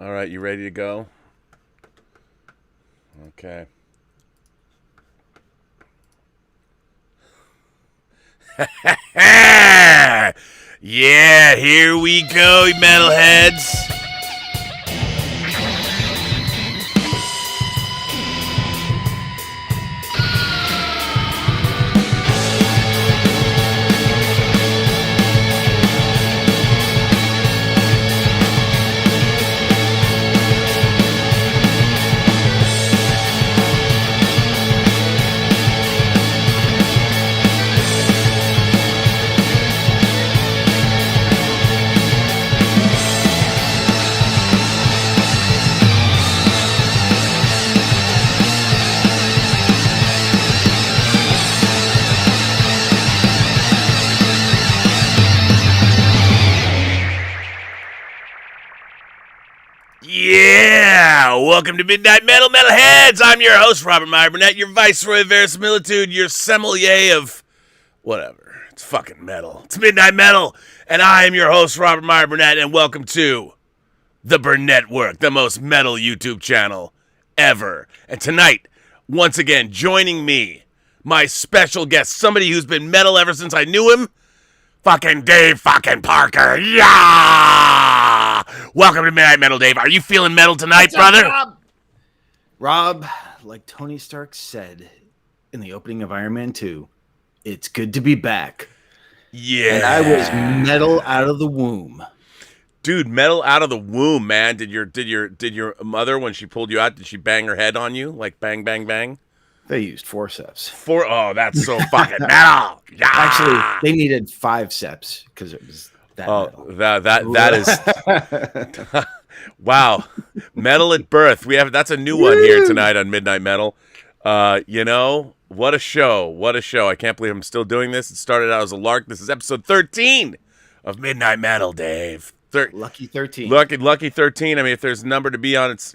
All right, you ready to go? Okay. Yeah, here we go, metalheads. Yeah, welcome to Midnight Metal, Metalheads. I'm your host, Robert Meyer Burnett, your viceroy of verisimilitude, your sommelier of whatever. It's fucking metal. It's Midnight Metal, and I am your host, Robert Meyer Burnett, and welcome to the Burnettwork, the most metal YouTube channel ever. And tonight, once again, joining me, my special guest, somebody who's been metal ever since I knew him, fucking Dave fucking Parker. Yeah! Welcome to Midnight Metal, Dave. Are you feeling metal tonight, brother? Rob, like Tony Stark said in the opening of Iron Man 2, it's good to be back. Yeah. And I was metal out of the womb. Dude, metal out of the womb, man. Did your mother, when she pulled you out, did she bang her head on you? Like bang, bang, bang? They used forceps. Oh, that's so fucking metal. Yeah. Actually, they needed 5 seps because it was that metal. That is wow. Metal at birth. That's a new one here tonight on Midnight Metal. What a show. What a show. I can't believe I'm still doing this. It started out as a lark. This is episode 13 of Midnight Metal, Dave. Lucky 13. Lucky 13. I mean, if there's a number to be on, it's,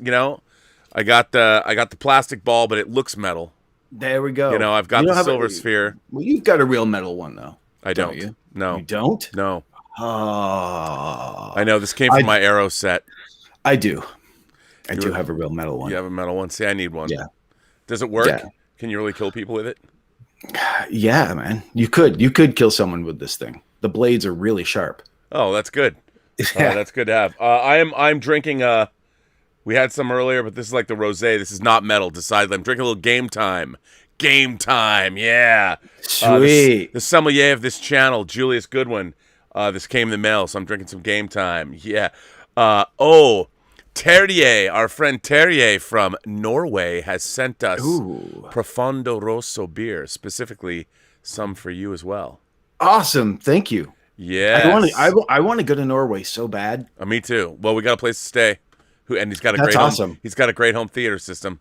I got the plastic ball, but it looks metal. There we go. I've got the silver sphere. Well, you've got a real metal one, though. I don't. You? No. You don't? No. Oh. I know. This came from my Arrow set. I do. I do have a real metal one. You have a metal one? See, I need one. Yeah. Does it work? Yeah. Can you really kill people with it? Yeah, man. You could kill someone with this thing. The blades are really sharp. Oh, that's good. That's good to have. I'm drinking we had some earlier, but this is like the rosé. This is not metal, decidedly. I'm drinking a little Game Time. Game Time, yeah. Sweet. The sommelier of this channel, Julius Goodwin. This came in the mail, so I'm drinking some Game Time. Yeah. Terje, our friend Terje from Norway, has sent us Profondo Rosso beer, specifically some for you as well. Awesome. Thank you. Yeah. I want to go to Norway so bad. Me too. Well, we got a place to stay. And he's got a he's got a great home theater system.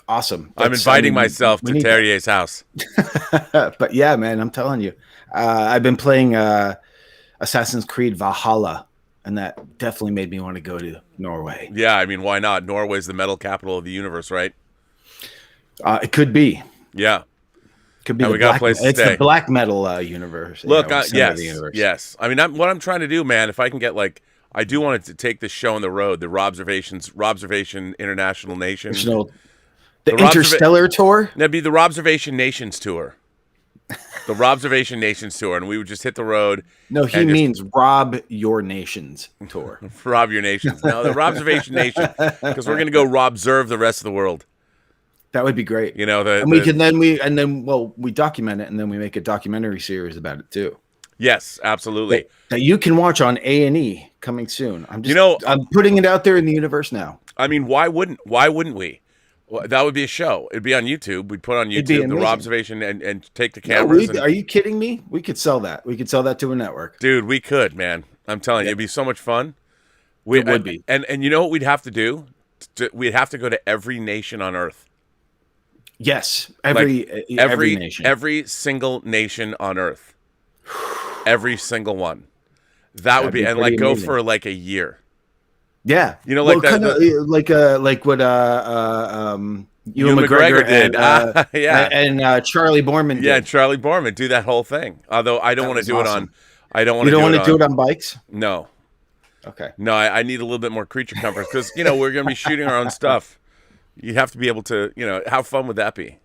Awesome. I'm inviting myself to Terje's house. But yeah, man, I'm telling you, I've been playing Assassin's Creed Valhalla, and that definitely made me want to go to Norway. Yeah, I mean, why not? Norway's the metal capital of the universe, right? It could be. Yeah. Could be. We got a place to stay. It's the black metal universe. Look, yes. I mean, what I'm trying to do, man, if I can get I do want to take this show on the road, the Robservation International Nation. The Interstellar Tour? That'd be the Robservation Nations Tour. The Robservation Nations Tour, and we would just hit the road. No, he means Rob Your Nations Tour. Rob Your Nations. No, the Robservation Nation, because we're going to go Robserve the rest of the world. That would be great. We document it, and then we make a documentary series about it too. Yes, absolutely. That you can watch on A&E coming soon. I'm putting it out there in the universe now. I mean, why wouldn't we? Well, that would be a show. It'd be on YouTube. We'd put on YouTube the Robservation and take the cameras. Are you kidding me? We could sell that. We could sell that to a network. Dude, we could, man. I'm telling you, it'd be so much fun. It would be. And you know what we'd have to do? We'd have to go to every nation on Earth. Yes, every nation. Every single nation on Earth. Every single one. That would be and go amazing. For a year. Yeah, like what Ewan McGregor did, and Charlie Borman did. Yeah, Charlie Borman do that whole thing. Although I don't want to do it on. I don't want. You don't want to do it on bikes? No, Okay. No, I need a little bit more creature comforts because we're gonna be shooting our own stuff. You have to be able to, how fun would that be?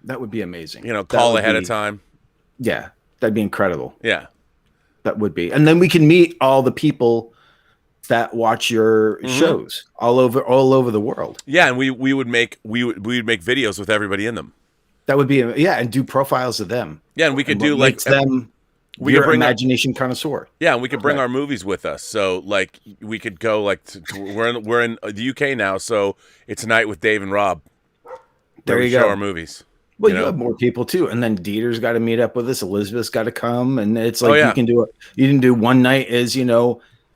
That would be amazing. Call ahead of time. Yeah, that'd be incredible. Yeah. That would be. And then we can meet all the people that watch your shows all over the world. Yeah, and we would make videos with everybody in them. That would be and do profiles of them. Yeah, and we could do makes them your bring imagination connoisseur. Yeah, and we could bring our movies with us. So like we could go we're in the UK now, so it's a night with Dave and Rob. There you go. Show our movies. Well, you have more people too, and then Dieter's got to meet up with us. Elizabeth's got to come, and it's like you can do one night is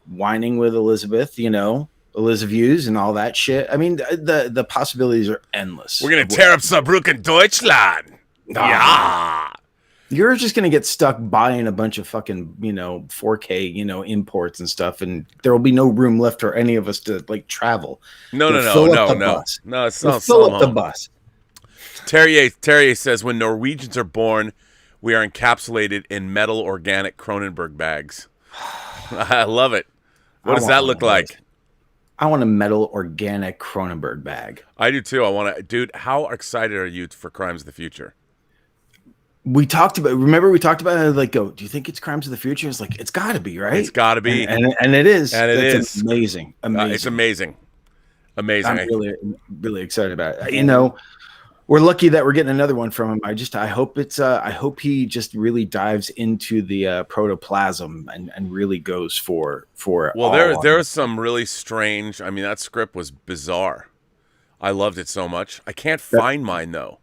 whining with Elizabeth, Elizabeth views and all that shit. I mean, the possibilities are endless. We're gonna tear up Saarbrücken, Deutschland. Yeah. You're just gonna get stuck buying a bunch of fucking 4K imports and stuff, and there will be no room left for any of us to travel. No. Fill up the bus. Terrier says when Norwegians are born, we are encapsulated in metal organic Cronenberg bags. I love it. What does that look like? I want a metal organic Cronenberg bag. I do too. I want to, dude. How excited are you for Crimes of the Future? We talked about it. Do you think it's Crimes of the Future? It's like, it's got to be, right? It's got to be, and it is. And it's amazing. It's amazing. I'm really, really excited about it. We're lucky that we're getting another one from him. I hope he just really dives into the protoplasm and really goes for. Well, there was some really strange. I mean, that script was bizarre. I loved it so much. I can't find mine though.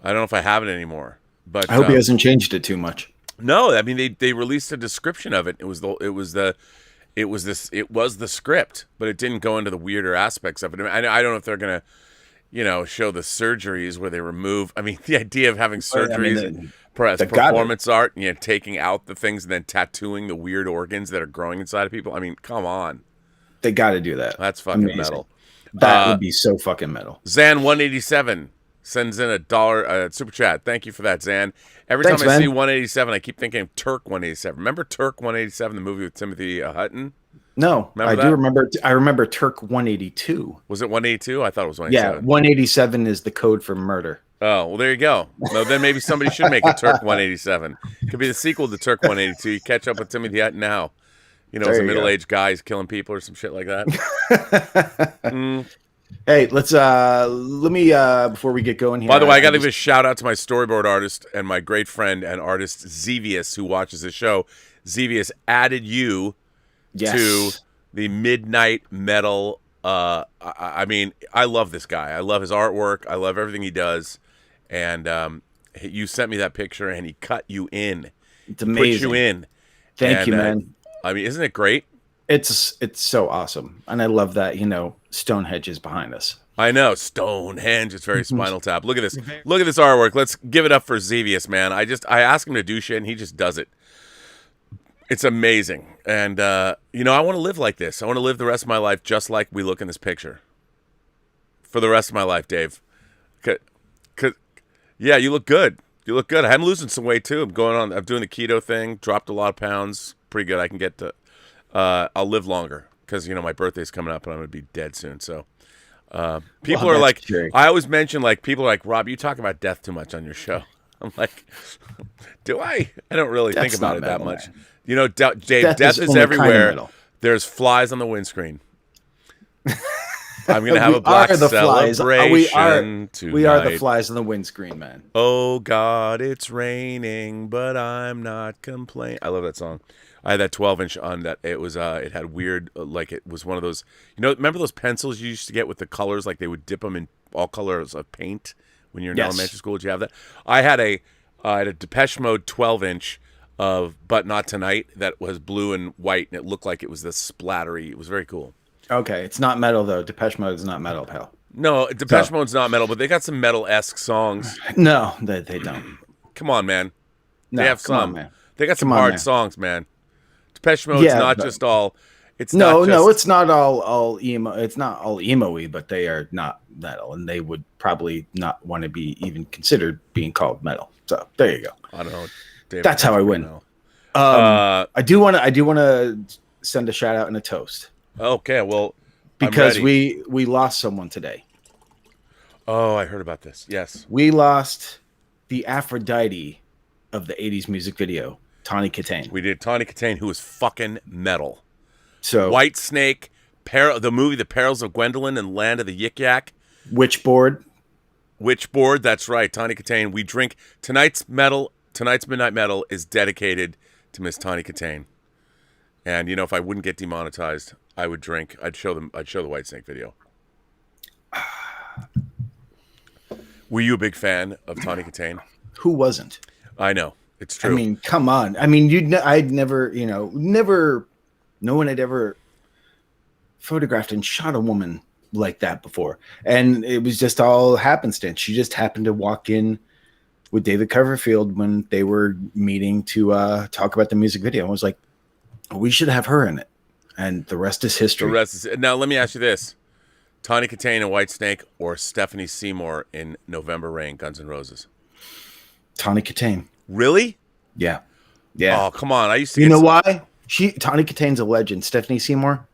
I don't know if I have it anymore. But I hope he hasn't changed it too much. No, I mean they released a description of it. It was the script, but it didn't go into the weirder aspects of it. I don't know if they're gonna show the surgeries where they remove. I mean, the idea of having surgeries performance art, taking out the things and then tattooing the weird organs that are growing inside of people. I mean, come on. They got to do that. That's fucking metal. That would be so fucking metal. Zan187 sends in $1 super chat. Thank you for that, Zan. Every time I see 187, I keep thinking of Turk 187. Remember Turk 187, the movie with Timothy Hutton? No, I do remember. I remember Turk 182. Was it 182? I thought it was 187. Yeah, 187 is the code for murder. Oh, well, there you go. Well, then maybe somebody should make a Turk 187. Could be the sequel to Turk 182. You catch up with Timothy Hutton now. As a middle-aged guy, he's killing people or some shit like that. Hey, let me before we get going here. By the way, I got to give a shout out to my storyboard artist and my great friend and artist Zevius, who watches the show. Zevius added you to the Midnight Metal. I mean, I love this guy. I love his artwork. I love everything he does. And you sent me that picture, and he cut you in. It's amazing. Put you in. Thank you, man. I mean, isn't it great? It's so awesome, and I love that Stonehenge is behind us. I know, Stonehenge. It's very Spinal Tap. Look at this. Look at this artwork. Let's give it up for Zevius, man. I ask him to do shit, and he just does it. It's amazing, and I want to live like this. I want to live the rest of my life just like we look in this picture. For the rest of my life, Dave. Yeah, you look good. You look good. I'm losing some weight too. I'm doing the keto thing. Dropped a lot of pounds. Pretty good. I can get to. I'll live longer because my birthday's coming up and I'm gonna be dead soon. So people are like, true. I always mention people are like, Rob, you talk about death too much on your show. I'm like, do I? I don't really think about it that much. Man. Dave, death is everywhere. Kind of There's flies on the windscreen. I'm gonna have a black celebration tonight. We are the flies on the windscreen, man. Oh God, it's raining, but I'm not complaining. I love that song. I had that 12-inch on that. It was it had weird it was one of those. Remember those pencils you used to get with the colors? Like they would dip them in all colors of paint when you're in elementary school. Did you have that? I had a Depeche Mode 12-inch of But Not Tonight that was blue and white, and it looked like it was this splattery. It was very cool. Okay, it's not metal though. Depeche Mode is not metal, pal. No, Depeche Mode's not metal, but they got some metal-esque songs. No, they don't. Come on, man. No, they have some. On, man. They got some hard songs, man. Depeche Mode's not just all. It's not all emo. It's not all emo-y, but they are not metal, and they would probably not want to be even considered being called metal. So there you go. I don't know. David, that's how I win. I do want to send a shout out and a toast. Okay, well, because we lost someone today. Oh, I heard about this. Yes. We lost the Aphrodite of the 80s music video, Tawny Kitaen. We did. Tawny Kitaen, who was fucking metal. So White Snake, the movie The Perils of Gwendolyn and Land of the Yik Yak. Witchboard, that's right. Tawny Kitaen. We drink tonight's Midnight Metal is dedicated to Miss Tawny Kitaen. And if I wouldn't get demonetized, I would drink. I'd show the White Snake video. Were you a big fan of Tawny Kitaen? Who wasn't? I know. It's true. I mean, come on. I mean, I'd never, no one had ever photographed and shot a woman like that before. And it was just all happenstance. She just happened to walk in with David Coverfield when they were meeting to talk about the music video. I was like, we should have her in it. And the rest is history. Now, let me ask you this. Tawny Kitaen and White Snake or Stephanie Seymour in November Rain, Guns N' Roses? Tawny Kitaen. Really? Yeah. Oh, come on. I used to. You know why? Tawny Kitaen's a legend. Stephanie Seymour,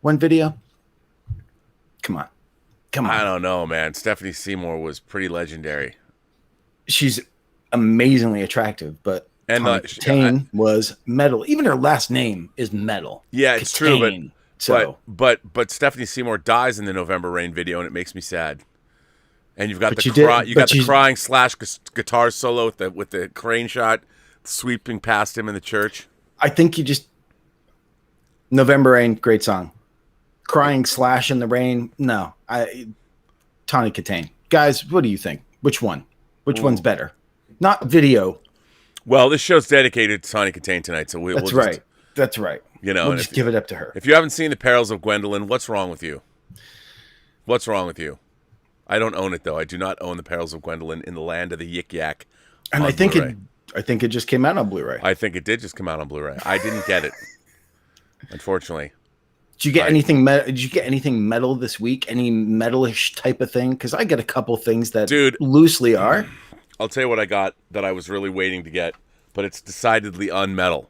one video. Come on. I don't know, man. Stephanie Seymour was pretty legendary. She's amazingly attractive, but Tawny Kitaen was metal. Even her last name is metal. Yeah, it's true, but but Stephanie Seymour dies in the November Rain video, and it makes me sad. And you've got the crying / guitar solo with the crane shot sweeping past him in the church. I think November Rain, great song. Crying / in the rain, no. Tawny Kitaen. Guys, what do you think? Which one? Which one's better? Not video. Well, this show's dedicated to Tawny Kitaen tonight, so That's right. We'll just give it up to her. If you haven't seen The Perils of Gwendolyn, what's wrong with you? What's wrong with you? I don't own it, though. I do not own The Perils of Gwendolyn in the Land of the Yik Yak. And I think it just came out on Blu-ray. I think it did just come out on Blu-ray. I didn't get it, unfortunately. Did you get anything? Did you get anything metal this week? Any metalish type of thing? Because I get a couple things that loosely are. I'll tell you what I got that I was really waiting to get, but it's decidedly unmetal.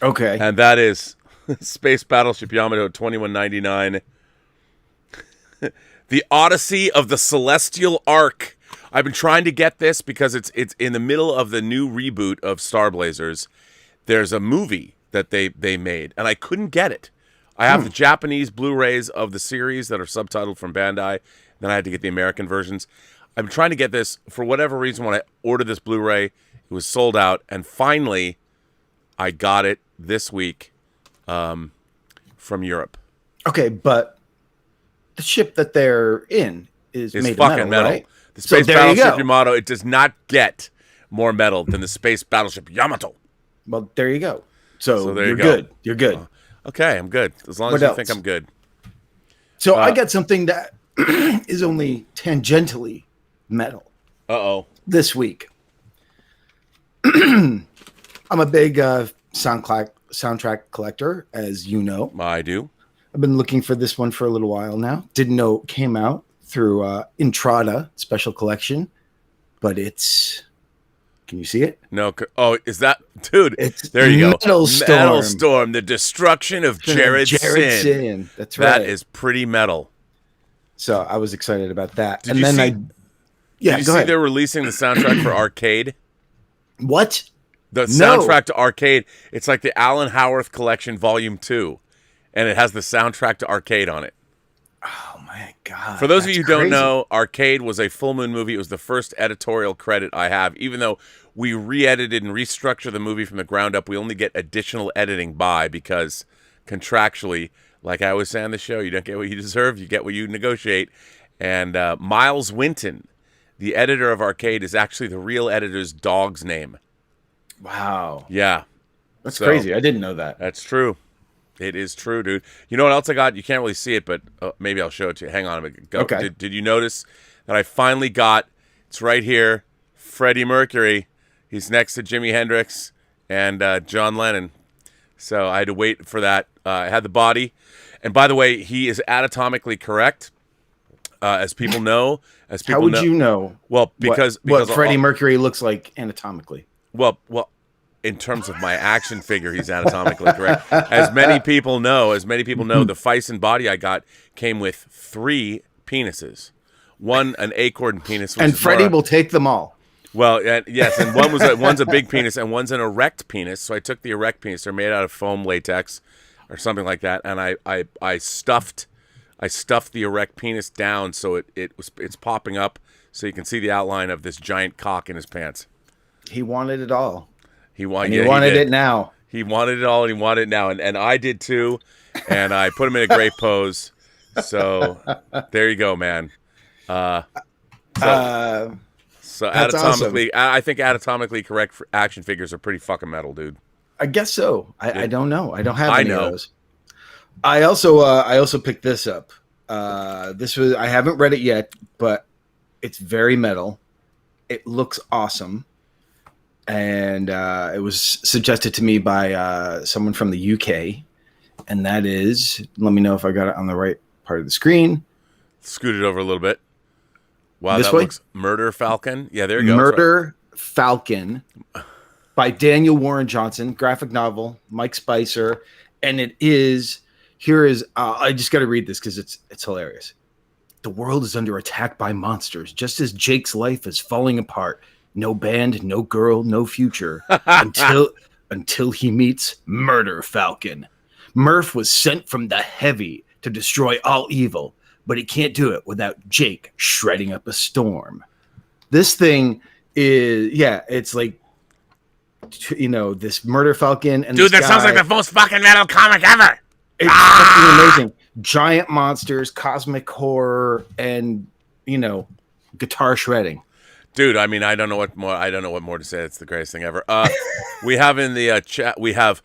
Okay, and that is Space Battleship Yamato 2199. The Odyssey of the Celestial Ark. I've been trying to get this because it's in the middle of the new reboot of Star Blazers. There's a movie that they made, and I couldn't get it. I have the Japanese Blu-rays of the series that are subtitled from Bandai. Then I had to get the American versions. I'm trying to get this for whatever reason. When I ordered this Blu-ray, it was sold out, and finally, I got it this week from Europe. Okay, but the ship that they're in is made fucking of metal, right? The Space Battleship Yamato, it does not get more metal than the Space Battleship Yamato. Well, there you go. So there you're good. You're good. Okay, I'm good. As long as you think I'm good. So I got something that is only tangentially metal. Uh-oh. This week. I'm a big soundtrack collector, as you know. I do. I've been looking for this one for a little while now. Didn't know it came out through Intrada Special Collection, but it's... Can you see it? No. Oh, is that... Dude, there you go. Metal Storm, the destruction of Jared Sin. That's right. That is pretty metal. So I was excited about that. Did you see they're releasing the soundtrack for Arcade? What? The soundtrack to Arcade. It's like the Alan Howarth Collection Volume 2. And it has the soundtrack to Arcade on it. Oh, my God. For those of you who don't know, Arcade was a Full Moon movie. It was the first editorial credit I have. Even though we re-edited and restructured the movie from the ground up, we only get additional editing because contractually, like I always say on the show, you don't get what you deserve, you get what you negotiate. And Miles Winton, the editor of Arcade, is actually the real editor's dog's name. Wow. Yeah. That's crazy. I didn't know that. That's true. It is true, dude. You know what else I got? You can't really see it, but maybe I'll show it to you. Hang on a minute. Go. Okay. Did you notice that I finally got, it's right here, Freddie Mercury. He's next to Jimi Hendrix and John Lennon. So I had to wait for that. I had the body. And by the way, he is anatomically correct, as people know. How would you know? Well, because Freddie Mercury looks like anatomically. Well, in terms of my action figure, he's anatomically correct. As many people know, the Fison body I got came with 3 penises. One, an acorn penis. And Freddie will take them all. Well, yes, and one's a big penis and one's an erect penis. So I took the erect penis. They're made out of foam latex or something like that, and I stuffed the erect penis down so it's popping up so you can see the outline of this giant cock in his pants. He wanted it all. He wanted it now. He wanted it all, and he wanted it now, and I did too. And I put him in a great pose. So there you go, man. So anatomically, awesome. I think anatomically correct action figures are pretty fucking metal, dude. I guess so. I don't know. I don't have any of those. I also picked this up. I haven't read it yet, but it's very metal. It looks awesome. And it was suggested to me by someone from the UK. And that is, let me know if I got it on the right part of the screen. Scoot it over a little bit. Wow, this that way? looks Murder Falcon. Yeah, there you go. Murder Falcon by Daniel Warren Johnson, graphic novel, Mike Spicer. And I just got to read this because it's hilarious. The world is under attack by monsters, just as Jake's life is falling apart. No band, no girl, no future until he meets Murder Falcon. Murph was sent from the heavy to destroy all evil, but he can't do it without Jake shredding up a storm. This thing is, it's like, this Murder Falcon. And dude, that sounds like the most fucking metal comic ever. It's fucking amazing. Giant monsters, cosmic horror, and, guitar shredding. Dude, I mean, I don't know what more to say. It's the greatest thing ever. We have in the chat, we have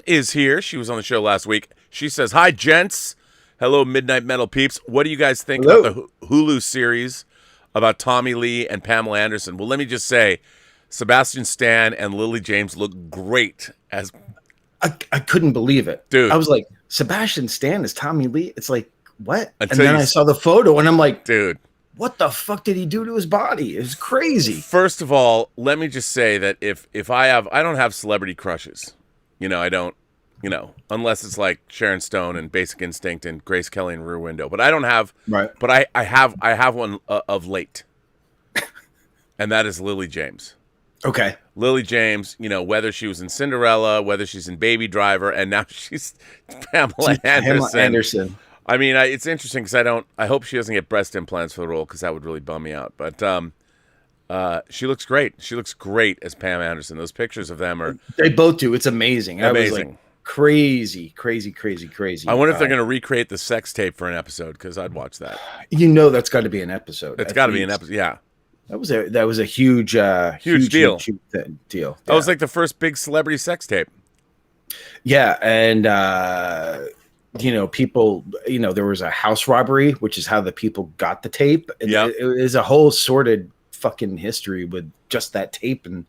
is here. She was on the show last week. She says, "Hi, gents. Hello, Midnight Metal peeps. What do you guys think about the Hulu series about Tommy Lee and Pamela Anderson?" Well, let me just say, Sebastian Stan and Lily James look great as. I couldn't believe it, dude. I was like, Sebastian Stan is Tommy Lee. It's like, what? And then I saw the photo, and I'm like, dude, what the fuck did he do to his body? It's crazy. First of all, let me just say that if I don't have celebrity crushes, I don't, unless it's like Sharon Stone and Basic Instinct and Grace Kelly and Rear Window, but I don't have, right. But I have one of late, and that is Lily James. Okay. Lily James, whether she was in Cinderella, whether she's in Baby Driver, and now she's Pamela Anderson. I mean, it's interesting because I hope she doesn't get breast implants for the role because that would really bum me out. But she looks great. She looks great as Pam Anderson. Those pictures of them are. They both do. It's amazing. Amazing. I was like, crazy. I wonder if they're going to recreate the sex tape for an episode because I'd watch that. That's got to be an episode. It's got to be an episode. Yeah. That was a huge deal. Huge deal. Yeah. That was like the first big celebrity sex tape. Yeah, and people, there was a house robbery, which is how the people got the tape. Yeah, it is a whole sordid fucking history with just that tape and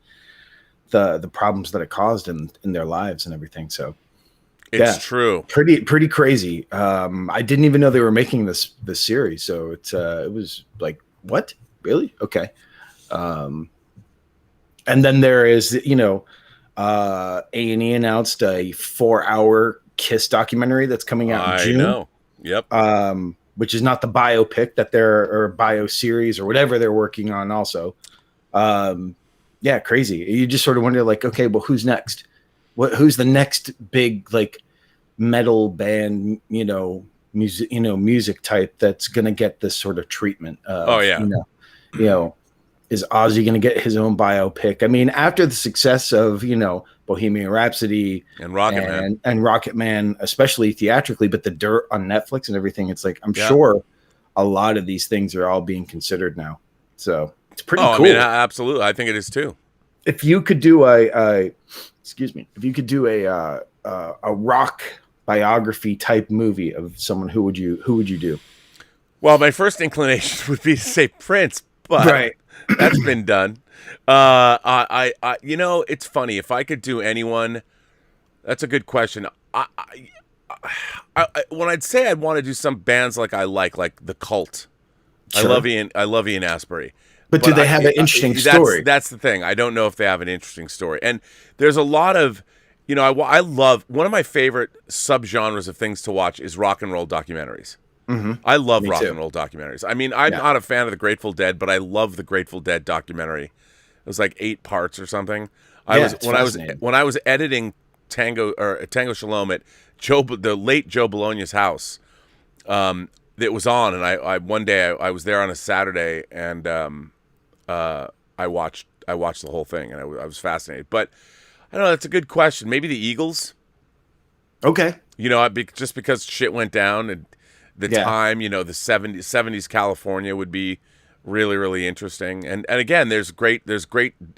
the problems that it caused in their lives and everything. So it's true. Pretty crazy. I didn't even know they were making this series. So it was like, what? Really? Okay. And then there is, A&E announced a 4-hour Kiss documentary that's coming out in June. I know. Yep. Which is not the biopic or bio series or whatever they're working on also. Crazy. You just sort of wonder like, okay, well, who's next? Who's the next big like metal band, music type that's going to get this sort of treatment? Is Ozzy going to get his own biopic? I mean, after the success of, Bohemian Rhapsody and Rocket Man, especially theatrically, but The Dirt on Netflix and everything, it's like, I'm sure a lot of these things are all being considered now. So it's pretty cool. I mean, absolutely. I think it is too. If you could do a rock biography type movie of someone, who would you do? Well, my first inclination would be to say Prince, but right. That's been done. It's funny. If I could do anyone, that's a good question. When I'd say I'd want to do some bands like The Cult. Sure. I love Ian Astbury. But do they have an interesting story? That's the thing. I don't know if they have an interesting story. And there's a lot of, I love, one of my favorite subgenres of things to watch is rock and roll documentaries. Mm-hmm. I love rock and roll documentaries. I mean, I'm not a fan of the Grateful Dead, but I love the Grateful Dead documentary. It was like 8 parts or something. When I was editing Tango Shalom at the late Joe Bologna's house, it was on, and I one day I was there on a Saturday, and I watched the whole thing, and I was fascinated. But I don't know. That's a good question. Maybe the Eagles. Okay. Just because shit went down and the time, the 70s California would be really, really interesting. And again, there's great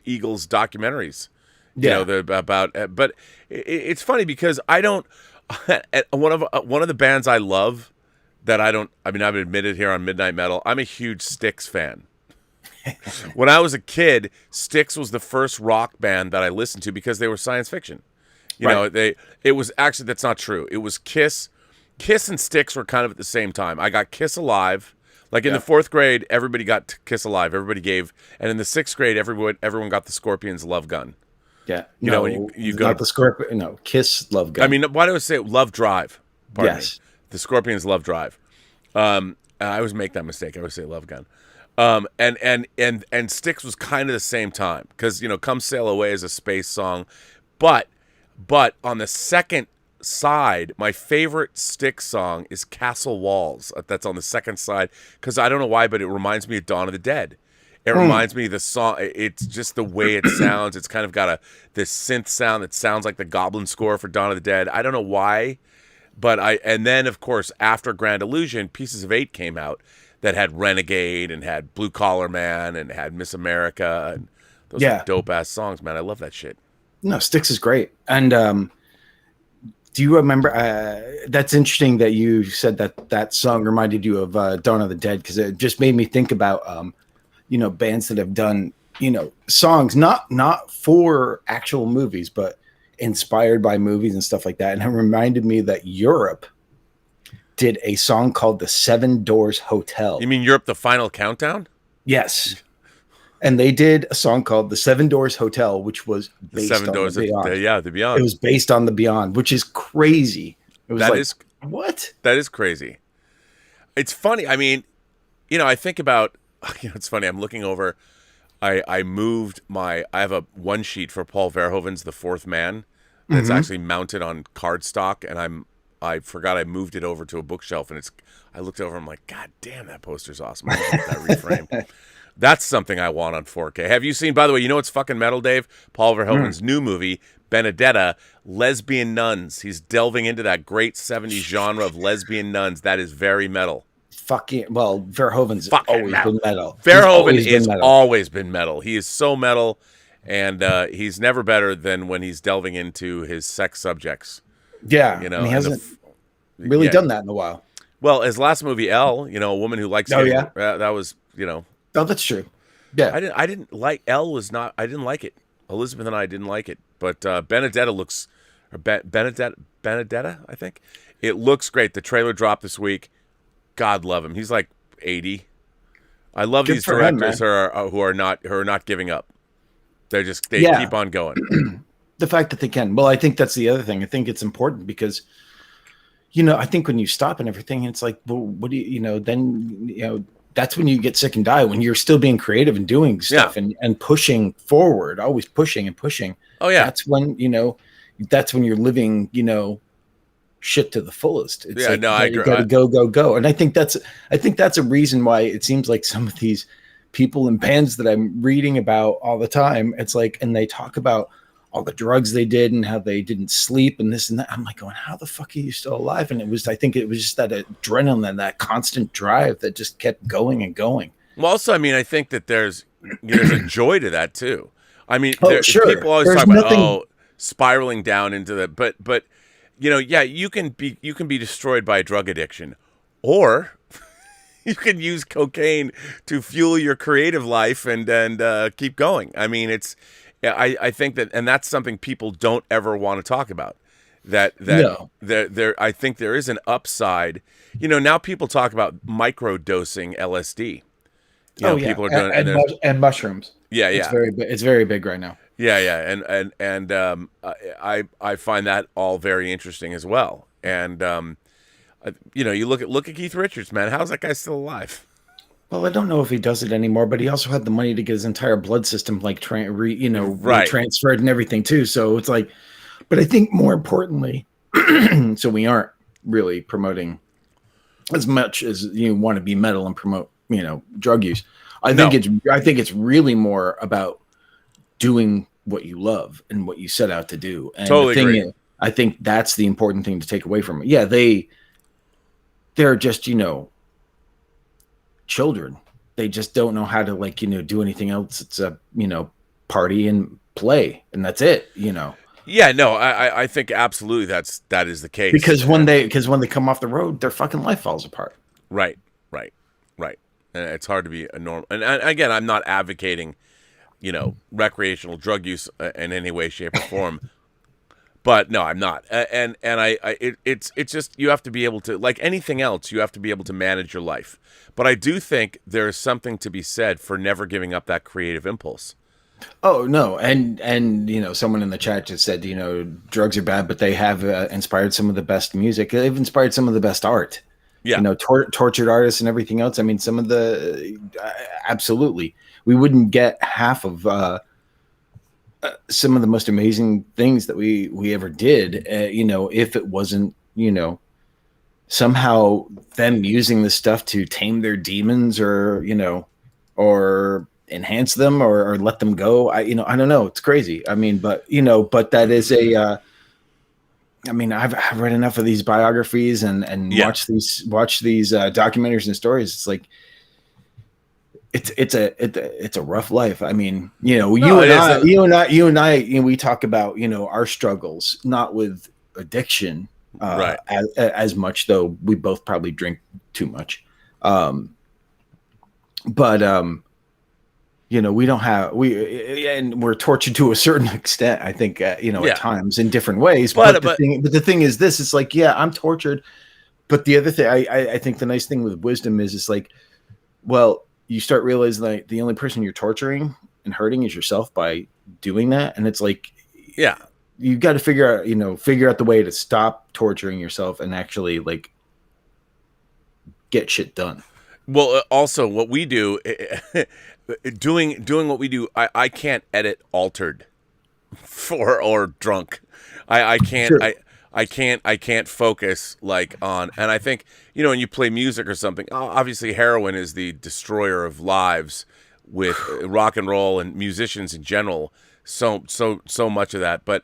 Eagles documentaries. But it's funny because I don't. One of the bands I love that I've admitted here on Midnight Metal, I'm a huge Styx fan. When I was a kid, Styx was the first rock band that I listened to because they were science fiction. It was actually, that's not true. It was Kiss. Kiss and Styx were kind of at the same time. I got Kiss Alive. Like in the 4th grade, everybody got Kiss Alive. Everybody gave, and in the 6th grade, everyone got the Scorpions' Love Gun. Yeah, you go not the Scorpion. No, Kiss Love Gun. I mean, why do I say Love Drive? Pardon yes, me. The Scorpions' Love Drive. I always make that mistake. I always say Love Gun. And Styx was kind of the same time because Come Sail Away is a space song, but on the second side, my favorite Styx song is Castle Walls. That's on the second side because I don't know why, but it reminds me of Dawn of the Dead. It reminds me of the song. It's just the way it sounds. It's kind of got this synth sound that sounds like the Goblin score for Dawn of the Dead. I don't know why, but and then of course after Grand Illusion, Pieces of 8 came out that had Renegade and had Blue Collar Man and had Miss America and those are dope ass songs, man. I love that shit. No, Styx is great. And do you remember? That's interesting that you said that song reminded you of Dawn of the Dead because it just made me think about bands that have done songs not for actual movies but inspired by movies and stuff like that. And it reminded me that Europe did a song called The Seven Doors Hotel. You mean Europe, The Final Countdown? Yes. And they did a song called The Seven Doors Hotel, which was based on The Beyond. The Beyond. It was based on The Beyond, which is crazy. It was what? That is crazy. It's funny. I mean, I think about, it's funny. I'm looking over. I moved I have a one sheet for Paul Verhoeven's The Fourth Man that's actually mounted on cardstock, and I forgot I moved it over to a bookshelf, and I looked over, I'm like, God damn, that poster's awesome. I get that reframe. That's something I want on 4K. Have you seen, by the way, what's fucking metal, Dave? Paul Verhoeven's new movie, Benedetta, lesbian nuns. He's delving into that great 70s genre of lesbian nuns. That is very metal. Verhoeven's always been metal. Verhoeven has always been metal. He is so metal, and he's never better than when he's delving into his sex subjects. Yeah, he hasn't really done that in a while. Well, his last movie, Elle, A Woman Who Likes that was, Oh, that's true. Yeah, I didn't like Elle. I didn't like it. Elizabeth and I didn't like it, but Benedetta looks, or Benedetta, I think it looks great. The trailer dropped this week. God love him. He's like 80. I love these directors who are not giving up. They keep on going. The fact that they can. Well, I think that's the other thing. I think it's important because, I think when you stop and everything, it's like, well, what do then that's when you get sick and die, when you're still being creative and doing stuff and pushing forward, always pushing and pushing. Oh yeah. That's when, you're living, shit to the fullest. It's I agree. You gotta go. And I think that's a reason why it seems like some of these people and bands that I'm reading about all the time, it's like, and they talk about all the drugs they did and how they didn't sleep and this and that. I'm like going, how the fuck are you still alive? And I think it was just that adrenaline, that constant drive that just kept going and going. Well, also, I think that there's a joy to that too. Sure. People always talk about spiraling down into the, but you can be destroyed by a drug addiction, or you can use cocaine to fuel your creative life and keep going. I think that, and that's something people don't ever want to talk about. I think there is an upside. Now people talk about microdosing LSD, People are doing and mushrooms. Yeah, It's very big right now. Yeah, and I find that all very interesting as well. And you look at Keith Richards, man. How's that guy still alive? Well, I don't know if he does it anymore, but he also had the money to get his entire blood system transferred and everything too. So it's like, but I think more importantly, so we aren't really promoting as much as you want to be metal and promote, drug use. I think it's really more about doing what you love and what you set out to do. And totally agree. I think that's the important thing to take away from it. Yeah, they're just, children. They just don't know how to do anything else. It's a, party and play, and that's it, Yeah, no, I think absolutely that is the case. Because when they come off the road, their fucking life falls apart. Right. And it's hard to be a normal. And again, I'm not advocating, recreational drug use in any way, shape, or form. But no, I'm not. And it's just, you have to be able to, like anything else, you have to be able to manage your life. But I do think there is something to be said for never giving up that creative impulse. Oh no, and someone in the chat just said, drugs are bad, but they have inspired some of the best music. They've inspired some of the best art. Yeah, tortured artists and everything else. I mean, some of the absolutely, we wouldn't get half of some of the most amazing things that we ever did. If it wasn't, somehow them using this stuff to tame their demons, or enhance them, or let them go. I don't know. It's crazy. I mean, but that is a. I've read enough of these biographies and watch these documentaries and stories. It's like it's a rough life. I mean, you and I, we talk about our struggles, not with addiction, right, as much, though we both probably drink too much. We don't have and we're tortured to a certain extent, I think, at times in different ways. But the thing is this, it's like, yeah, I'm tortured. But the other thing, I think the nice thing with wisdom is, it's like, well, you start realizing that the only person you're torturing and hurting is yourself by doing that. And it's like, yeah, you got to figure out the way to stop torturing yourself and actually get shit done. Well, also what we do, doing what we do, I can't edit altered or drunk. I can't. Sure. I can't focus on, and I think, when you play music or something, obviously heroin is the destroyer of lives with rock and roll and musicians in general. So much of that. But,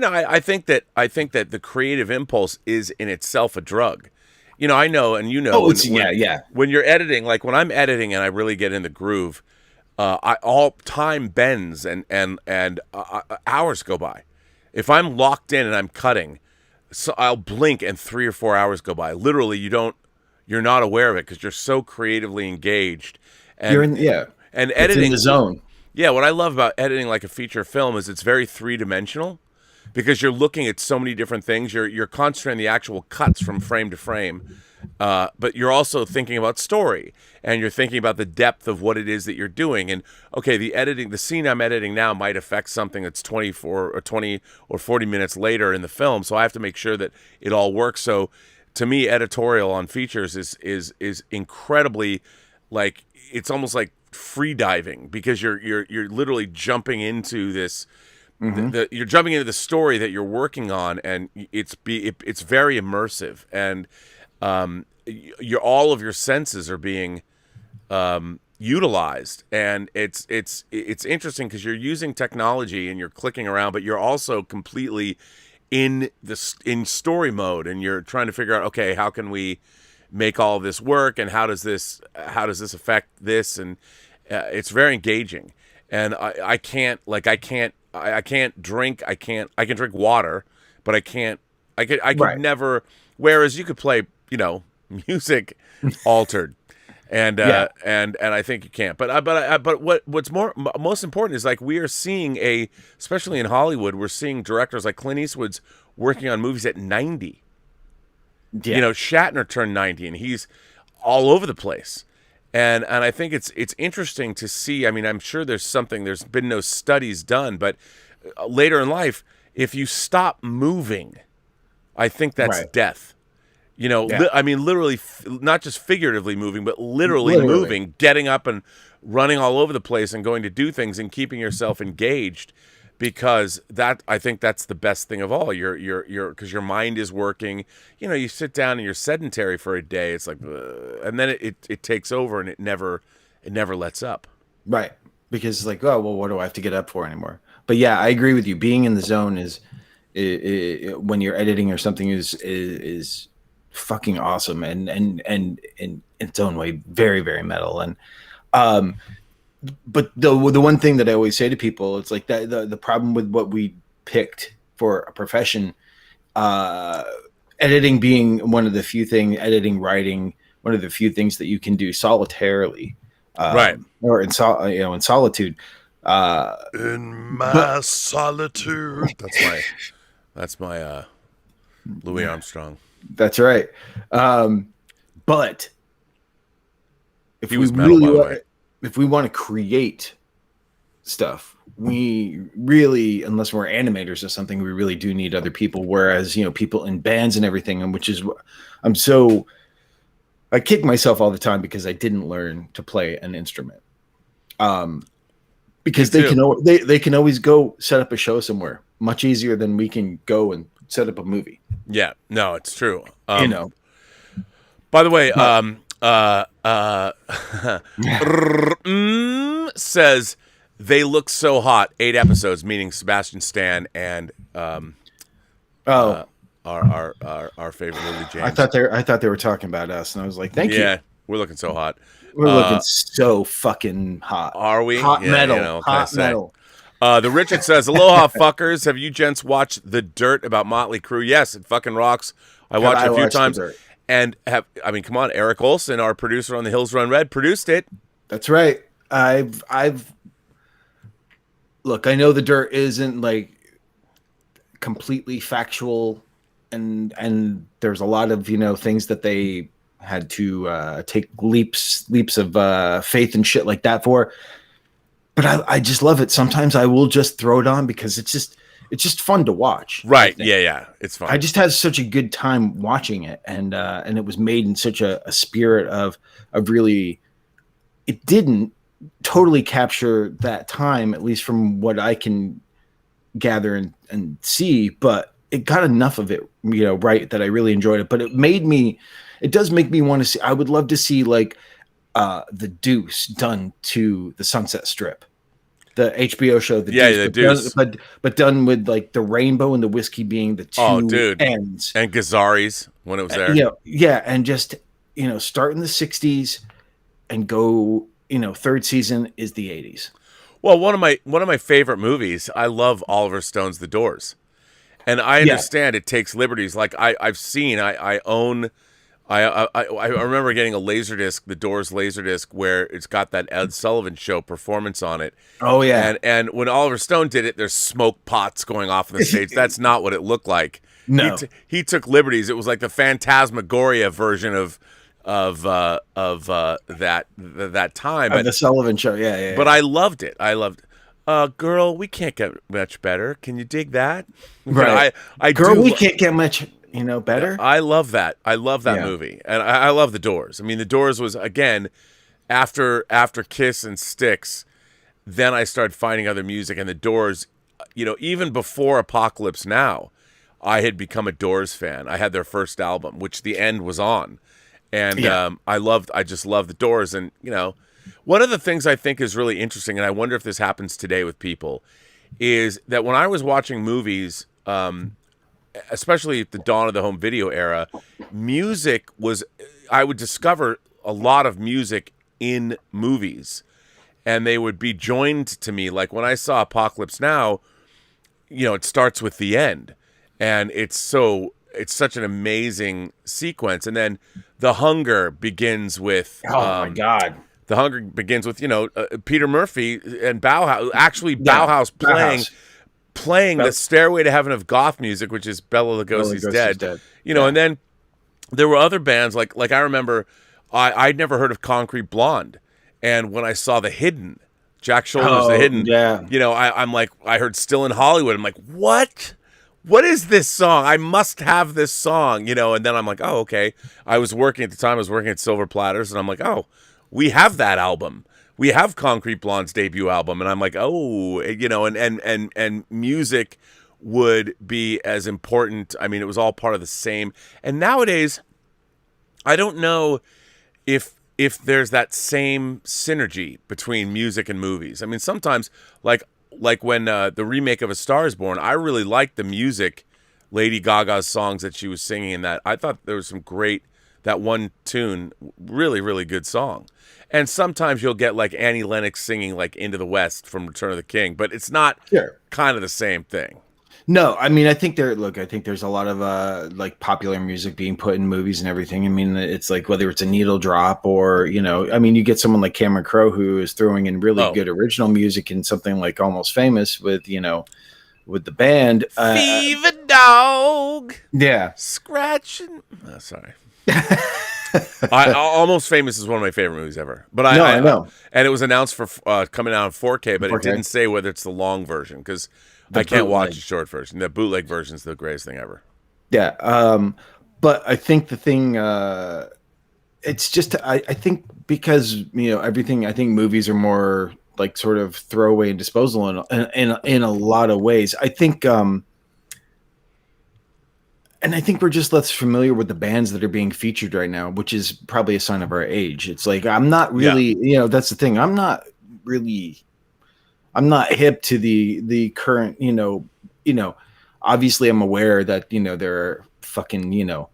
I think that the creative impulse is in itself a drug. I know, and when you're editing, like when I'm editing and I really get in the groove, all time bends and hours go by. If I'm locked in and I'm cutting, so I'll blink and 3 or 4 hours go by. Literally, you're not aware of it because you're so creatively engaged. And and editing, it's in the zone. Yeah, what I love about editing like a feature film is it's very 3-dimensional because you're looking at so many different things. You're concentrating the actual cuts from frame to frame. But you're also thinking about story, and you're thinking about the depth of what it is that you're doing. And okay, the scene I'm editing now might affect something that's 24 or 20 or 40 minutes later in the film. So I have to make sure that it all works. So to me, editorial on features is incredibly, it's almost like free diving, because you're literally jumping into this. Mm-hmm. You're jumping into the story that you're working on, and it's very immersive, and all of your senses are being utilized, and it's interesting because you're using technology and you're clicking around, but you're also completely in story mode, and you're trying to figure out, okay, how can we make all of this work, and how does this affect this, and it's very engaging. And I can't drink. I can drink water, but I could right. never. Whereas you could play, music altered, and I think you can't. But what's most important is, we are seeing especially in Hollywood, we're seeing directors like Clint Eastwood's working on movies at 90. Yeah. Shatner turned 90, and he's all over the place. And I think it's interesting to see. I mean, I'm sure there's been no studies done, but later in life, if you stop moving, I think that's death. You know, I mean, literally, not just figuratively moving, but literally moving, getting up and running all over the place and going to do things and keeping yourself engaged, because I think that's the best thing of all. Because your mind is working. You know, you sit down and you're sedentary for a day. It's like, and then it takes over and it never lets up. Right. Because it's like, oh, well, what do I have to get up for anymore? But yeah, I agree with you. Being in the zone is when you're editing or something is fucking awesome and in its own way very, very metal. And but the one thing that I always say to people, it's like that the problem with what we picked for a profession, editing being one of the few things, writing one of the few things that you can do solitarily, or in solitude. In my solitude. That's my Louis Armstrong. That's right. But if he was metal, by the way. If we want to create stuff, we really, unless we're animators or something, we really do need other people. Whereas, people in bands and everything, and which is, I kick myself all the time because I didn't learn to play an instrument. Because they can always go set up a show somewhere much easier than we can go and set up a movie. Yeah, no, it's true. By the way, says they look so hot. 8 episodes, meaning Sebastian Stan and our favorite Lily James. I thought they were talking about us, and I was like, thank you. Yeah, we're looking so hot. We're looking so fucking hot. Are we? Hot metal. Hot metal. The Richard says, aloha, fuckers. Have you gents watched The Dirt about Motley Crue? Yes, it fucking rocks. I watched it a few times. And come on, Eric Olson, our producer on The Hills Run Red, produced it. That's right. Look, I know The Dirt isn't like completely factual, and there's a lot of things that they had to take leaps of faith and shit like that for. But I just love it. Sometimes I will just throw it on because it's just fun to watch. Right? Yeah, it's fun. I just had such a good time watching it, and it was made in such a spirit of really. It didn't totally capture that time, at least from what I can gather and see, but it got enough of it, right, that I really enjoyed it. But it does make me want to see. I would love to see like The Deuce done to the Sunset Strip, the HBO show. The Deuce, but done with like the rainbow and the whiskey being the two ends, and Gazzari's when it was there. Yeah, and just start in the 60s and go. Third season is the 80s. Well, one of my favorite movies. I love Oliver Stone's The Doors, and I understand it takes liberties. Like I've seen, I own. I remember getting a Laserdisc, the Doors Laserdisc, where it's got that Ed Sullivan Show performance on it. Oh yeah, and when Oliver Stone did it, there's smoke pots going off in the stage. That's not what it looked like. No, he took liberties. It was like the Phantasmagoria version of that time. The Sullivan Show. Yeah. But I loved it. Girl, we can't get much better. Can you dig that? Right. We can't get much. Better. I love that. I love that movie, and I love The Doors. I mean, The Doors was again after Kiss and Styx. Then I started finding other music, and The Doors. Even before Apocalypse Now, I had become a Doors fan. I had their first album, which The End was on, and I just love The Doors. And one of the things I think is really interesting, and I wonder if this happens today with people, is that when I was watching movies. Especially at the dawn of the home video era, I would discover a lot of music in movies, and they would be joined to me. Like when I saw Apocalypse Now, it starts with The End, and it's such an amazing sequence. And then The Hunger begins with, my God. The Hunger begins with, Peter Murphy and Bauhaus playing the Stairway to Heaven of goth music, which is Bela Lugosi's Dead. And then there were other bands like I remember I'd never heard of Concrete Blonde, and when I saw The Hidden, Jack Shoulders, The Hidden, yeah. you know, I'm like, I heard Still in Hollywood. I'm like, what? What is this song? I must have this song, you know. And then I'm like, oh, okay. I was working at the time. I was working at Silver Platters, and I'm like, oh, we have that album. We have Concrete Blonde's debut album, and I'm like, oh, you know, and music would be as important. I mean, it was all part of the same. And nowadays, I don't know if there's that same synergy between music and movies. I mean, sometimes like when the remake of A Star Is Born, I really liked the music, Lady Gaga's songs that she was singing in that. I thought there was some great, that one tune, really, really good song. And sometimes you'll get like Annie Lennox singing like Into the West from Return of the King, but it's not kind of the same thing. No, I mean, I think there's a lot of like popular music being put in movies and everything. I mean, it's like whether it's a needle drop or, you know, I mean, you get someone like Cameron Crowe who is throwing in really good original music in something like Almost Famous with, you know, with the band. Fever Dog. Yeah. Scratching. Oh, sorry. Almost Famous is one of my favorite movies ever. But I know. And it was announced for coming out in 4K, but 4K. It didn't say whether it's the long version because I can't watch the short version. The bootleg version is the greatest thing ever. Yeah. But I think the thing, it's just, I think because, you know, everything, I think movies are more like sort of throwaway and disposal in a lot of ways. I think, and I think we're just less familiar with the bands that are being featured right now, which is probably a sign of our age. It's like, I'm not really, you know, that's the thing. I'm not hip to the current, you know, obviously I'm aware that, you know, there are fucking, you know,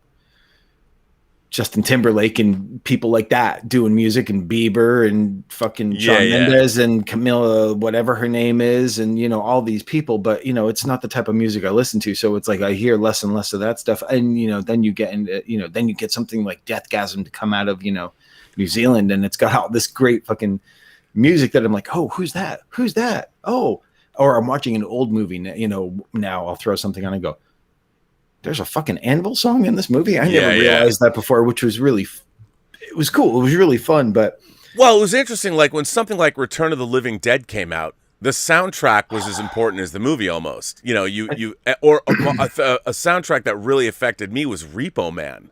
Justin Timberlake and people like that doing music, and Bieber and fucking Shawn Mendes and Camila, whatever her name is. And, you know, all these people, but, you know, it's not the type of music I listen to. So it's like, I hear less and less of that stuff. And, you know, then you get into, you know, then you get something like Deathgasm to come out of, you know, New Zealand. And it's got all this great fucking music that I'm like, oh, who's that? Who's that? Oh, or I'm watching an old movie, you know, now I'll throw something on and go, there's a fucking Anvil song in this movie. I never realized that before, which was really, it was cool. It was really fun, but. Well, it was interesting. Like when something like Return of the Living Dead came out, the soundtrack was as important as the movie almost. You know, or a soundtrack that really affected me was Repo Man.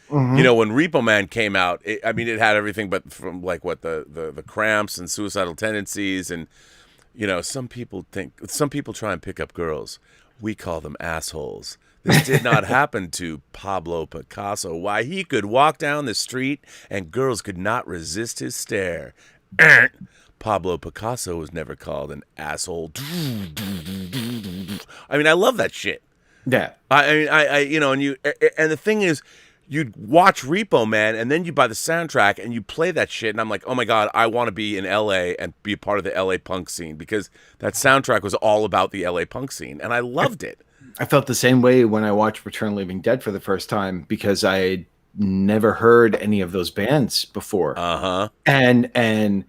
Mm-hmm. You know, when Repo Man came out, it had everything but from like what the Cramps and Suicidal Tendencies. And, you know, some people try and pick up girls. We call them assholes. This did not happen to Pablo Picasso. Why, he could walk down the street and girls could not resist his stare. Pablo Picasso was never called an asshole. I mean, I love that shit. Yeah. I you know, and the thing is, you'd watch Repo Man and then you buy the soundtrack and you play that shit, and I'm like, oh my God, I want to be in LA and be a part of the LA punk scene, because that soundtrack was all about the LA punk scene, and I loved it. I felt the same way when I watched Return of the Living Dead for the first time, because I had never heard any of those bands before. Uh-huh. And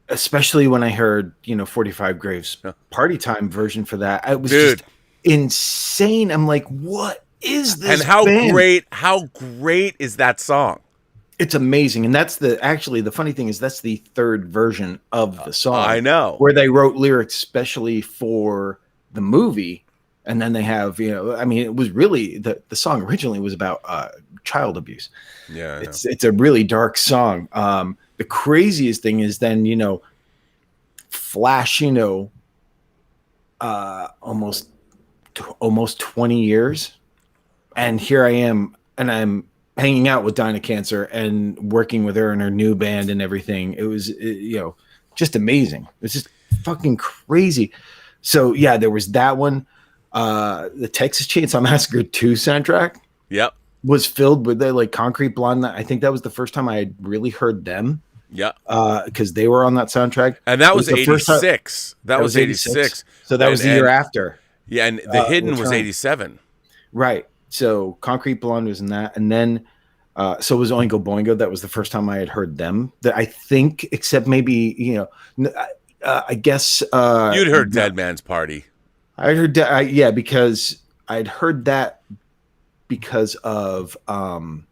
especially when I heard, you know, 45 Graves Party Time version for that, it was just insane. I'm like, what is this? And band? how great is that song? It's amazing. And that's the funny thing is that's the third version of the song. I know. Where they wrote lyrics specially for the movie. And then they have, you know, I mean, it was really the song originally was about child abuse. Yeah, it's a really dark song. The craziest thing is then, you know, flash, you know, almost 20 years, and here I am, and I'm hanging out with Dinah Cancer and working with her in her new band and everything. It was, you know, just amazing. It was just fucking crazy. So yeah, there was that one. The Texas Chainsaw Massacre 2 soundtrack was filled with the like Concrete Blonde. I think that was the first time I had really heard them. Because they were on that soundtrack. And that was 86. That was 86. So that was the year after. Yeah, and The Hidden was 87. Right. So Concrete Blonde was in that. And then so was Oingo Boingo. That was the first time I had heard them. That I think, except maybe, you know, I guess you'd heard Dead Man's Party. I heard that, because I'd heard that because of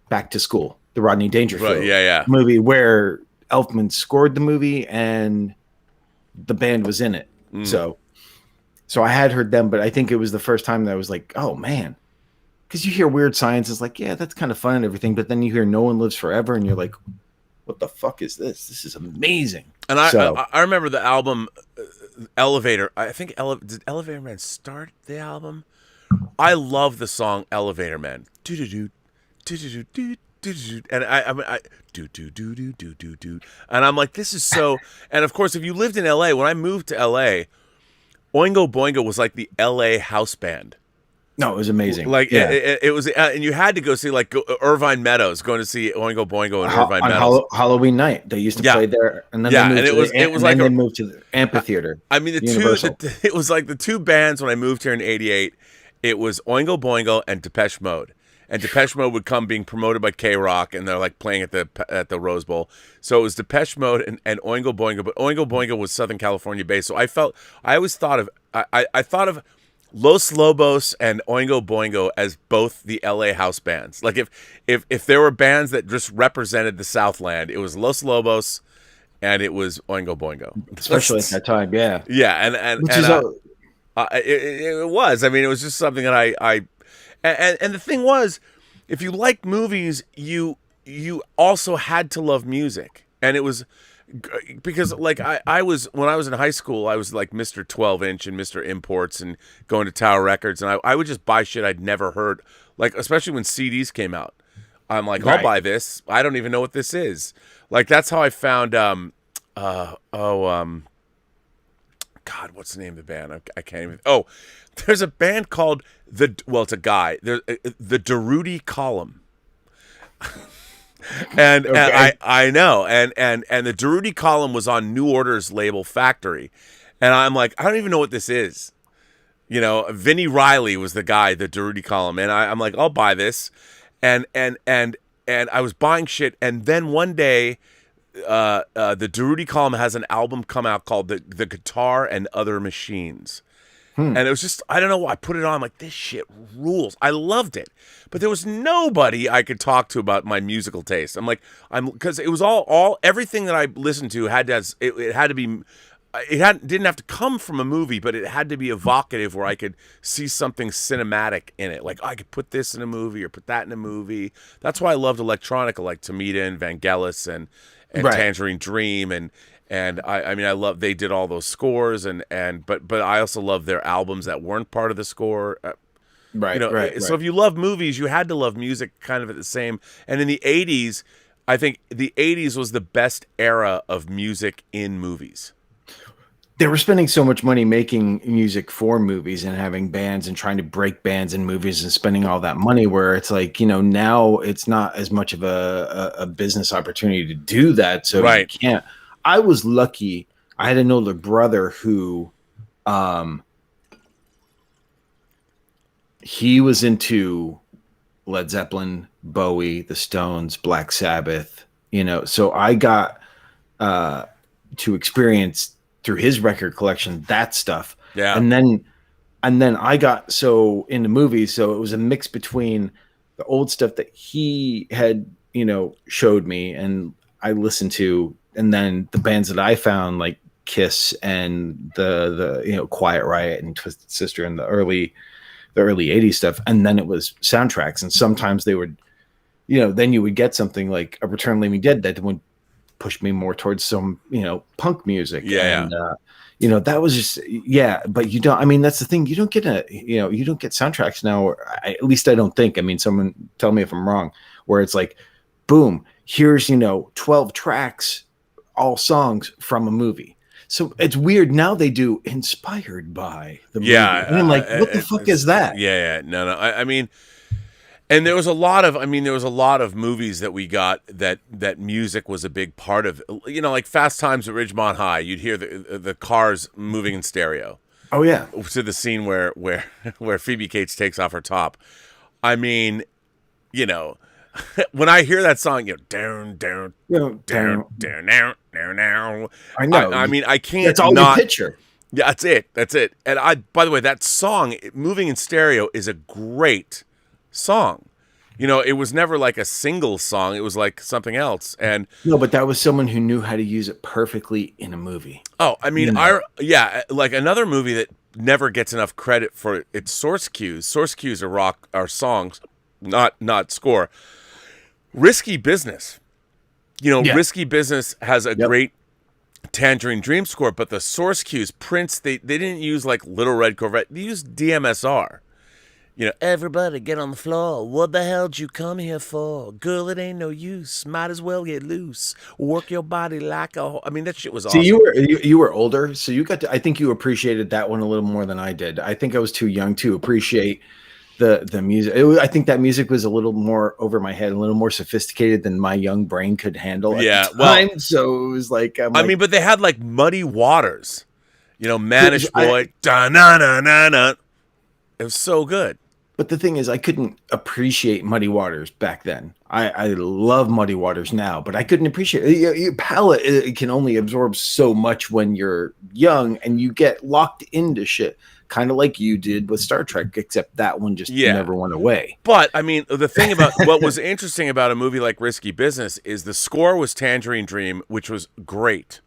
Back to School. the Rodney Dangerfield movie, where Elfman scored the movie and the band was in it. So I had heard them, but I think it was the first time that I was like, oh man, because you hear Weird Science is like, yeah, that's kind of fun and everything, but then you hear No One Lives Forever and you're like, what the fuck is this? This is amazing. And I remember the album Elevator. I think did Elevator Man start the album? I love the song Elevator Man. And I do do do do do do do. And I'm like, this is so. And of course, if you lived in LA, when I moved to LA, Oingo Boingo was like the LA house band. No, it was amazing. Like it was, and you had to go see like Irvine Meadows, going to see Oingo Boingo and Irvine Meadows. Halloween night, they used to play there, and then they moved to the amphitheater. I mean, it was like the two bands when I moved here in '88. It was Oingo Boingo and Depeche Mode. And Depeche Mode would come being promoted by K-Rock, and they're like playing at the Rose Bowl. So it was Depeche Mode and Oingo Boingo, but Oingo Boingo was Southern California based. So I always thought of I thought of Los Lobos and Oingo Boingo as both the LA house bands. Like if there were bands that just represented the Southland, it was Los Lobos and it was Oingo Boingo. Especially at that time, yeah. Yeah, it was. I mean, it was just something that and the thing was, if you liked movies, you also had to love music. And it was because like I was, when I was in high school, I was like Mr. 12-inch and Mr. Imports and going to Tower Records, and I would just buy shit I'd never heard, like especially when CDs came out. I'm like, I'll buy this. I don't even know what this is. Like that's how I found God, what's the name of the band? I can't even. Oh, there's a band called it's a guy. The Durruti Column. And I know, and the Durruti Column was on New Order's label Factory, and I'm like, I don't even know what this is. You know, Vinnie Riley was the guy, the Durruti Column, and I'm like, I'll buy this, and I was buying shit, and then one day, the Durruti Column has an album come out called the Guitar and Other Machines. And it was just, I don't know why I put it on. I'm like, this shit rules. I loved it. But there was nobody I could talk to about my musical taste. Because it was everything that I listened to had to, it had to be, didn't have to come from a movie, but it had to be evocative where I could see something cinematic in it. Like, I could put this in a movie or put that in a movie. That's why I loved electronica, like Tamita and Vangelis and Tangerine Dream and I mean I love they did all those scores but I also love their albums that weren't part of the score. So if you love movies, you had to love music kind of at the same. And in the 80s, I think the 80s was the best era of music in movies. They were spending so much money making music for movies and having bands and trying to break bands in movies and spending all that money, where it's like, now it's not as much of a business opportunity to do that. So you can't. I was lucky. I had an older brother who he was into Led Zeppelin, Bowie, the Stones, Black Sabbath, so I got to experience through his record collection that stuff. Yeah. And then I got so into movies, so it was a mix between the old stuff that he had, showed me and I listened to, and then the bands that I found, like Kiss and the Quiet Riot and Twisted Sister and the early 80s stuff. And then it was soundtracks. And sometimes they would, then you would get something like a Return of the Living Dead that would push me more towards some, punk music. Yeah. And, that was just, but you don't, I mean, that's the thing. You don't get you don't get soundtracks now, or at least I don't think. I mean, someone tell me if I'm wrong, where it's like, boom, here's, 12 tracks, all songs from a movie. So it's weird. Now they do inspired by the movie. Yeah. And I'm like, what the fuck is that? Yeah. No. I mean, and there was a lot of movies that we got that music was a big part of, like Fast Times at Ridgemont High. You'd hear the cars moving in stereo. Oh yeah. To the scene where Phoebe Cates takes off her top. I mean, when I hear that song, down. I know. I mean, I can't. That's all you picture. Yeah, that's it. And by the way, that song, Moving in Stereo, is a great song. It was never like a single song. It was like something else. And no, but that was someone who knew how to use it perfectly in a movie. Oh, I mean, like another movie that never gets enough credit for its source cues. Source cues are songs, not score. Risky Business. Risky Business has a great Tangerine Dream score, but the source cues, Prince, they didn't use like Little Red Corvette. They used DMSR. Everybody get on the floor. What the hell'd you come here for? Girl, it ain't no use. Might as well get loose. Work your body like a... I mean, that shit was awesome. See, you were older, so you got to... I think you appreciated that one a little more than I did. I think I was too young to appreciate the music. I think that music was a little more over my head, a little more sophisticated than my young brain could handle at the time. Well, so it was like... I mean, but they had like Muddy Waters. Mannish Boy. Da-na-na-na-na. It was so good. But the thing is, I couldn't appreciate Muddy Waters back then. I love Muddy Waters now, but I couldn't appreciate it. Your palate it can only absorb so much when you're young, and you get locked into shit, kind of like you did with Star Trek, except that one just never went away. But, I mean, the thing about what was interesting about a movie like Risky Business is the score was Tangerine Dream, which was great.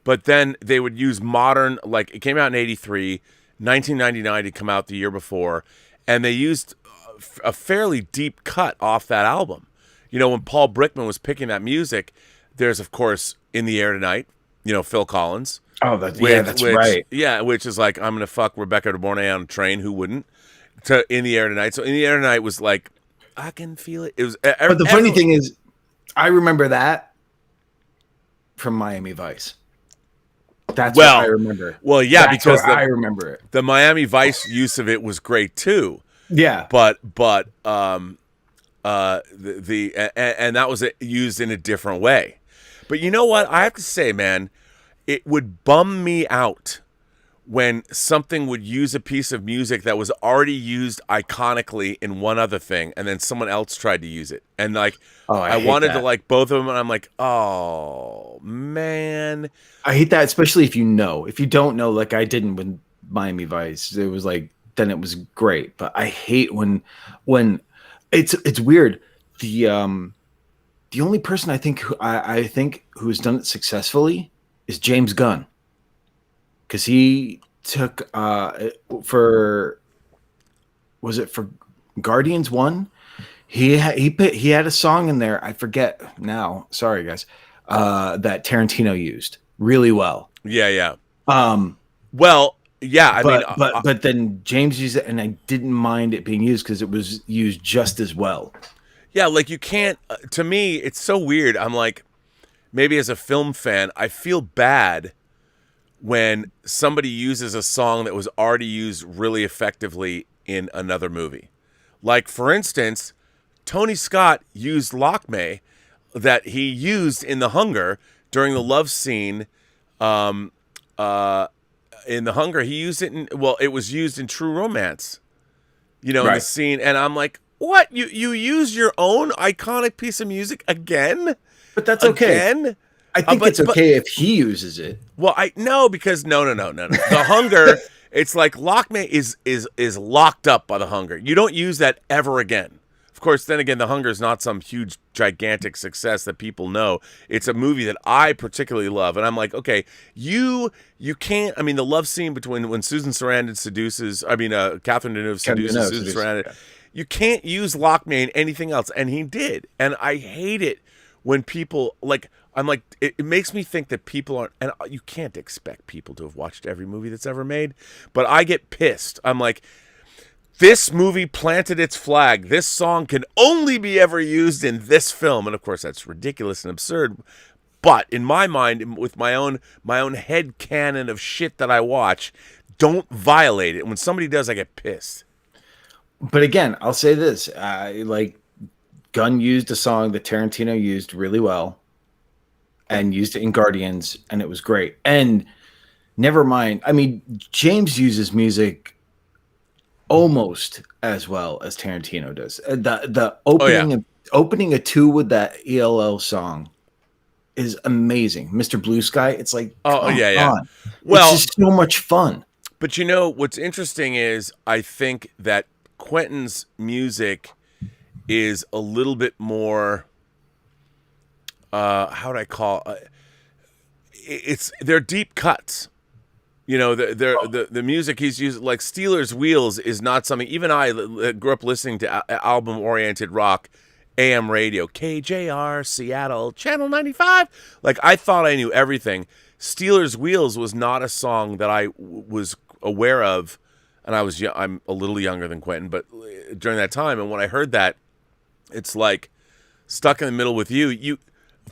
But then they would use modern, like it came out in 1983, 1999 had come out the year before, and they used a fairly deep cut off that album. When Paul Brickman was picking that music, there's, of course, In the Air Tonight, Phil Collins. Oh, that's right. Yeah, which is like, I'm going to fuck Rebecca De Mornay on a train. Who wouldn't? To In the Air Tonight. So In the Air Tonight was like, I can feel it. It was. But the funny thing is, I remember that from Miami Vice. That's what I remember. Well, yeah, because I remember it. The Miami Vice use of it was great too. Yeah, but and that was used in a different way. But you know what? I have to say, man, it would bum me out when something would use a piece of music that was already used iconically in one other thing, and then someone else tried to use it. And like, I wanted to like both of them, and I'm like, oh man, I hate that, especially if you know. If you don't know, like I didn't with Miami Vice, it was like then it was great. But I hate when it's weird. The only person I think who's done it successfully is James Gunn. Because he took for Guardians 1, he had a song in there, I forget now, sorry guys, that Tarantino used really well. Yeah. Well, yeah, but then James used it, and I didn't mind it being used because it was used just as well. Yeah, like you can't. To me, it's so weird. I'm like, maybe as a film fan, I feel bad when somebody uses a song that was already used really effectively in another movie. Like, for instance, Tony Scott used Lockmay that he used in The Hunger during the love scene. In The Hunger, he used it it was used in True Romance, in the scene. And I'm like, what? You use your own iconic piece of music again? But that's okay. Again? I think it's okay if he uses it. Well, because no. The Hunger, it's like Lockmay is locked up by The Hunger. You don't use that ever again. Of course, then again, The Hunger is not some huge, gigantic success that people know. It's a movie that I particularly love, and I'm like, okay, you can't. I mean, the love scene between when Susan Sarandon Catherine Deneuve seduces Susan Sarandon. Yeah. You can't use Lockmay in anything else, and he did, and I hate it when people like. I'm like, it makes me think that people aren't, and you can't expect people to have watched every movie that's ever made, but I get pissed. I'm like, this movie planted its flag. This song can only be ever used in this film. And of course, that's ridiculous and absurd. But in my mind, with my own head canon of shit that I watch, don't violate it. When somebody does, I get pissed. But again, I'll say this. Gunn used a song that Tarantino used really well, and used it in Guardians, and it was great. And never mind, I mean, James uses music almost as well as Tarantino does. The opening a 2 with that ELL song is amazing. Mr. Blue Sky, it's like, yeah. Well, it's just so much fun. But what's interesting is I think that Quentin's music is a little bit more. How would I call? They're deep cuts. You know, the music he's using, like Steelers Wheels, is not something. Even I grew up listening to album-oriented rock, AM radio, KJR, Seattle, Channel 95. Like, I thought I knew everything. Steelers Wheels was not a song that I was aware of, and I'm a little younger than Quentin, but during that time, and when I heard that, it's like Stuck in the Middle with You.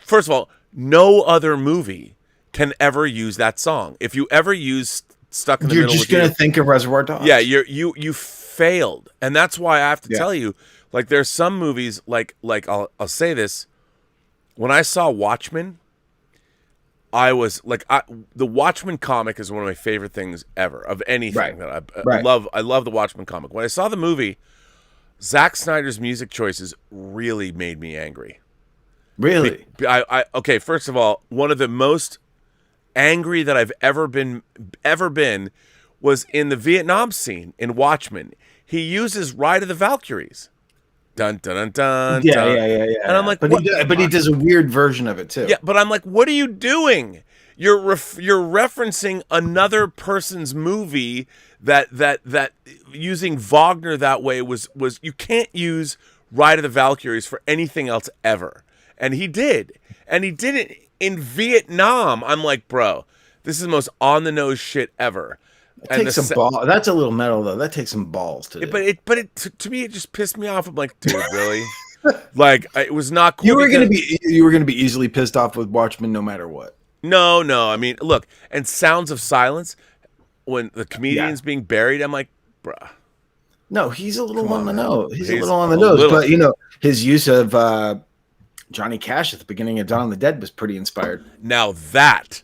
First of all, no other movie can ever use that song. If you ever use Stuck in the Middle with You, you're just gonna think of Reservoir Dogs. Yeah, you failed, and that's why I have to tell you, like, there's some movies like I'll say this. When I saw Watchmen, I was like, the Watchmen comic is one of my favorite things ever of anything that I love. I love the Watchmen comic. When I saw the movie, Zack Snyder's music choices really made me angry. Really? Okay, first of all, one of the most angry that I've ever been was in the Vietnam scene in Watchmen. He uses Ride of the Valkyries. Dun dun dun dun. Yeah. And I'm like, but he does a weird version of it too. Yeah, but I'm like, what are you doing? You're referencing another person's movie that using Wagner that way was you can't use Ride of the Valkyries for anything else ever. And he did. And he did it in Vietnam. I'm like, bro, this is the most on-the-nose shit ever. Takes some balls. That's a little metal, though. That takes some balls to do. But to me, it just pissed me off. I'm like, dude, really? Like, it was not cool. You were gonna be easily pissed off with Watchmen, no matter what. No. I mean, look, and Sounds of Silence, when the comedian's being buried, I'm like, bruh. No, he's a little on the nose. He's a little on the nose. But you know, his use of Johnny Cash at the beginning of Dawn of the Dead was pretty inspired. Now that's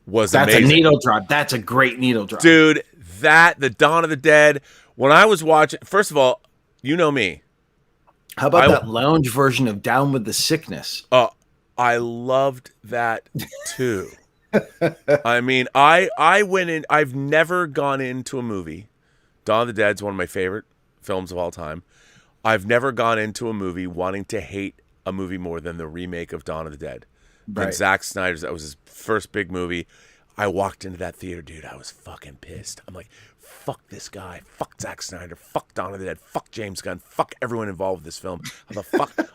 amazing. A needle drop. That's a great needle drop. Dude, the Dawn of the Dead, when I was watching, first of all, you know me. How about that lounge version of Down with the Sickness? I loved that too. I mean, I went in, I've never gone into a movie. Dawn of the Dead's one of my favorite films of all time. I've never gone into a movie wanting to hate a movie more than the remake of Dawn of the Dead. Right. Zack Snyder's, that was his first big movie. I walked into that theater, dude. I was fucking pissed. I'm like, fuck this guy. Fuck Zack Snyder. Fuck Dawn of the Dead. Fuck James Gunn. Fuck everyone involved with this film.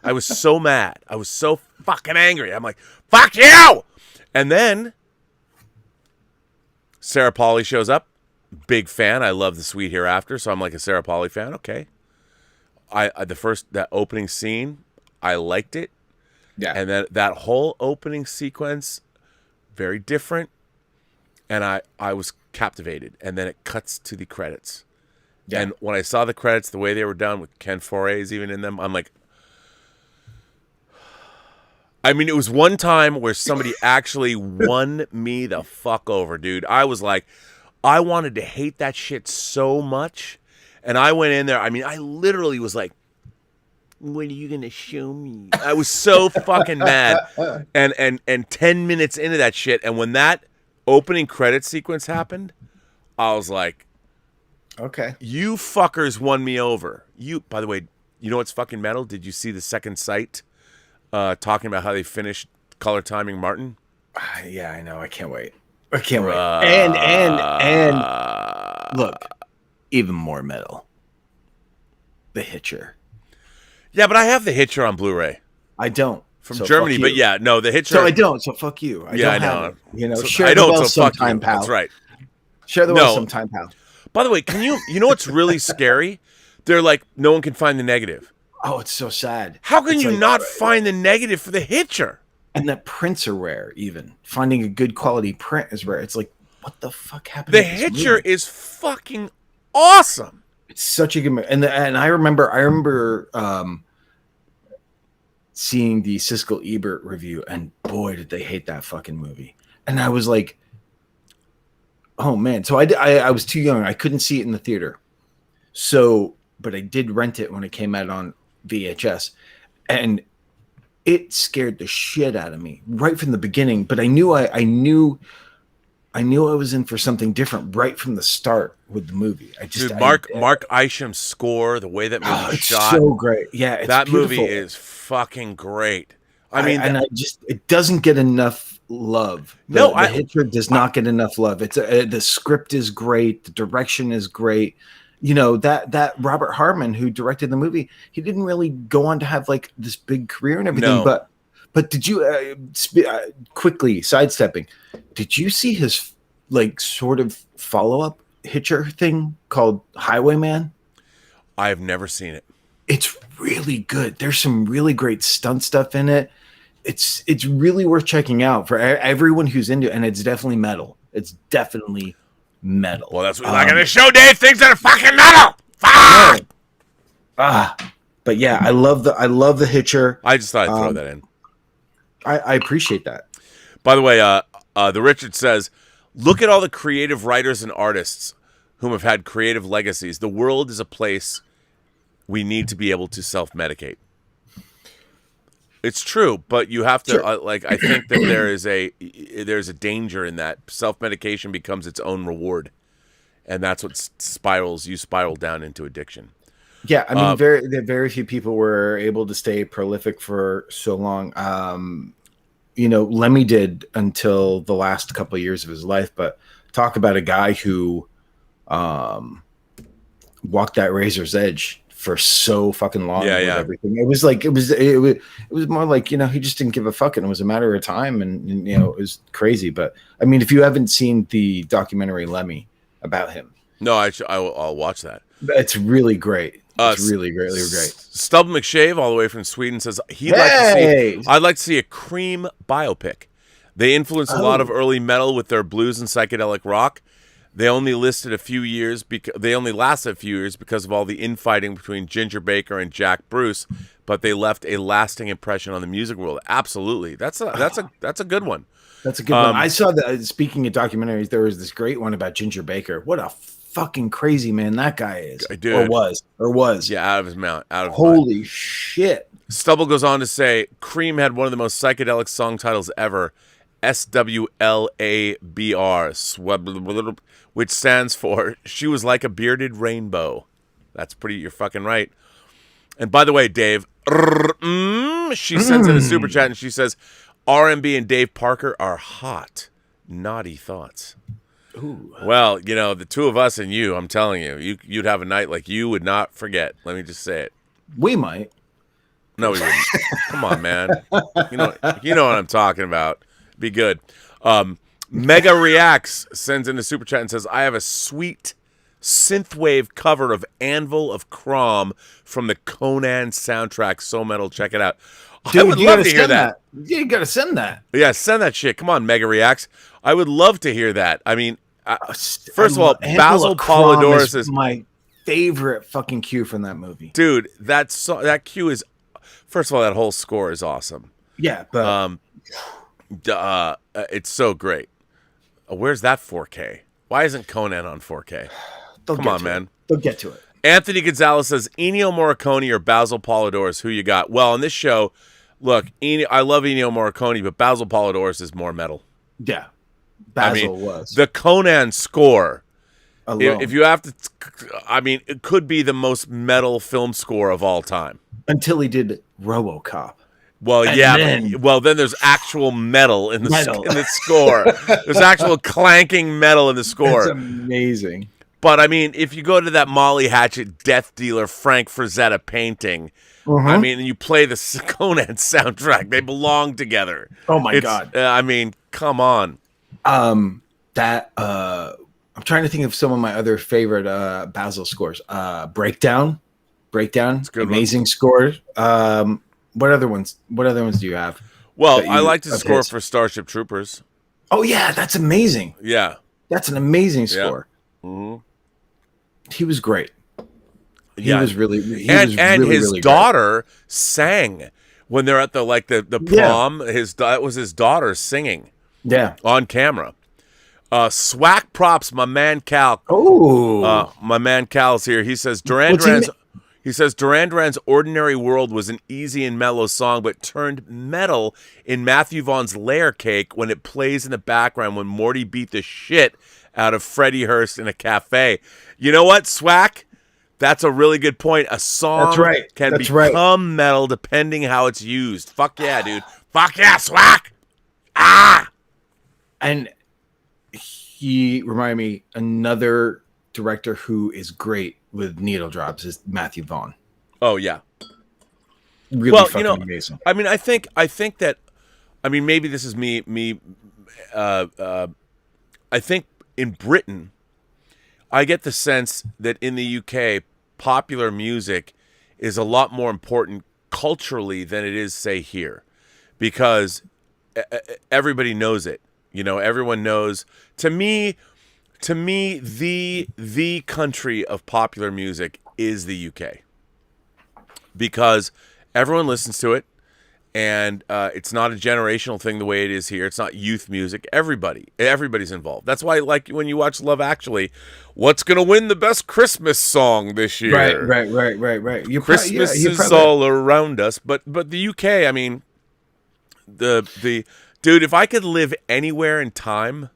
I was so mad. I was so fucking angry. I'm like, fuck you! And then Sarah Polley shows up. Big fan. I love The Sweet Hereafter, so I'm like a Sarah Polley fan. Okay. That opening scene, I liked it. Yeah. And then that whole opening sequence, very different. And I was captivated. And then it cuts to the credits. Yeah. And when I saw the credits, the way they were done with Ken Foray's even in them, I'm like, I mean, it was one time where somebody actually won me the fuck over, dude. I was like, I wanted to hate that shit so much. And I went in there. I mean, I literally was like, when are you going to show me? I was so fucking mad. And 10 minutes into that shit, and when that opening credit sequence happened, I was like, okay, you fuckers won me over. By the way, you know what's fucking metal? Did you see the Second Sight talking about how they finished color timing Martin? Yeah, I know. I can't wait. And look, even more metal. The Hitcher. Yeah, but I have the Hitcher on Blu-ray. I don't. From Germany, but yeah, no, the Hitcher. So I don't. So fuck you. I know. You know, share the wealth sometime, pal. That's right. Share the wealth sometime, pal. By the way, you know what's really scary? They're like, no one can find the negative. Oh, it's so sad. How can you not find the negative for the Hitcher? And that prints are rare, even. Finding a good quality print is rare. It's like, what the fuck happened? The Hitcher is fucking awesome. It's such a good movie. And I remember seeing the Siskel Ebert review, and boy, did they hate that fucking movie. And I was like, oh man. So I was too young. I couldn't see it in the theater. So, but I did rent it when it came out on VHS, and it scared the shit out of me right from the beginning. But I knew I knew I was in for something different right from the start with the movie. Mark Isham's score, the way that movie's shot, so great. Yeah, it's that beautiful. movie is fucking great. It doesn't get enough love. The Hitcher does not get enough love. The script is great, the direction is great. You know, that Robert Harmon who directed the movie, he didn't really go on to have like this big career and everything. No. But did you quickly sidestepping? Did you see his like sort of follow-up Hitcher thing called Highwayman? I have never seen it. It's really good. There's some really great stunt stuff in it. It's really worth checking out for everyone who's into it, and it's definitely metal. It's definitely metal. Well, that's what we like on the show, Dave. Things that are fucking metal. Fuck! But yeah, I love the Hitcher. I just thought I'd throw that in. I appreciate that. By the way, the Richard says, look at all the creative writers and artists whom have had creative legacies. The world is a place we need to be able to self-medicate. It's true, but you have to I think that there's a danger in that. Self-medication becomes its own reward, and that's what spiral down into addiction. Yeah, I mean, very few people were able to stay prolific for so long. You know, Lemmy did until the last couple of years of his life, but talk about a guy who walked that razor's edge for so fucking long. Yeah. Everything. It was more like, you know, he just didn't give a fuck, and it was a matter of time, and you know, it was crazy. But I mean, if you haven't seen the documentary Lemmy about him, no, I'll watch that. It's really great. It's really great. Stub McShave, all the way from Sweden, says I'd like to see a Cream biopic. They influenced a lot of early metal with their blues and psychedelic rock. They only lasted a few years because of all the infighting between Ginger Baker and Jack Bruce, but they left a lasting impression on the music world. Absolutely, that's a good one. That's a good one. I saw that. Speaking of documentaries, there was this great one about Ginger Baker. What a fucking crazy man that guy is, dude. or was. Yeah, out of his mount. Holy shit. Stubble goes on to say, Cream had one of the most psychedelic song titles ever, SWLABR, which stands for She Was Like a Bearded Rainbow. You're fucking right. And by the way, Dave, she sends in a super chat and she says, RMB and Dave Parker are hot. Naughty thoughts. Ooh. Well, you know, the two of us and you, I'm telling you, you'd have a night like you would not forget. Let me just say it. We might. No, we wouldn't. Come on, man. You know what I'm talking about. Be good. Mega Reacts sends in a super chat and says, I have a sweet synthwave cover of Anvil of Crom from the Conan soundtrack. So metal. Check it out. Dude, I would love to hear that. You gotta send that. Yeah, send that shit. Come on, Mega Reacts. I would love to hear that. I mean, first of all, Basil Polidorus is my favorite fucking cue from that movie. Dude, that cue is, first of all, that whole score is awesome. Yeah, but it's so great. Where's that 4K? Why isn't Conan on 4K? Come on, man. They'll get to it. Anthony Gonzalez says, Ennio Morricone or Basil Polidorus, who you got? Well, on this show, look, I love Ennio Morricone, but Basil Polidorus is more metal. Yeah. Basil was. The Conan score, alone. If you have to, it could be the most metal film score of all time. Until he did RoboCop. Well, then there's actual metal in the score. There's actual clanking metal in the score. It's amazing. But, if you go to that Molly Hatchet Death Dealer Frank Frazetta painting, and you play the Conan soundtrack, they belong together. Oh, my God. Come on. I'm trying to think of some of my other favorite Basil scores. Breakdown. It's good. Amazing score. What other ones do you have? Well, I like to score for Starship Troopers. Oh, yeah, that's amazing. Yeah. That's an amazing score. Yeah. Mm-hmm. He was great. He was his daughter sang when they're at the prom. That was his daughter singing. Yeah, on camera. Swack props, my man Cal. Oh, my man Cal's here. He says Duran Duran's. He says Duran Duran's Ordinary World was an easy and mellow song, but turned metal in Matthew Vaughn's Layer Cake when it plays in the background when Morty beat the shit out of Freddie Hurst in a cafe. You know what, Swack? That's a really good point. A song can become metal depending how it's used. Fuck yeah, dude. Fuck yeah, Swack! Ah! And he reminded me, another director who is great with needle drops is Matthew Vaughn. Oh, yeah. Really fucking amazing. I mean, I think that, I mean, maybe this is me. I think in Britain, I get the sense that in the UK, popular music is a lot more important culturally than it is, say, here, because everybody knows it. You know, everyone knows. To me, the country of popular music is the UK, because everyone listens to it. And it's not a generational thing the way it is here. It's not youth music. Everybody's involved. That's why, like, when you watch Love Actually, what's going to win the best Christmas song this year? Right. Christmas is all around us. But the UK, I mean, the dude, if I could live anywhere in time,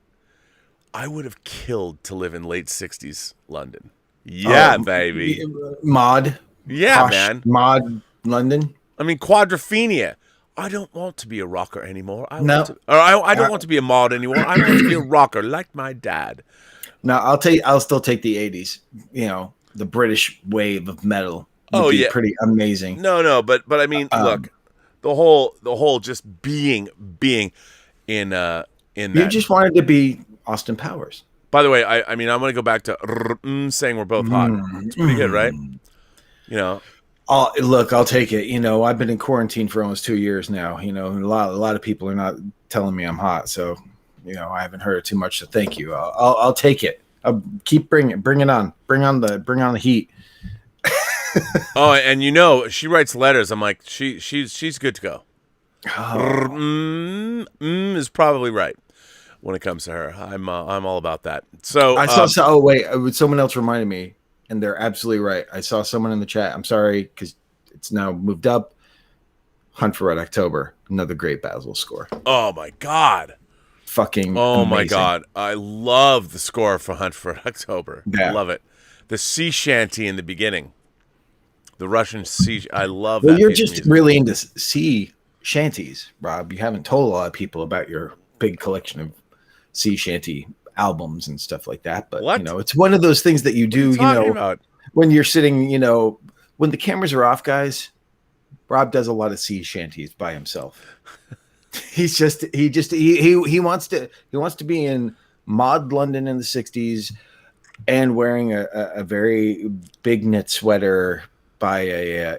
I would have killed to live in late 60s London. Yeah, baby. Mod. Yeah, posh, man. Mod London. I mean, Quadrophenia. I don't want to be a rocker anymore. I don't want to be a mod anymore. I want to be a rocker like my dad. No, I'll still take the 80s. You know, the British wave of metal would be pretty amazing. No, but I mean, look, the whole just being in that. You just wanted to be Austin Powers. By the way, I mean, I'm going to go back to saying we're both hot. It's pretty good, right? You know. Look, I'll take it. You know, I've been in quarantine for almost 2 years now. You know, a lot of people are not telling me I'm hot, so you know, I haven't heard it too much. So thank you. I'll take it. I'll keep bring it on. Bring on the heat. Oh, and you know, she writes letters. I'm like, she's good to go. Is probably right when it comes to her. I'm all about that. So I saw. Oh wait, someone else reminded me. And they're absolutely right. I saw someone in the chat. I'm sorry, because it's now moved up. Hunt for Red October. Another great Basil score. Oh, my God. Fucking amazing. My God. I love the score for Hunt for Red October. Yeah. I love it. The sea shanty in the beginning. The Russian sea. I love that. Well, you're just really into sea shanties, Rob. You haven't told a lot of people about your big collection of sea shanty albums and stuff like that, but you know, it's one of those things that you do, you know, about? When you're sitting, you know, when the cameras are off, guys, Rob does a lot of sea shanties by himself. he wants to be in mod London in the 60s and wearing a very big knit sweater by a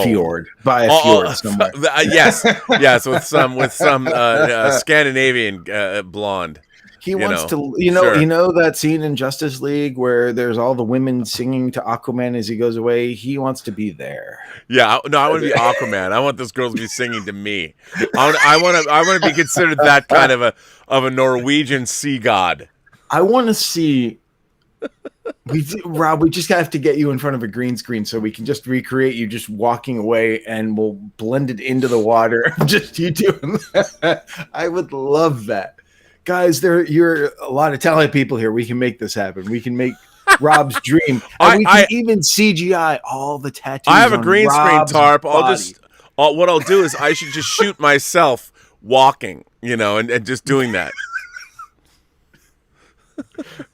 fjord somewhere. Yes with some Scandinavian blonde. He wants to, you know that scene in Justice League where there's all the women singing to Aquaman as he goes away. He wants to be there. Yeah, I want to be Aquaman. I want this girl to be singing to me. I want to be considered that kind of a Norwegian sea god. I want to see. Rob, we just have to get you in front of a green screen so we can just recreate you just walking away, and we'll blend it into the water. Just you doing that. I would love that. Guys, you're a lot of talented people here. We can make this happen. We can make Rob's dream. And we can even CGI all the tattoos. I have a green Rob's screen tarp. Body. What I'll do is I should just shoot myself walking, you know, and just doing that.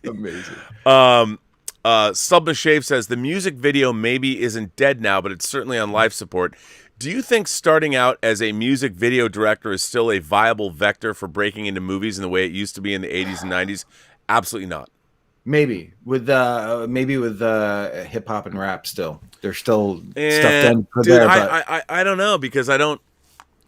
Amazing. Subba Shave says the music video maybe isn't dead now, but it's certainly on life support. Do you think starting out as a music video director is still a viable vector for breaking into movies in the way it used to be in the 80s and 90s? Absolutely not. Maybe with hip hop and rap still. There's still stuff done for dude, there. But I don't know, because they don't.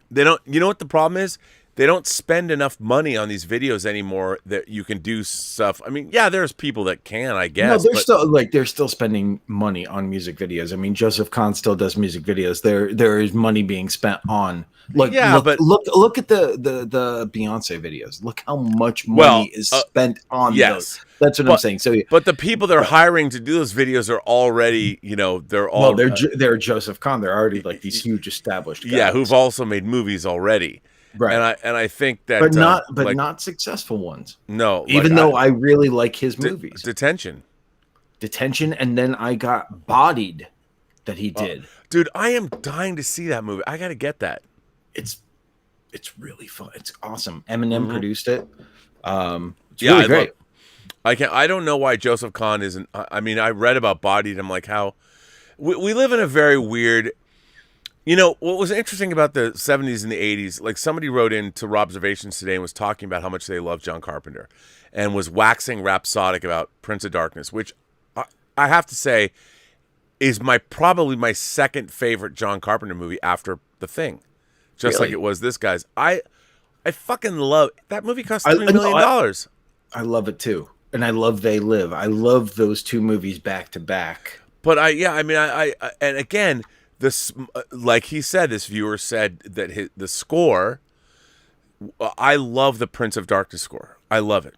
You know what the problem is? they don't spend enough money on these videos anymore that you can do stuff. I mean, yeah, there's people that can, I guess. No, they're still spending money on music videos. I mean, Joseph Kahn still does music videos. There is money being spent on. Look at the Beyonce videos. Look how much money is spent on those. That's what I'm saying. So, but the people they're hiring to do those videos are already, they're Joseph Kahn. They're already like these huge established guys. Yeah, who've also made movies already. Right. And I think that but not successful ones. No. Even though I really like his movies. Detention, and then I got Bodied that he did. Dude, I am dying to see that movie. I got to get that. It's really fun. It's awesome. Eminem produced it. It's really great. I don't know why Joseph Kahn isn't. I mean, I read about Bodied. I'm like, how we live in a very weird. What was interesting about the 70s and the 80s, like somebody wrote into Robservations today and was talking about how much they love John Carpenter and was waxing rhapsodic about Prince of Darkness, which I have to say is probably my second favorite John Carpenter movie after The Thing. Just like it was this guy's. I fucking love that movie. Cost $3 million. I love it too, and I love They Live. I love those two movies back to back. But and again, this like he said, this viewer said that the score. I love the Prince of Darkness score. I love it.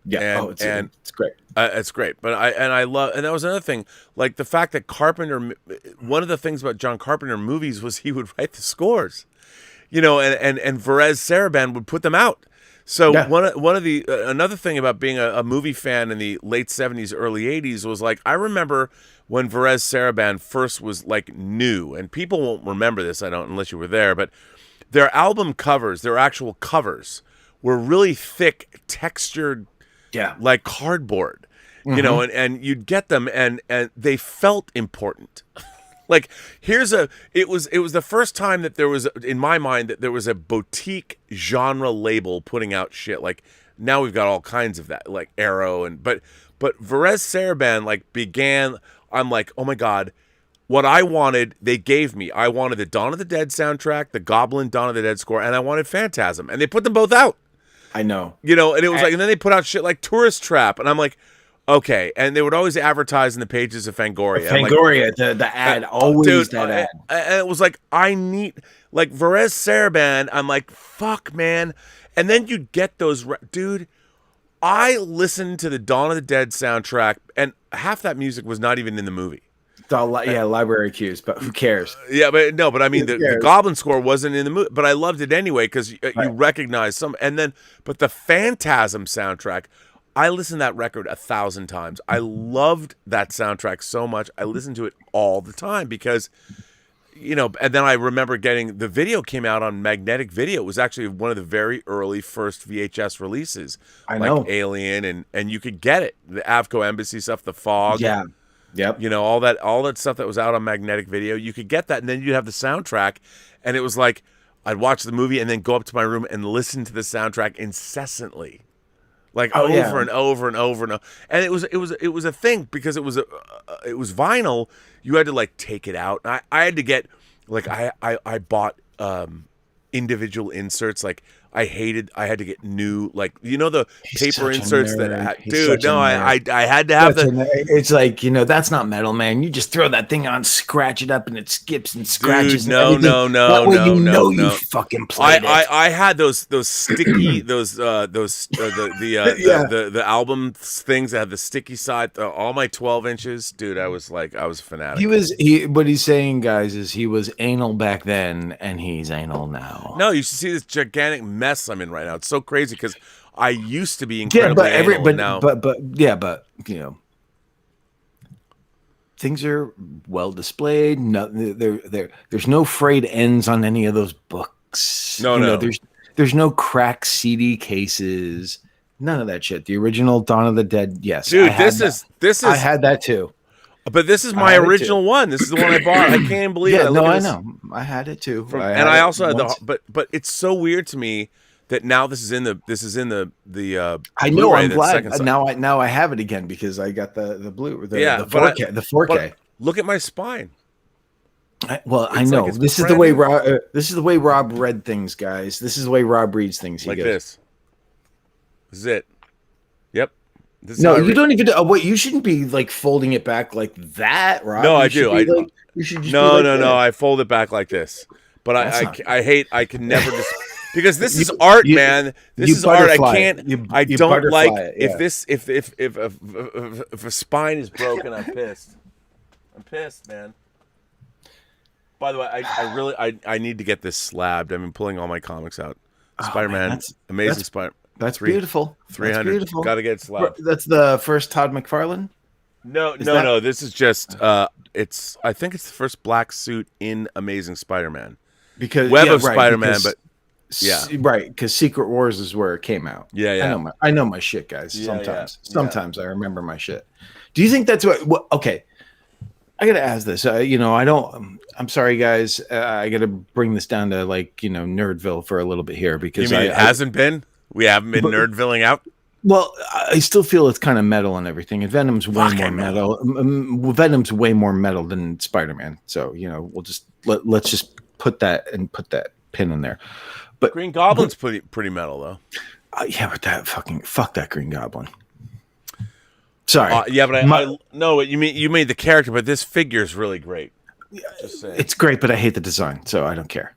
Yeah, it's great. It's great. But I love, and that was another thing, like the fact that Carpenter. One of the things about John Carpenter movies was he would write the scores. And Varese Sarabande would put them out. So one of the another thing about being a movie fan in the late 70s, early 80s was like I remember when Varese Sarabande first was like new, and people won't remember this, unless you were there, but their album covers, their actual covers, were really thick, textured, like cardboard, and you'd get them, and they felt important. Like it was the first time that there was, in my mind, that there was a boutique genre label putting out shit. Like now we've got all kinds of that, like Arrow but Varese Sarabande like began. I'm like, oh my God, what I wanted, they gave me. I wanted the Dawn of the Dead soundtrack, the Goblin Dawn of the Dead score, and I wanted Phantasm, and they put them both out. I know, and it was like, and then they put out shit like Tourist Trap, and I'm like. Okay, and they would always advertise in the pages of Fangoria. Fangoria, the ad, always that ad. And it was like, I need, like, Varese Sarabande, I'm like, fuck, man. And then you'd get those, dude, I listened to the Dawn of the Dead soundtrack, and half that music was not even in the movie. Library cues, but who cares? But I mean, the Goblin score wasn't in the movie, but I loved it anyway, because you recognize some, but the Phantasm soundtrack, I listened to that record 1,000 times. I loved that soundtrack so much. I listened to it all the time because, and then I remember the video came out on magnetic video. It was actually one of the very early first VHS releases. I know. Alien, and you could get it. The Avco Embassy stuff, The Fog. Yeah. Yep. All that stuff that was out on magnetic video. You could get that, and then you'd have the soundtrack. And it was like, I'd watch the movie and then go up to my room and listen to the soundtrack incessantly. Like over and over and over and over, and it was a thing because it was vinyl. You had to like take it out. I had to get like I bought individual inserts. Like I had to get new, like the paper inserts that I had to have it's like that's not metal, man. You just throw that thing on, scratch it up, and it skips and scratches. Dude, no, you fucking played it. I had those sticky the album things that had the sticky side. All my 12 inches, dude. I was a fanatic. What he's saying, guys, is he was anal back then, and he's anal now. No, you should see this gigantic mess I'm in right now. It's so crazy because I used to be incredibly anal, now. But things are well displayed. No, there's no frayed ends on any of those books. No. There's no cracked CD cases. None of that shit. The original Dawn of the Dead. Yes, dude. This is. I had that too. But this is my original one. This is the one I bought. I can't believe it. I know. I had it too. I also had but it's so weird to me that now this is in the I know. I'm glad now I have it again because I got the blue. The 4K. But look at my spine. I know like this is the way Rob. This is the way Rob read things, guys. This is the way Rob reads things. Like this. This is it. Yep. No, you don't even. Wait, you shouldn't be like folding it back like that, Rob. No, I do. You should just no. I fold it back like this. But I hate. I can never just because this is art, man. This is art. I can't. I don't like if a spine is broken. I'm pissed. I'm pissed, man. By the way, I need to get this slabbed. I've been pulling all my comics out. Spider-Man, Amazing Spider. That's beautiful. 300. Got to get it slabbed. That's the first Todd McFarlane? No. This is just I think it's the first black suit in Amazing Spider-Man. Because Web of Spider-Man, but yeah, right. Because Secret Wars is where it came out. Yeah. I know my shit, guys. Sometimes I remember my shit. Do you think that's what? Okay, I gotta ask this. I'm sorry, guys. I gotta bring this down to Nerdville for a little bit here because it hasn't been. We haven't been Nerdvilling out. Well, I still feel it's kind of metal and everything. And Venom's way more metal. Venom's way more metal than Spider-Man. So we'll just let's just put that pin in there. But Green Goblin's pretty metal though. But fuck that Green Goblin. Sorry. But no, you made the character, but this figure is really great. Just saying. It's great, but I hate the design, so I don't care.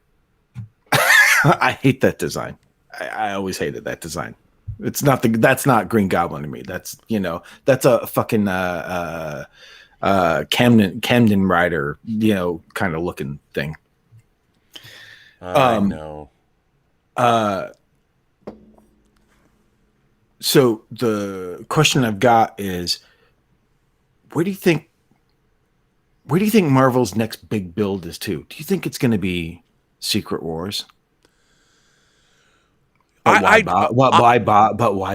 I hate that design. I always hated that design. That's not Green Goblin to me. That's a fucking Camden Rider, kind of looking thing. I know. So the question I've got is, where do you think Marvel's next big build is to? Do you think it's going to be Secret Wars? Why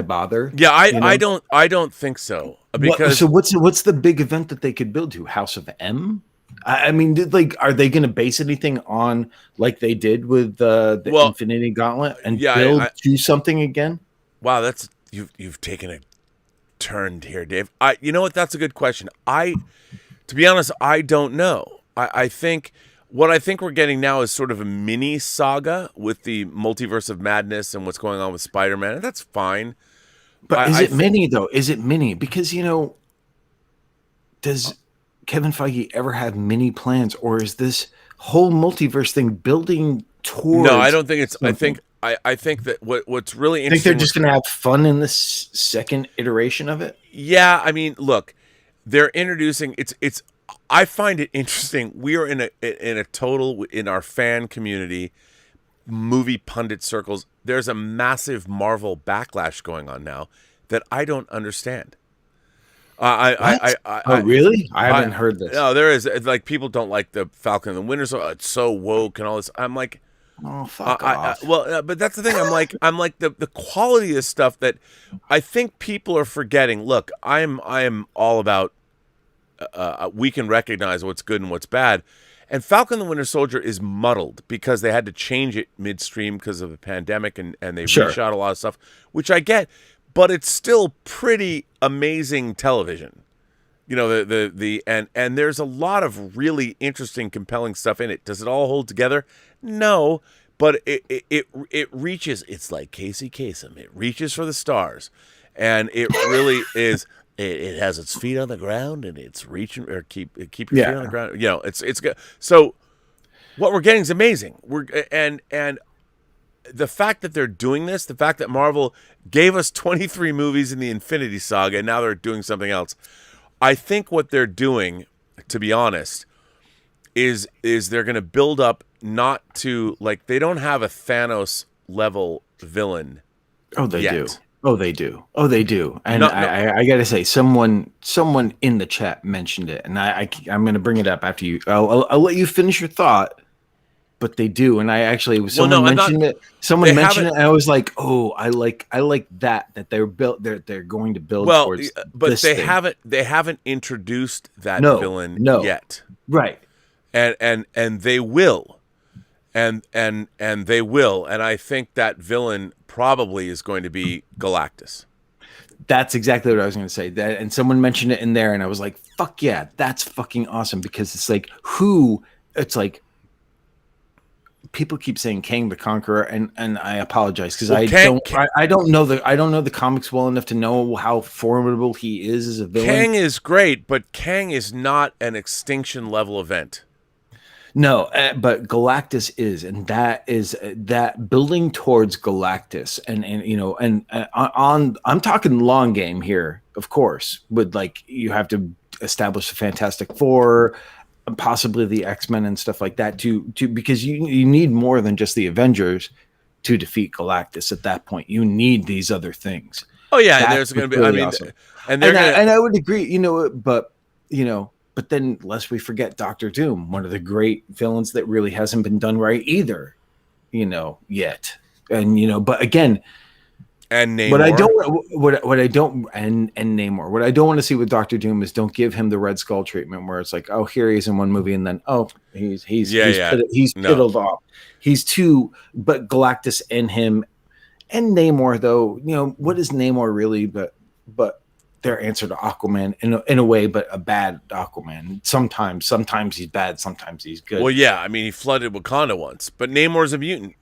bother? Yeah, I don't think so. Because what's the big event that they could build to? House of M? I mean, are they going to base anything on like they did with the Infinity Gauntlet and build to something again? Wow, that's you've taken a turn here, Dave. You know what? That's a good question. To be honest, I don't know. I think we're getting now is sort of a mini saga with the multiverse of madness and what's going on with Spider-Man, and that's fine. But is it mini though? Is it mini? Because does Kevin Feige ever have mini plans, or is this whole multiverse thing building towards? No, I don't think it's. Something? I think that what's really interesting. I think they're just going to have fun in this second iteration of it. Yeah, I mean, look, they're introducing it's. I find it interesting. We are in a total in our fan community, movie pundit circles. There's a massive Marvel backlash going on now that I don't understand. Really? I haven't heard this. No, there is. Like, people don't like the Falcon and the Winter Soldier. It's so woke and all this. I'm like, oh, fuck off. But that's the thing. I'm like the quality of this stuff that I think people are forgetting. Look, I am all about. We can recognize what's good and what's bad. And Falcon and the Winter Soldier is muddled because they had to change it midstream because of the pandemic and they reshot a lot of stuff, which I get. But it's still pretty amazing television, and there's a lot of really interesting, compelling stuff in it. Does it all hold together? No, but it reaches. It's like Casey Kasem. It reaches for the stars, and it really is. It has its feet on the ground, and it's reaching or keep your feet on the ground. It's good. So what we're getting is amazing. And the fact that they're doing this, the fact that Marvel gave us 23 movies in the Infinity Saga, and now they're doing something else. I think what they're doing, to be honest, is they're going to build up not to, like, they don't have a Thanos level villain. Oh, they do. Oh, they do. And I got to say, someone in the chat mentioned it, and I'm going to bring it up after you. I'll let you finish your thought. But they do, and I actually mentioned it. Someone mentioned it, and I was like, "Oh, I like that they're built. They're going to build towards." But this they thing. haven't introduced that villain yet, right? And they will, and they will, and I think that villain probably is going to be Galactus. That's exactly what I was going to say. And someone mentioned it in there, and I was like, "Fuck yeah, that's fucking awesome!" Because it's like, who it's like people keep saying Kang the Conqueror, and I apologize because I don't know the comics well enough to know how formidable he is as a villain. Kang is great, but Kang is not an extinction level event. No, but Galactus is, and that is that building towards Galactus, and I'm talking long game here, of course. But like you have to establish the Fantastic Four, possibly the X-Men and stuff like that to because you need more than just the Avengers to defeat Galactus. At that point, you need these other things. Oh yeah, there's going to be. Really awesome. and I would agree. But then, lest we forget Doctor Doom, one of the great villains that really hasn't been done right either, yet. And but again, and Namor. What I don't Namor. What I don't want to see with Doctor Doom is don't give him the Red Skull treatment, where it's like, oh, here he is in one movie, and then he's fiddled off. He's too. But Galactus and him and Namor, though, what is Namor really? But their answer to Aquaman in a way, but a bad Aquaman. Sometimes he's bad, sometimes he's good. Well, yeah, I mean, he flooded Wakanda once, but Namor's a mutant,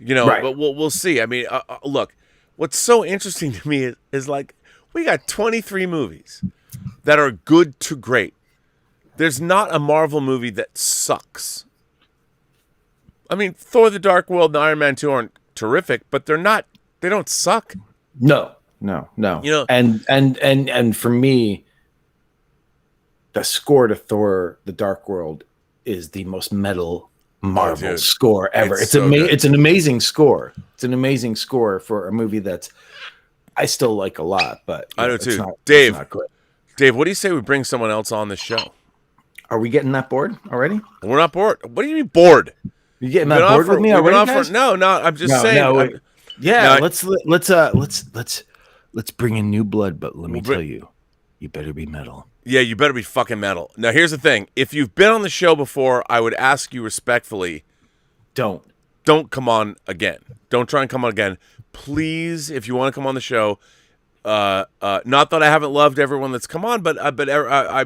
right. But we'll see. I mean, look, what's so interesting to me is like, we got 23 movies that are good to great. There's not a Marvel movie that sucks. I mean, Thor: The Dark World and Iron Man 2 aren't terrific, but they don't suck. No. And for me, the score to Thor: The Dark World is the most metal Marvel score ever. It's an amazing score. It's an amazing score for a movie that's I still like a lot, but I do too. Dave, what do you say we bring someone else on the show? Are we getting that bored already? We're not bored. What do you mean bored? You getting that bored with me already, guys? No. I'm just saying. Let's bring in new blood, but let me tell you, you better be metal. Yeah, you better be fucking metal. Now, here's the thing. If you've been on the show before, I would ask you respectfully, don't come on again. Don't try and come on again. Please, if you want to come on the show, not that I haven't loved everyone that's come on, but I've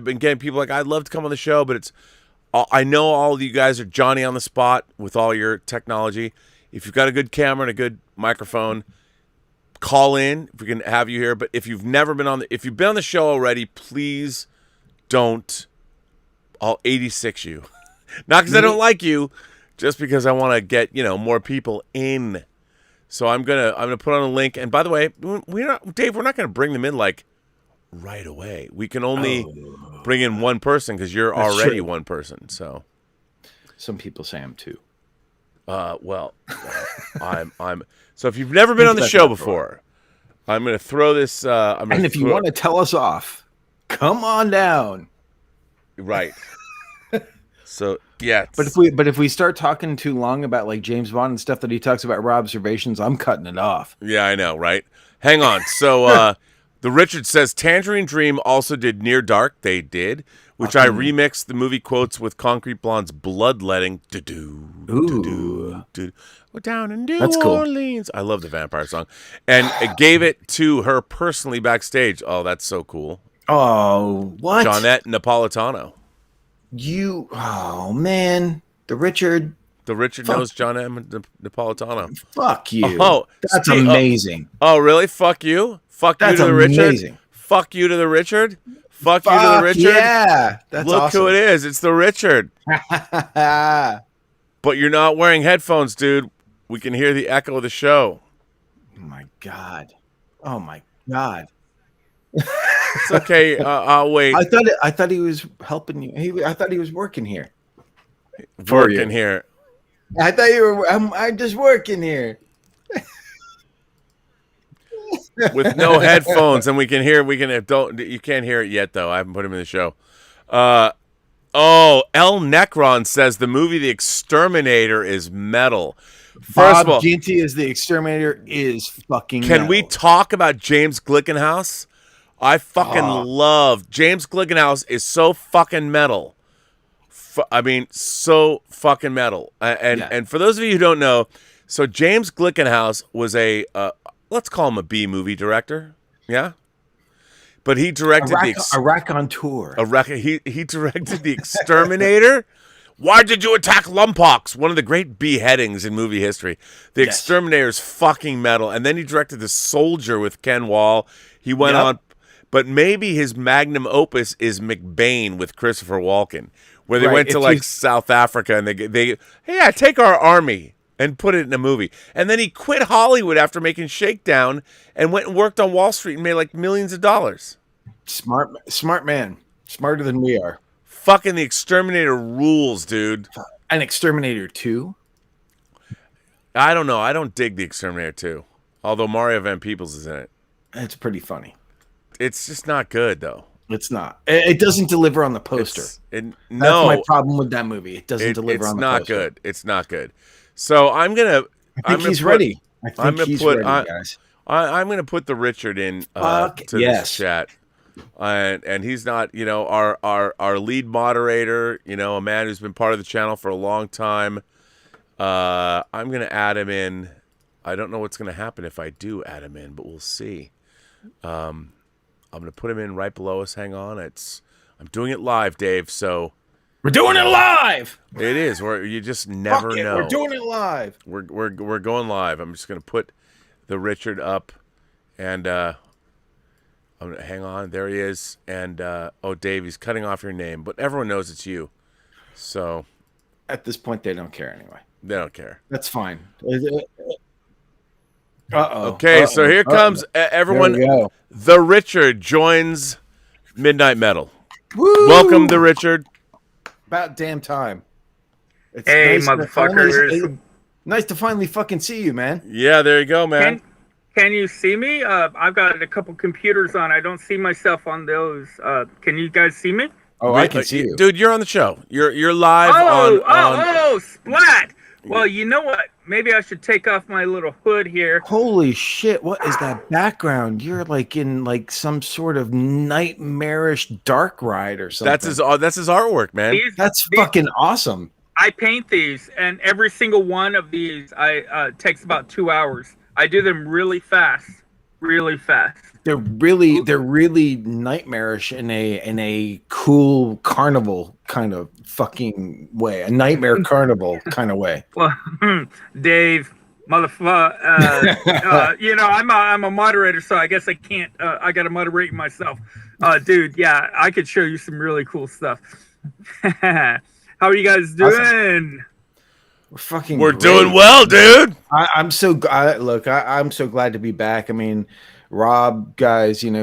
been getting people like, I'd love to come on the show, but I know all of you guys are Johnny on the spot with all your technology. If you've got a good camera and a good microphone, call in if we can have you here. But if you've been on the show already, please don't. I'll 86 you, not because I don't like you, just because I want to get more people in. So I'm gonna put on a link. And by the way, we're not gonna bring them in like right away. We can only bring in one person because you're already one person. So some people say I'm two. Well, I'm. So if you've never been on the show before, I'm going to throw this. And if you want to tell us off, come on down. Right. So yeah. But if we start talking too long about like James Bond and stuff that he talks about raw observations, I'm cutting it off. Yeah, I know, right? Hang on. So the Richard says Tangerine Dream also did Near Dark. They did, which I remixed the movie quotes with Concrete Blonde's Bloodletting. We're down in New Orleans. Cool. I love the vampire song. And it gave it to her personally backstage. Oh, that's so cool. Oh, what? Johnette Napolitano. Oh, man. The Richard knows Johnette Napolitano. Fuck you. Oh, that's amazing. Oh, really? Fuck you? Fuck you to the Richard? Fuck you to the Richard? Fuck you to the Richard? Yeah. That's Look awesome. who it is. It's the Richard. But you're not wearing headphones, dude. We can hear the echo of the show. Oh, my God. It's okay. I'll wait. I thought he was helping you. I thought he was working here. Working here. I thought you were. I'm just working here. With no headphones, and we can hear. You can't hear it yet, though. I haven't put him in the show. El Necron says the movie The Exterminator is metal. First of all, Ginty is The Exterminator is fucking Can metal. we talk about James Glickenhaus? I fucking love James Glickenhaus is so fucking metal. So fucking metal. And for those of you who don't know, so James Glickenhaus was a let's call him a B movie director. Yeah. But he directed a raconteur. He directed The Exterminator, Why did you attack Lumpox? One of the great beheadings in movie history. The Exterminator's fucking metal. And then he directed The Soldier with Ken Wall. He went on, but maybe his magnum opus is McBain with Christopher Walken, where they went to like South Africa and they take our army and put it in a movie. And then he quit Hollywood after making Shakedown and went and worked on Wall Street and made like millions of dollars. Smart man. Smarter than we are. Fucking The Exterminator rules, dude. An Exterminator 2? I don't know. I don't dig The Exterminator 2. Although Mario Van Peebles is in it. It's pretty funny. It's just not good, though. It's not. It doesn't deliver on the poster. That's my problem with that movie. It doesn't deliver on the poster. It's not good. It's not good. So I'm gonna. I think he's ready. Guys. I'm gonna put the Richard in this chat, and he's not, our lead moderator. A man who's been part of the channel for a long time. I'm gonna add him in. I don't know what's gonna happen if I do add him in, but we'll see. I'm gonna put him in right below us. Hang on, I'm doing it live, Dave. So. We're doing it live. It is. You just never know. We're doing it live. We're going live. I'm just gonna put the Richard up, and I'm gonna hang on. There he is. And Dave, he's cutting off your name, but everyone knows it's you. So at this point, they don't care anyway. They don't care. That's fine. Okay, so here comes everyone. The Richard joins Midnight Metal. Woo! Welcome, the Richard. About damn time. Hey, motherfuckers. Nice to finally fucking see you, man. Yeah, there you go, man. Can you see me? I've got a couple computers on. I don't see myself on those. Can you guys see me? Oh, I can see you. Dude, you're on the show. You're live on... Oh, splat! Well, you know what? Maybe I should take off my little hood here. Holy shit, what is that background? You're like in like some sort of nightmarish dark ride or something. That's his artwork, man. That's fucking awesome. I paint these, and every single one of these takes about 2 hours. I do them really fast. Really fast. They're really nightmarish in a cool carnival kind of fucking way, a nightmare carnival kind of way. Well, Dave, motherfucker, I'm a moderator, so I guess I can't. I got to moderate myself, dude. Yeah, I could show you some really cool stuff. How are you guys doing? Awesome. We're doing well, dude. I'm so glad to be back. I mean, Rob, guys, he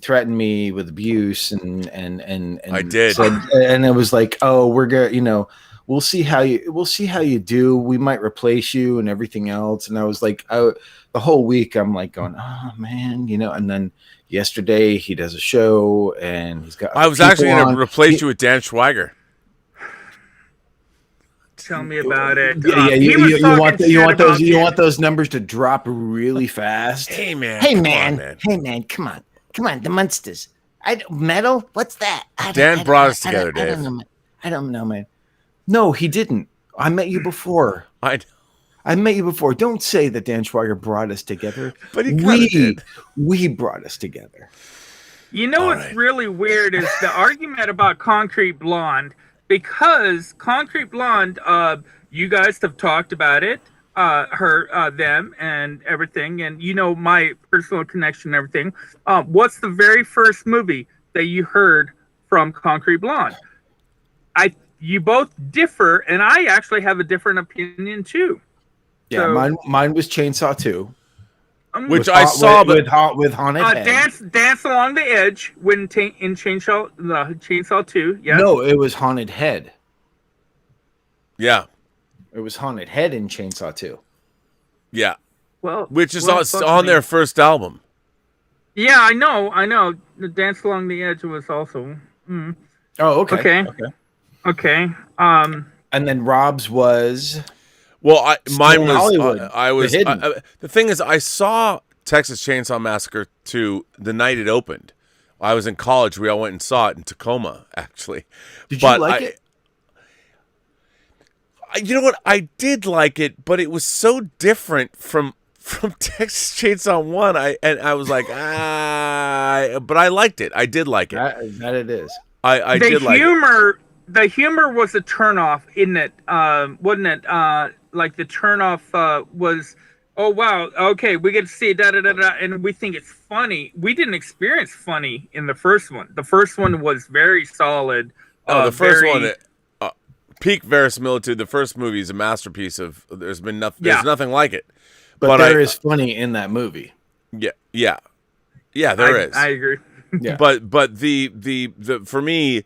threatened me with abuse and I did. And it was like, oh, we're gonna, we'll see how you do. We might replace you and everything else. And I was like, the whole week I'm like going, oh man, and then yesterday he does a show and he's got. I was actually going to replace you with Dan Schweiger. Tell me about it. You want those numbers to drop really fast. Hey man, come on, the monsters. Metal. What's that? Dan brought us together, Dave. I don't know, man. No, he didn't. I met you before. I met you before. Don't say that Dan Schweiger brought us together. But we brought us together. What's really weird is the argument about Concrete Blonde. Because Concrete Blonde, you guys have talked about it, them and everything, and my personal connection and everything. What's the very first movie that you heard from Concrete Blonde? You both differ, and I actually have a different opinion too. Yeah, so, mine was Chainsaw 2. Which I saw, with Haunted Head. Dance Along the Edge in Chainsaw 2. Yeah. No, it was Haunted Head. Yeah. It was Haunted Head in Chainsaw 2. Yeah. Which is on their first album. Yeah, I know. The Dance Along the Edge was also. Mm. Oh, okay. Okay. And then Rob's was. Well, mine was Hollywood. The thing is, I saw Texas Chainsaw Massacre 2 the night it opened. I was in college. We all went and saw it in Tacoma, actually. Did you like it? You know what? I did like it, but it was so different from Texas Chainsaw 1. I was like, but I liked it. I did like it. That it is. I did like it. the humor was a turnoff, isn't it? Wasn't it? Like the turnoff was, oh wow, okay, we get to see da da da da, and we think it's funny. We didn't experience funny in the first one. The first one was very solid. The first one, peak verisimilitude. The first movie is a masterpiece of. There's been nothing. There's nothing like it. But there is funny in that movie. Yeah. There is. I agree. Yeah. But the for me,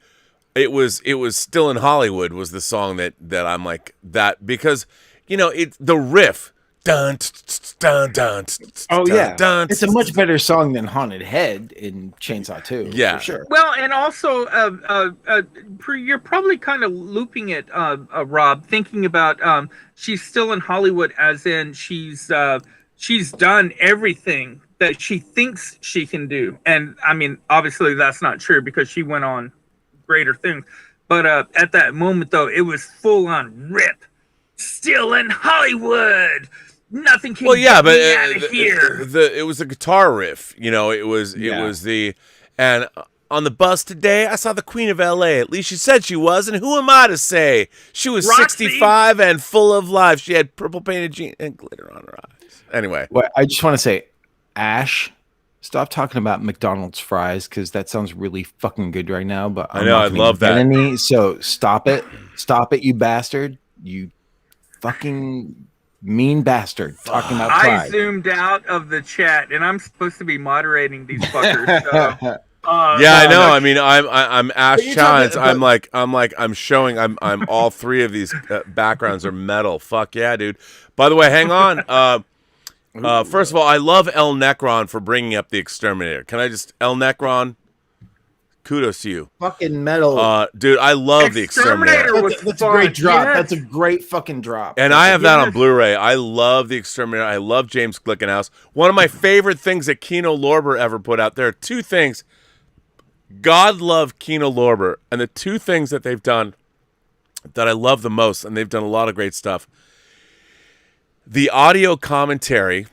it was Still in Hollywood was the song that I'm like that, because it's the riff. Dun, dun, dun, oh yeah, dun, it's a much better song than Haunted Head in Chainsaw 2. Yeah, for sure. Well, and also, you're probably kind of looping it, Rob, thinking about she's still in Hollywood, as in she's done everything that she thinks she can do, and I mean, obviously that's not true because she went on greater things. But at that moment, though, it was full on rip. Still in Hollywood. Nothing can get me out of here. It was a guitar riff, It was the, and on the bus today, I saw the Queen of L.A. At least she said she was, and who am I to say? She was Roxy. 65 and full of life. She had purple painted jeans and glitter on her eyes. Anyway, well, I just want to say, Ash, stop talking about McDonald's fries, because that sounds really fucking good right now. But I know, I love that. Any, so stop it, you bastard, you fucking mean bastard, talking about pride. I zoomed out of the chat, and I'm supposed to be moderating these fuckers. So, I know. I mean, I'm Ash Challenge. I'm showing. I'm all three of these backgrounds are metal. Fuck yeah, dude. By the way, hang on. First of all, I love El Necron for bringing up the Exterminator. Can I just El Necron? Kudos to you. Fucking metal. Dude, I love the Exterminator. That's a great drop. Yes. That's a great fucking drop. And I have that on Blu-ray. I love the Exterminator. I love James Glickenhaus. One of my favorite things that Kino Lorber ever put out. There are two things. God love Kino Lorber. And the two things that they've done that I love the most, and they've done a lot of great stuff. The audio commentary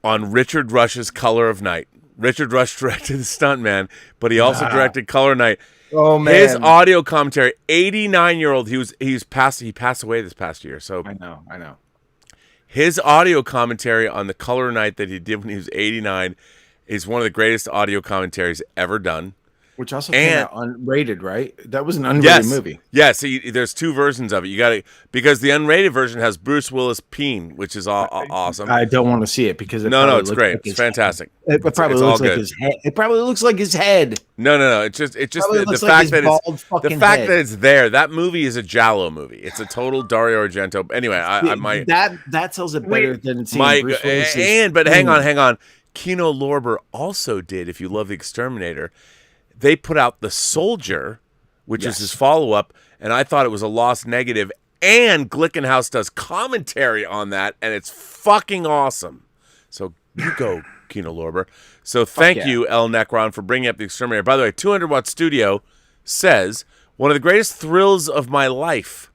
on Richard Rush's Color of Night. Richard Rush directed The Stuntman, but he also directed Color Night. Oh man, his audio commentary. 89-year-old. He passed away this past year. So I know. His audio commentary on the Color Night that he did when he was 89 is one of the greatest audio commentaries ever done. Which also came out unrated, right? That was an unrated movie. Yes, there's two versions of it. You got to, because the unrated version has Bruce Willis peen, which is awesome. I don't want to see it because it's great. It's fantastic. It probably looks like his head. It probably looks like his head. No. It's just the fact that it's there. That movie is a Giallo movie. It's a total Dario Argento. Anyway, I might that tells it better than seeing Bruce Willis. But hang on. Kino Lorber also did. If you love the Exterminator. They put out The Soldier, which is his follow-up, and I thought it was a lost negative. And Glickenhaus does commentary on that, and it's fucking awesome. So you go, Kino Lorber. So thank you, El Necron, for bringing up The Exterminator. By the way, 200 Watt Studio says, one of the greatest thrills of my life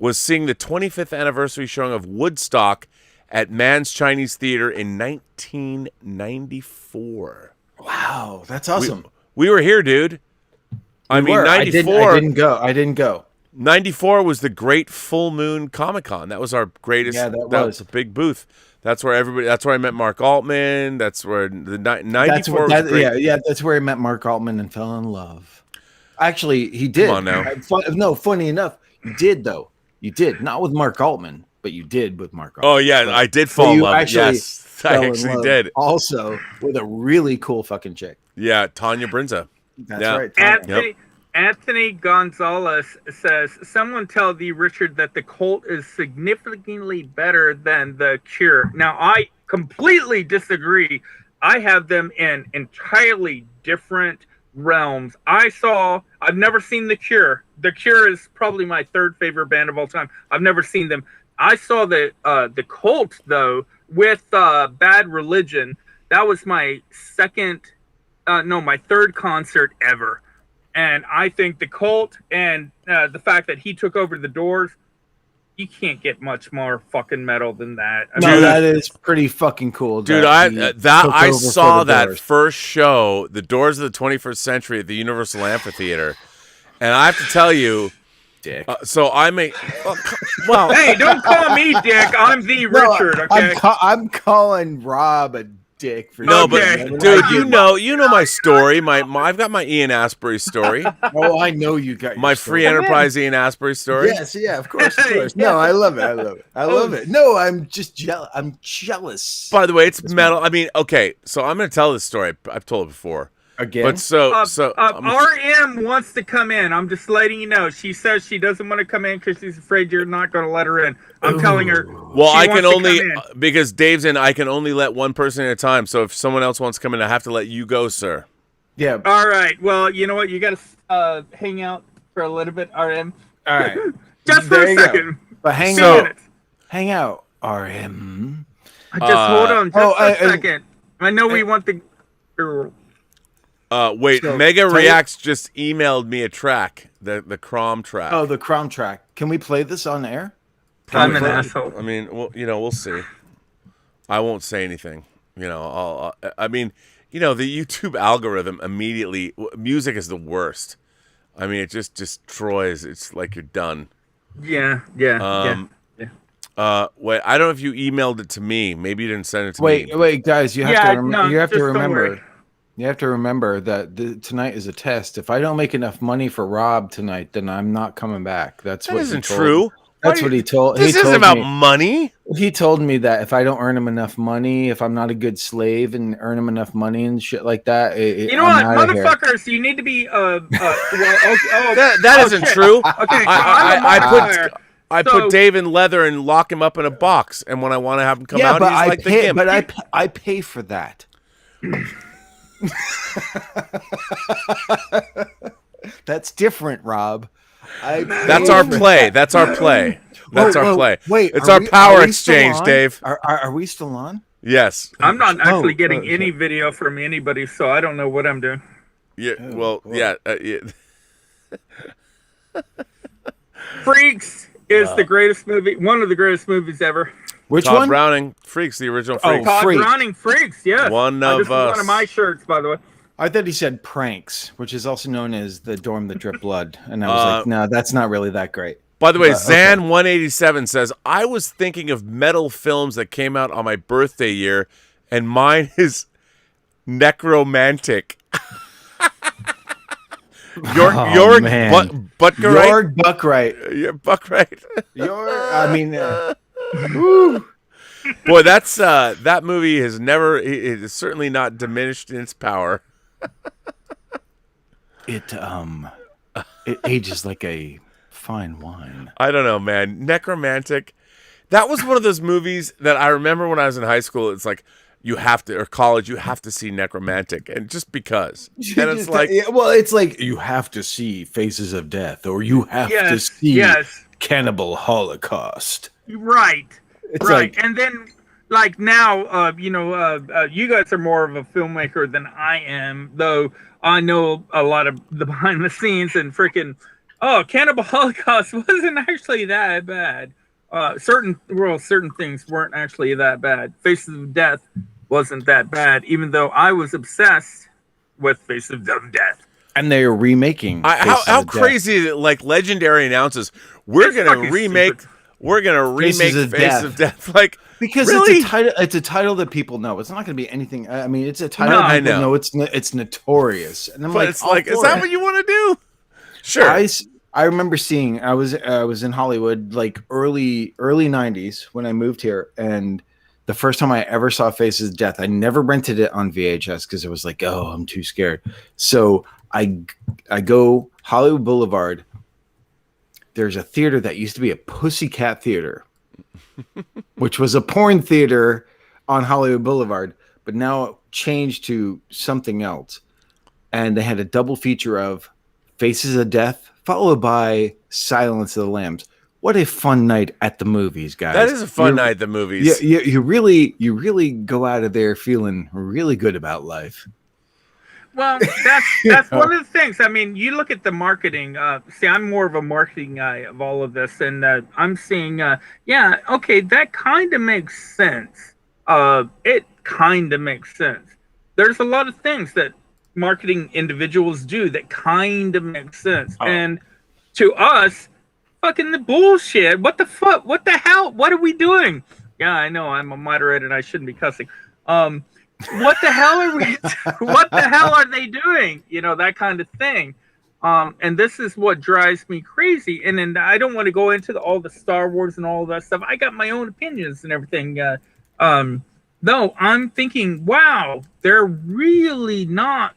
was seeing the 25th anniversary showing of Woodstock at Mann's Chinese Theater in 1994. Wow, that's awesome. We were here, dude. I mean, 94. I didn't go. 94 was the great full moon Comic-Con. That was our greatest. Yeah, that was a big booth. That's where that's where I met Mark Altman. That's where the 94 was great. Yeah, that's where I met Mark Altman and fell in love. Actually, he did. Come on now. No, funny enough, you did though. You did, not with Mark Altman, but you did with Mark Altman. Oh yeah, I did fall in love. Yes, I actually did. Also, with a really cool fucking chick. Yeah, Tanya Brinza. That's right. Anthony Gonzalez says, someone tell the Richard that the Cult is significantly better than the Cure. Now, I completely disagree. I have them in entirely different realms. I've never seen the Cure. The Cure is probably my third favorite band of all time. I've never seen them. I saw the Cult, though, with Bad Religion. That was my my third concert ever. And I think the Cult and the fact that he took over the Doors, you can't get much more fucking metal than that. That is pretty fucking cool. Dude, I saw that first show, The Doors of the 21st Century at the Universal Amphitheater. And I have to tell you, Dick. so I may. Well, hey, don't call me Dick. I'm the Richard. Okay. I'm calling Rob a dick for no, okay. but dude, you know my story. I've got my Ian Asbury story. Oh, I know you got my Free Enterprise Ian Asbury story. Yes, yeah, of course. No, I love it. I love it. No, I'm just jealous. I'm jealous. By the way, it's metal. I mean, okay, so I'm going to tell this story. I've told it before. Again, but RM wants to come in. I'm just letting you know. She says she doesn't want to come in because she's afraid you're not going to let her in. I'm telling her. Well, I can only because Dave's in. I can only let one person at a time. So if someone else wants to come in, I have to let you go, sir. Yeah. All right. Well, you know what? You got to hang out for a little bit, RM. All right. Just for a second. But hang out, RM. Just hold on, just a second. I know we want the. Wait, so, Mega Reacts just emailed me a track, the Crom track. Oh, the Crom track. Can we play this on air? I'm an asshole. I mean, well, we'll see. I won't say anything. I mean, the YouTube algorithm immediately. Music is the worst. I mean, it just destroys. It's like you're done. Yeah. Wait, I don't know if you emailed it to me. Maybe you didn't send it to me. Wait, guys, you have to remember. You have to remember that tonight is a test. If I don't make enough money for Rob tonight, then I'm not coming back. That isn't true. That's what he told. This isn't about money. He told me that if I don't earn him enough money, if I'm not a good slave and earn him enough money and shit like that, you know what, motherfuckers, you need to be. That isn't true. Okay, I put Dave in leather and lock him up in a box, and when I want to have him come out, he's like the gimp. But I pay for that. That's different, Rob. That's our play. That's our play. That's our play. Wait, it's our power exchange, Dave. Are we still on? Yes. I'm not actually getting any video from anybody, so I don't know what I'm doing. Yeah. Well, yeah. Freaks is the greatest movie. One of the greatest movies ever. Which Todd one? Browning, Freaks, the original Freaks. Todd Browning, Freaks, yes. One of us. One of my shirts, by the way. I thought he said Pranks, which is also known as The Dorm That Dripped Blood. And I was like, no, that's not really that great. By the way, Zan187 says, I was thinking of metal films that came out on my birthday year, and mine is Necromantic. You're Buckwright. You're Buckwright. Boy, that's that movie has never. It is certainly not diminished in its power. It ages like a fine wine. I don't know, man. Necromantic. That was one of those movies that I remember when I was in high school. It's like you have to, or college, you have to see Necromantic, and just because. And it's like, it's like you have to see Faces of Death, or you have to see Cannibal Holocaust. Right. Right. And then, like now, you guys are more of a filmmaker than I am, though I know a lot of the behind the scenes and freaking, Cannibal Holocaust wasn't actually that bad. Certain things weren't actually that bad. Faces of Death wasn't that bad, even though I was obsessed with Faces of Death. And they are remaking. How crazy is it? Like Legendary announces, we're gonna remake. Stupid. We're gonna remake Faces of Death, like because really? It's a title that people know. It's not gonna be anything. I mean, it's a title that people know. It's notorious, and I'm is that what you want to do? Sure. I remember seeing. I was in Hollywood like early 90s when I moved here, and the first time I ever saw Faces of Death, I never rented it on VHS because it was like, oh, I'm too scared. So I go Hollywood Boulevard. There's a theater that used to be a Pussycat Theater, which was a porn theater on Hollywood Boulevard, but now it changed to something else. And they had a double feature of Faces of Death, followed by Silence of the Lambs. What a fun night at the movies, guys. That is a fun night at the movies. You really go out of there feeling really good about life. Well, that's one of the things. I mean, you look at the marketing. I'm more of a marketing guy of all of this, and I'm seeing, that kind of makes sense. It kind of makes sense. There's a lot of things that marketing individuals do that kind of makes sense. And to us, fucking the bullshit. What the fuck? What the hell? What are we doing? Yeah, I know I'm a moderator and I shouldn't be cussing. What the hell are we? What the hell are they doing? You know, that kind of thing. And this is what drives me crazy. And then I don't want to go into all the Star Wars and all that stuff. I got my own opinions and everything. No, I'm thinking, wow, they're really not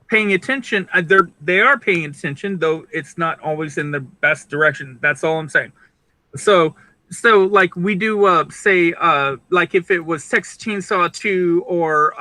paying attention. They are paying attention, though it's not always in the best direction. That's all I'm saying. So like we do say like if it was Texas Chainsaw 2 or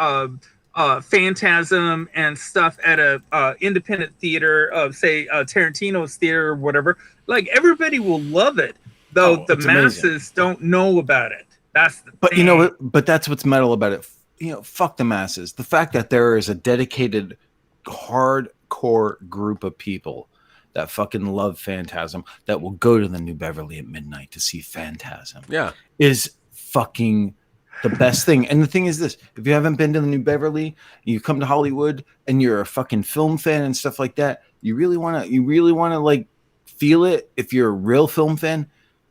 Phantasm and stuff at a independent theater of say Tarantino's theater or whatever, like everybody will love it, though the masses don't know about it. That's the thing. You know, but that's what's metal about it. You know, fuck the masses. The fact that there is a dedicated hardcore group of people that fucking love Phantasm that will go to the New Beverly at midnight to see Phantasm. Yeah. Is fucking the best thing. And the thing is this, if you haven't been to the New Beverly, you come to Hollywood and you're a fucking film fan and stuff like that, you really want to like feel it. If you're a real film fan,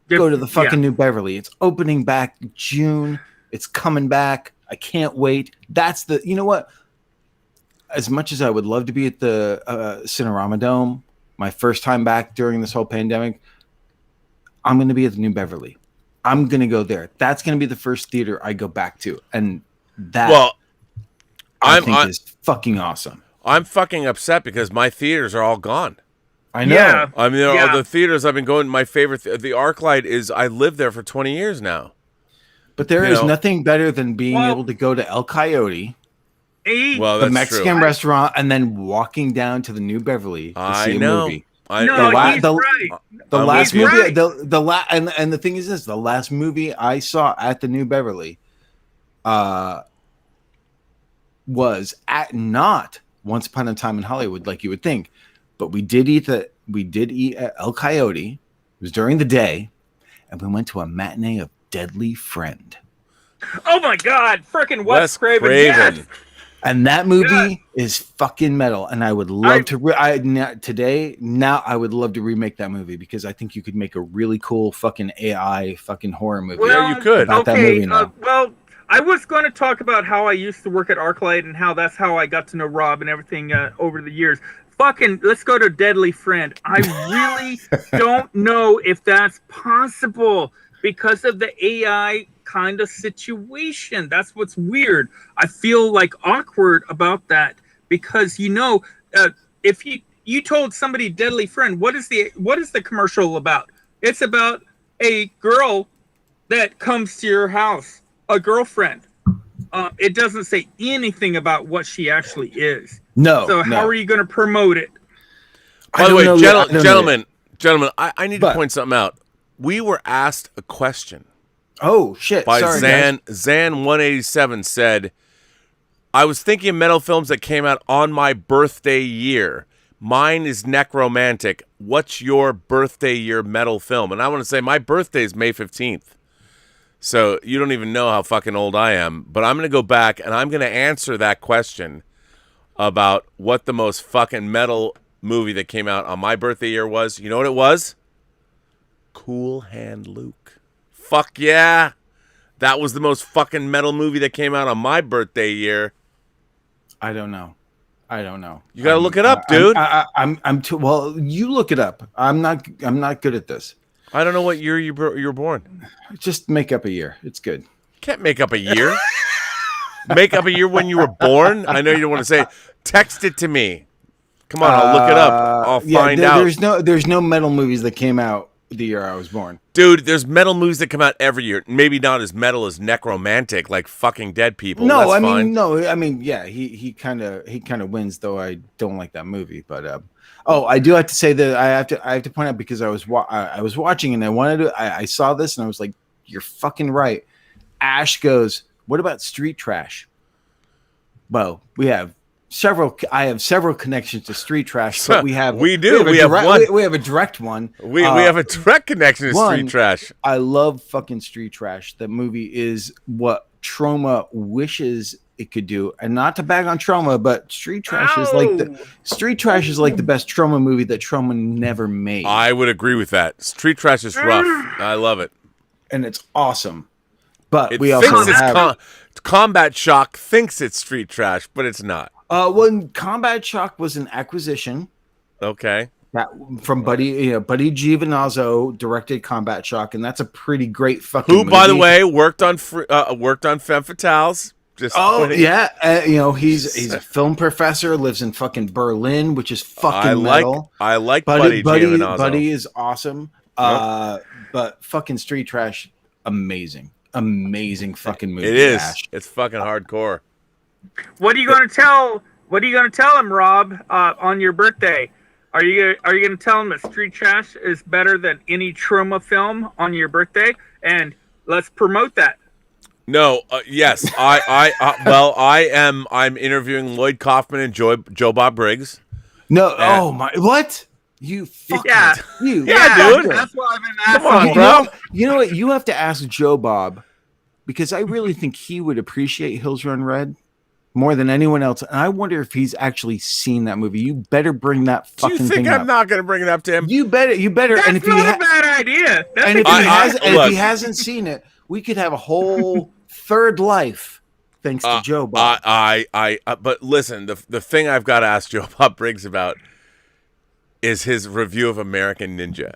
go to the fucking New Beverly. It's opening back June. It's coming back. I can't wait. That's the, you know what? As much as I would love to be at the Cinerama Dome, my first time back during this whole pandemic, I'm going to be at the New Beverly. I'm going to go there. That's going to be the first theater I go back to. And that I think is fucking awesome. I'm fucking upset because my theaters are all gone. I know. Yeah. I mean, all the theaters I've been going, my favorite, the ArcLight is, I lived there for 20 years now. But there is nothing better than being able to go to El Coyote, the Mexican restaurant, and then walking down to the New Beverly to see a movie. The last movie, and the thing is this: the last movie I saw at the New Beverly, was not Once Upon a Time in Hollywood, like you would think, but we did eat at El Coyote. It was during the day, and we went to a matinee of Deadly Friend. Oh my God, freaking Wes Craven! Yes. And that movie is fucking metal, and I would love to. I would love to remake that movie because I think you could make a really cool fucking AI fucking horror movie. Well, you could. About that movie now. Well, I was going to talk about how I used to work at ArcLight and how that's how I got to know Rob and everything over the years. Fucking, let's go to Deadly Friend. I really don't know if that's possible because of the AI kind of situation. That's what's weird. I feel like awkward about that because if you told somebody Deadly Friend, what is the commercial about? It's about a girl that comes to your house, a girlfriend. It doesn't say anything about what she actually is. No. So how are you going to promote it? By the way, gentlemen, I need to point something out. We were asked a question. Oh shit! By Sorry, Zan 187 said, "I was thinking of metal films that came out on my birthday year. Mine is Necromantic. What's your birthday year metal film?" And I want to say my birthday is May 15th. So you don't even know how fucking old I am. But I'm going to go back and I'm going to answer that question about what the most fucking metal movie that came out on my birthday year was. You know what it was? Cool Hand Luke. Fuck yeah. That was the most fucking metal movie that came out on my birthday year. I don't know. You got to look it up, dude. I'm too well. You look it up. I'm not good at this. I don't know what year you were born. Just make up a year. It's good. Can't make up a year. Make up a year when you were born. I know you don't want to say. Text it to me. Come on, I'll look it up. I'll find out. There's no metal movies that came out the year I was born. Dude, there's metal movies that come out every year. Maybe not as metal as Necromantic, like fucking dead people. No, yeah, he kind of wins, though I don't like that movie. But I do have to say that I have to point out because I was watching and I saw this and I was like, you're fucking right. Ash goes, what about Street Trash? Well, I have several connections to Street Trash, but we have one. We have a direct one. We have a direct connection to Street Trash. I love fucking Street Trash. That movie is what Troma wishes it could do. And not to bag on Troma, but Street Trash is like the best Troma movie that Troma never made. I would agree with that. Street Trash is rough. I love it. And it's awesome. But we also have Combat Shock thinks it's Street Trash, but it's not. When Combat Shock was an acquisition. Okay. From Buddy Giovinazzo directed Combat Shock, and that's a pretty great fucking movie. By the way, worked on Femme Fatales. He's a film professor, lives in fucking Berlin, which is fucking metal. I like Buddy Giovinazzo. Buddy is awesome. But fucking Street Trash, amazing fucking movie. It is. Ash. It's fucking hardcore. What are you going to tell? What are you going to tell him, Rob, on your birthday? Are you going to tell him that Street Trash is better than any Troma film on your birthday? And let's promote that. No, yes, I'm interviewing Lloyd Kaufman and Joe Bob Briggs. No, what? You fucking dude. That's why I've been asking. Come on, bro. You know what? You have to ask Joe Bob, because I really think he would appreciate Hills Run Red more than anyone else. And I wonder if he's actually seen that movie. You better bring that fucking thing up. Do you think I'm not going to bring it up to him? You better. That's and if not a bad idea. If he hasn't seen it, we could have a whole third life thanks to Joe Bob. But listen, the thing I've got to ask Joe Bob Briggs about is his review of American Ninja.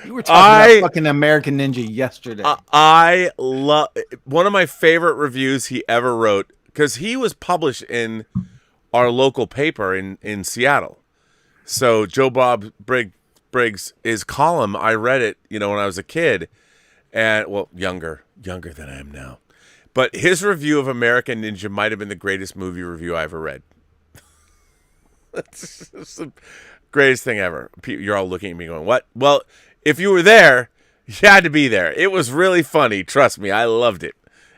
You were talking about fucking American Ninja yesterday. I love one of my favorite reviews he ever wrote, because he was published in our local paper in Seattle. So Joe Bob Briggs' column, I read it, when I was a kid, and younger than I am now. But his review of American Ninja might have been the greatest movie review I ever read. It's the greatest thing ever. You're all looking at me going, what? Well, if you were there, you had to be there. It was really funny. Trust me. I loved it.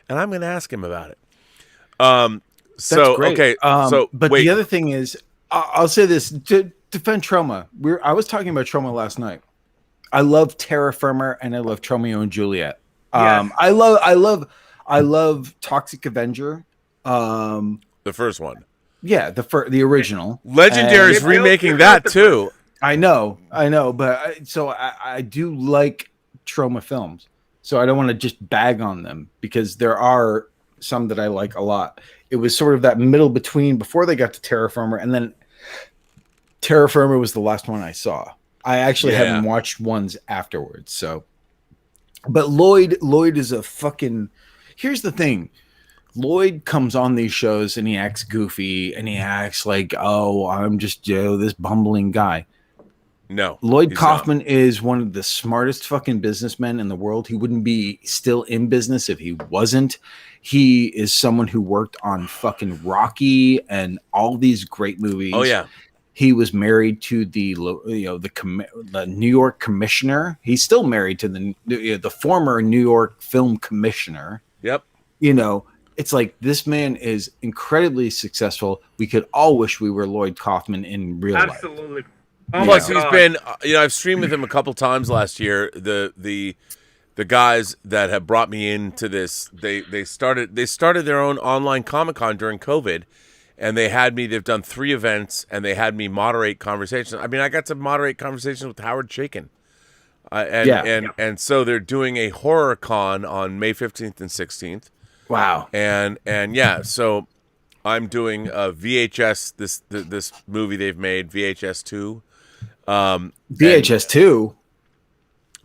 And I'm going to ask him about it. That's great. Okay. But the other thing is, I'll say this to defend Troma. I was talking about Troma last night. I love Terra Firma and I love Tromeo and Juliet. Yes. I love Toxic Avenger. The first one. Yeah, the original. Legendary is remaking that too. I know, but I do like Troma films, so I don't want to just bag on them, because there are some that I like a lot. It was sort of that middle between before they got to Terra Firma, and then Terra Firma was the last one I saw. I actually haven't watched ones afterwards. So, but Lloyd is a fucking. Here's the thing. Lloyd comes on these shows and he acts goofy and he acts like, I'm just this bumbling guy. No. Lloyd Kaufman is one of the smartest fucking businessmen in the world. He wouldn't be still in business if he wasn't. He is someone who worked on fucking Rocky and all these great movies. Oh, yeah. He was married to the New York commissioner. He's still married to the former New York film commissioner. Yep. It's like this man is incredibly successful. We could all wish we were Lloyd Kaufman in real life. Absolutely. Plus, he's been. I've streamed with him a couple times last year. The guys that have brought me into this, they started their own online Comic-Con during COVID, and they've done 3 events, and they had me moderate conversations. I mean, I got to moderate conversations with Howard Chaykin. And so they're doing a horror con on May 15th and 16th. Wow. And so I'm doing a VHS, this movie they've made, VHS 2. VHS 2?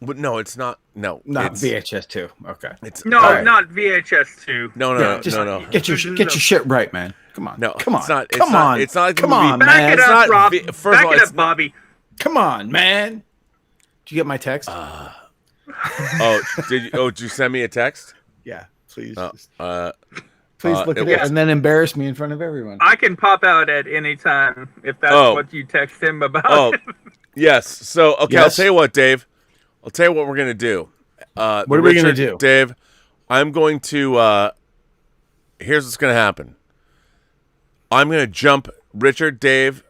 But no, it's not. No. Not VHS 2. Okay. Not VHS 2. No. Get your shit right, man. Come on. No. Come on. It's not like come on, man. Back it up, Rob. First of all, Back it up, Bobby. Come on, man. Did you get my text? Did you send me a text? Yeah. Please. Please look at it and then embarrass me in front of everyone. I can pop out at any time if that's what you text him about. Oh, yes. So, okay, yes. I'll tell you what, Dave. I'll tell you what we're going to do. What are we going to do? Dave, I'm going to... here's what's going to happen. I'm going to jump Richard, Dave.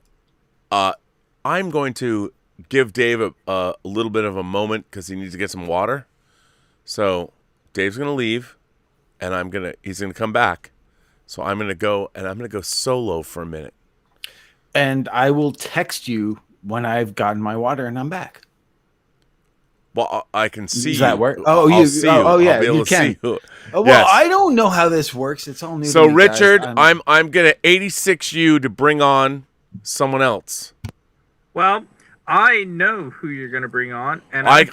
I'm going to give Dave a little bit of a moment because he needs to get some water. So, Dave's going to leave. and he's gonna come back. So I'm gonna go solo for a minute. And I will text you when I've gotten my water and I'm back. Well, I can see. Does that work? Oh, I'll see you. Oh, yeah, I'll be able you to can. see you. Well, Yes. I don't know how this works. It's all new. So to me, Richard, guys. I'm gonna 86 you to bring on someone else. Well, I know who you're going to bring on, and I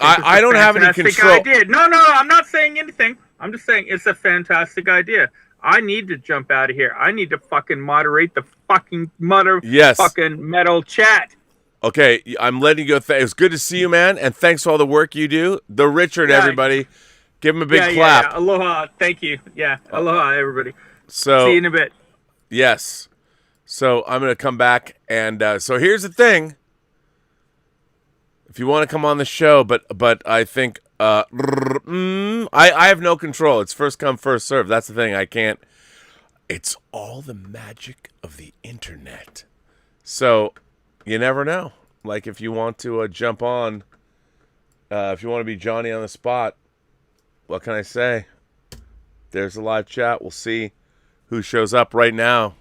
don't have any control. Idea. No, I'm not saying anything. I'm just saying it's a fantastic idea. I need to jump out of here. I need to fucking moderate the fucking fucking metal chat. Okay, I'm letting you go. It was good to see you, man, and thanks for all the work you do. The Richard, everybody, give him a big clap. Yeah. Aloha, thank you. Yeah, aloha, everybody. So see you in a bit. Yes. So I'm gonna come back, and so here's the thing. If you want to come on the show, but I think I have no control. It's first come, first serve. That's the thing. I can't. It's all the magic of the internet. So you never know. Like if you want to jump on, if you want to be Johnny on the spot, what can I say? There's a live chat. We'll see who shows up right now.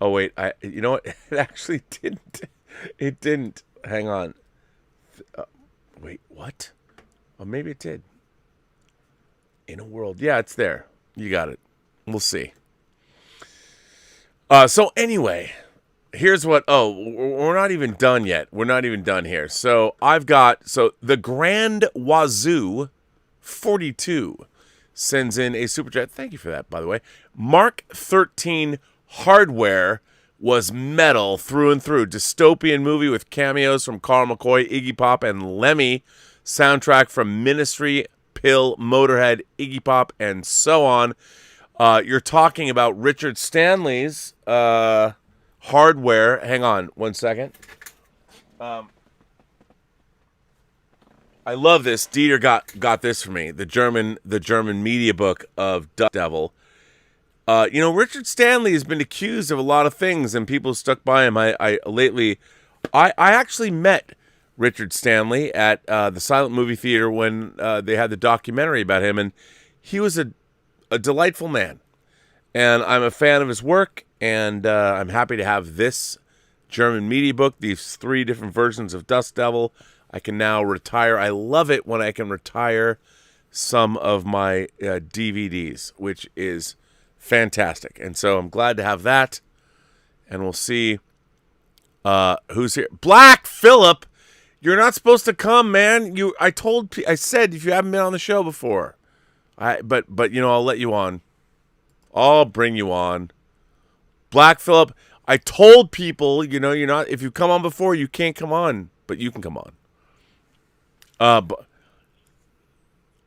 Oh wait, you know what? It actually didn't. It didn't. Hang on. Wait, what? Oh, maybe it did. In a world. Yeah, it's there. You got it. We'll see. So anyway, here's what. Oh, we're not even done yet. We're not even done here. So I've got. So the Grand Wazoo 42 sends in a super chat. Thank you for that, by the way. Mark 13 Hardware was metal through and through. Dystopian movie with cameos from Carl McCoy, Iggy Pop, and Lemmy. Soundtrack from Ministry, Pill, Motorhead, Iggy Pop, and so on. You're talking about Richard Stanley's Hardware. Hang on 1 second. I love this. Dieter got this for me. The German media book of Dust Devil. Richard Stanley has been accused of a lot of things, and people stuck by him. I actually met Richard Stanley at the Silent Movie Theater when they had the documentary about him, and he was a delightful man. And I'm a fan of his work, and I'm happy to have this German media book, these 3 different versions of Dust Devil. I can now retire. I love it when I can retire some of my DVDs, which is fantastic. And so I'm glad to have that. And we'll see who's here. Black Phillip, you're not supposed to come, man. I said if you haven't been on the show before. But I'll let you on. I'll bring you on. Black Phillip, I told people, you're not, if you come on before, you can't come on, but you can come on. But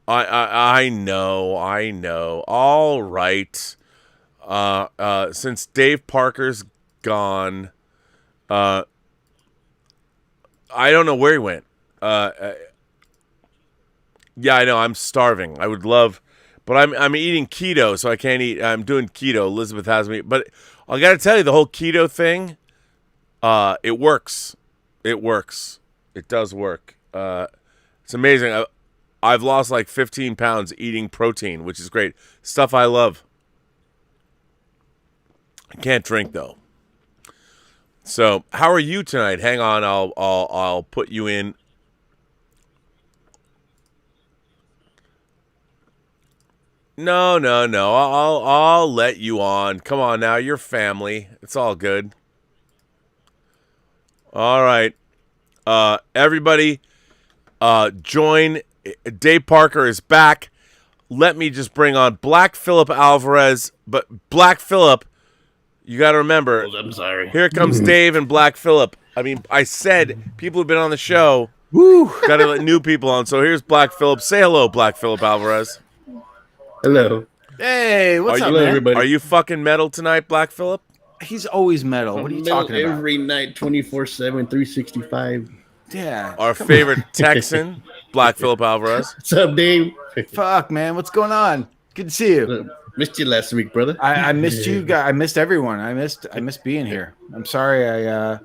I know. All right. Since Dave Parker's gone, I don't know where he went. Yeah, I know. I'm starving. I would love, but I'm eating keto, so I can't eat. I'm doing keto. Elizabeth has me, but I got to tell you, the whole keto thing, it works. It works. It does work. It's amazing. I've lost like 15 pounds eating protein, which is great. Stuff I love. I can't drink though. So, how are you tonight? Hang on, I'll put you in. No. I'll let you on. Come on now, you're family. It's all good. All right. Everybody, join. Dave Parker is back. Let me just bring on Black Phillip Alvarez. But Black Phillip, you got to remember. Oh, I'm sorry. Here comes Dave and Black Phillip. I mean, I said people who've been on the show. Got to let new people on. So here's Black Phillip. Say hello, Black Phillip Alvarez. Hello. Hey, what's up, man? Everybody? Are you fucking metal tonight, Black Phillip? He's always metal. What are you talking about? Every night, 24/7, 365. Yeah. Our favorite Texan, Black Phillip Alvarez. What's up, Dave? Fuck, man. What's going on? Good to see you. Missed you last week, brother. I missed you guys. I missed everyone. I missed being here. I'm sorry I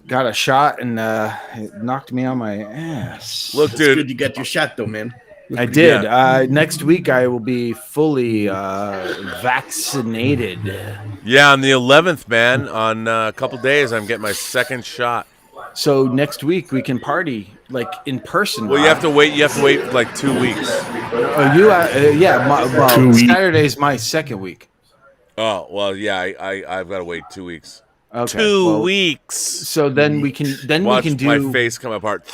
got a shot and it knocked me on my ass. Look, It's dude. good you got your shot, though, man. I did. Next week I will be fully vaccinated. Yeah, on the 11th, man. On a couple days, I'm getting my second shot. So next week we can party like in person. Well, you have to wait. You have to wait like 2 weeks. Saturday's my second week. Oh well, yeah. I've got to wait 2 weeks. Okay, 2 weeks. So then we can Watch we can do my face come apart.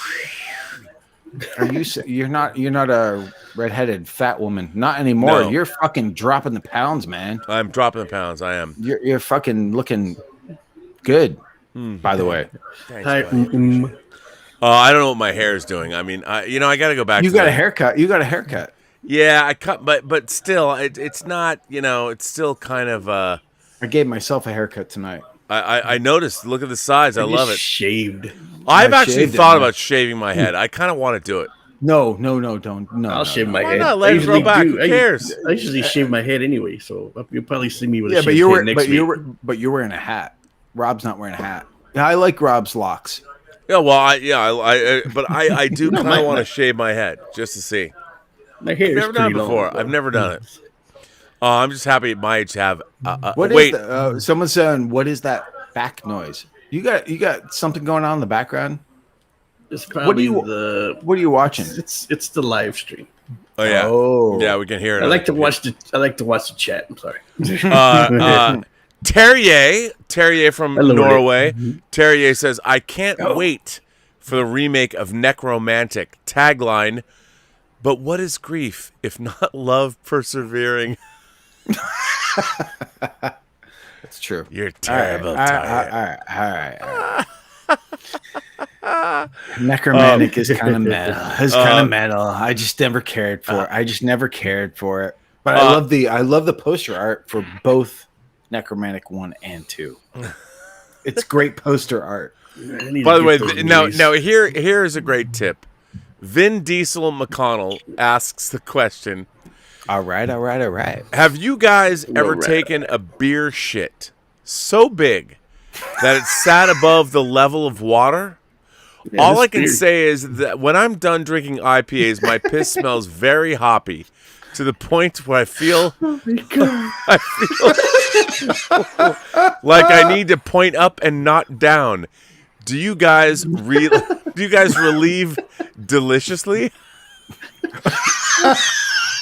You're not a redheaded fat woman. Not anymore. No. You're fucking dropping the pounds, man. I'm dropping the pounds. I am. You're fucking looking good. By the way, Thanks, I don't know what my hair is doing. I mean, I got to go back. You got a haircut. Yeah, I cut, but still, it's not. It's still kind of. I gave myself a haircut tonight. I noticed. Look at the size. I love it. Shaved. I've actually thought about shaving my head. I kind of want to do it. No, don't. No, I'll shave my Why head. not? Let it grow back. Who cares? I usually shave my head anyway, so you'll probably see me with a but shaved head next week. But you're wearing a hat. Rob's not wearing a hat. Yeah, I like Rob's locks. Yeah, well, I do kind of want to shave my head just to see. My hair I've never done it before. Long, I've never done it. I'm just happy at my age to have. Wait, someone's saying, "What is that back noise?" You got something going on in the background. It's probably what are you watching? It's the live stream. Oh yeah. Oh. Yeah, we can hear it. I like to watch the chat. I'm sorry. Terrier from Norway. Terrier says, "I can't wait for the remake of Necromantic." Tagline: "But what is grief if not love persevering?" That's true. You're terrible. All right. Necromantic is kind of metal. I just never cared for it. But I love the poster art for both Necromantic 1 and 2. It's great poster art. By the way, now here is a great tip. Vin Diesel McConnell asks the question. All right. Have you guys ever taken a beer shit so big that it sat above the level of water? Yeah, all I can say is that when I'm done drinking IPAs, my piss smells very hoppy to the point where I feel like I need to point up and not down. Do you guys relieve deliciously?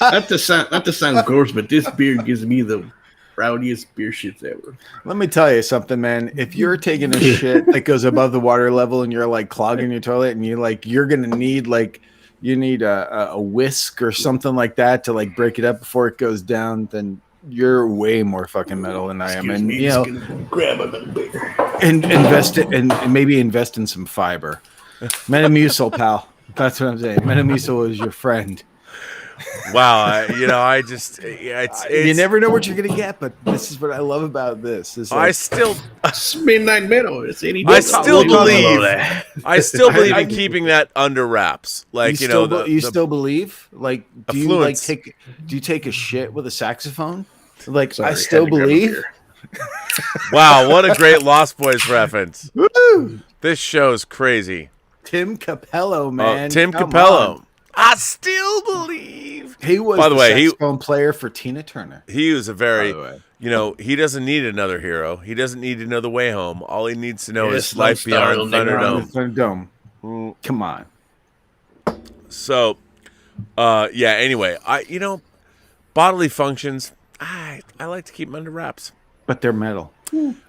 Not to sound gross, but this beer gives me the rowdiest beer shits ever. Let me tell you something, man. If you're taking a shit that goes above the water level and you're like clogging your toilet and you're gonna need a whisk or something like that to like break it up before it goes down, then you're way more fucking metal than I am. And grab a beer and maybe invest in some fiber. Metamucil, pal. That's what I'm saying. Metamucil is your friend. Wow, you never know what you're gonna get, but this is what I love about this. I still midnight metal. I still believe in keeping that under wraps. Like you still believe? Like, do you take a shit with a saxophone? Like, I still believe. Wow, what a great Lost Boys reference! Woo! This show's crazy. Tim Capello, man. Tim Capello. I still believe he was the saxophone player for Tina Turner. He was a very, he doesn't need another hero. He doesn't need to know the way home. All he needs to know is life beyond Thunderdome. Come on. So, Anyway, bodily functions. I like to keep them under wraps. But they're metal.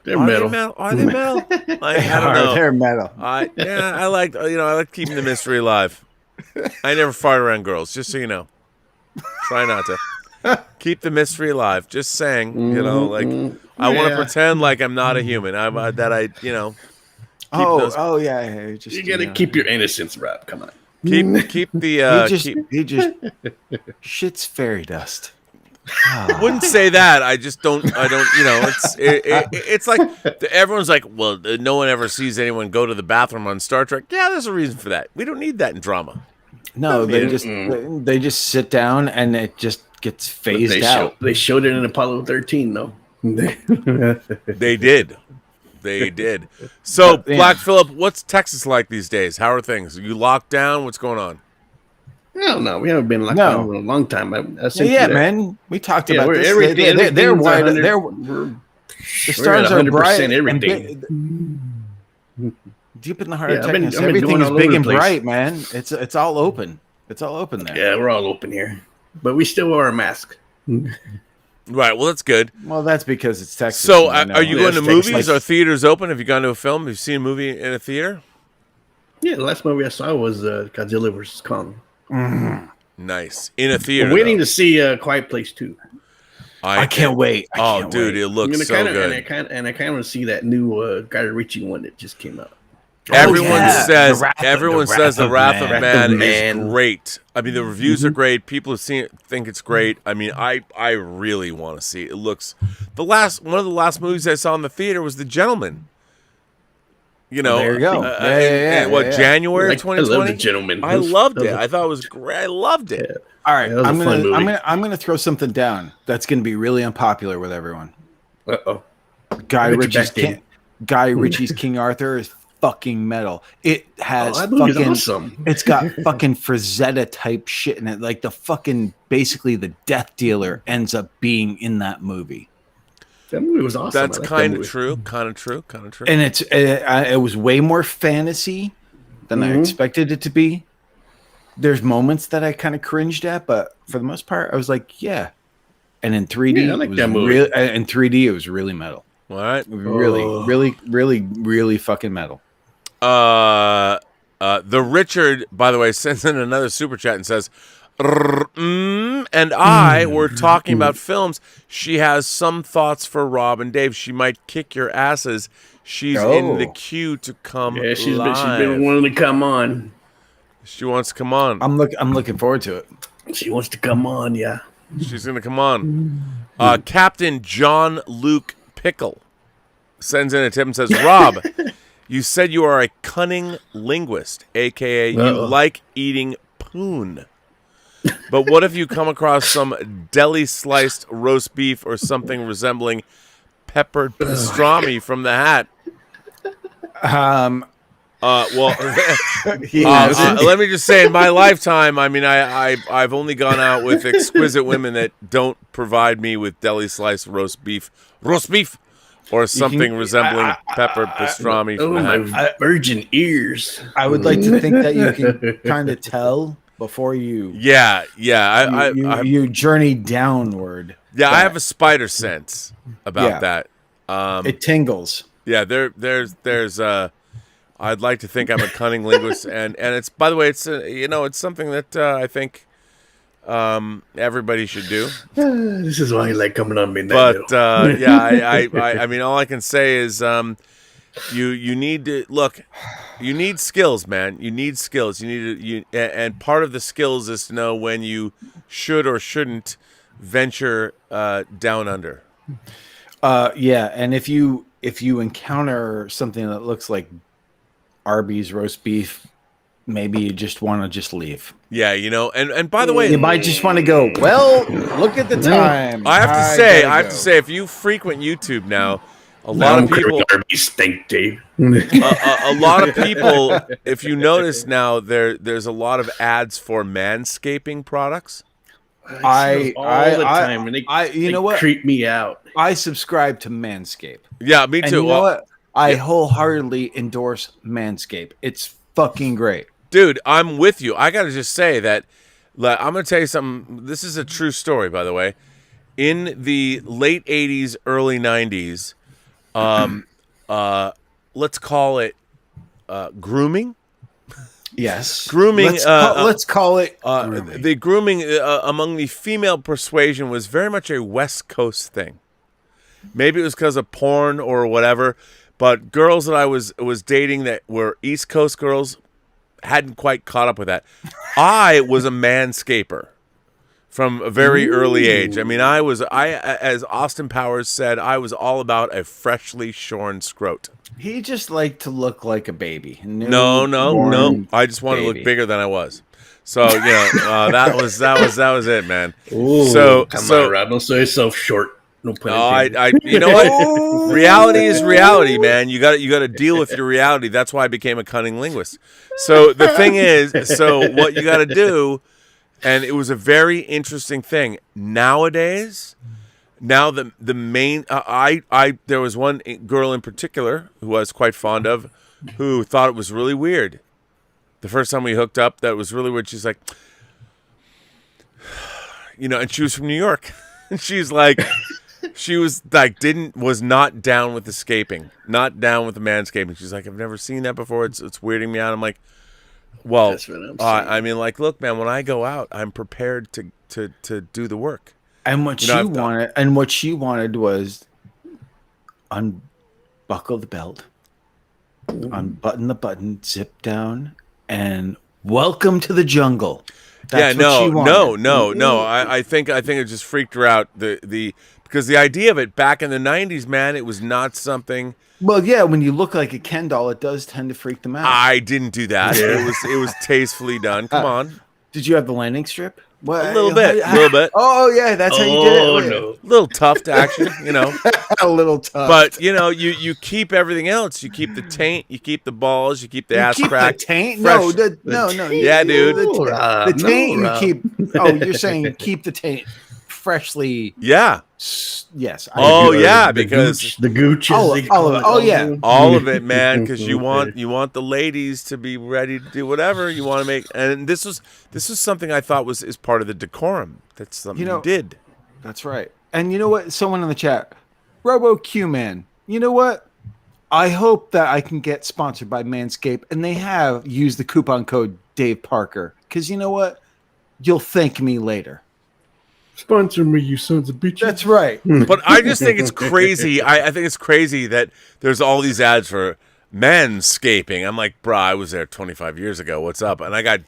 They're metal. Are they metal? I don't know. They're metal. I like keeping the mystery alive. I never fart around girls, just so you know. Try not to. Keep the mystery alive. Just saying, I want to pretend like I'm not a human. You gotta keep your innocence, Rob. Come on. Keep the. He just shits fairy dust. Wouldn't say that. I don't. It's like everyone's like, well, no one ever sees anyone go to the bathroom on Star Trek. Yeah, there's a reason for that. We don't need that in drama. No, they just sit down and it just gets phased out. They showed it in Apollo 13, though. They did. So, Black Phillip, what's Texas like these days? How are things? Are you locked down? What's going on? No, we haven't been locked down for a long time. Man, we talked about this. Everything, they're wide. The stars are bright. Everything. Deep in the heart of Texas, everything is big and bright, man. It's all open. It's all open there. Yeah, we're all open here, but we still wear a mask. Right. Well, that's good. Well, that's because it's Texas. So, are you going to movies? Are theaters open? Have you gone to a film? Have you seen a movie in a theater? Yeah, the last movie I saw was Godzilla vs. Kong. Nice. In a theater. I'm waiting to see Quiet Place 2. I can't wait. Dude, it looks so good. And I kind of want to see that new Guy Ritchie one that just came out. Everyone says The Wrath of Man is great. I mean, the reviews are great. People who seen it think it's great. I mean, I really want to see it. It looks one of the last movies I saw in the theater was The Gentleman. You know, there you go. January 2020? I love The Gentleman. I loved it. I thought it was great. I loved it. Yeah. All right, I'm gonna throw something down that's gonna be really unpopular with everyone. Guy Ritchie's King Arthur is fucking metal. It has awesome. It's got fucking Frazetta type shit in it. Like basically the death dealer ends up being in that movie. That movie was awesome. That's kind of true. And it was way more fantasy than I expected it to be. There's moments that I kind of cringed at, but for the most part, I was like, yeah. And in 3D, in 3D, it was really metal. All right, really fucking metal. The Richard, by the way, sends in another super chat and says, and I were talking about films. She has some thoughts for Rob and Dave. She might kick your asses. She's in the queue to come. Yeah, she's been wanting to come on. She wants to come on. I'm looking forward to it. She wants to come on. Yeah, she's gonna come on. Captain John Luke Pickle sends in a tip and says, Rob, you said you are a cunning linguist, aka you like eating poon. But what if you come across some deli sliced roast beef or something resembling peppered pastrami from the hat? Let me just say, in my lifetime, I mean, I've only gone out with exquisite women that don't provide me with deli sliced roast beef, or something resembling peppered pastrami from the hat. My virgin ears. I would like to think that you can kind of tell before you. You journey downward. Yeah, I have a spider sense about that. It tingles. Yeah, there's I'd like to think I'm a cunning linguist, and it's, by the way, it's it's something that I think everybody should do. This is why I like coming on midnight. But I mean, all I can say is you need to look. You need skills, man. You need skills. And part of the skills is to know when you should or shouldn't venture down under. And if you encounter something that looks like Arby's roast beef, maybe you just want to leave. Yeah, and by the way, you might just want to go, well, look at the time. I have to say, if you frequent YouTube now, a lot of people Arby's stink, Dave. a lot of people, if you notice now, there's a lot of ads for manscaping products. All the time, and they creep me out. I subscribe to Manscaped. Yeah, me too. And you know what? I wholeheartedly endorse Manscaped. It's fucking great. Dude, I'm with you. I got to just say that I'm going to tell you something. This is a true story, by the way. In the late 80s, early 90s, let's call it grooming. Yes. Grooming. Let's call it grooming. The grooming among the female persuasion was very much a West Coast thing. Maybe it was because of porn or whatever. But girls that I was dating that were East Coast girls hadn't quite caught up with that. I was a manscaper from a very early age. I mean, as Austin Powers said, I was all about a freshly shorn scrot. He just liked to look like a baby. No. I just wanted to look bigger than I was. So that was it, man. Ooh, come on, Rob, don't sell yourself short. No I you know what? Reality is reality, man. You got to deal with your reality. That's why I became a cunning linguist. So the thing is, what you got to do And it was a very interesting thing. Nowadays, now the main there was one girl in particular who I was quite fond of, who thought it was really weird. The first time we hooked up, that was really weird. She's like, and she was from New York. And she's like, was not down with escaping, not down with the manscaping. She's like, I've never seen that before. It's weirding me out. I'm like, well, That's what I'm saying. I mean, like, look, man, when I go out, I'm prepared to do the work. And what she wanted was unbuckle the belt, unbutton the button, zip down, and welcome to the jungle. That's no. I think it just freaked her out. Because the idea of it back in the 90s, man, it was not something. Well, yeah, when you look like a Ken doll, it does tend to freak them out. I didn't do that. It was tastefully done. Come on. Did you have the landing strip? What? A little bit. Oh yeah, that's how you did it. Oh no, A little tough to action, a little tough. But you keep everything else. You keep the taint. You keep the balls. You keep the ass crack. The taint? Fresh. No. Yeah, dude. The taint. You keep. Oh, you're saying keep the taint freshly. Yeah. Yes. Because the gooch is all of it, man. Because you want the ladies to be ready to do whatever you want to make. And this was something I thought is part of the decorum. That's something you did. That's right. And you know what? Someone in the chat, Robo Q Man. You know what? I hope that I can get sponsored by Manscaped, and they have used the coupon code Dave Parker. Because you know what? You'll thank me later. Sponsor me, you sons of bitches. That's right. But I just think it's crazy. I think it's crazy that there's all these ads for manscaping. I'm like, brah, I was there 25 years ago. What's up? And I got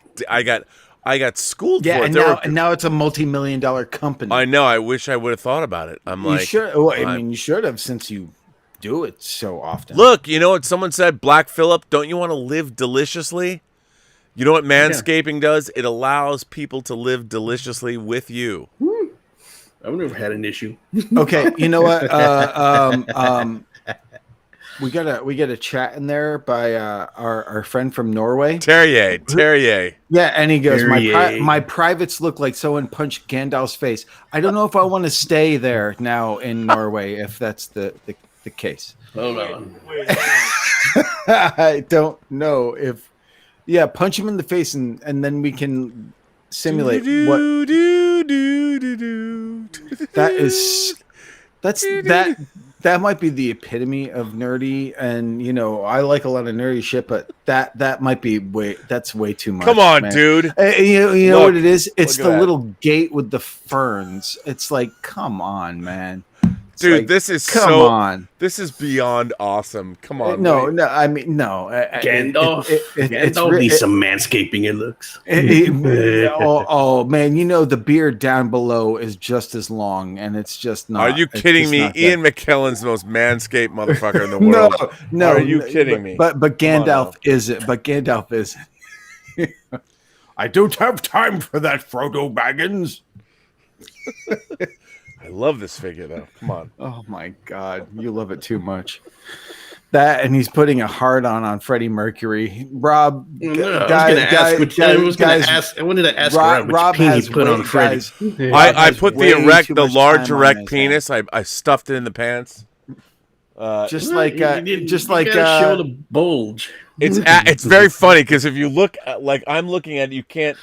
schooled for it. And now it's a multi-million-dollar company. I know. I wish I would have thought about it. You should have, since you do it so often. Look, you know what someone said? Black Phillip, don't you want to live deliciously? You know what manscaping does? It allows people to live deliciously with you. I've never had an issue. Okay, you know what? We got a chat in there by our friend from Norway, Terrier. Yeah, and he goes, my privates look like someone punched Gandalf's face. I don't know if I want to stay there now in Norway if that's the case. Hold on. I don't know if. Yeah, punch him in the face and then we can simulate what that might be the epitome of nerdy. And I like a lot of nerdy shit, but that might be way too much. Come on, man. dude. You know what it is? It's the little gate with the ferns. It's like, come on, man. Dude, like, this is This is beyond awesome. Come on. No. I mean, no. Gandalf. Gandalf needs some manscaping. It looks. Oh man, the beard down below is just as long, and it's just not. Are you kidding me? Ian McKellen's the most manscaped motherfucker in the world. No. Are you kidding me? But Gandalf isn't. But Gandalf isn't. I don't have time for that, Frodo Baggins. I love this figure, though. Come on. Oh, my God. You love it too much. That, and he's putting a heart on Freddie Mercury. Rob, I wanted to ask Rob has put on Freddie. I put the large erect penis. I stuffed it in the pants. Just like show the bulge. It's very funny because if you look like I'm looking at it,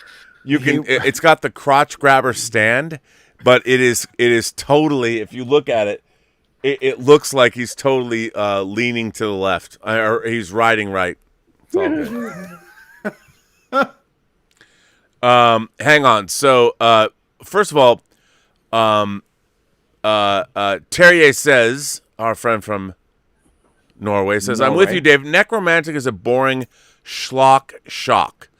it's got the crotch grabber stand. But it is totally, if you look at it, it looks like he's totally leaning to the left, or he's riding right. It's all good. Hang on. So, first of all, Terrier says, our friend from Norway says, I'm with you, Dave. Necromantic is a boring schlock shock.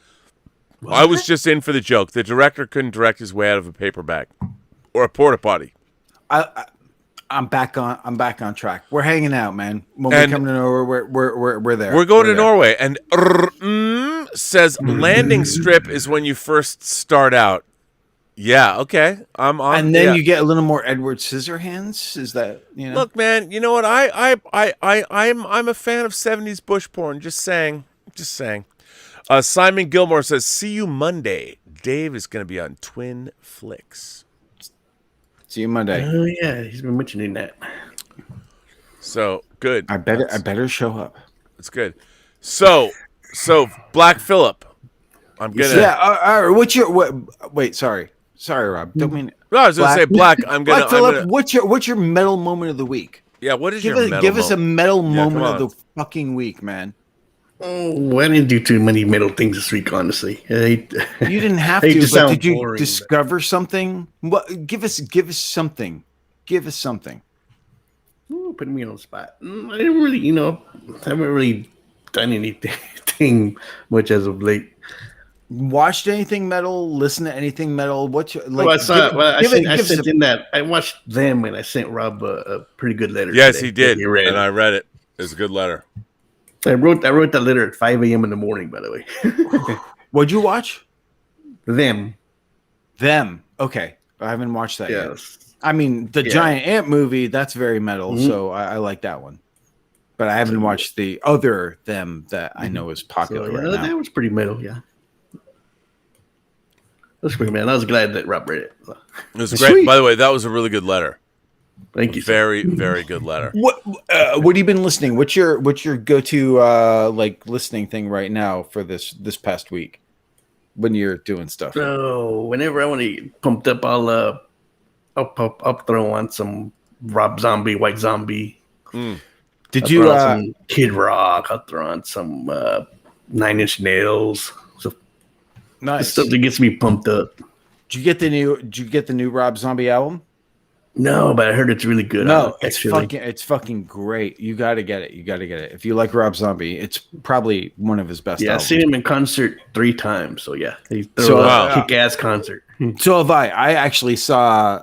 What? I was just in for the joke. The director couldn't direct his way out of a paper bag. Or a porta potty. I'm back on track. We're hanging out, man. When we come to Norway, we're there. We're going to Norway, and says landing strip is when you first start out. Yeah, okay, I'm on. And then you get a little more Edward Scissorhands. Is that Look, man, you know what? I'm a fan of '70s bush porn. Just saying. Simon Gilmore says, "See you Monday." Dave is going to be on Twin Flicks. See you Monday. Oh yeah, he's been mentioning that. So good. I better show up. It's good. So Black Phillip. I'm gonna. Yeah. All right. What's your wait? Sorry, Rob. Don't mean. No, I was gonna say Black. I'm gonna. Black Phillip. What's your metal moment of the week? Yeah. What is give your us, metal give us a metal moment on. of the fucking week, man? Oh, I didn't do too many metal things this week, honestly. You didn't have to, but did you discover something? What? Give us something. Give us something. Ooh, putting me on the spot. I didn't really, haven't really done anything much as of late. Watched anything metal? Listen to anything metal? What's your like? I watched them and I sent Rob a pretty good letter. Yes, today. he did, and I read it. It's a good letter. I wrote that letter at 5 a.m. in the morning, by the way. What'd you watch? Them. Okay. I haven't watched that yet. Yes. I mean, the Giant Ant movie, that's very metal, so I like that one. But I haven't watched the other Them that I know is popular right now. That was pretty metal, yeah. That's pretty man. I was glad that Rob read it. It was great. Sweet. By the way, that was a really good letter. Thank you. Very, very good letter. What have you been listening? What's your go-to like listening thing right now for this past week when you're doing stuff? So whenever I want to get pumped up, I'll throw on some Rob Zombie, White Zombie. Did you some Kid Rock? I'll throw on some 9 Inch Nails. So nice stuff that gets me pumped up. Did you get the new Rob Zombie album? No, but I heard it's really good. No, it's fucking great. You got to get it. If you like Rob Zombie, it's probably one of his best albums. I've seen him in concert 3 times. So yeah, he threw a kick-ass concert. So have I. I actually saw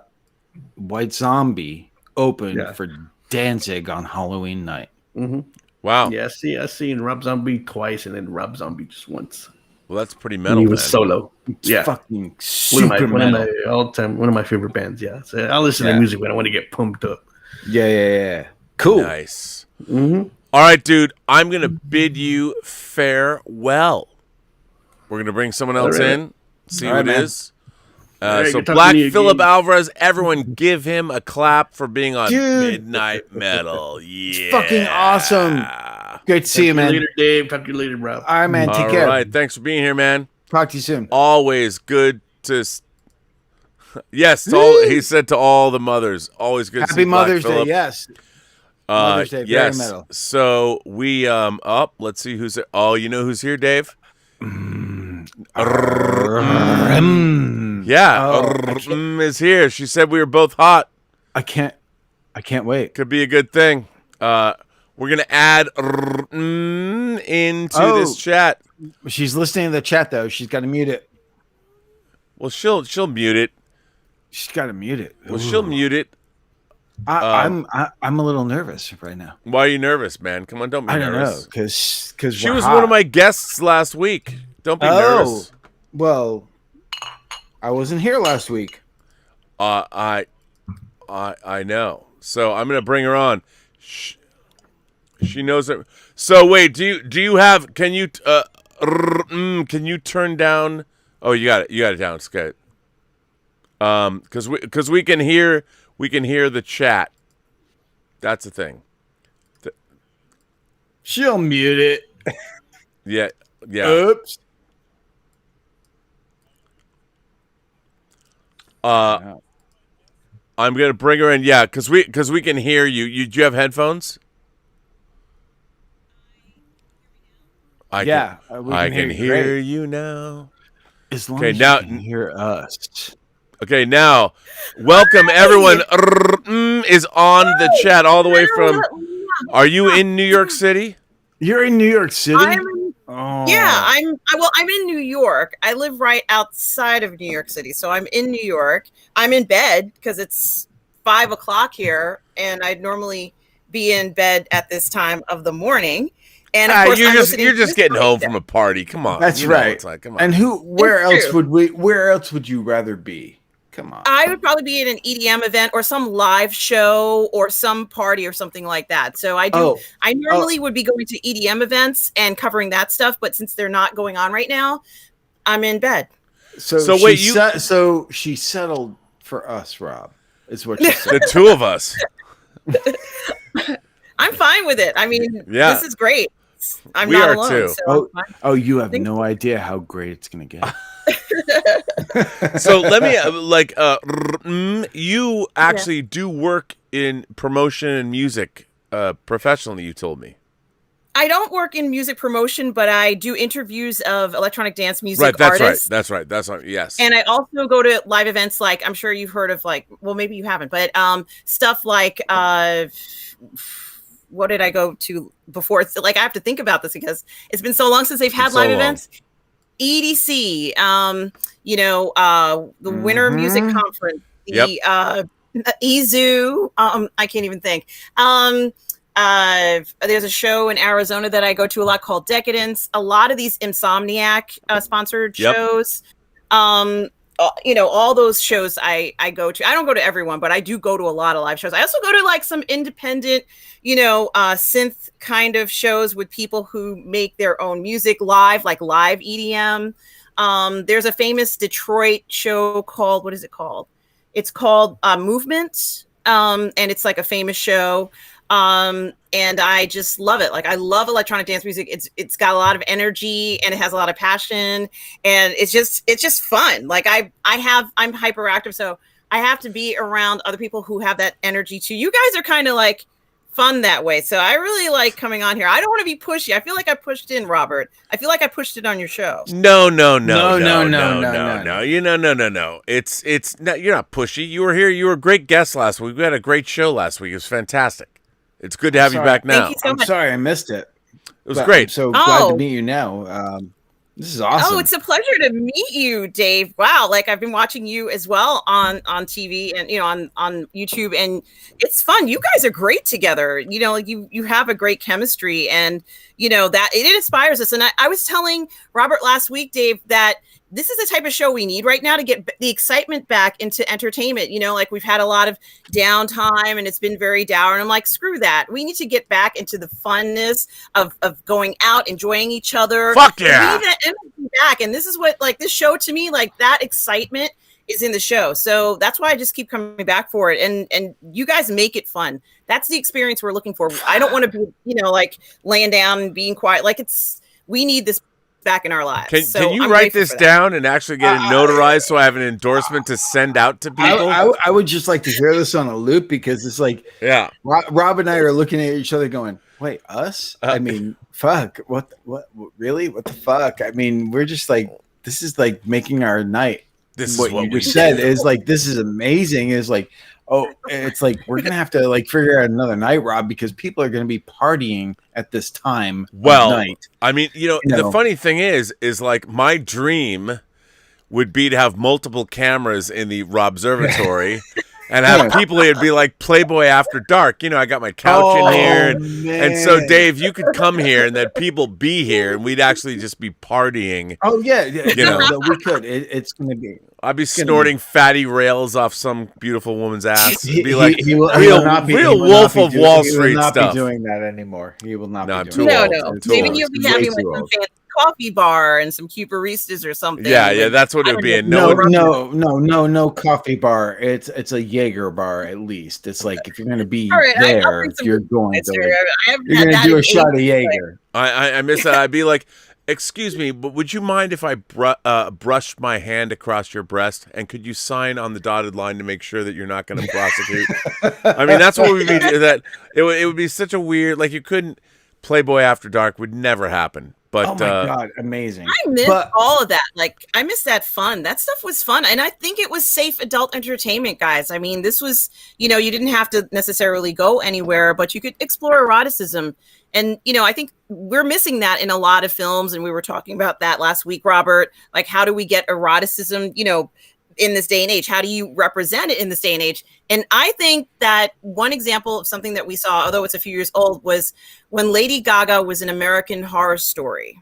White Zombie open for Danzig on Halloween night. Mm-hmm. Wow. Yeah, I've seen Rob Zombie twice and then Rob Zombie just once. Well, that's pretty metal. He was solo. It's fucking super metal. One of my favorite bands. Yeah, so I'll listen to music when I want to get pumped up. Yeah. Cool. Nice. Mm-hmm. All right, dude. I'm gonna bid you farewell. We're gonna bring someone else in. See who it is. So Black Phillip Alvarez, everyone give him a clap for being on Midnight Metal. Yeah. It's fucking awesome. Great to see you, man. Later, Dave. Talk to you later, bro. All right, man. Take care. All right. Thanks for being here, man. Talk to you soon. Always good to... Yes, he said to all the mothers. Always good to see Mother's Black Day, Phillip. yes. Mother's Day, very metal. So we, let's see who's... Oh, you know who's here, Dave? Is here. She said we were both hot. I can't wait. Could be a good thing. We're gonna add into this chat. She's listening to the chat though. She's got to mute it. Well, she'll mute it. She's got to mute it. Well, she'll mute it. I'm a little nervous right now. Why are you nervous, man? Come on, don't be nervous. I don't know, because she was one of my guests last week. Don't be nervous. Well, I wasn't here last week. I know. So I'm gonna bring her on. She knows it. So wait, do you have? Can you turn down? Oh, you got it. You got it down. It's good. Because we can hear the chat. That's the thing. She'll mute it. Yeah. Oops. I'm gonna bring her in. Yeah, because we can hear you. Do you have headphones? I can hear you now. As long as you can hear us. Okay, now, welcome everyone. Is on the chat all the way from. Are you in New York City? You're in New York City. Yeah, I'm in New York. I live right outside of New York City, so I'm in New York. I'm in bed because it's 5 o'clock here, and I'd normally be in bed at this time of the morning. And of course, you're just getting home from a party. Come on, that's right. It's like, come on. And where else would you rather be? Come on. I would probably be in an EDM event or some live show or some party or something like that. So I normally would be going to EDM events and covering that stuff, but since they're not going on right now, I'm in bed. So wait, so she settled for us, Rob. Is what you said. The two of us. I'm fine with it. I mean, this is great. I'm not alone. Too. So you have no idea how great it's gonna get. So let me you actually do work in promotion and music professionally, you told me. I don't work in music promotion, but I do interviews of electronic dance music artists. That's right. Yes. And I also go to live events like, I'm sure you've heard of, like, well, maybe you haven't, but stuff like what did I go to before? It's like I have to think about this because it's been so long since they've had live events. EDC, the Winter Music Conference, the EZoo. I can't even think. There's a show in Arizona that I go to a lot called Decadence. A lot of these Insomniac sponsored shows. All those shows I go to. I don't go to everyone, but I do go to a lot of live shows. I also go to like some independent, synth kind of shows with people who make their own music live, like live EDM. There's a famous Detroit show called, what is it called? It's called Movement. And it's like a famous show. And I just love it. Like, I love electronic dance music. It's got a lot of energy and it has a lot of passion, and it's just fun. Like I'm hyperactive, so I have to be around other people who have that energy too. You guys are kind of like fun that way. So I really like coming on here. I don't want to be pushy. I feel like I pushed in, Robert. I feel like I pushed it on your show. No. It's not, you're not pushy. You were here. You were a great guest last week. We had a great show last week. It was fantastic. It's good to have you back now. Thank you so much. I'm sorry I missed it. It was great. I'm so glad to meet you now. This is awesome. Oh, it's a pleasure to meet you, Dave. Wow, like I've been watching you as well on TV and on YouTube, and it's fun. You guys are great together. You have a great chemistry, and that it inspires us. And I was telling Robert last week, Dave, that this is the type of show we need right now to get the excitement back into entertainment. Like we've had a lot of downtime and it's been very dour. And I'm like, screw that. We need to get back into the funness of going out, enjoying each other. Fuck yeah. We need that energy back. And this is what, like, this show to me, like that excitement is in the show. So that's why I just keep coming back for it. And you guys make it fun. That's the experience we're looking for. I don't want to be, like laying down and being quiet. Like we need this back in our lives. Can you write this down and actually get it notarized so I have an endorsement to send out to people? I would just like to hear this on a loop, because it's like, Rob and I are looking at each other going, wait, us? I mean, fuck, what, really? What the fuck? I mean, we're just like, this is like making our night. This is what you we just said is like, this is amazing. Is like, oh, it's like we're gonna have to like figure out another night, Rob, because people are gonna be partying at this time. Well, of night. I mean, the funny thing is like my dream would be to have multiple cameras in the Robservatory and have people. It'd be like Playboy After Dark. I got my couch in here, and so Dave, you could come here, and then people be here, and we'd actually just be partying. Oh yeah, we could. It's gonna be. I'd be snorting fatty rails off some beautiful woman's ass. It'd be like real Wolf of Wall Street stuff. He will not be doing that anymore. He will not be doing that. No. Maybe you'll be having like some fancy coffee bar and some cute baristas or something. Yeah, that's what it would be. No coffee bar. It's a Jaeger bar at least. It's like if you're going to be there, you're going to do a shot of Jaeger. I miss that. I'd be like, excuse me, but would you mind if I brushed my hand across your breast, and could you sign on the dotted line to make sure that you're not going to prosecute? I mean, that's what we'd be. That it would be such a weird, like, you couldn't. Playboy After Dark would never happen. But oh my god, amazing! I miss all of that. Like, I miss that fun. That stuff was fun, and I think it was safe adult entertainment, guys. I mean, this was, you didn't have to necessarily go anywhere, but you could explore eroticism. And, I think we're missing that in a lot of films. And we were talking about that last week, Robert. Like, how do we get eroticism, in this day and age? How do you represent it in this day and age? And I think that one example of something that we saw, although it's a few years old, was when Lady Gaga was in American Horror Story.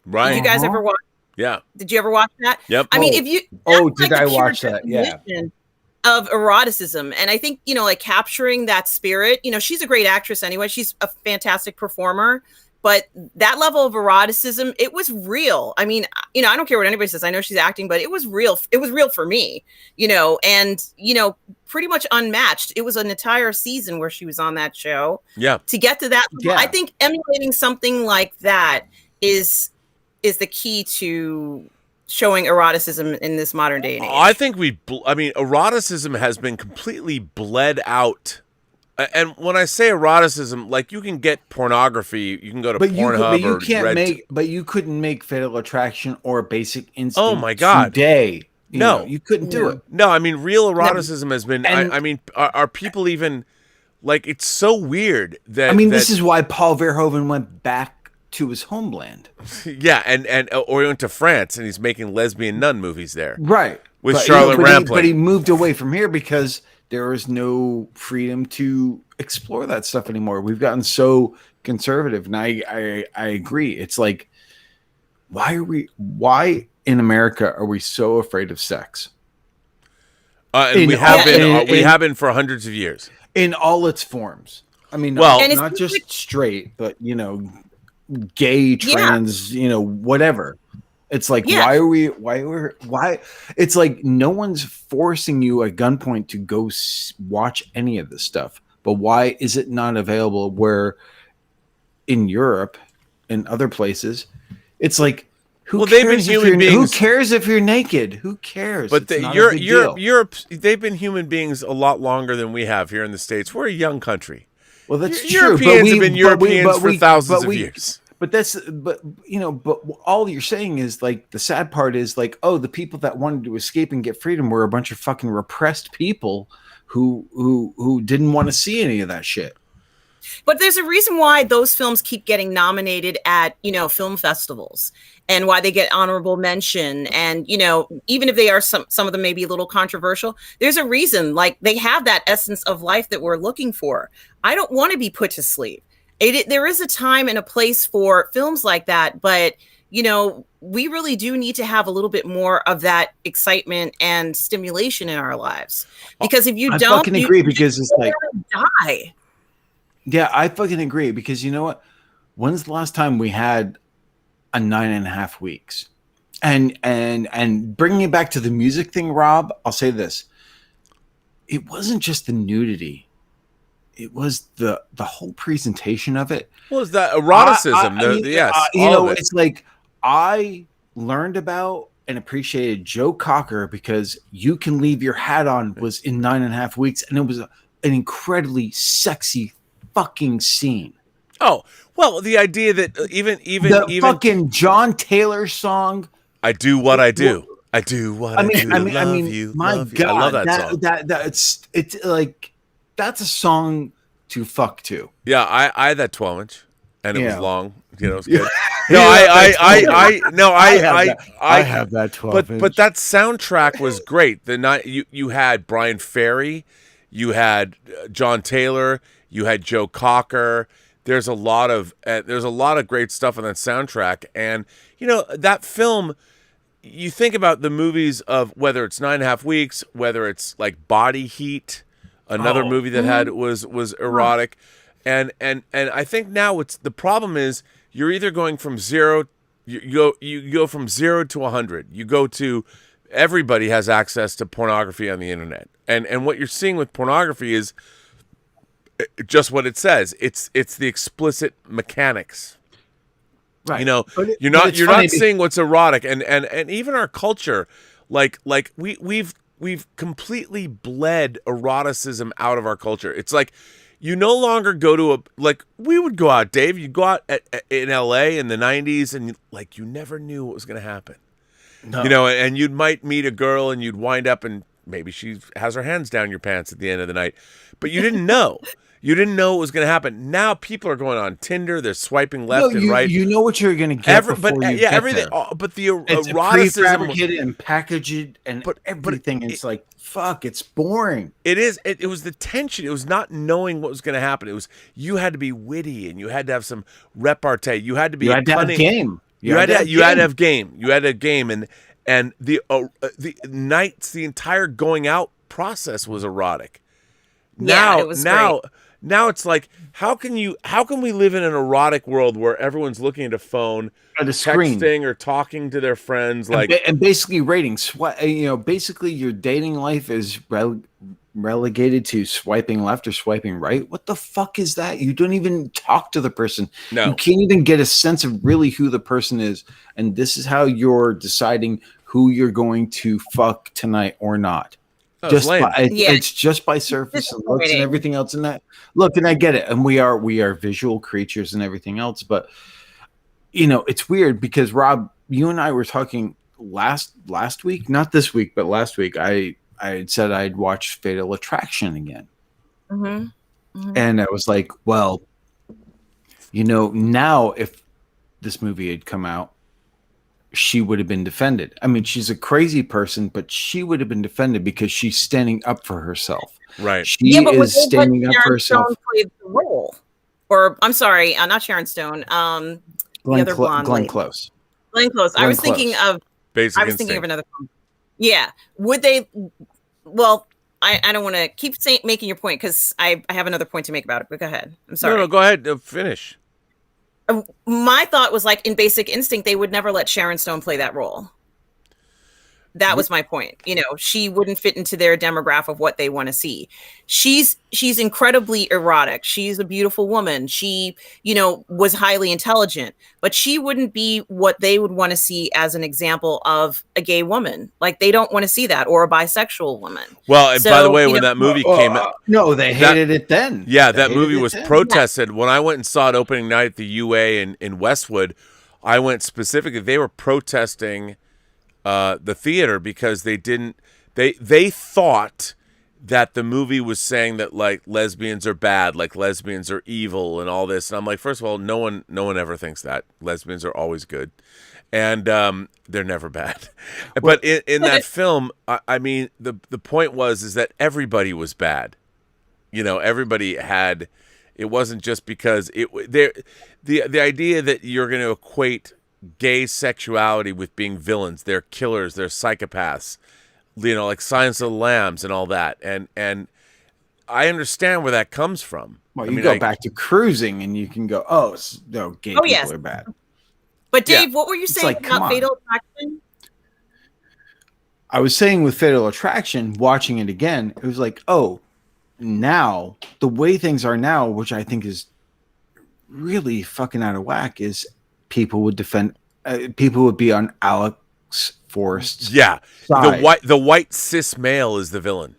Right. Did you guys ever watch? Yeah. Did you ever watch that? Yep. I mean, if you did I watch that? Yeah. Of eroticism, and I think like capturing that spirit. She's a great actress anyway. She's a fantastic performer. But that level of eroticism, it was real. I mean, I don't care what anybody says. I know she's acting, but it was real. It was real for me, and, pretty much unmatched. It was an entire season where she was on that show. Yeah. To get to that level, I think emulating something like that is the key to showing eroticism in this modern day and age. I think eroticism has been completely bled out. And when I say eroticism, like you can get pornography, you can go to Pornhub, but you couldn't make Fatal Attraction or Basic Instinct. Oh my God! Today, you couldn't do it. No, I mean real eroticism has been. Are people even like? It's so weird that. This is why Paul Verhoeven went back to his homeland. Yeah, or he went to France and he's making lesbian nun movies there, right? With Charlotte Rampling. But he moved away from here because there is no freedom to explore that stuff anymore. We've gotten so conservative, and I agree. It's like, why in America are we so afraid of sex? And we have been for hundreds of years in all its forms. I mean, not just straight, but gay, trans, whatever. It's like, why? It's like no one's forcing you at gunpoint to go watch any of this stuff. But why is it not available where in Europe and other places, it's like, who cares if you're naked? Who cares? But Europe, they've been human beings a lot longer than we have here in the States. We're a young country. Well, that's true. Europeans have been Europeans for thousands of years. But all you're saying is like the sad part is like, oh, the people that wanted to escape and get freedom were a bunch of fucking repressed people who didn't want to see any of that shit. But there's a reason why those films keep getting nominated at, film festivals, and why they get honorable mention. And, even if they are some of them may be a little controversial, there's a reason. Like, they have that essence of life that we're looking for. I don't want to be put to sleep. There is a time and a place for films like that, but we really do need to have a little bit more of that excitement and stimulation in our lives. Because if you don't, fucking agree, because it's like die. Yeah, I fucking agree, because you know what? When's the last time we had a 9.5 weeks? And bringing it back to the music thing, Rob, I'll say this: it wasn't just the nudity. It was the whole presentation of it. What was that eroticism? It's like I learned about and appreciated Joe Cocker because You Can Leave Your Hat On was in 9.5 weeks, and it was an incredibly sexy fucking scene. Oh, well, the idea that even fucking John Taylor song, I Do What I Do. I do what I do. Love you. My love God, you. I love that song. It's like, that's a song to fuck to. Yeah, I had that 12-inch, and it was long. It was good. I have that 12-inch. But that soundtrack was great. The night you had Brian Ferry, you had John Taylor, you had Joe Cocker. There's a lot of great stuff on that soundtrack, and that film. You think about the movies of whether it's 9.5 weeks, whether it's like Body Heat, another movie that was erotic, and I think now the problem is you're either going from zero, you go from 0 to 100. You go to everybody has access to pornography on the internet, and what you're seeing with pornography is just what it says. It's the explicit mechanics. Right. You're not seeing what's erotic, and even our culture, like we've completely bled eroticism out of our culture. It's like you no longer go to we would go out, Dave. You'd go out in LA in the 90s, and you never knew what was going to happen. No. And you might meet a girl, and you'd wind up, and maybe she has her hands down your pants at the end of the night, but you didn't know. You didn't know what was going to happen. Now people are going on Tinder. They're swiping left and right. You know what you're going to get everything. But the eroticism, prefabricated and packaged and everything. It's like, fuck. It's boring. It is. It was the tension. It was not knowing what was going to happen. It was you had to be witty and you had to have some repartee. You had to be have game. You had to have game. You had a game, and the nights, the entire going out process was erotic. Now, it was great. Now it's like, how can we live in an erotic world where everyone's looking at a phone, at a screen, texting or talking to their friends, like, and basically rating. Basically your dating life is relegated to swiping left or swiping right. What the fuck is that? You don't even talk to the person. No. You can't even get a sense of really who the person is, and this is how you're deciding who you're going to fuck tonight or not. It's just by surface and looks and everything else in that. Look, and I get it, and we are visual creatures and everything else, but it's weird because Rob, you and I were talking last week, not this week, but last week. I had said I'd watch Fatal Attraction again, and I was like, well, now if this movie had come out, she would have been defended. I mean, she's a crazy person, but she would have been defended because she's standing up for herself. Right. She is standing up for herself. Played the role. Or, I'm sorry, not Sharon Stone. The other blonde Glenn lady. Close. Glenn Close. I was thinking of thinking of another film. Yeah. Would they... Well, I don't want to keep making your point because I have another point to make about it, but go ahead. I'm sorry. No, go ahead. Finish. My thought was like in Basic Instinct, they would never let Sharon Stone play that role. That was my point. She wouldn't fit into their demographic of what they want to see. She's incredibly erotic. She's a beautiful woman. She, was highly intelligent, but she wouldn't be what they would want to see as an example of a gay woman. Like they don't want to see that, or a bisexual woman. Well, and by the way, when that movie came out, no, they hated it then. Yeah, that movie was protested. When I went and saw it opening night at the UA in Westwood, I went specifically. They were protesting the theater because they thought that the movie was saying that like lesbians are bad, like lesbians are evil and all this. And I'm like, first of all, no one ever thinks that. Lesbians are always good. And they're never bad. But in that film, I mean, the point is that everybody was bad. Everybody had, it wasn't just because the idea that you're going to equate gay sexuality with being villains. They're killers, they're psychopaths, like Silence of the Lambs and all that. And I understand where that comes from. Well, you go back to Cruising and you can go, gay people are bad. But Dave, what were you saying about Fatal Attraction? I was saying with Fatal Attraction, watching it again, it was like, now the way things are now, which I think is really fucking out of whack, is people would be on Alex Forrest's side. The white cis male is the villain.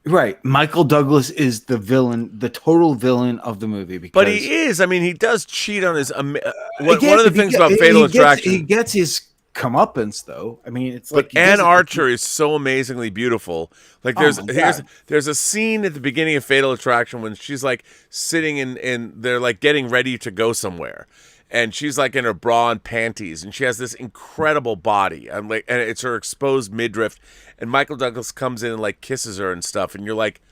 Right. Michael Douglas is the villain, the total villain of the movie. Because, but he is. I mean, he does cheat on his... one of the things about Fatal Attraction... He gets his comeuppance, though. I mean, it's like... But Anne Archer is so amazingly beautiful. Like, there's a scene at the beginning of Fatal Attraction when she's, like, sitting and they're, like, getting ready to go somewhere. And she's like in her bra and panties, and she has this incredible body, and it's her exposed midriff. And Michael Douglas comes in and like kisses her and stuff, and you're like,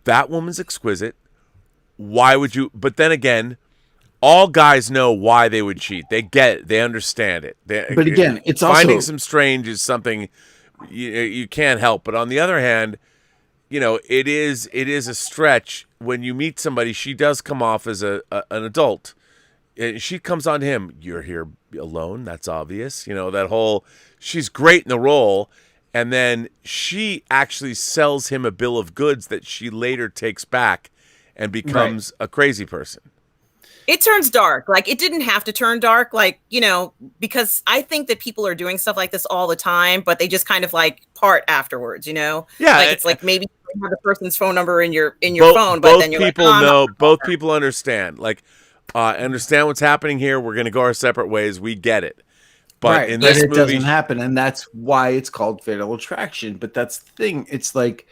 that woman's exquisite. Why would you? But then again, all guys know why they would cheat. They get it. They understand it. But again, it's finding also... some strange is something you can't help. But on the other hand, it is a stretch when you meet somebody. She does come off as an adult. She comes on him. You're here alone. That's obvious. That whole, she's great in the role. And then she actually sells him a bill of goods that she later takes back and becomes a crazy person. It turns dark. Like, it didn't have to turn dark, like, because I think that people are doing stuff like this all the time, but they just kind of like part afterwards, Yeah. Like, it's like maybe you have the person's phone number in your phone, but then you're people know, both people understand. Like, understand what's happening here. We're going to go our separate ways. We get it. But in this movie, doesn't happen. And that's why it's called Fatal Attraction. But that's the thing. It's like,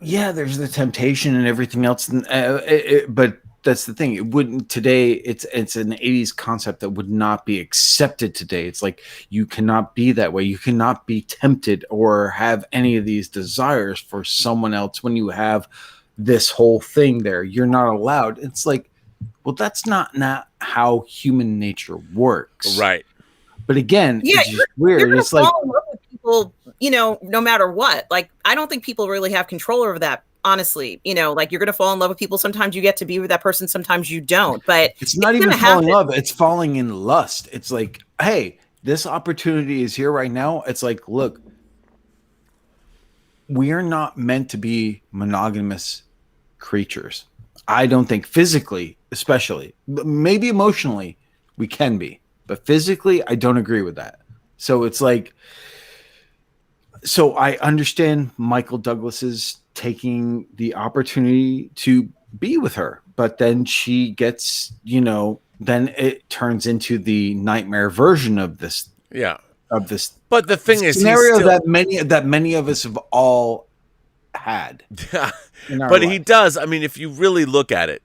yeah, there's the temptation and everything else. But that's the thing. It wouldn't today. It's an 80s concept that would not be accepted today. It's like, you cannot be that way. You cannot be tempted or have any of these desires for someone else when you have this whole thing there. You're not allowed. It's like, Well, that's not how human nature works. Right. But again, it's just weird. You're it's like fall in love with people, no matter what. Like, I don't think people really have control over that. Honestly, like you're going to fall in love with people. Sometimes you get to be with that person. Sometimes you don't. But it's not even falling in love. It's falling in lust. It's like, hey, this opportunity is here right now. It's like, look, we are not meant to be monogamous creatures. I don't think physically, especially, maybe emotionally, we can be. But physically, I don't agree with that. So it's like, so I understand Michael Douglas's taking the opportunity to be with her, but then she gets, then it turns into the nightmare version of this. Yeah. Of this. But the thing is, scenario that many of us have all had. Yeah. But he does. I mean, if you really look at it,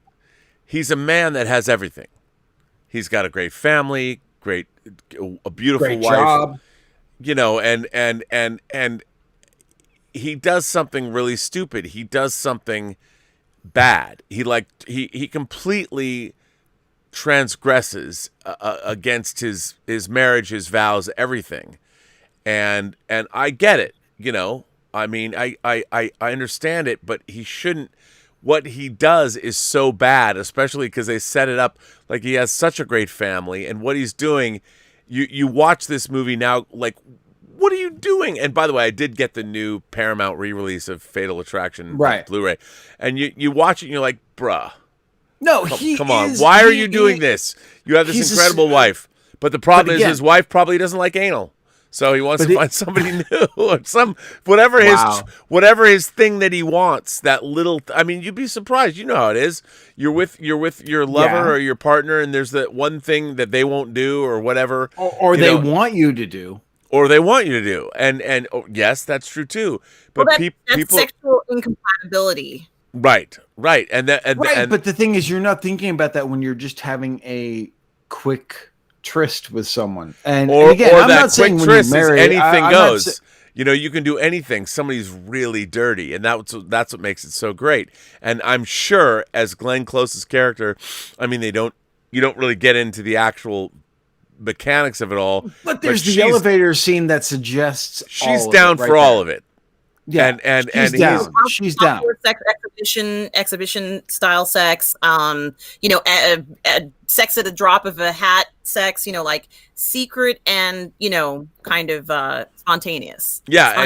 he's a man that has everything. He's got a great family, a beautiful great wife, job. And he does something really stupid. He does something bad. He completely transgresses against his marriage, his vows, everything. And I get it, I mean, I understand it, but he shouldn't. What he does is so bad, especially because they set it up like he has such a great family, and what he's doing, you watch this movie now, like, what are you doing? And by the way, I did get the new Paramount re-release of Fatal Attraction, right, Blu-ray, and you watch it and you're like, bruh, no, come on, why are you doing this? You have this incredible wife, but the problem is his wife probably doesn't like anal. So he wants to find somebody new, or whatever his thing that he wants. That little, I mean, you'd be surprised. You know how it is. You're with your lover or your partner, and there's that one thing that they won't do, or whatever, or they want you to do, and yes, that's true too. But that's sexual incompatibility. Right, and but the thing is, you're not thinking about that when you're just having a quick tryst with someone, and again, I'm not saying when you're married, anything goes. You can do anything. Somebody's really dirty, and that's what makes it so great. And I'm sure, as Glenn Close's character, I mean, you don't really get into the actual mechanics of it all. But there's the elevator scene that suggests she's down for all of it. Yeah, and she's down. Sex exhibition style sex. Sex at a drop of a hat. Sex. Like secret and kind of spontaneous. Yeah,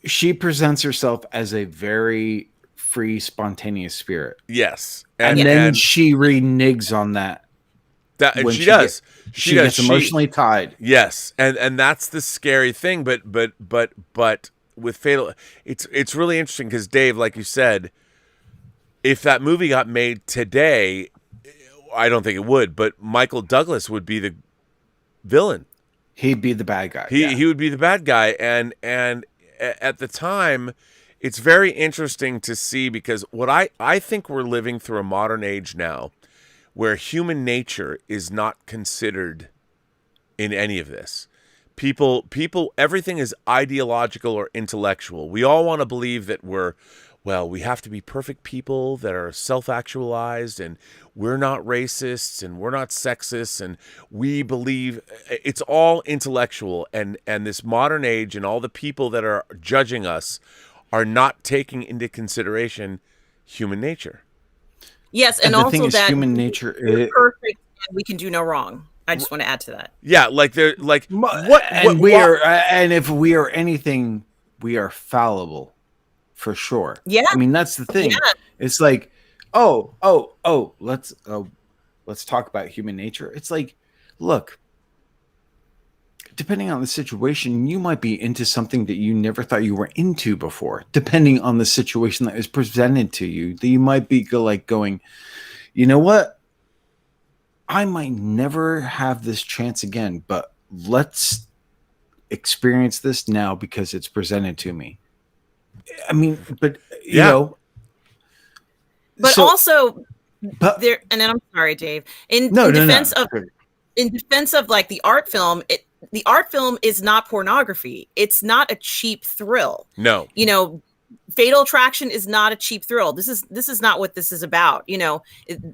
she presents herself as a very free, spontaneous spirit. Yes, and then she reneges on that. And she does. She gets emotionally tied. Yes, and that's the scary thing. But with Fatal, it's really interesting because Dave, like you said, if that movie got made today, I don't think it would, but Michael Douglas would be the villain. He'd be the bad guy. He would be the bad guy, and at the time, it's very interesting to see, because what I think we're living through a modern age now, where human nature is not considered in any of this. People, everything is ideological or intellectual. We all want to believe that we have to be perfect people that are self-actualized, and we're not racists, and we're not sexist, and we believe it's all intellectual. And this modern age and all the people that are judging us are not taking into consideration human nature. Yes, and also that human nature is perfect, and we can do no wrong. I just want to add to that. Yeah, like they're like and if we are anything, we are fallible, for sure. Yeah, I mean, that's the thing. Yeah. It's like, let's talk about human nature. It's like, look, depending on the situation, you might be into something that you never thought you were into before. Depending on the situation that is presented to you, that you might be going, you know what? I might never have this chance again, but let's experience this now because it's presented to me. I mean, but you know, but also there. And then I'm sorry, Dave. In defense of like the art film, the art film is not pornography. It's not a cheap thrill. No, Fatal Attraction is not a cheap thrill. This is not what this is about. You know,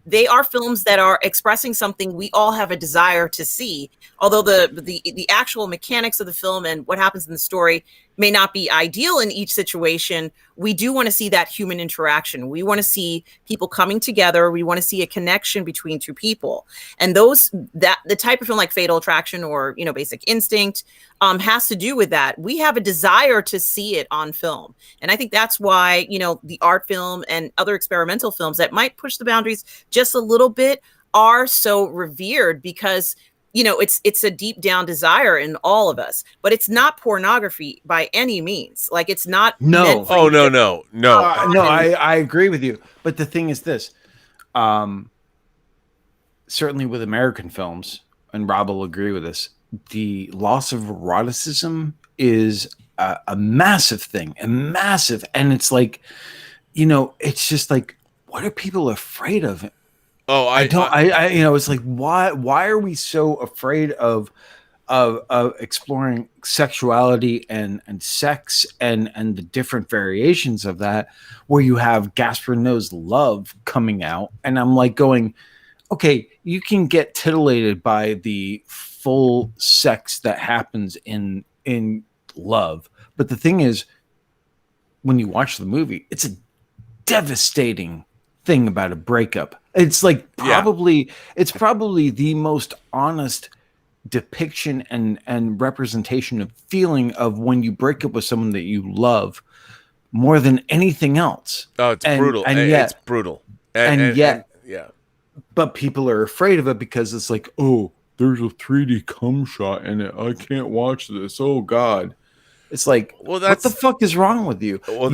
they are films that are expressing something we all have a desire to see. Although the actual mechanics of the film and what happens in the story may not be ideal in each situation, we do want to see that human interaction. We want to see people coming together. We want to see a connection between two people. And the type of film like Fatal Attraction or, you know, Basic Instinct has to do with that. We have a desire to see it on film. And I think that's why, you know, the art film and other experimental films that might push the boundaries just a little bit are so revered, because you know, it's a deep down desire in all of us, but it's not pornography by any means. Like, it's not. No. No. I agree with you. But the thing is this, certainly with American films, and Rob will agree with this, the loss of eroticism is a massive thing, and it's like, you know, it's just like, what are people afraid of? Oh, I you know, it's like, why are we so afraid of exploring sexuality and sex and the different variations of that, where you have Gaspar Noé's Love coming out, and I'm like going, okay, you can get titillated by the full sex that happens in Love, but the thing is, when you watch the movie, it's a devastating thing about a breakup. It's like it's probably the most honest depiction and representation of feeling of when you break up with someone that you love more than anything else. Oh, it's brutal. And yet, it's brutal. And yet, but people are afraid of it because it's like, oh, there's a 3D cum shot in it. I can't watch this. Oh God. It's like, well, what the fuck is wrong with you? Well,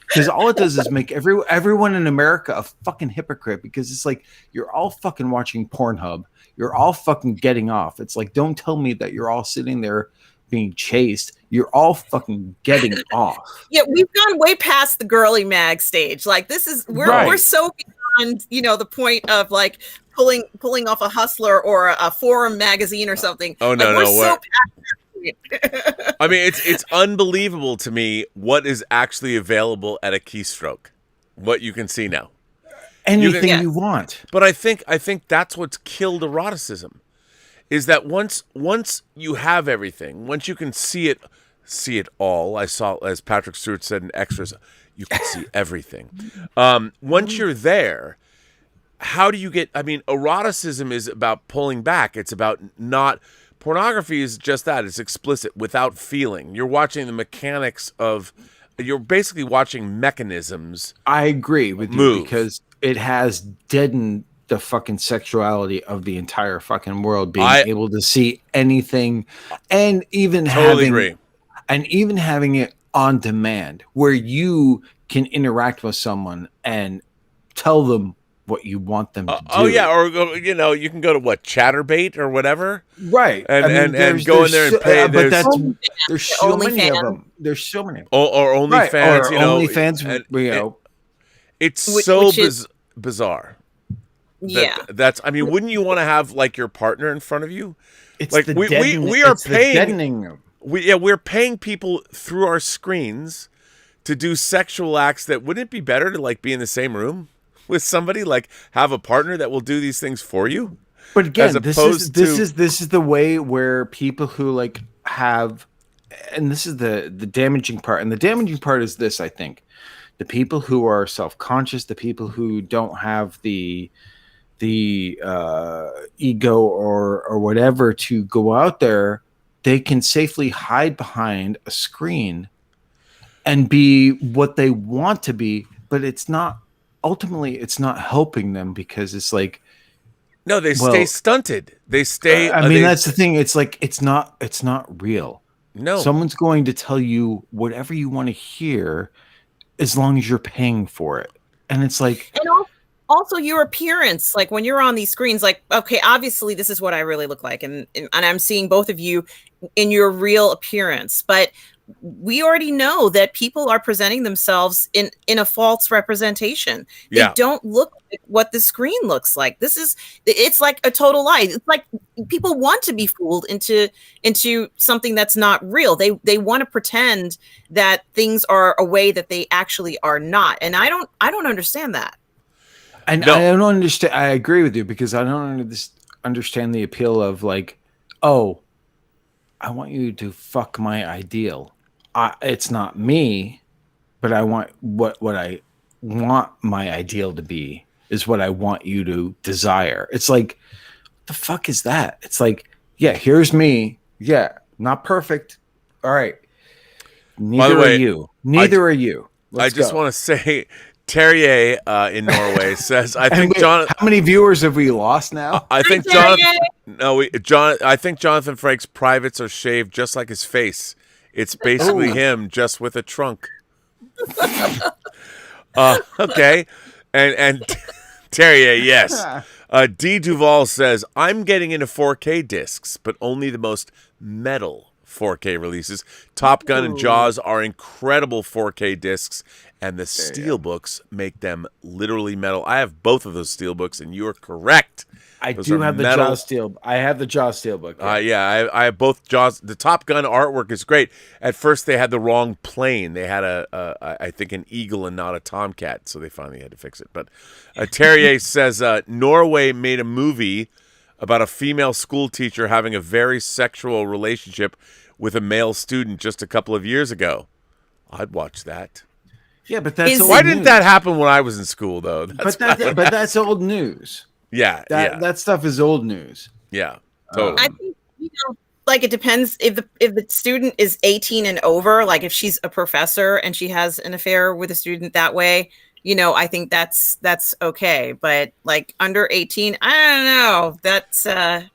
because all it does is make everyone in America a fucking hypocrite, because it's like, you're all fucking watching Pornhub. You're all fucking getting off. It's like, don't tell me that you're all sitting there being chased. You're all fucking getting off. Yeah, we've gone way past the girly mag stage. Like, this is we're so beyond, you know, the point of like pulling off a Hustler or a Forum magazine or something. Oh no, like, no, we're so past. I mean, it's unbelievable to me what is actually available at a keystroke, what you can see now. Anything you want. But I think that's what's killed eroticism, is that once you have everything, once you can see it all. I saw, as Patrick Stewart said in Extras, you can see everything. Once you're there, how do you get? I mean, eroticism is about pulling back. It's about not. Pornography is just that. It's explicit without feeling. You're watching the mechanics of. You're basically watching mechanisms. I agree with move. You, because it has deadened the fucking sexuality of the entire fucking world, being able to see anything, and even having it on demand, where you can interact with someone and tell them what you want them to do. Oh yeah, or you know, you can go to Chatterbait or whatever, right? And go in there and pay. But there's so many of them. There's so many. Or OnlyFans, right. You know, OnlyFans. You know, it's so bizarre. Yeah, that's. I mean, wouldn't you want to have like your partner in front of you? It's like we are paying. We're paying people through our screens to do sexual acts. That wouldn't it be better to like be in the same room with somebody, like have a partner that will do these things for you? But again, this is the way where people who like have, and this is the damaging part. And the damaging part is this, I think. The people who are self-conscious, the people who don't have the ego or whatever to go out there, they can safely hide behind a screen and be what they want to be, but ultimately it's not helping them, because it's like, no, they stay stunted. They stay. That's the thing. It's like, it's not real. No, someone's going to tell you whatever you want to hear, as long as you're paying for it. And it's like, and also your appearance, like when you're on these screens, like, okay, obviously this is what I really look like. And I'm seeing both of you in your real appearance, but we already know that people are presenting themselves in a false representation. They don't look like what the screen looks like. It's like a total lie. It's like people want to be fooled into something that's not real. They want to pretend that things are a way that they actually are not. And I don't understand that. And I don't understand. I agree with you, because I don't understand the appeal of like, oh, I want you to fuck my ideal. It's not me, but I want what I want my ideal to be is what I want you to desire. It's like, what the fuck is that? It's like, yeah, here's me. Yeah, not perfect. All right. Neither are you. Neither are you. I just want to say, Terrier in Norway says, "I think John." How many viewers have we lost now? I think I think Jonathan Frakes' privates are shaved just like his face. It's basically him, just with a trunk. Okay, and Terrier, yes. D. Duval says, "I'm getting into 4K discs, but only the most metal 4K releases. Top Gun and Jaws are incredible 4K discs, and the steelbooks make them literally metal." I have both of those steelbooks, and you are correct. I do have the Jaws steel. I have the Jaws steelbook. Yeah, I have both Jaws. The Top Gun artwork is great. At first, they had the wrong plane. They had I think an eagle and not a tomcat, so they finally had to fix it. But Terrier says Norway made a movie about a female school teacher having a very sexual relationship with a male student just a couple of years ago. I'd watch that. Yeah, but that's why didn't that happen when I was in school, though? But that's old news. Yeah, that stuff is old news. Yeah, totally. I think like it depends if the student is 18 and over. Like if she's a professor and she has an affair with a student that way, I think that's okay. But like under 18, I don't know. That's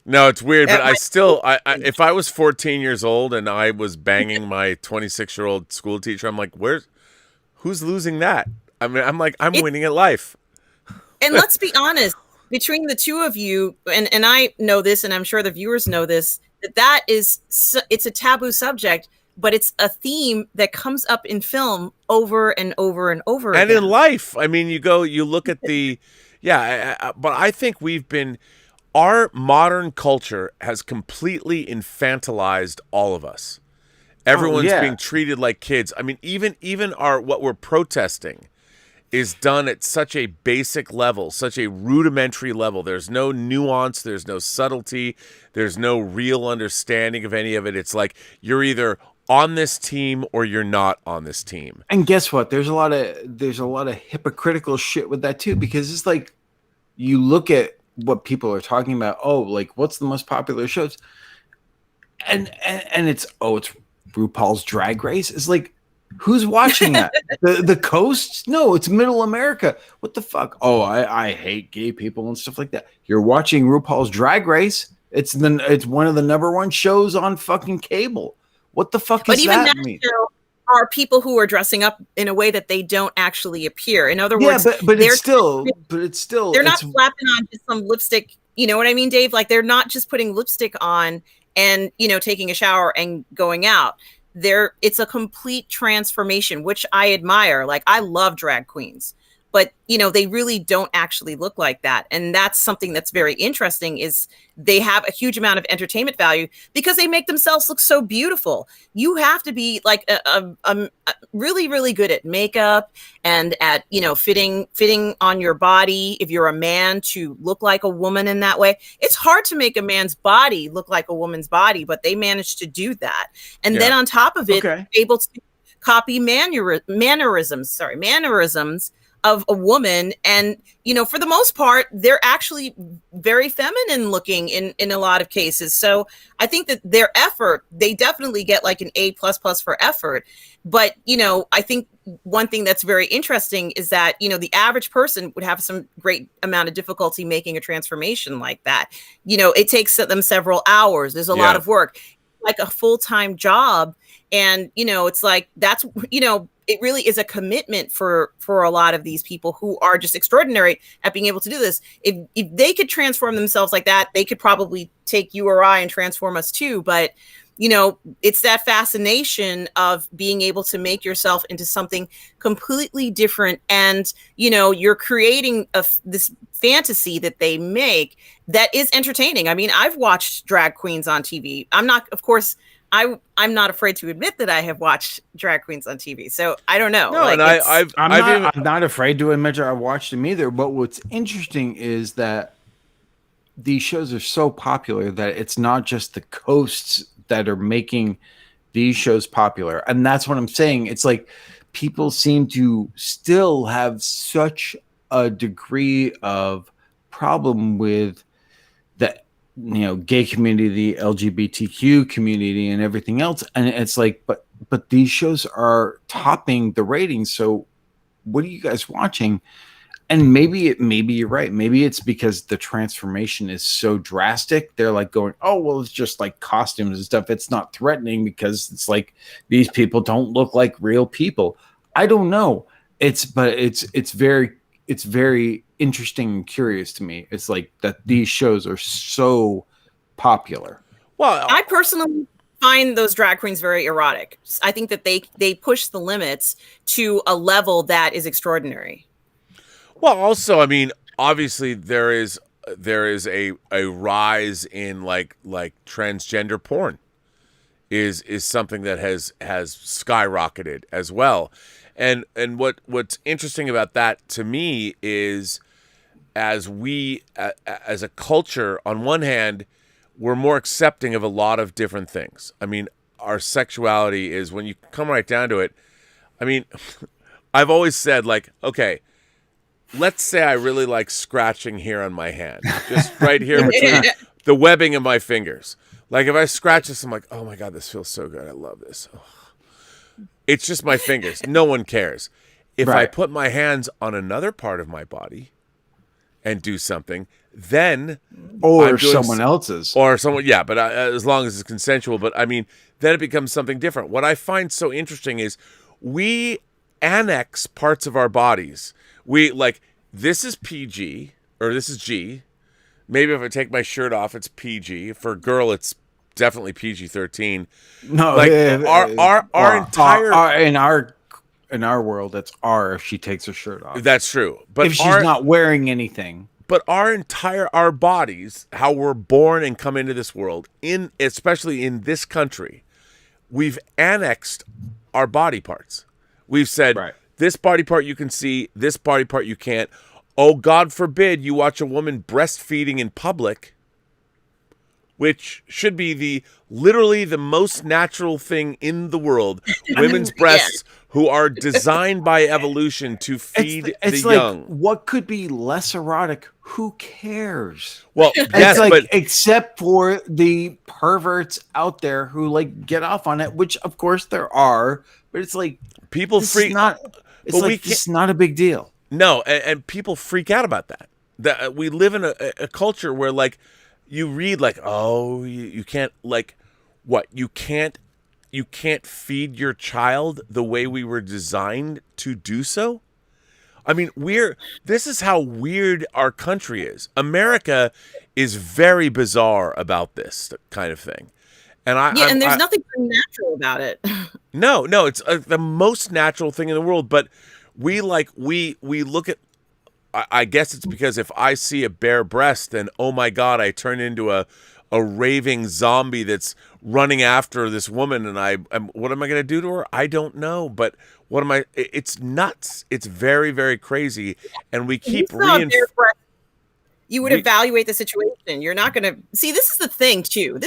no, it's weird. But I still, if I was 14 years old and I was banging my 26-year-old school teacher, I'm like, who's losing that? I mean, I'm winning at life. And let's be honest. Between the two of you, and I know this, and I'm sure the viewers know this, it's a taboo subject, but it's a theme that comes up in film over and over and over and again. In life. I mean, you look at the, but I think our modern culture has completely infantilized all of us. Everyone's being treated like kids. I mean, even what we're protesting is done at such a basic level, such a rudimentary level. There's no nuance, there's no subtlety, there's no real understanding of any of it. It's like you're either on this team or you're not on this team. And guess what? There's a lot of hypocritical shit with that too, because it's like you look at what people are talking about. Oh, like what's the most popular shows? And it's RuPaul's Drag Race. It's like, who's watching that? the coast? No, it's Middle America. What the fuck? Oh, I hate gay people and stuff like that. You're watching RuPaul's Drag Race. It's one of the #1 shows on fucking cable. What the fuck but is even that? That show are people who are dressing up in a way that they don't actually appear. In other words, but it's still they're not slapping on just some lipstick. You know what I mean, Dave? Like they're not just putting lipstick on and taking a shower and going out. It's a complete transformation, which I admire. Like I love drag queens, but they really don't actually look like that. And that's something that's very interesting is they have a huge amount of entertainment value because they make themselves look so beautiful. You have to be like a really, really good at makeup and at, fitting on your body. If you're a man to look like a woman in that way, it's hard to make a man's body look like a woman's body, but they managed to do that. And then on top of it, able to copy mannerisms of a woman. And, for the most part, they're actually very feminine looking in a lot of cases. So I think that their effort, they definitely get like an A++ for effort. But, I think one thing that's very interesting is that, the average person would have some great amount of difficulty making a transformation like that. It takes them several hours. There's a lot of work, like a full-time job. And, it's like, that's, it really is a commitment for a lot of these people who are just extraordinary at being able to do this. If they could transform themselves like that, they could probably take you or I and transform us too. But, it's that fascination of being able to make yourself into something completely different. And, you're creating this fantasy that they make that is entertaining. I mean, I've watched drag queens on TV. I'm not afraid to admit that I have watched drag queens on TV. So I don't know. No, and I'm not afraid to admit I watched them either. But what's interesting is that these shows are so popular that it's not just the coasts that are making these shows popular. And that's what I'm saying. It's like people seem to still have such a degree of problem with the gay community, the LGBTQ community, and everything else. And it's like, but these shows are topping the ratings. So what are you guys watching? And maybe you're right. Maybe it's because the transformation is so drastic. They're like going, oh, well, it's just like costumes and stuff. It's not threatening because it's like these people don't look like real people. I don't know. It's very interesting and curious to me. It's like that these shows are so popular. Well, I personally find those drag queens very erotic. I think that they push the limits to a level that is extraordinary. Well, also, I mean, obviously there is a rise in like transgender porn is something that has skyrocketed as well. And what's interesting about that to me is as a culture, on one hand, we're more accepting of a lot of different things. I mean, our sexuality is, when you come right down to it, I mean, I've always said, like, okay, let's say I really like scratching here on my hand, just right here between the webbing of my fingers. Like if I scratch this, I'm like, oh my God, this feels so good. I love this. Oh. It's just my fingers. No one cares. If I put my hands on another part of my body and do something, then or someone else's, or someone, yeah, but as long as it's consensual. But I mean, then it becomes something different. What I find so interesting is we annex parts of our bodies. We like, this is PG or this is G. Maybe if I take my shirt off, it's PG. For a girl, it's definitely PG-13. No, like our entire in our world, it's R if she takes her shirt off. That's true. But if she's not wearing anything. But our bodies, how we're born and come into this world, especially in this country, we've annexed our body parts. We've said, this body part you can see, this body part you can't. Oh, God forbid you watch a woman breastfeeding in public, which should be literally the most natural thing in the world. Women's breasts who are designed by evolution to feed the young. What could be less erotic? Who cares? Well, yes, but except for the perverts out there who like get off on it, which of course there are, but it's like people freak. It's not a big deal. No, and people freak out about that. That we live in a culture where like you read like, oh, you can't, like, what, you can't feed your child the way we were designed to do so. I mean, this is how weird our country is. America is very bizarre about this kind of thing. And there's nothing natural about it. No, it's the most natural thing in the world. But we look at, I guess it's because if I see a bare breast, then, oh my God, I turn into a raving zombie that's running after this woman. And what am I going to do to her? I don't know. But it's nuts. It's very, very crazy. And we keep you would evaluate the situation. You're not going to see. This is the thing too,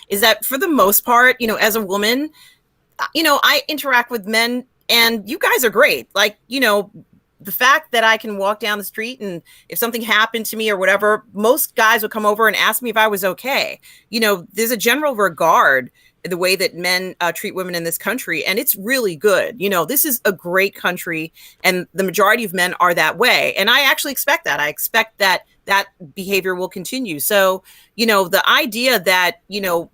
is that for the most part, as a woman, I interact with men and you guys are great. Like, the fact that I can walk down the street and if something happened to me or whatever, most guys would come over and ask me if I was okay. There's a general regard the way that men treat women in this country. And it's really good. This is a great country and the majority of men are that way. And I actually expect that. I expect that behavior will continue. So, the idea that,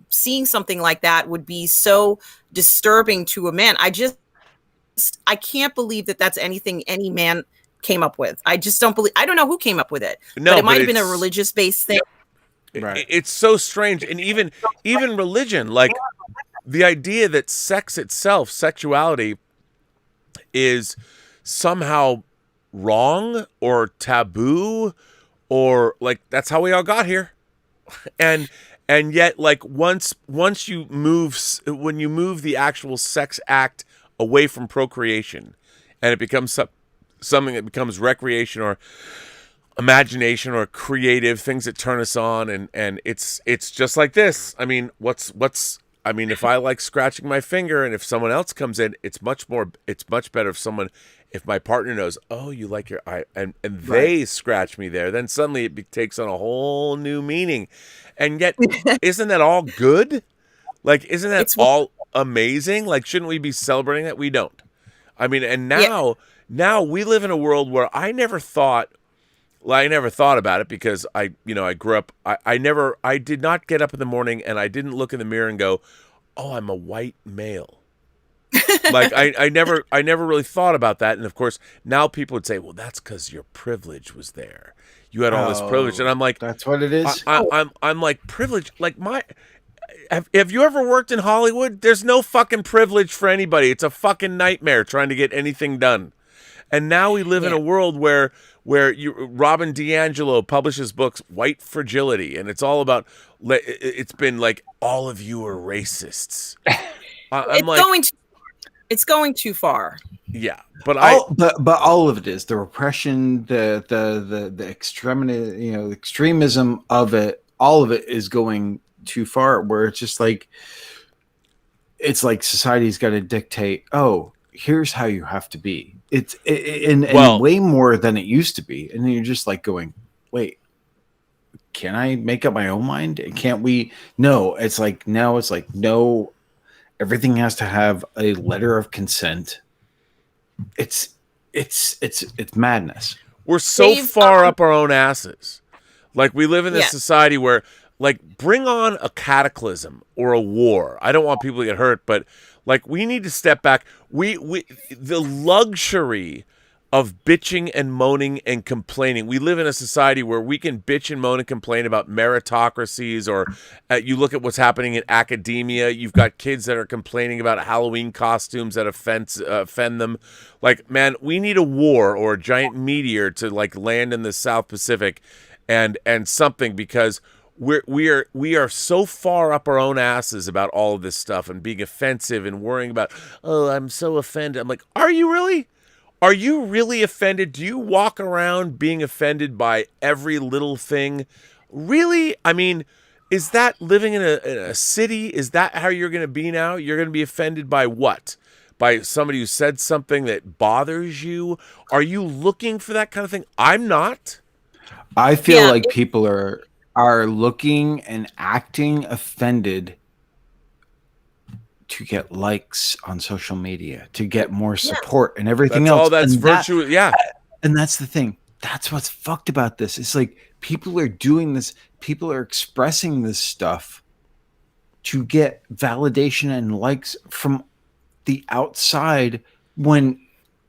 seeing something like that would be so disturbing to a man, I can't believe that that's anything any man came up with. I just don't believe. I don't know who came up with it. No, but it might have been a religious based thing. Right. It's so strange. And even religion, like the idea that sex itself, sexuality, is somehow wrong or taboo, or like that's how we all got here. And yet, like once you when you move the actual sex act away from procreation, and it becomes something that becomes recreation or imagination or creative things that turn us on, and it's just like this. I mean, I mean, if I like scratching my finger, and if someone else comes in, it's much better if my partner knows, oh, you like your eye, and they scratch me there, then suddenly it takes on a whole new meaning. And yet, isn't that all good? Like, isn't that all amazing? Like, shouldn't we be celebrating that? We don't. I mean, and now we live in a world where I never thought about it, because I grew up, I did not get up in the morning and I didn't look in the mirror and go, oh, I'm a white male. Like I never really thought about that. And of course, now people would say, well, that's because your privilege was there. You had all this privilege. And I'm like, that's what it is. I'm like, privilege, like have you ever worked in Hollywood? There's no fucking privilege for anybody. It's a fucking nightmare trying to get anything done. And now we live in a world where Robin DiAngelo publishes books, White Fragility, and it's all about, it's been like, all of you are racists. It's going too far. Yeah, but all of it is the repression, the extremism of it. All of it is going too far, where it's just like, it's like society's got to dictate, oh, here's how you have to be. It's way more than it used to be. And then you're just like going, wait, can I make up my own mind? Can't we? No, it's like, now it's like, no, everything has to have a letter of consent. It's madness. We're so far up our own asses. Like, we live in this society where, like, bring on a cataclysm or a war. I don't want people to get hurt, but like, we need to step back. The luxury of bitching and moaning and complaining. We live in a society where we can bitch and moan and complain about meritocracies, or you look at what's happening in academia. You've got kids that are complaining about Halloween costumes that offend them. Like, man, we need a war or a giant meteor to like land in the South Pacific and something, because we are so far up our own asses about all of this stuff and being offensive and worrying about, oh, I'm so offended. I'm like, are you really? Are you really offended? Do you walk around being offended by every little thing? Really? I mean, is that living in a city? Is that how you're going to be now? You're going to be offended by what? By somebody who said something that bothers you? Are you looking for that kind of thing? I'm not. I feel like people are looking and acting offended to get likes on social media, to get more support and everything else. That's virtue. And that's the thing. That's what's fucked about this. It's like, people are doing this. People are expressing this stuff to get validation and likes from the outside, when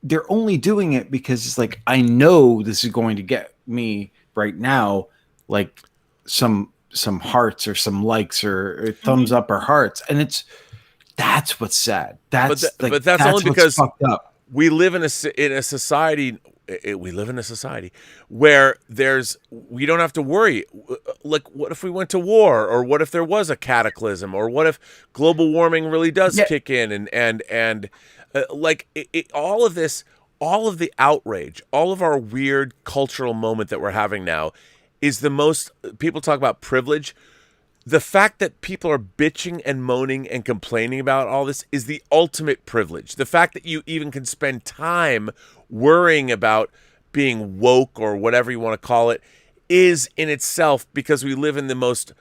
they're only doing it because it's like, I know this is going to get me right now, like some hearts or some likes or thumbs up or hearts. And that's what's sad. But that's only because fucked up. We live in a society. We live in a society where we don't have to worry. Like, what if we went to war, or what if there was a cataclysm, or what if global warming really does kick in, and all of this, all of the outrage, all of our weird cultural moment that we're having now is the most. People talk about privilege. The fact that people are bitching and moaning and complaining about all this is the ultimate privilege. The fact that you even can spend time worrying about being woke, or whatever you want to call it, is in itself, because we live in the most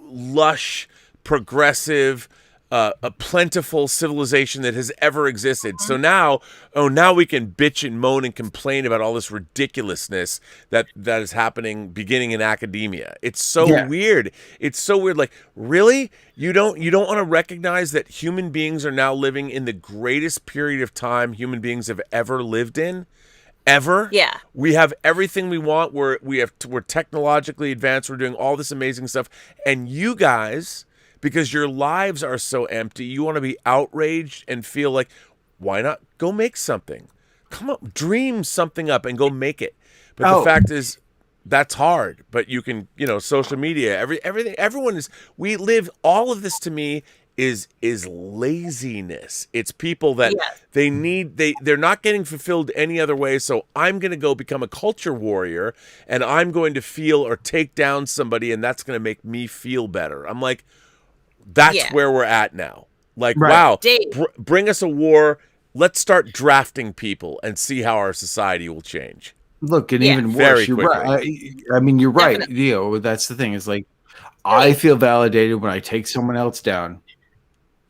lush, progressive, a plentiful civilization that has ever existed. So now we can bitch and moan and complain about all this ridiculousness that is happening, beginning in academia. It's so weird. It's so weird. Like, really? You don't want to recognize that human beings are now living in the greatest period of time human beings have ever lived in? ever. Yeah. We have everything we want. We're technologically advanced. We're doing all this amazing stuff. And you guys, because your lives are so empty, you want to be outraged and feel like, why not go make something? Come up, dream something up and go make it. But the fact is, that's hard. But you can, social media, everything, everyone is, we live, all of this to me is laziness. It's people that they're not getting fulfilled any other way. So I'm going to go become a culture warrior and I'm going to feel or take down somebody and that's going to make me feel better. I'm like, that's where we're at now. Like, wow, bring us a war. Let's start drafting people and see how our society will change. Look, and even worse, you're right. I mean, you're right. Definitely. That's the thing. Is like, I feel validated when I take someone else down.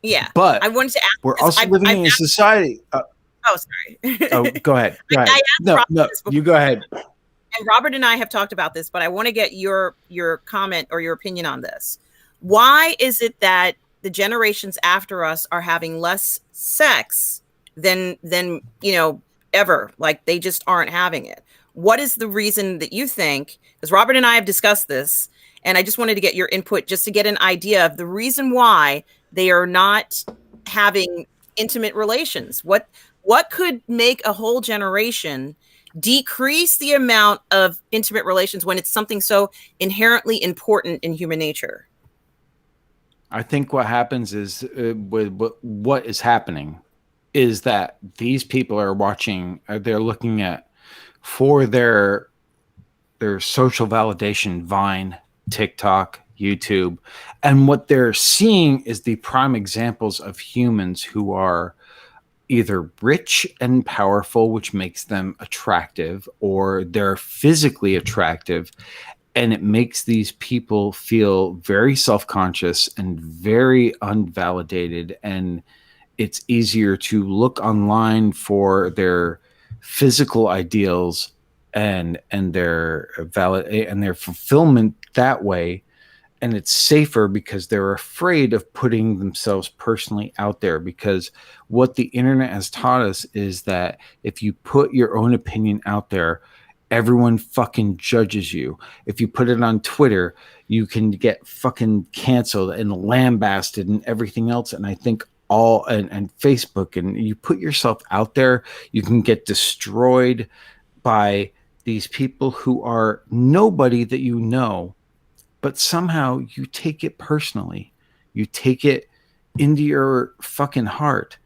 Yeah, but I wanted to ask. We're also living in a society. Sorry. Go ahead. No, you go ahead. And Robert and I have talked about this, but I want to get your comment or your opinion on this. Why is it that the generations after us are having less sex than ever? Like, they just aren't having it. What is the reason that you think? Because Robert and I have discussed this, and I just wanted to get your input just to get an idea of the reason why they are not having intimate relations. What could make a whole generation decrease the amount of intimate relations when it's something so inherently important in human nature? I think what happens is what is happening is that these people are watching, they're looking at for their social validation, Vine, TikTok, YouTube, and what they're seeing is the prime examples of humans who are either rich and powerful, which makes them attractive, or they're physically attractive, and it makes these people feel very self-conscious and very unvalidated, and it's easier to look online for their physical ideals and their fulfillment that way. And it's safer because they're afraid of putting themselves personally out there, because what the internet has taught us is that if you put your own opinion out there, everyone fucking judges you. If you put it on Twitter, you can get fucking canceled and lambasted and everything else. And I think and Facebook, and you put yourself out there, you can get destroyed by these people who are nobody that you know, but somehow you take it personally. You take it into your fucking heart.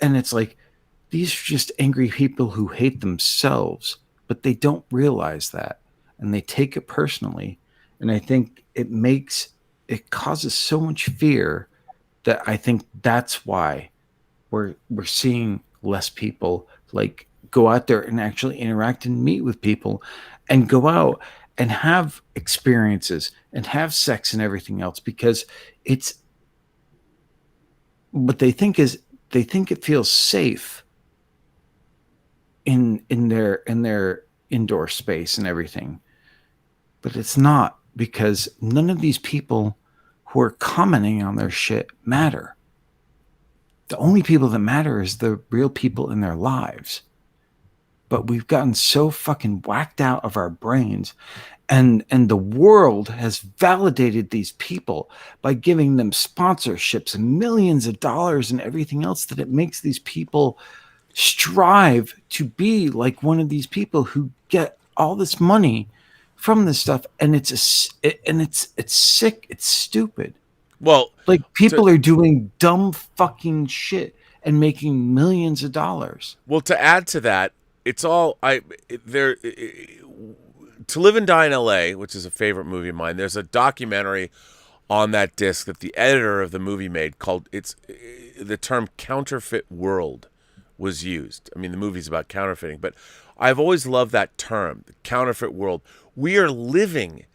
And it's like, these are just angry people who hate themselves, but they don't realize that. And they take it personally. And I think it causes so much fear that I think that's why we're seeing less people like go out there and actually interact and meet with people and go out and have experiences and have sex and everything else, because it's what they think it feels safe in their indoor space and everything. But it's not, because none of these people who are commenting on their shit matter. The only people that matter is the real people in their lives. But we've gotten so fucking whacked out of our brains, and the world has validated these people by giving them sponsorships and millions of dollars and everything else, that it makes these people strive to be like one of these people who get all this money from this stuff. And it's sick. It's stupid. Well, like, people are doing dumb fucking shit and making millions of dollars. Well, to add to that, it's all To Live and Die in LA, which is a favorite movie of mine. There's a documentary on that disc that the editor of the movie made called, the term counterfeit world was used. I mean, the movie's about counterfeiting, but I've always loved that term, the counterfeit world. We are living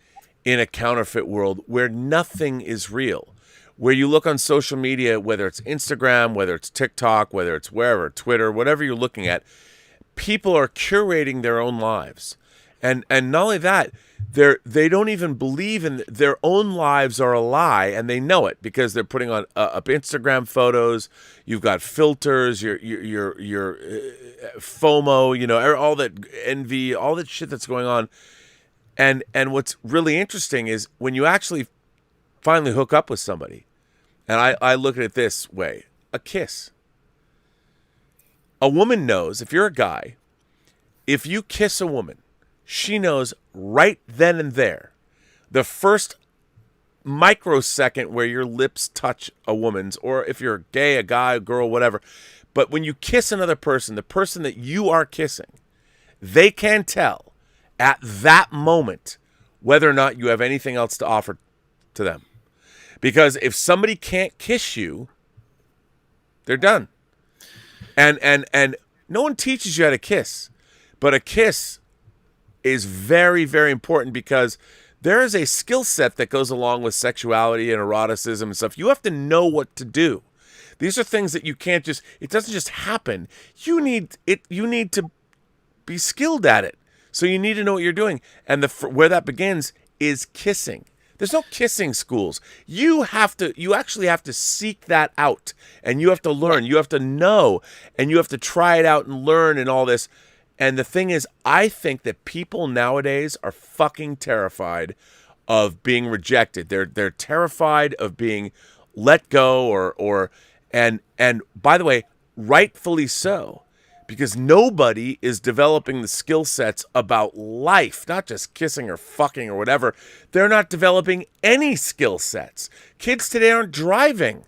in a counterfeit world where nothing is real. Where you look on social media, whether it's Instagram, whether it's TikTok, whether it's wherever, Twitter, whatever you're looking at, people are curating their own lives. And not only that, they don't even believe in their own lives are a lie, and they know it because they're putting on up Instagram photos. You've got filters, your FOMO, you know, all that envy, all that shit that's going on. And what's really interesting is when you actually finally hook up with somebody, and I look at it this way: a kiss. A woman knows, if you're a guy, if you kiss a woman, she knows right then and there, the first microsecond where your lips touch a woman's, or if you're gay, a guy, a girl, whatever. But when you kiss another person, the person that you are kissing, they can tell at that moment whether or not you have anything else to offer to them. Because if somebody can't kiss you, they're done. And no one teaches you how to kiss, but a kiss is very, very important because there is a skill set that goes along with sexuality and eroticism and stuff. You have to know what to do. These are things that you can't just, it doesn't just happen. You need to be skilled at it. So you need to know what you're doing. And where that begins is kissing. There's no kissing schools. You actually have to seek that out, and you have to learn. You have to know, and you have to try it out and learn and all this. And the thing is, I think that people nowadays are fucking terrified of being rejected. They're terrified of being let go and by the way, rightfully so, because nobody is developing the skill sets about life, not just kissing or fucking or whatever. They're not developing any skill sets. Kids today aren't driving.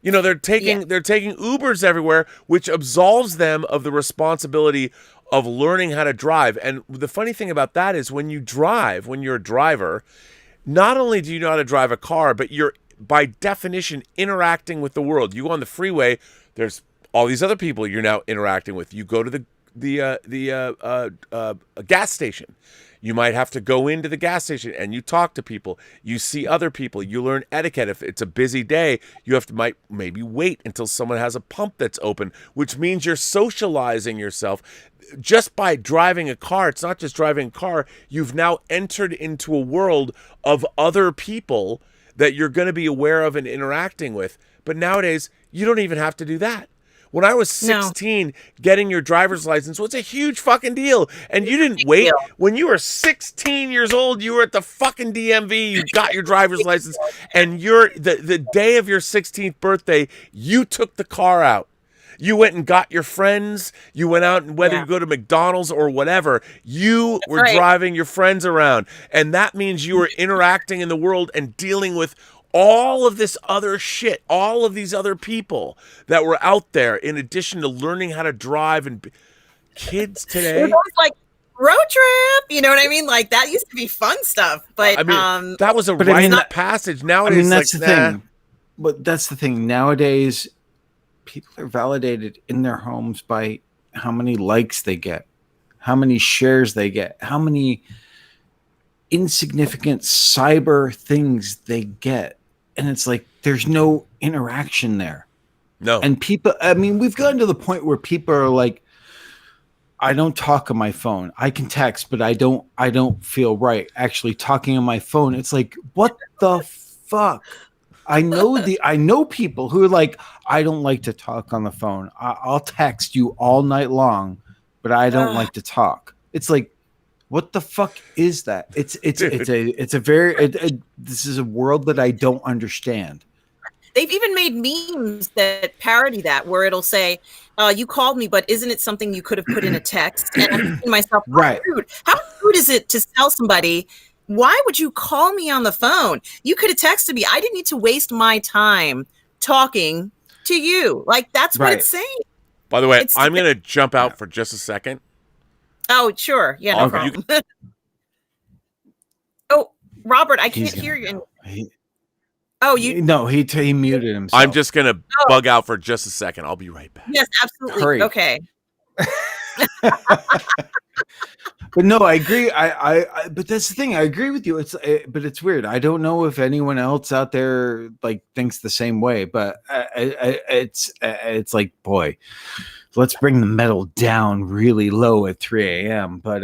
You know, they're taking Ubers everywhere, which absolves them of the responsibility of learning how to drive. And the funny thing about that is when you're a driver, not only do you know how to drive a car, but you're by definition interacting with the world. You go on the freeway, there's all these other people you're now interacting with. You go to the gas station. You might have to go into the gas station and you talk to people. You see other people. You learn etiquette. If it's a busy day, you have to maybe wait until someone has a pump that's open, which means you're socializing yourself. Just by driving a car, it's not just driving a car. You've now entered into a world of other people that you're going to be aware of and interacting with. But nowadays, you don't even have to do that. When I was 16, getting your driver's license was a huge fucking deal. And you didn't wait. When you were 16 years old, you were at the fucking DMV, you got your driver's license, and the day of your 16th birthday, you took the car out. You went and got your friends. You went out, and whether you go to McDonald's or whatever, you were driving your friends around. And that means you were interacting in the world and dealing with all of this other shit, all of these other people that were out there, in addition to learning how to drive. And kids today, it was like road trip, you know what I mean? Like that used to be fun stuff. But I mean, that was a rite of passage. Nowadays, I mean, that's the thing. But that's the thing. Nowadays, people are validated in their homes by how many likes they get, how many shares they get, how many insignificant cyber things they get. And it's like, there's no interaction there. No. And people, I mean, we've gotten to the point where people are like, I don't talk on my phone. I can text, but I don't feel right actually talking on my phone. It's like, what the fuck? I know people who are like, I don't like to talk on the phone. I'll text you all night long, but I don't like to talk. It's like, what the fuck is that? This is a world that I don't understand. They've even made memes that parody that, where it'll say, you called me, but isn't it something you could have put in a text? And I'm thinking to myself, how rude is it to tell somebody, why would you call me on the phone? You could have texted me. I didn't need to waste my time talking to you. Like, that's what it's saying. By the way, I'm going to jump out for just a second. Oh, sure. Yeah, no problem. Oh, Robert, I can't hear you. No, he muted himself. I'm just going to bug out for just a second. I'll be right back. Yes, absolutely. Hurry. Okay. But no, I agree. But that's the thing. I agree with you. But it's weird. I don't know if anyone else out there like thinks the same way. But it's like, boy, let's bring the metal down really low at 3 a.m. But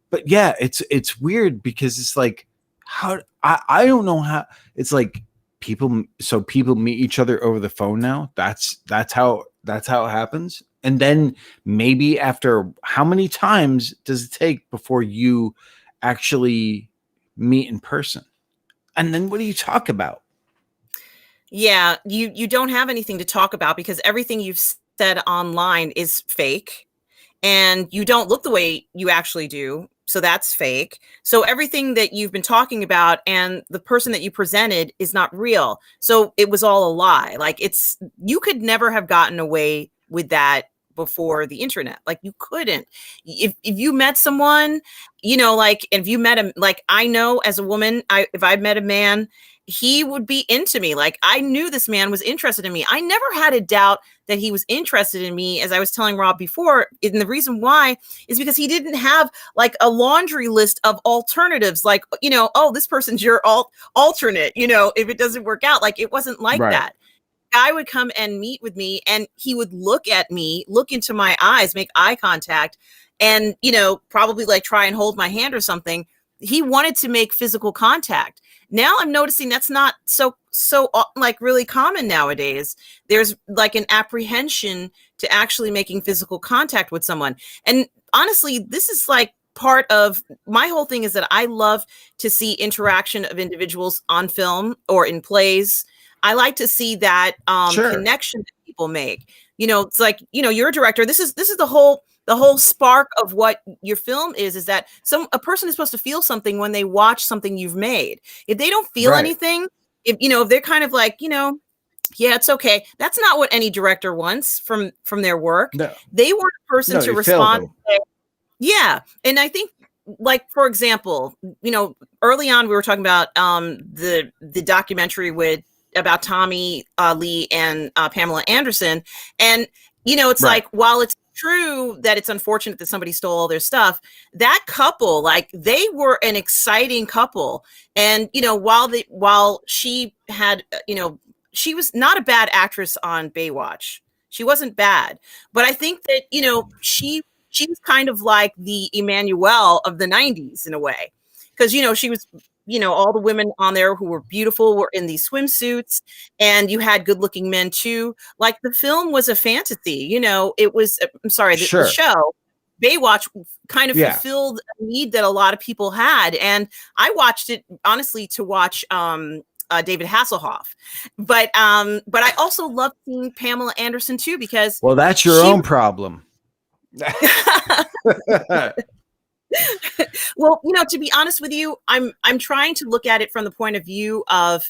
but yeah, it's weird because it's like, how I don't know how it's like people meet each other over the phone now. That's how it happens. And then maybe after how many times does it take before you actually meet in person? And then what do you talk about? Yeah, you don't have anything to talk about because everything you've said online is fake, and you don't look the way you actually do. So that's fake. So everything that you've been talking about and the person that you presented is not real. So it was all a lie. Like you could never have gotten away with that before the internet. Like you couldn't. If you met someone, like if you met him, like I know as a woman, if I met a man, he would be into me. Like I knew this man was interested in me. I never had a doubt that he was interested in me, as I was telling Rob before. And the reason why is because he didn't have like a laundry list of alternatives. Like, oh, this person's your alternate, if it doesn't work out. Like it wasn't like that. Guy would come and meet with me and he would look at me, look into my eyes, make eye contact, and, probably like try and hold my hand or something. He wanted to make physical contact. Now I'm noticing that's not so like really common nowadays. There's like an apprehension to actually making physical contact with someone. And honestly, this is like part of my whole thing is that I love to see interaction of individuals on film or in plays. I like to see that connection that people make. It's like, you're a director. This is the whole spark of what your film is that a person is supposed to feel something when they watch something you've made. If they don't feel anything, if they're kind of like, yeah, it's okay. That's not what any director wants from their work. No. They want a person to respond. Yeah. And I think, like, for example, early on we were talking about the documentary about Tommy Lee and Pamela Anderson. And, it's like, while it's true that it's unfortunate that somebody stole all their stuff, that couple, like, they were an exciting couple. And, while she had, she was not a bad actress on Baywatch. She wasn't bad. But I think that, she was kind of like the Emmanuelle of the 90s in a way. Because, she was, all the women on there who were beautiful were in these swimsuits, and you had good looking men too. Like the film was a fantasy, it was, the show Baywatch kind of fulfilled a need that a lot of people had. And I watched it honestly to watch, David Hasselhoff, but I also love seeing Pamela Anderson too, because that's your own problem. Well, to be honest with you, I'm trying to look at it from the point of view of,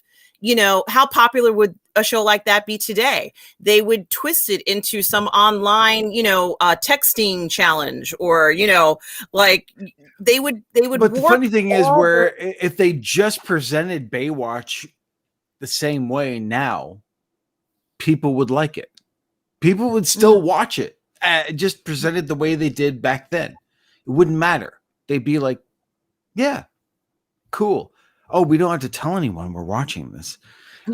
how popular would a show like that be today? They would twist it into some online, texting challenge, or, like they would. But the funny thing is, where if they just presented Baywatch the same way now, people would like it. People would still watch it, just presented the way they did back then. It wouldn't matter. They'd be like, yeah, cool. Oh, we don't have to tell anyone we're watching this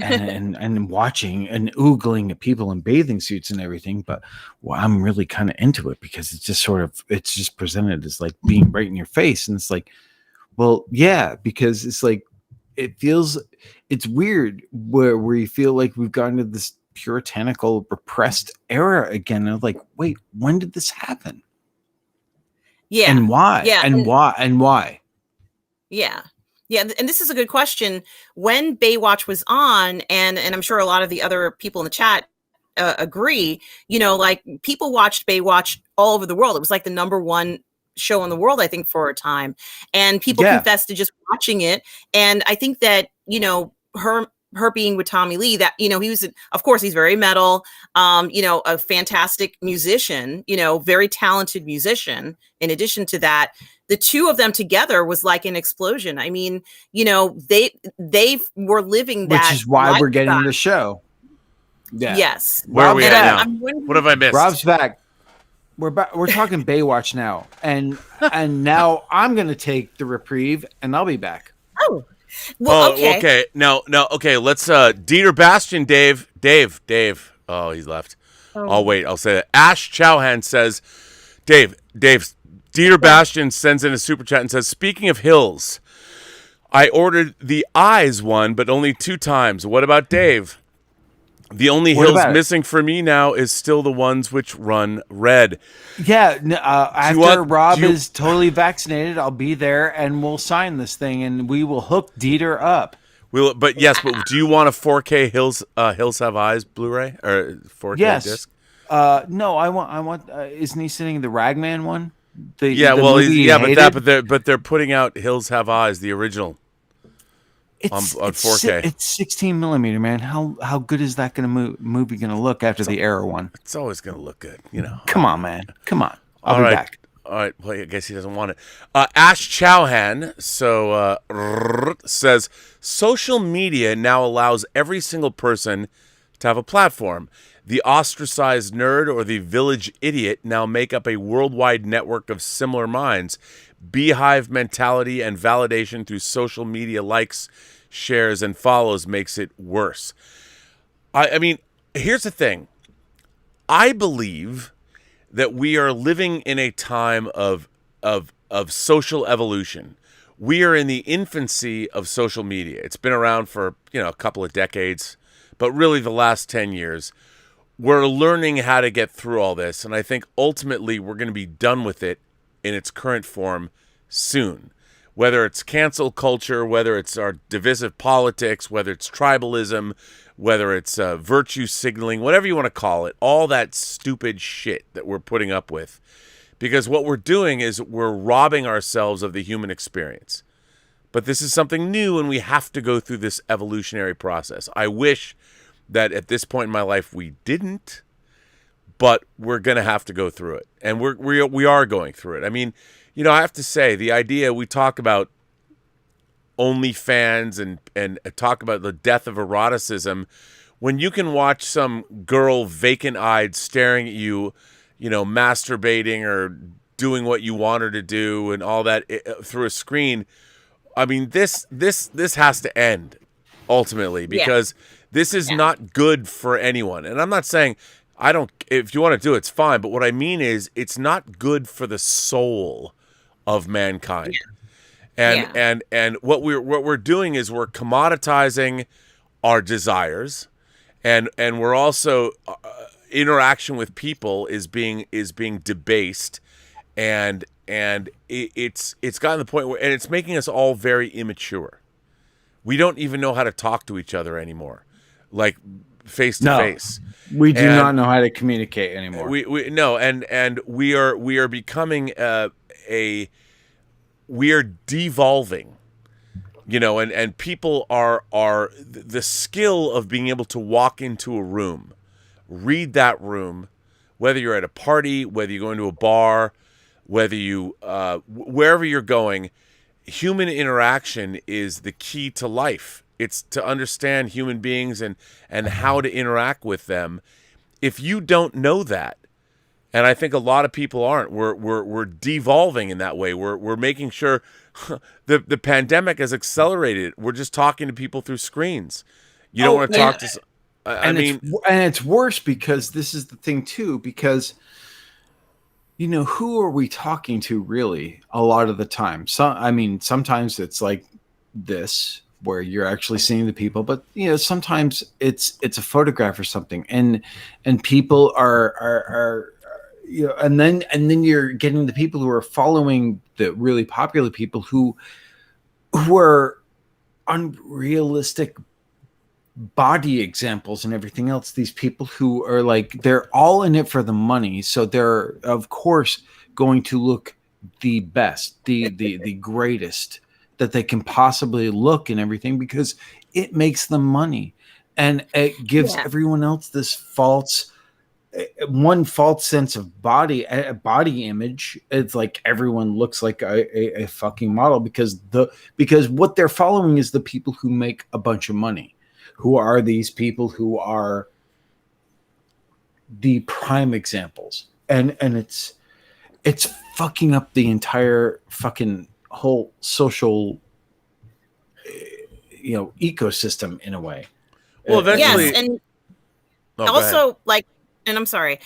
and watching and oogling at people in bathing suits and everything. But I'm really kind of into it because it's just presented as like being right in your face. And it's like, well, yeah, because it's like, it's weird where you feel like we've gotten to this puritanical repressed era again. And like, wait, when did this happen? Yeah. And why? Yeah. And why? Yeah. Yeah. And this is a good question. When Baywatch was on, and I'm sure a lot of the other people in the chat agree, like people watched Baywatch all over the world. It was like the number one show in the world, I think, for a time. And people confessed to just watching it. And I think that, her being with Tommy Lee, that, he was, of course, he's very metal, a fantastic musician, very talented musician. In addition to that, the two of them together was like an explosion. I mean, they were living that. Which is why lifestyle. We're getting the show. Yeah. Yes. Where are we at now? What have I missed? Rob's back. We're back. We're talking Baywatch now. And now I'm going to take the reprieve and I'll be back. Oh. Well, okay. No. Okay. Let's Dieter Bastian, Dave. Oh, he's left. Oh, wait. I'll say that. Ash Chowhan says, Dave, Dieter Bastian sends in a super chat and says, speaking of hills, I ordered the eyes one, but only 2 times. What about Dave? The only hills missing for me now is still the ones which run red. Yeah, after Rob is totally vaccinated, I'll be there and we'll sign this thing and we will hook Dieter up. But do you want a 4K Hills Have Eyes Blu-ray or 4K disc? No, I want. Isn't he sending the Ragman one? But they're putting out Hills Have Eyes, the original. On 4K. It's 16 millimeter, man. How good is that movie going to look after the Arrow one? It's always going to look good, Come on, man. Come on. I'll be back. All right. Well, I guess he doesn't want it. Ash Chowhan says, social media now allows every single person to have a platform. The ostracized nerd or the village idiot now make up a worldwide network of similar minds. Beehive mentality and validation through social media likes, shares, and follows makes it worse. I mean, here's the thing. I believe that we are living in a time of social evolution. We are in the infancy of social media. It's been around for, a couple of decades, but really the last 10 years. We're learning how to get through all this, and I think ultimately we're going to be done with it in its current form soon. Whether it's cancel culture, whether it's our divisive politics, whether it's tribalism, whether it's virtue signaling, whatever you want to call it, all that stupid shit that we're putting up with. Because what we're doing is we're robbing ourselves of the human experience. But this is something new, and we have to go through this evolutionary process. I wish that at this point in my life we didn't, but we're going to have to go through it. And we are going through it. I mean, I have to say, the idea, we talk about OnlyFans and talk about the death of eroticism, when you can watch some girl vacant-eyed staring at you, masturbating or doing what you want her to do and all that through a screen. I mean, this has to end ultimately, because this is not good for anyone. And I'm not saying if you want to do it, it's fine. But what I mean is it's not good for the soul of mankind. And what we're doing is we're commoditizing our desires, and we're also interaction with people is being debased, and it's gotten to the point where, and it's making us all very immature. We don't even know how to talk to each other anymore, like face to face. We do not know how to communicate anymore. We are becoming we are devolving, and people are the skill of being able to walk into a room, read that room, whether you're at a party, whether you're going to a bar, whether you wherever you're going. Human interaction is the key to life. It's to understand human beings and how to interact with them. If you don't know that, and I think a lot of people aren't, we're devolving in that way. We're making sure the pandemic has accelerated. We're just talking to people through screens. You don't want to talk to. It's worse because this is the thing too. Because who are we talking to really? A lot of the time, sometimes it's like this, where you're actually seeing the people, but sometimes it's a photograph or something, and people are and then you're getting the people who are following the really popular people who are unrealistic body examples and everything else. These people who are like, they're all in it for the money, so they're of course going to look the best, the greatest that they can possibly look and everything, because it makes them money, and it gives everyone else this false sense of body image. It's like everyone looks like a fucking model, because what they're following is the people who make a bunch of money, who are these people who are the prime examples, and it's fucking up the entire fucking whole social ecosystem in a way. Well, eventually, yes, and also like, and I'm sorry,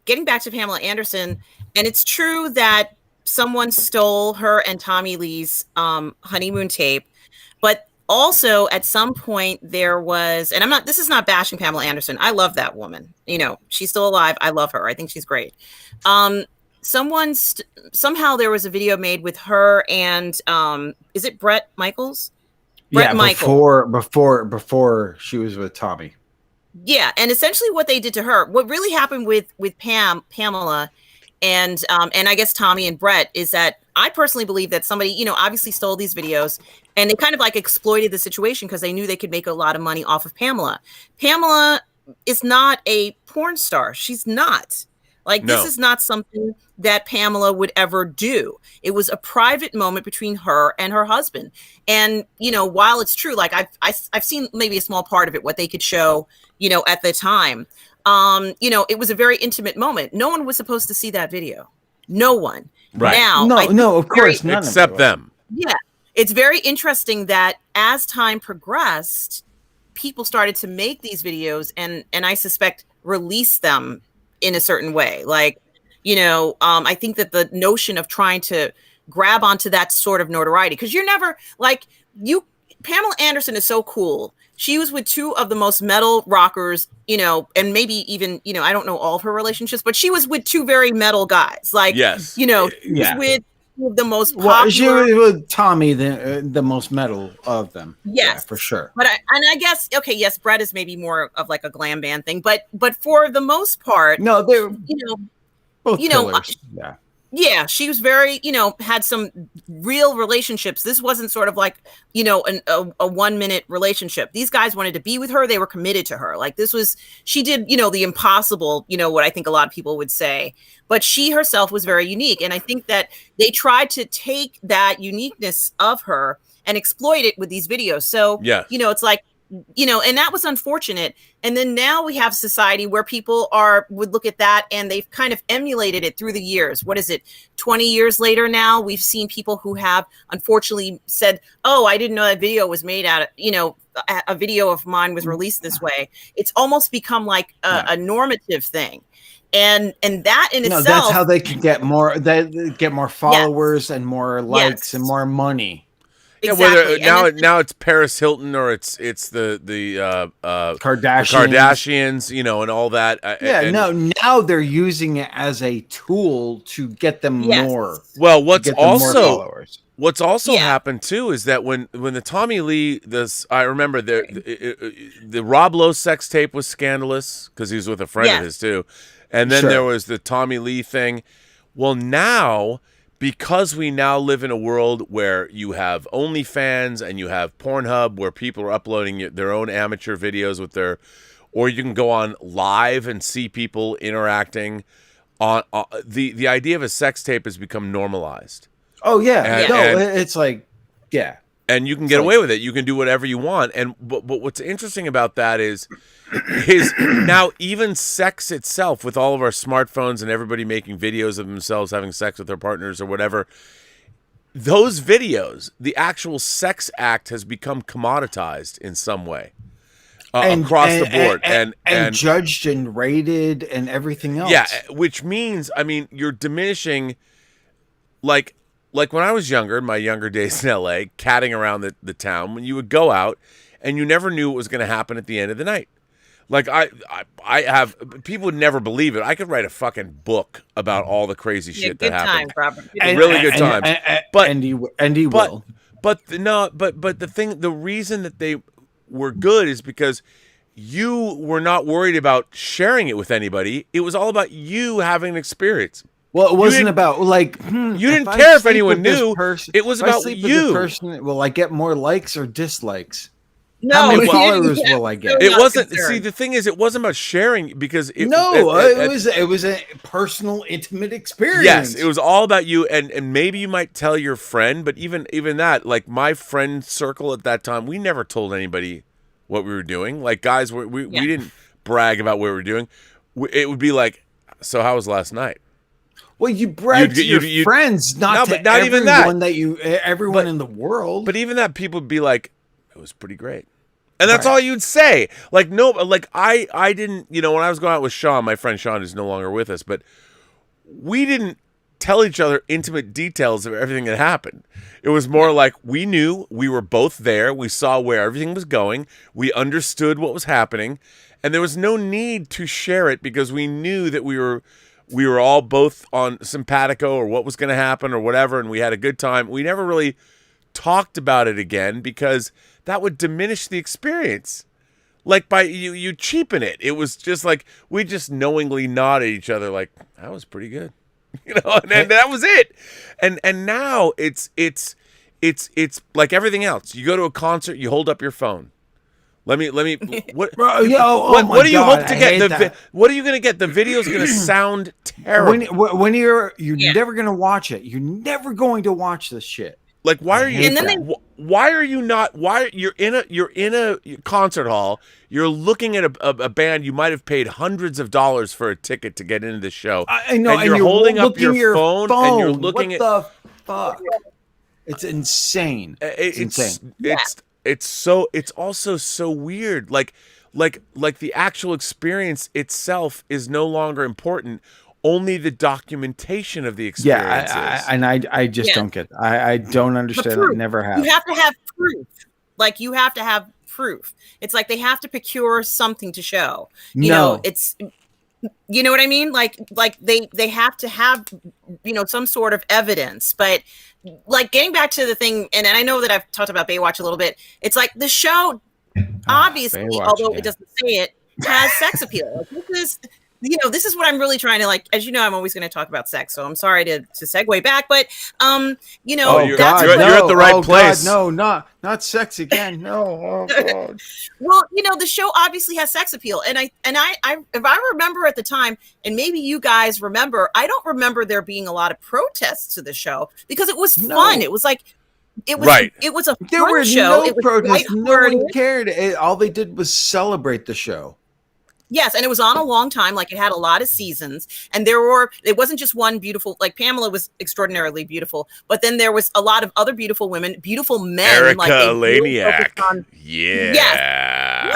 getting back to Pamela Anderson, and it's true that someone stole her and Tommy Lee's honeymoon tape, but also at some point there was, and this is not bashing Pamela Anderson. I love that woman. You know, she's still alive. I love her. I think she's great. Somehow there was a video made with her and is it Bret Michaels? Before she was with Tommy. Yeah, and essentially what they did to her, what really happened with Pamela and I guess Tommy and Bret is that I personally believe that somebody, you know, obviously stole these videos and they kind of like exploited the situation because they knew they could make a lot of money off of Pamela. Pamela is not a porn star. She's not. Like, this is not something that Pamela would ever do. It was a private moment between her and her husband. And, you know, while it's true, like I've seen maybe a small part of it, what they could show, you know, at the time. You know, it was a very intimate moment. No one was supposed to see that video. No one. Right. Now, no, of course, none except them. Yeah. It's very interesting that as time progressed, people started to make these videos and I suspect release them in a certain way. Like, you know, I think that the notion of trying to grab onto that sort of notoriety, because you're never like Pamela Anderson is so cool. She was with two of the most metal rockers, you know, and maybe even, you know, I don't know all of her relationships, but she was with two very metal guys. Like, you know, she was with two of the most popular. Well, she was with Tommy, the most metal of them. Yes, yeah, for sure. But I guess, okay, yes, Bret is maybe more of like a glam band thing, but for the most part, no, they're, you know, both you killers. know, yeah, she was very, you know, had some real relationships. This wasn't sort of like, you know, a 1 minute relationship. These guys wanted to be with her. They were committed to her. Like this was, she did, you know, the impossible, you know, what I think a lot of people would say, but she herself was very unique. And I think that they tried to take that uniqueness of her and exploit it with these videos. So, you know, it's like, you know, and that was unfortunate. And then now we have society where people would look at that and they've kind of emulated it through the years. What is it? 20 years later now, we've seen people who have unfortunately said, oh, I didn't know that video was made out of, you know, a video of mine was released this way. It's almost become like a normative thing. And that in itself, that's how they can get more, they get more followers and more likes and more money. Exactly. Yeah, whether now it's Paris Hilton or it's the Kardashians, you know, and all that. Now they're using it as a tool to get them more. Well, what's also happened too is that when the Tommy Lee, I remember the Rob Lowe sex tape was scandalous because he was with a friend of his too, and then there was the Tommy Lee thing. Well, now, because we now live in a world where you have OnlyFans and you have Pornhub where people are uploading their own amateur videos with or you can go on live and see people interacting on the idea of a sex tape has become normalized. Oh yeah. It's like, and you can get away with it. You can do whatever you want. And but what's interesting about that is now even sex itself, with all of our smartphones and everybody making videos of themselves having sex with their partners or whatever, those videos, the actual sex act has become commoditized in some way across the board. And judged and rated and everything else. Yeah, which means, I mean, you're diminishing, like when I was younger, my younger days in LA, catting around the town, when you would go out and you never knew what was going to happen at the end of the night. Like I have, people would never believe it. I could write a fucking book about all the crazy shit that happened. Good times, Robert. Really good times. But and he will. But the reason that they were good is because you were not worried about sharing it with anybody. It was all about you having an experience. Well, it wasn't about like you didn't care if anyone knew. It was about you. Will I get more likes or dislikes? No, how many followers will I get? It wasn't. See, the thing is, it wasn't about sharing because it was a personal, intimate experience. Yes, it was all about you, and maybe you might tell your friend, but even that, like my friend circle at that time, we never told anybody what we were doing. Like guys, we didn't brag about what we were doing. It would be like, so how was last night? Well, you brag to your friends, not everyone even that. Everyone in the world. But even that, people would be like, it was pretty great. And that's all you'd say. Like, no, like I didn't, you know, when I was going out with Sean, my friend Sean is no longer with us, but we didn't tell each other intimate details of everything that happened. It was more like we knew, we were both there, we saw where everything was going, we understood what was happening, and there was no need to share it because we knew that we were all both on simpatico or what was going to happen or whatever, and we had a good time. We never really talked about it again because that would diminish the experience. Like by you cheapen it. It was just like we just knowingly nod at each other like that was pretty good. And that was it. And now it's like everything else. You go to a concert, you hold up your phone. Let me what Bro, what do you God, hope to get? What are you going to get? The video's going to sound terrible. When you're never going to watch it. You're never going to watch this shit. Like why are you why are you not you're in a concert hall, you're looking at a band you might have paid hundreds of dollars for a ticket to get into the show. I know, and you're holding up your phone and you're looking at the fuck. It's insane. It's insane. It's also so weird. Like the actual experience itself is no longer important. Only the documentation of the experience. I just don't get. I don't understand. I never have. You have to have proof. Like you have to have proof. It's like they have to procure something to show. You know, it's. You know what I mean? Like they have to have, some sort of evidence. But like getting back to the thing, and I know that I've talked about Baywatch a little bit. It's like the show, obviously, although it doesn't say it, has sex appeal. Like, this is what I'm really trying to like. As you know, I'm always going to talk about sex, so I'm sorry to segue back, but you're at the right place. God, no, not sex again. No, oh God. Well, the show obviously has sex appeal, and I if I remember at the time, and maybe you guys remember, I don't remember there being a lot of protests to the show because it was fun. It was like. It was right. It was a there fun were show. No protests. No one cared. All they did was celebrate the show. Yes, and it was on a long time. Like it had a lot of seasons, and it wasn't just one beautiful. Like Pamela was extraordinarily beautiful, but then there was a lot of other beautiful women, beautiful men. Erica like Laniak. Yeah.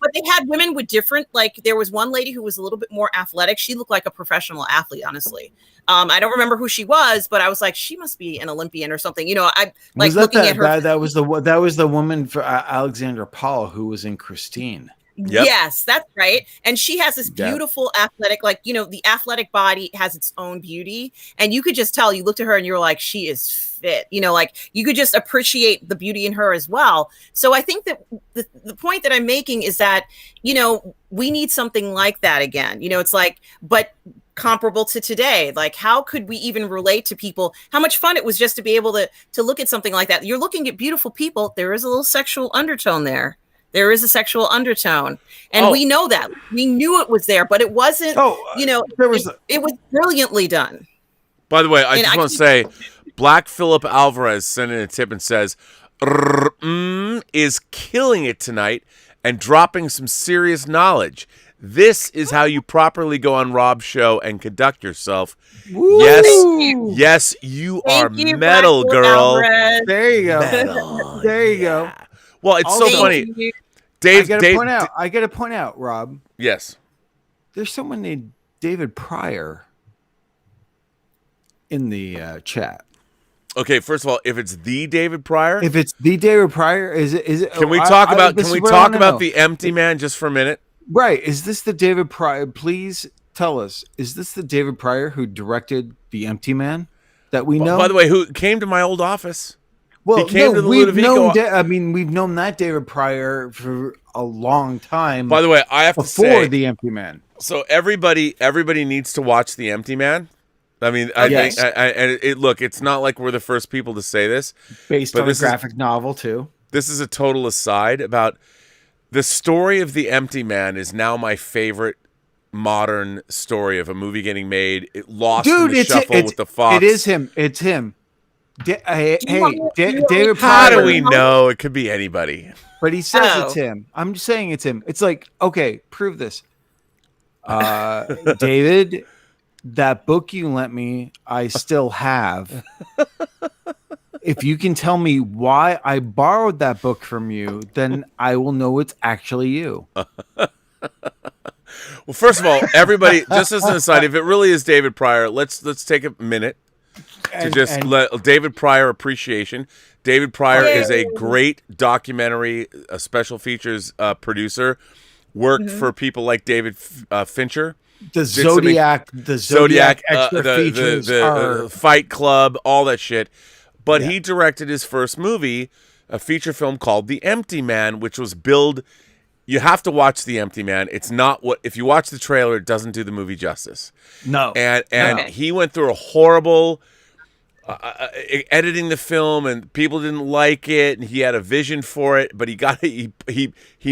But they had women with different. Like there was one lady who was a little bit more athletic. She looked like a professional athlete, honestly. I don't remember who she was, but I was like, she must be an Olympian or something. I like looking at her. That was the woman for Alexandra Paul who was in Christine. Yep. Yes, that's right. And she has this beautiful athletic, like, the athletic body has its own beauty. And you could just tell, you looked at her and you were like, she is fit, like you could just appreciate the beauty in her as well. So I think that the point that I'm making is that, we need something like that again. It's like, but comparable to today. Like, how could we even relate to people? How much fun it was just to be able to look at something like that. You're looking at beautiful people. There is a little sexual undertone there. There is a sexual undertone, and we know that. We knew it was there, but it wasn't. It was brilliantly done. By the way, I just want to say, Black Phillip Alvarez sent in a tip and says, is killing it tonight and dropping some serious knowledge. This is how you properly go on Rob's show and conduct yourself. Woo! Yes, you are metal, girl. Alvarez. There you go. Metal. There you go. Well, it's so funny. I gotta point out, Rob. Yes. There's someone named David Pryor in the chat. Okay, first of all, if it's the David Pryor, is it? Can we talk about the Empty Man just for a minute? Right. Is this the David Pryor? Please tell us. Is this the David Pryor who directed The Empty Man that we know? By the way, who came to my old office? Well, he came to the we've known that David Pryor for a long time. By the way, I have to say, before The Empty Man. So everybody needs to watch The Empty Man. I mean, look, it's not like we're the first people to say this. Based on a graphic novel, too. This is a total aside about the story of The Empty Man is now my favorite modern story of a movie getting made. It lost in the shuffle with the Fox. It is him. It's him. David Pryor. How do we know? It could be anybody. But he says it's him. I'm just saying it's him. It's like, okay, prove this. David, that book you lent me, I still have. If you can tell me why I borrowed that book from you, then I will know it's actually you. Well, first of all, everybody, just as an aside, if it really is David Pryor, let's take a minute to let David Pryor appreciation. David Pryor is a great documentary, special features producer. Worked for people like David Fincher. The Zodiac extra features, the Fight Club, all that shit. But he directed his first movie, a feature film called The Empty Man, which was billed. You have to watch The Empty Man. It's not what if you watch the trailer, it doesn't do the movie justice. No, and he went through a horrible editing the film, and people didn't like it, and he had a vision for it, but he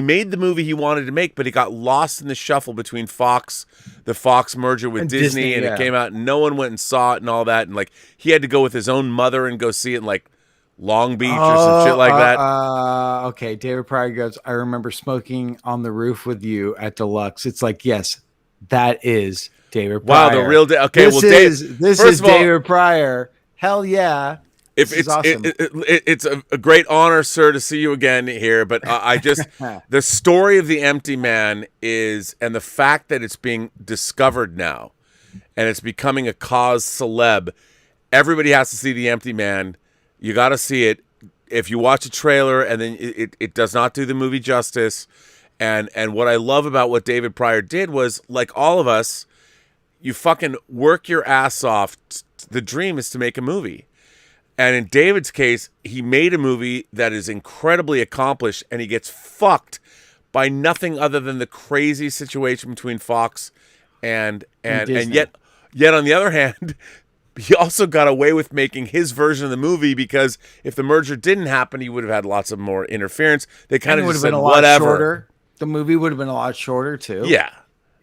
made the movie he wanted to make, but he got lost in the shuffle between the Fox merger with Disney, and it came out, and no one went and saw it and all that, and like he had to go with his own mother and go see it in like Long Beach or some shit like that. Okay, David Pryor goes, I remember smoking on the roof with you at Deluxe. It's like, yes, that is David Pryor. Wow, the real this is David Pryor. Hell yeah. It's awesome. It's a great honor, sir, to see you again here. But I just the story of The Empty Man is, and the fact that it's being discovered now, and it's becoming a cause celeb. Everybody has to see The Empty Man. You got to see it. If you watch a trailer and then it does not do the movie justice. And what I love about what David Pryor did was, like all of us, you fucking work your ass off. The dream is to make a movie. And in David's case, he made a movie that is incredibly accomplished, and he gets fucked by nothing other than the crazy situation between Fox and yet on the other hand, he also got away with making his version of the movie, because if the merger didn't happen, he would have had lots of more interference. They kind of just said whatever. Shorter. The movie would have been a lot shorter too. Yeah.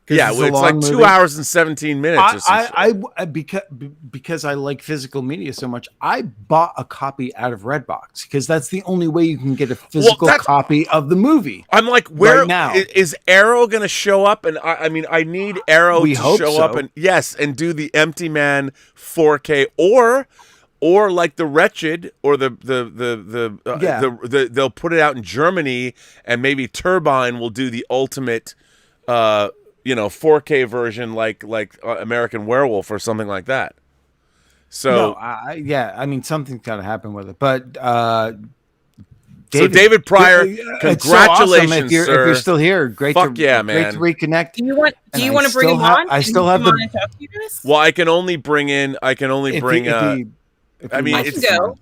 Yeah, it's like 2 hours and 17 minutes. Because I like physical media so much, I bought a copy out of Redbox, because that's the only way you can get a physical copy of the movie. I'm like, where right now is Arrow going to show up? And I mean, I need Arrow to show up and and do The Empty Man 4K or like The Wretched, or they'll put it out in Germany, and maybe Turbine will do the ultimate 4K version, like American Werewolf or something like that. So I mean, something's got to happen with it. But David Pryor, congratulations, so awesome if you're still here. Great man. Great to reconnect. Do you want to bring him on? I still have the. Well, I can only bring. I mean, it's go.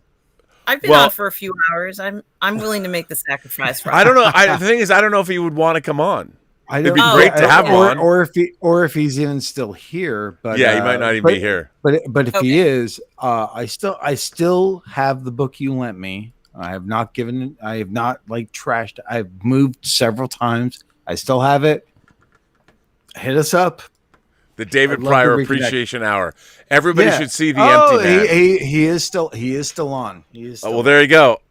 I've been on for a few hours. I'm willing to make the sacrifice for. I don't know. The thing is, I don't know if he would want to come on. It'd be great to have him on, or if he's even still here. But he might not even be here. But if he is, I still have the book you lent me. I have not trashed. I've moved several times. I still have it. Hit us up. The David Pryor Appreciation Hour. Everybody should see The Empty Man. He is still on. Well, there you go.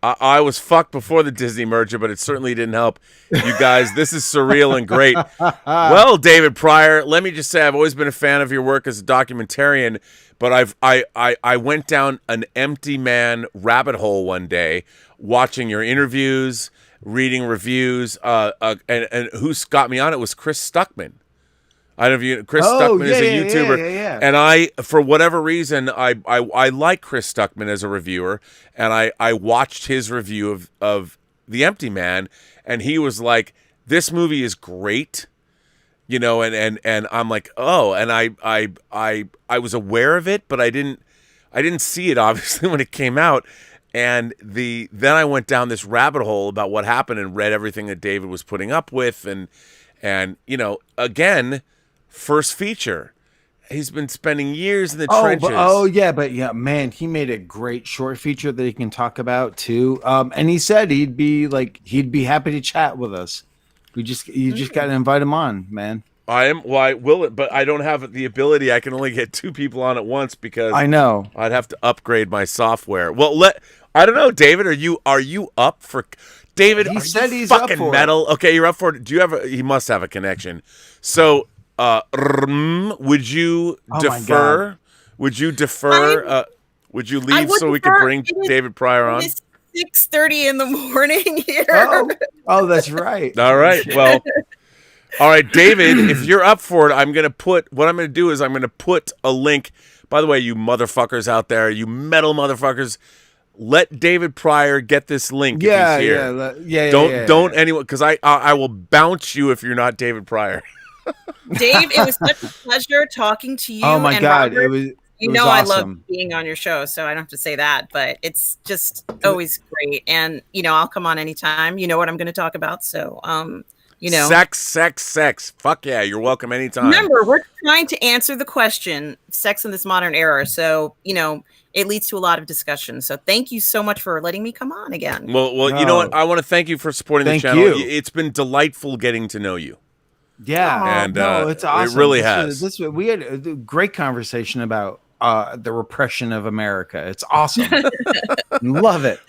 I was fucked before the Disney merger, but it certainly didn't help. You guys, this is surreal and great. Well, David Pryor, let me just say I've always been a fan of your work as a documentarian, but I went down an Empty Man rabbit hole one day, watching your interviews, reading reviews, and who got me on it was Chris Stuckman. I don't know if Chris Stuckman is a YouTuber, and I, for whatever reason, I like Chris Stuckman as a reviewer, and I watched his review of The Empty Man, and he was like, "This movie is great," and I'm like, "Oh," and I was aware of it, but I didn't see it obviously when it came out, and then I went down this rabbit hole about what happened and read everything that David was putting up with, and again. First feature. He's been spending years in the trenches. Man, he made a great short feature that he can talk about too. And he said he'd be happy to chat with us. You just got to invite him on, man. I will it, but I don't have the ability. I can only get 2 people on at once because I know I'd have to upgrade my software. Well, I don't know, David. Are you up for? David, he said he's fucking up for metal. It. Okay, you're up for it. Do you have he must have a connection. So. Would you defer? Would you defer? Would you leave so we could bring David Pryor on? It's 6:30 in the morning here. Oh, that's right. All right. Well, All right, David, if you're up for it, I'm going to put a link. By the way, you motherfuckers out there, you metal motherfuckers, let David Pryor get this link if he's here. Don't anyone, because I will bounce you if you're not David Pryor. Dave, it was such a pleasure talking to you. Oh my God, Robert. it was awesome. I love being on your show, so I don't have to say that, but it's just always great. And I'll come on anytime. You know what I'm going to talk about, so sex. Fuck yeah, you're welcome anytime. Remember, we're trying to answer the question, sex in this modern era. So, it leads to a lot of discussion. So thank you so much for letting me come on again. Well, you know what? I want to thank you for supporting the channel. It's been delightful getting to know you. Yeah. And it's awesome. It really has. We had a great conversation about the repression of America. It's awesome. Love it.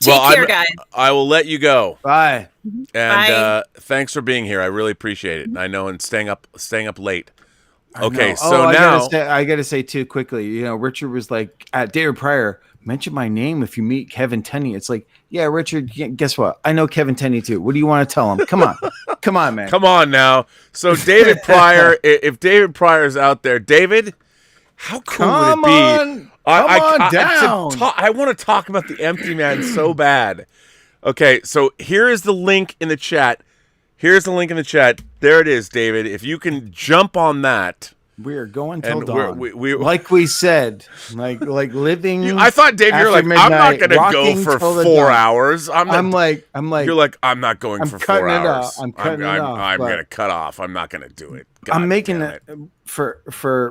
Take care, guys. I will let you go. Bye. And thanks for being here. I really appreciate it. I know, and staying up late. Okay, so now I gotta say too quickly. Richard was like, David Pryor, mention my name if you meet Kevin Tenney. It's like, yeah, Richard. Guess what? I know Kevin Tenney too. What do you want to tell him? Come on, man. Come on now. So David Pryor, if David Pryor's out there, David, how cool would it be? I want to talk about the Empty Man so bad. Okay, so here is the link in the chat. There it is, David. If you can jump on that. We are going till dawn. We like we said, like living. I thought, Dave, you're like, midnight, I'm not going to go for 4 hours. I'm like, you're like, I'm not going for 4 hours. I'm going to cut off. I'm not going to do it. God, I'm making it for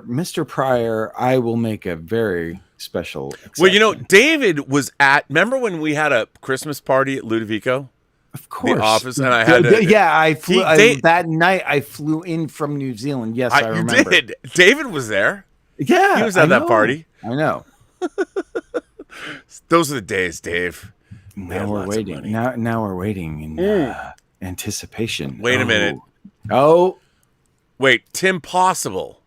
Mr. Pryor. I will make a very special exception. Well, David was remember when we had a Christmas party at Ludovico? Of course. The office, and I had I flew that night. I flew in from New Zealand. Yes, I remember. You did. David was there. Yeah, he was at that party. I know. Those are the days, Dave. Now we're waiting. Now we're waiting in anticipation. Wait a minute. Oh, wait, Tim Possible.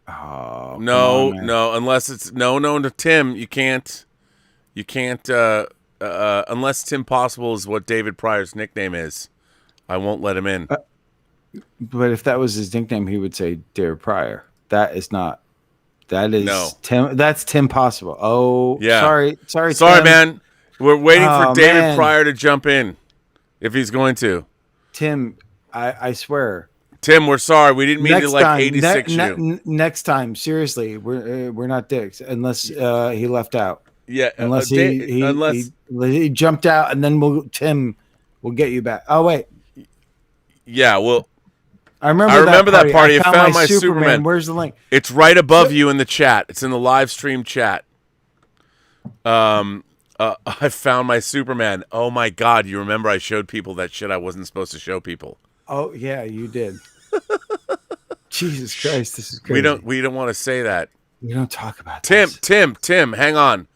Oh no, unless it's no to Tim. You can't. Unless Tim Possible is what David Pryor's nickname is, I won't let him in. But if that was his nickname, he would say David Pryor. That is not. That is Tim. That's Tim Possible. Oh, yeah. Sorry, Tim. Man. We're waiting for David Pryor to jump in, if he's going to. Tim, I swear. Tim, we're sorry. We didn't mean to 86 you. Next time, seriously, we're not dicks unless he left out. Yeah, unless he jumped out, and then Tim will get you back. Oh wait, yeah, well, I remember that party. I found my Superman. Where's the link? It's right above you in the chat. It's in the live stream chat. I found my Superman. Oh my God! You remember I showed people that shit I wasn't supposed to show people. Oh yeah, you did. Jesus Christ, this is crazy. We don't want to say that. We don't talk about Tim, hang on.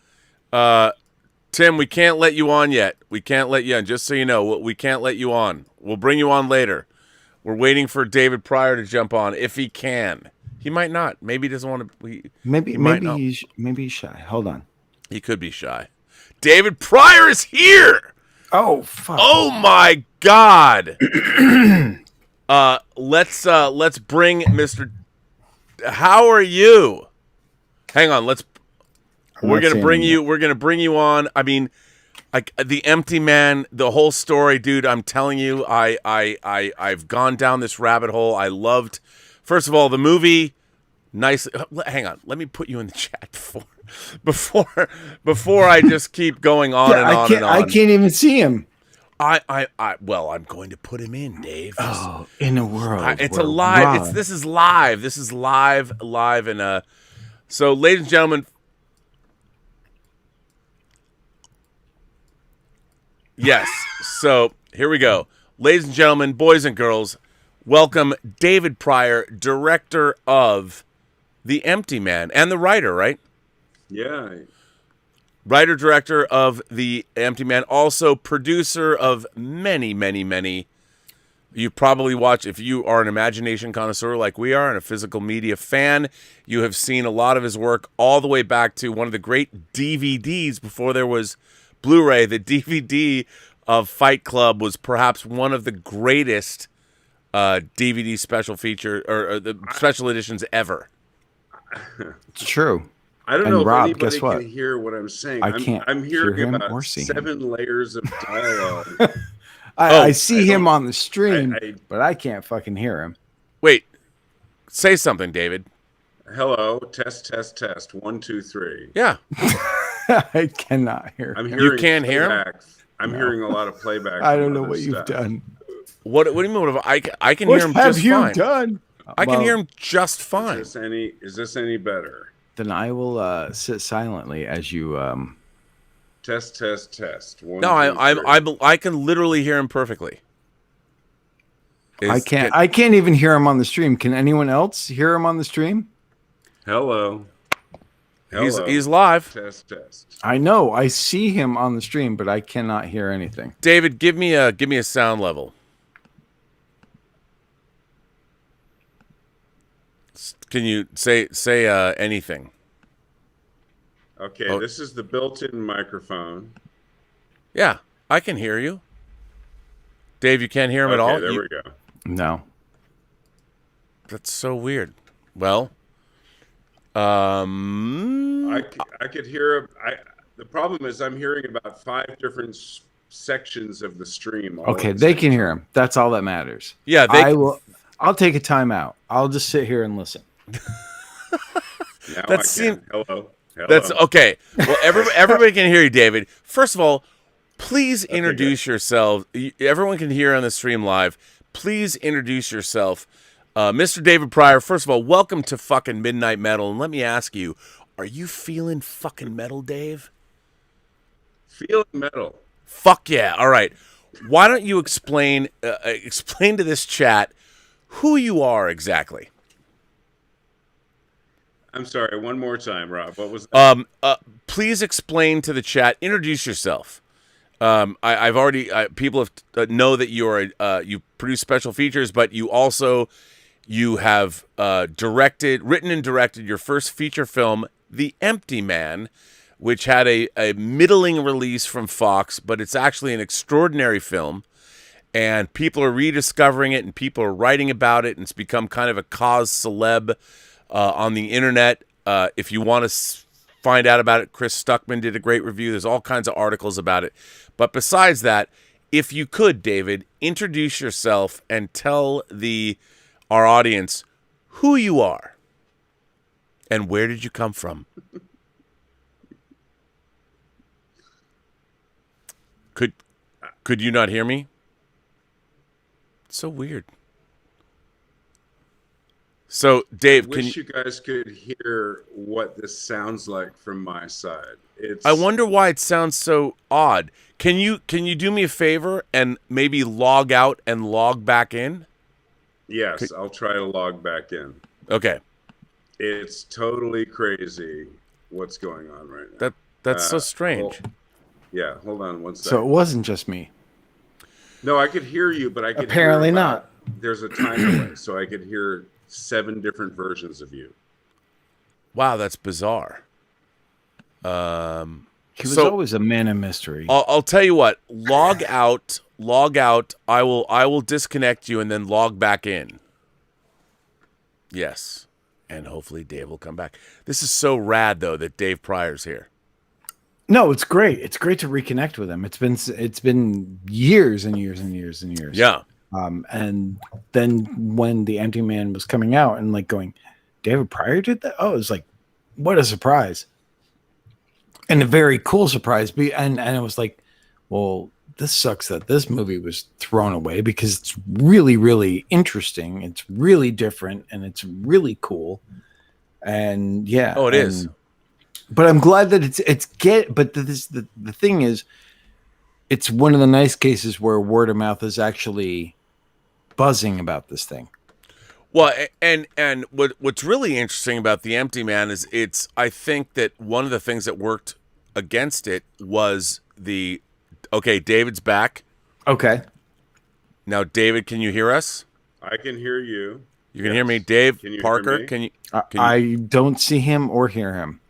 Tim, we can't let you on yet. We can't let you on. Just so you know, we can't let you on. We'll bring you on later. We're waiting for David Pryor to jump on if he can. He might not. Maybe he doesn't want to. Maybe he's shy. Hold on. He could be shy. David Pryor is here. Oh fuck. Oh my God. Let's bring Mr. How are you? Hang on. We're gonna bring you on. I mean, the Empty Man, the whole story, dude. I'm telling you, I've gone down this rabbit hole. I loved, first of all, the movie. Nice. Hang on, let me put you in the chat before I just keep going on and on and on. I can't even see him. Well, I'm going to put him in, Dave. Oh, in a world. It's a live. This is live. This is live, and so, ladies and gentlemen. Yes. So here we go. Ladies and gentlemen, boys and girls, welcome David Pryor, director of The Empty Man and the writer, right? Yeah. Writer, director of The Empty Man, also producer of many, many, many. You probably watch, if you are an imagination connoisseur like we are and a physical media fan, you have seen a lot of his work all the way back to one of the great DVDs before there was Blu-ray. The DVD of Fight Club was perhaps one of the greatest DVD special feature or the special editions ever. It's true. I don't And know Rob, if anybody guess what? can hear what I'm saying. I can't I'm hear hearing him or about see 7 layers of dialogue. I see him don't- on the stream, I- but I can't fucking hear him. Wait, say something, David. Hello, test. 1, 2, 3. Yeah. I cannot hear I'm him. hearing You can't hear him? playback. I'm hearing a lot of playback. I from don't know other what you've stuff. done. What do you mean? What have I can What hear him have just you fine. done? I can hear him just fine. Is this any better? Then I will sit silently as you. Test. 1, No, 2, 3. I can literally hear him perfectly. I can't even hear him on the stream. Can anyone else hear him on the stream? Hello. He's live. Test. I know. I see him on the stream, but I cannot hear anything. David, give me a sound level. Can you say anything? Okay, Oh. this is the built-in microphone. Yeah, I can hear you. Dave, you can't hear him at all? There we go. No. That's so weird. Well, I could hear. The problem is I'm hearing about 5 different sections of the stream. Okay, they can hear him. That's all that matters. yeah, I'll take a timeout. I'll just sit here and listen. Now That I seem- can. Hello. That's okay. Well, everybody can hear you, David. First of all, please introduce yourself. Everyone can hear on the stream live. Please introduce yourself. Mr. David Pryor, first of all, welcome to fucking Midnight Metal. And let me ask you, are you feeling fucking metal, Dave? Feeling metal. Fuck yeah. All right. Why don't you explain to this chat who you are exactly? I'm sorry. One more time, Rob. What was that? Please explain to the chat. Introduce yourself. I've already people have know that you are you produce special features, but you have written and directed your first feature film, The Empty Man, which had a middling release from Fox, but it's actually an extraordinary film, and people are rediscovering it, and people are writing about it, and it's become kind of a cause celeb on the internet. If you want to find out about it, Chris Stuckman did a great review. There's all kinds of articles about it. But besides that, if you could, David, introduce yourself and tell our audience who you are and where did you come from. Could you not hear me? It's so weird. So, Dave, I wish you guys could hear what this sounds like from my side. I wonder why it sounds so odd. Can you do me a favor and maybe log out and log back in? Yes, I'll try to log back in. Okay. It's totally crazy what's going on right now. That's so strange. Hold on one second. So it wasn't just me. No, I could hear you, but I could Apparently not. There's a time delay, so I could hear 7 different versions of you. Wow, that's bizarre. He was always a man of mystery. I'll tell you what. Log out. I will disconnect you and then log back in. Yes, and hopefully Dave will come back. This is so rad though that Dave Pryor's here. No, it's great. It's great to reconnect with him. It's been years and years and years and years. Yeah. And then when The Empty Man was coming out and like going, David Pryor did that? Oh, it was like, what a surprise. And a very cool surprise. And it was like, well, this sucks that this movie was thrown away because it's really, really interesting. It's really different and it's really cool. And yeah. Oh, it is. But I'm glad that but the thing is, it's one of the nice cases where word of mouth is actually buzzing about this thing. Well, and what's really interesting about The Empty Man is I think that one of the things that worked against it was okay, David's back. Okay. Now, David, can you hear us? I can hear you. You can hear me, Dave. Can you Parker, hear me? can you? I don't see him or hear him.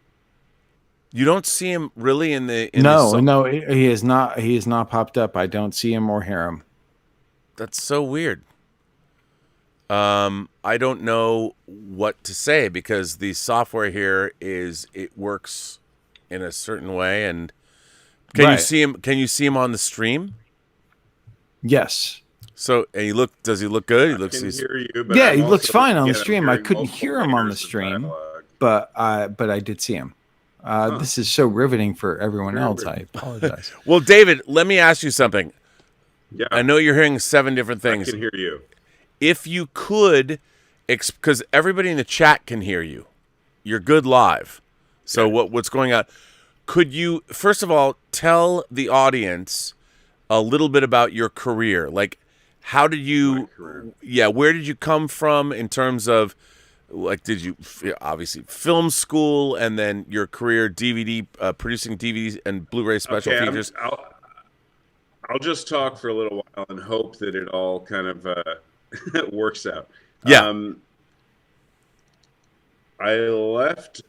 You don't see him really in the No, he is not. He is not popped up. I don't see him or hear him. That's so weird. I don't know what to say because the software here it works in a certain way. And can you see him? Can you see him on the stream? Yes. So, and does he look good? I can hear you, but yeah, I'm he looks also, fine on the again, stream. I couldn't hear him on the stream, but I did see him. This is so riveting for everyone else. I apologize. Well, David, let me ask you something. Yeah. I know you're hearing 7 different things. I can hear you. If you could, because everybody in the chat can hear you. You're good live. So what's going on? Could you, first of all, tell the audience a little bit about your career? Like, how did you, where did you come from in terms of, like, did you, obviously, film school, and then your career, DVD, producing DVDs and Blu-ray special features? I'll just talk for a little while and hope that it all kind of works out. Yeah. I left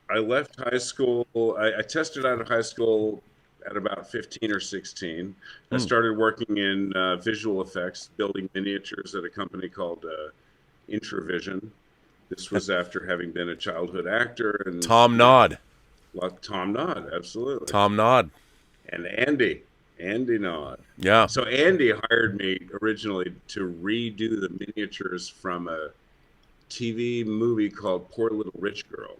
high school. I tested out of high school at about 15 or 16. I started working in visual effects, building miniatures at a company called Intravision. This was after having been a childhood actor. And Tom Nod. Tom Nod, absolutely. Tom Nod. And Andy Nod. Yeah. So Andy hired me originally to redo the miniatures from a TV movie called Poor Little Rich Girl.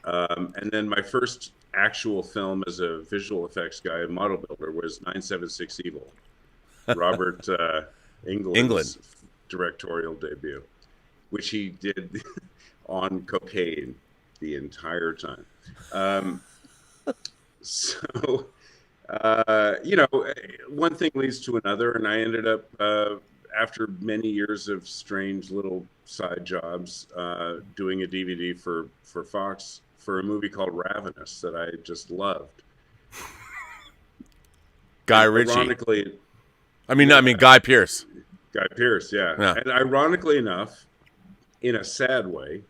And then my first actual film as a visual effects guy and model builder was 976 Evil, Robert Englund's directorial debut, which he did on cocaine the entire time. So, one thing leads to another, and I ended up, after many years of strange little side jobs, doing a DVD for Fox for a movie called Ravenous that I just loved. Guy Ritchie. Ironically, I mean Guy Pearce. Guy Pearce, yeah. And ironically enough, in a sad way,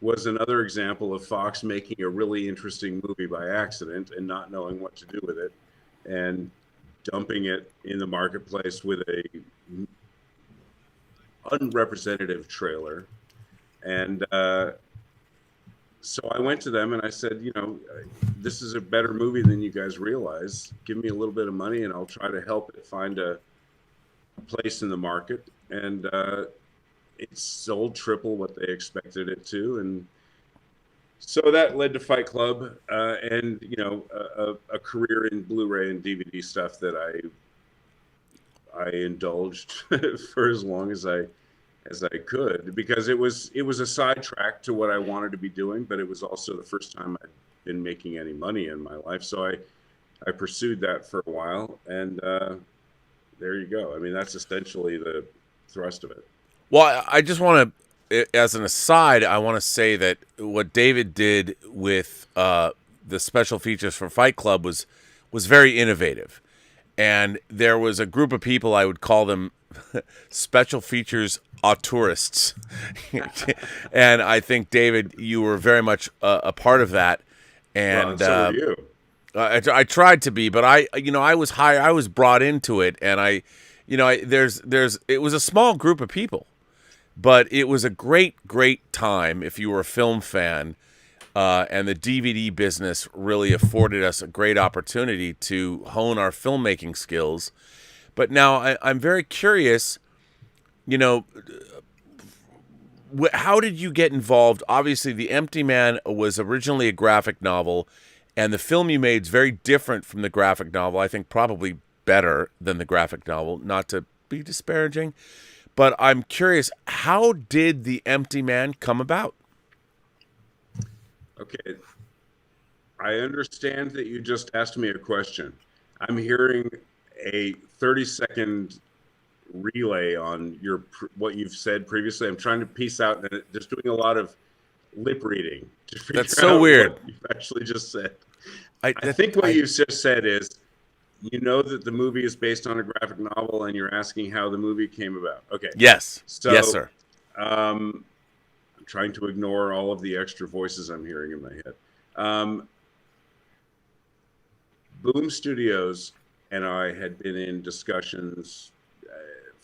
was another example of Fox making a really interesting movie by accident and not knowing what to do with it, and dumping it in the marketplace with a unrepresentative trailer. And so I went to them and I said, this is a better movie than you guys realize. Give me a little bit of money and I'll try to help it find a place in the market. And it sold triple what they expected it to. And so that led to Fight Club and, a career in Blu-ray and DVD stuff that I indulged for as long as I could, because it was a sidetrack to what I wanted to be doing, but it was also the first time I'd been making any money in my life. So I pursued that for a while, and there you go. I mean, that's essentially the thrust of it. Well, I just want to, as an aside, I want to say that what David did with the special features for Fight Club was very innovative. And there was a group of people, I would call them special features auteurs. And I think, David, you were very much a part of that. And so were you. I tried to be, but I was brought into it, and it was a small group of people, but it was a great time if you were a film fan. And the DVD business really afforded us a great opportunity to hone our filmmaking skills. But now I'm very curious, how did you get involved? Obviously, The Empty Man was originally a graphic novel, and the film you made is very different from the graphic novel. I think probably better than the graphic novel, not to be disparaging. But I'm curious, how did The Empty Man come about? Okay, I understand that you just asked me a question. I'm hearing a 30-second relay on what you've said previously. I'm trying to piece out, and just doing a lot of lip reading to figure That's so weird. What you've actually just said. I think what you've just said is, that the movie is based on a graphic novel, and you're asking how the movie came about. Okay. Yes. So, yes, sir. I'm trying to ignore all of the extra voices I'm hearing in my head. Boom Studios and I had been in discussions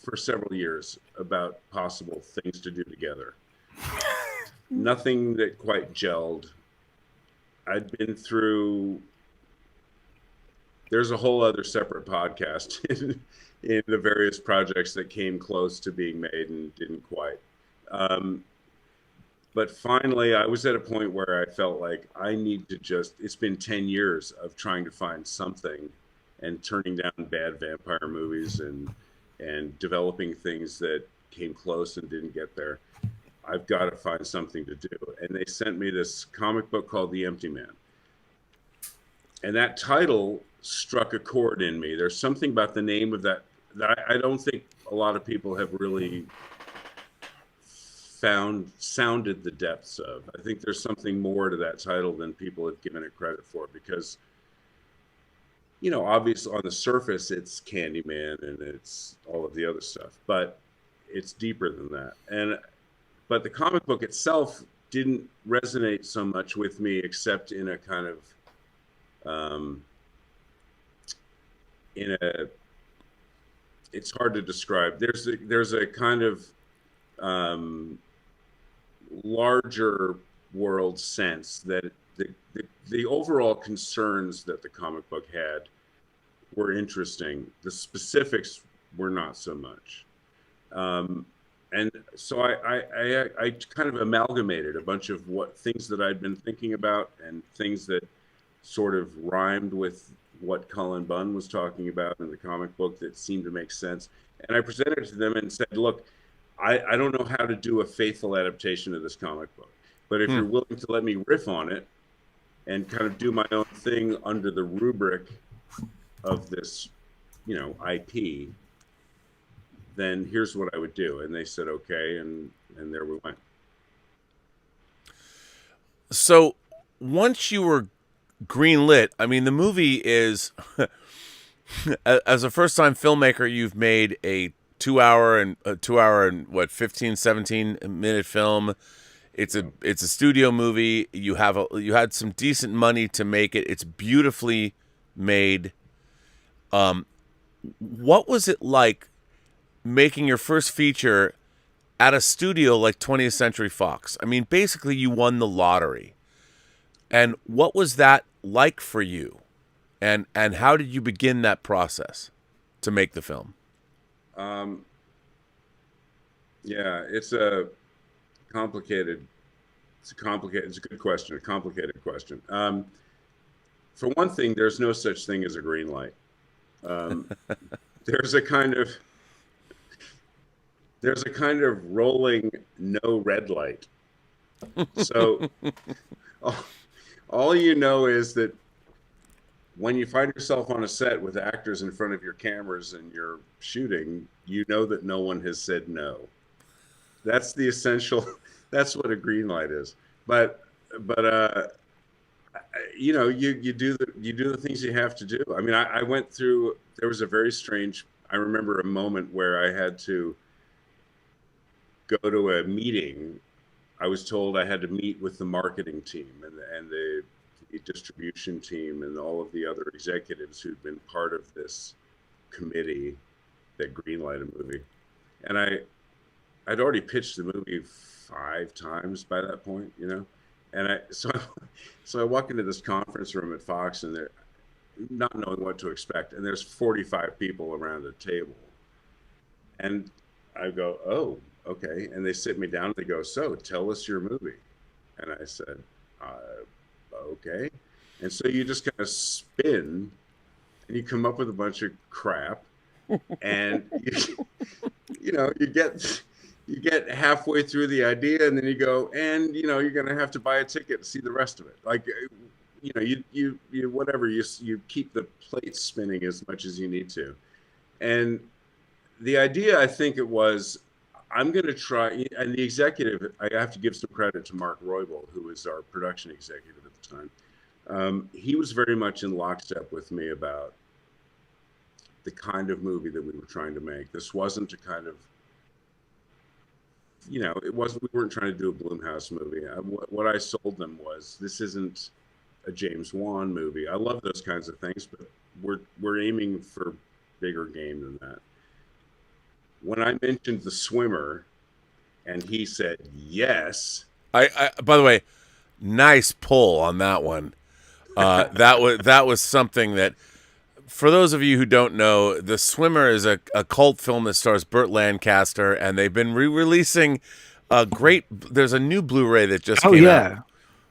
for several years about possible things to do together. Nothing that quite gelled. I'd been through, there's a whole other separate podcast in the various projects that came close to being made and didn't quite. But finally, I was at a point where I felt like I need to just, it's been 10 years of trying to find something and turning down bad vampire movies and developing things that came close and didn't get there. I've got to find something to do. And they sent me this comic book called The Empty Man. And that title struck a chord in me. There's something about the name of that I don't think a lot of people have really sounded the depths of. I think there's something more to that title than people have given it credit for, because, you know, obviously on the surface it's Candyman and it's all of the other stuff, but it's deeper than that. But the comic book itself didn't resonate so much with me, except in a kind of it's hard to describe. There's a kind of larger world sense that the overall concerns that the comic book had were interesting. The specifics were not so much. And so I kind of amalgamated a bunch of things that I'd been thinking about and things that sort of rhymed with what Cullen Bunn was talking about in the comic book that seemed to make sense. And I presented it to them and said, look, I don't know how to do a faithful adaptation of this comic book, but if you're willing to let me riff on it and kind of do my own thing under the rubric of this, you know, IP, then here's what I would do. And they said, okay. And there we went. So once you were greenlit, I mean, the movie is, as a first-time filmmaker, you've made a 2 hour and 15, 17 minute film. It's a studio movie. You had some decent money to make it. It's beautifully made. What was it like making your first feature at a studio like 20th Century Fox? I mean, basically you won the lottery. And what was that like for you? And how did you begin that process to make the film? Yeah, it's a good question, a complicated question. For one thing, there's no such thing as a green light. There's a kind of rolling no red light. So all you know is that when you find yourself on a set with actors in front of your cameras and you're shooting, you know that no one has said no. That's the essential. That's what a green light is. But you know, you do the things you have to do. I mean, I went through. There was a very strange. I remember a moment where I had to go to a meeting. I was told I had to meet with the marketing team and the distribution team and all of the other executives who'd been part of this committee that greenlighted a movie. And I'd already pitched the movie 5 times by that point, you know. And so I walk into this conference room at Fox, and they're not knowing what to expect, and there's 45 people around a table. And I go, oh, okay. And they sit me down and they go, so tell us your movie. And I said, okay. And so you just kind of spin and you come up with a bunch of crap, and you know, you get halfway through the idea, and then you go, and you know, you're going to have to buy a ticket to see the rest of it. Like, you know, you whatever, you keep the plates spinning as much as you need to. And the idea, I think it was, I'm going to try, and the executive, I have to give some credit to Mark Roybal, who was our production executive at the time. He was very much in lockstep with me about the kind of movie that we were trying to make. This wasn't a kind of, you know, we weren't trying to do a Blumhouse movie. What I sold them was, this isn't a James Wan movie. I love those kinds of things, but we're aiming for bigger game than that. when I mentioned The Swimmer, and he said yes. I by the way, nice pull on that one. That was something that, for those of you who don't know, The Swimmer is a cult film that stars Burt Lancaster, and they've been re-releasing there's a new Blu-ray that just came out.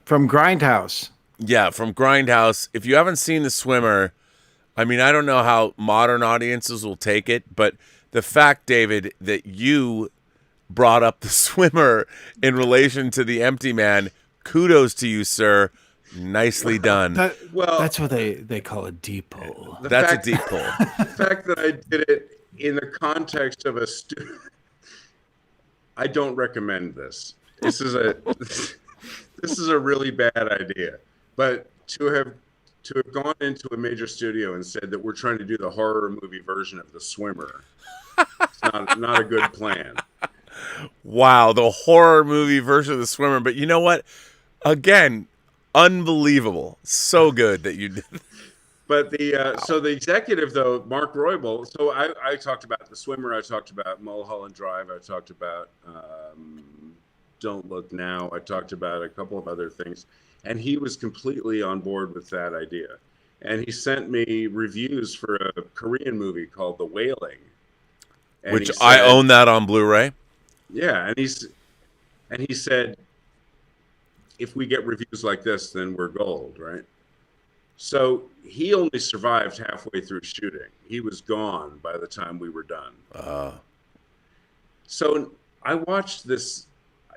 From Grindhouse. Yeah, from Grindhouse. If you haven't seen The Swimmer, I mean, I don't know how modern audiences will take it, but the fact, David, that you brought up The Swimmer in relation to The Empty Man, kudos to you, sir. Nicely done. That's what they call a deep pull. That's a deep pull. The fact that I did it in the context of a student, I don't recommend this. This is a really bad idea. But to have gone into a major studio and said that we're trying to do the horror movie version of The Swimmer, it's not a good plan. Wow, the horror movie version of The Swimmer. But you know what? Again, unbelievable. So good that you did. But so the executive, though, Mark Roybal, so I talked about The Swimmer, I talked about Mulholland Drive, I talked about Don't Look Now, I talked about a couple of other things, and he was completely on board with that idea. And he sent me reviews for a Korean movie called The Wailing. Which I own that on Blu-ray. Yeah, and he said, if we get reviews like this, then we're gold, right? So he only survived halfway through shooting. He was gone by the time we were done. So I watched this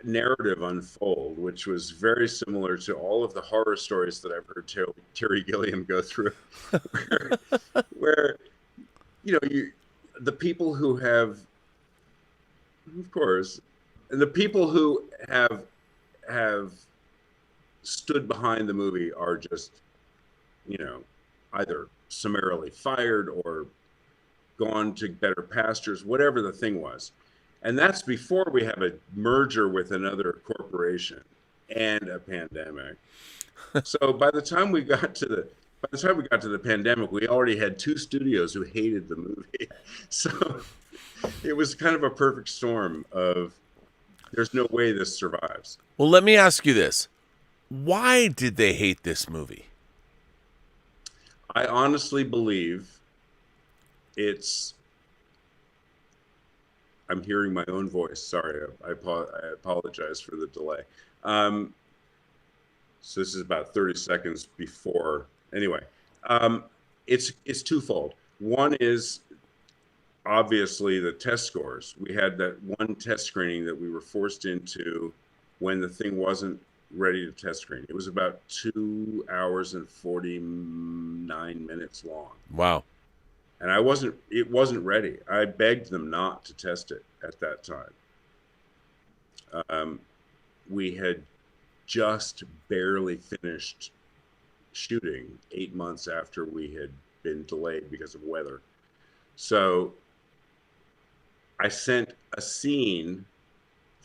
narrative unfold, which was very similar to all of the horror stories that I've heard Terry Gilliam go through, where the people who have, of course, and the people who have stood behind the movie are just, either summarily fired or gone to better pastures, whatever the thing was. And that's before we have a merger with another corporation and a pandemic. So by the time we got to the pandemic, we already had 2 studios who hated the movie. So it was kind of a perfect storm of, there's no way this survives. Well, let me ask you this. Why did they hate this movie? I honestly believe I'm hearing my own voice. Sorry, I apologize for the delay. So this is about 30 seconds before. Anyway, it's twofold. One is obviously the test scores. We had that one test screening that we were forced into when the thing wasn't ready to test screen. It was about 2 hours and 49 minutes long. Wow. And it wasn't ready. I begged them not to test it at that time. We had just barely finished shooting 8 months after we had been delayed because of weather. So I sent a scene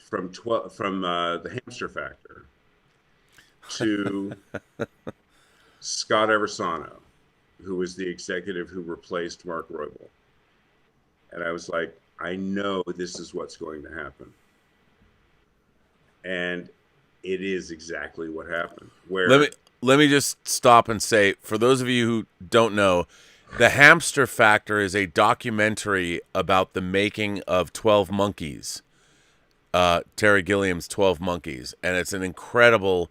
from The Hamster Factor to Scott Eversano, who was the executive who replaced Mark Roybal. And I was like, I know this is what's going to happen. And it is exactly what happened. Let me just stop and say, for those of you who don't know, The Hamster Factor is a documentary about the making of 12 Monkeys, Terry Gilliam's 12 Monkeys. And it's an incredible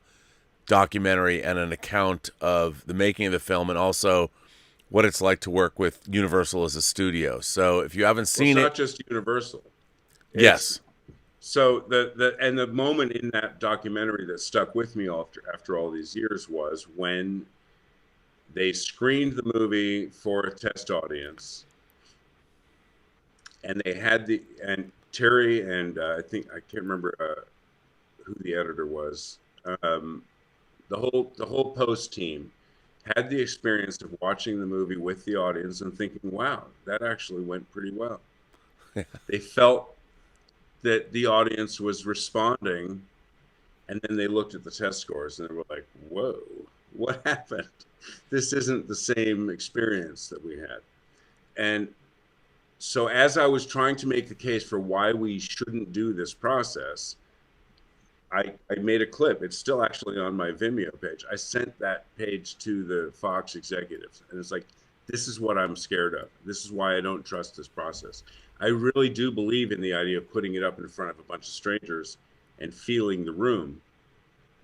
documentary and an account of the making of the film, and also what it's like to work with Universal as a studio. So if you haven't seen it's not just Universal. Yes. So the moment in that documentary that stuck with me after all these years was when they screened the movie for a test audience, and they had and Terry and I can't remember who the editor was. The whole post team had the experience of watching the movie with the audience and thinking, wow, that actually went pretty well. They felt that the audience was responding, and then they looked at the test scores and they were like, whoa, what happened? This isn't the same experience that we had. And So as I was trying to make the case for why we shouldn't do this process, I made a clip. It's still actually on my Vimeo page. I sent that page to the Fox executives, and it's like, this is what I'm scared of. This is why I don't trust this process. I really do believe in the idea of putting it up in front of a bunch of strangers and feeling the room.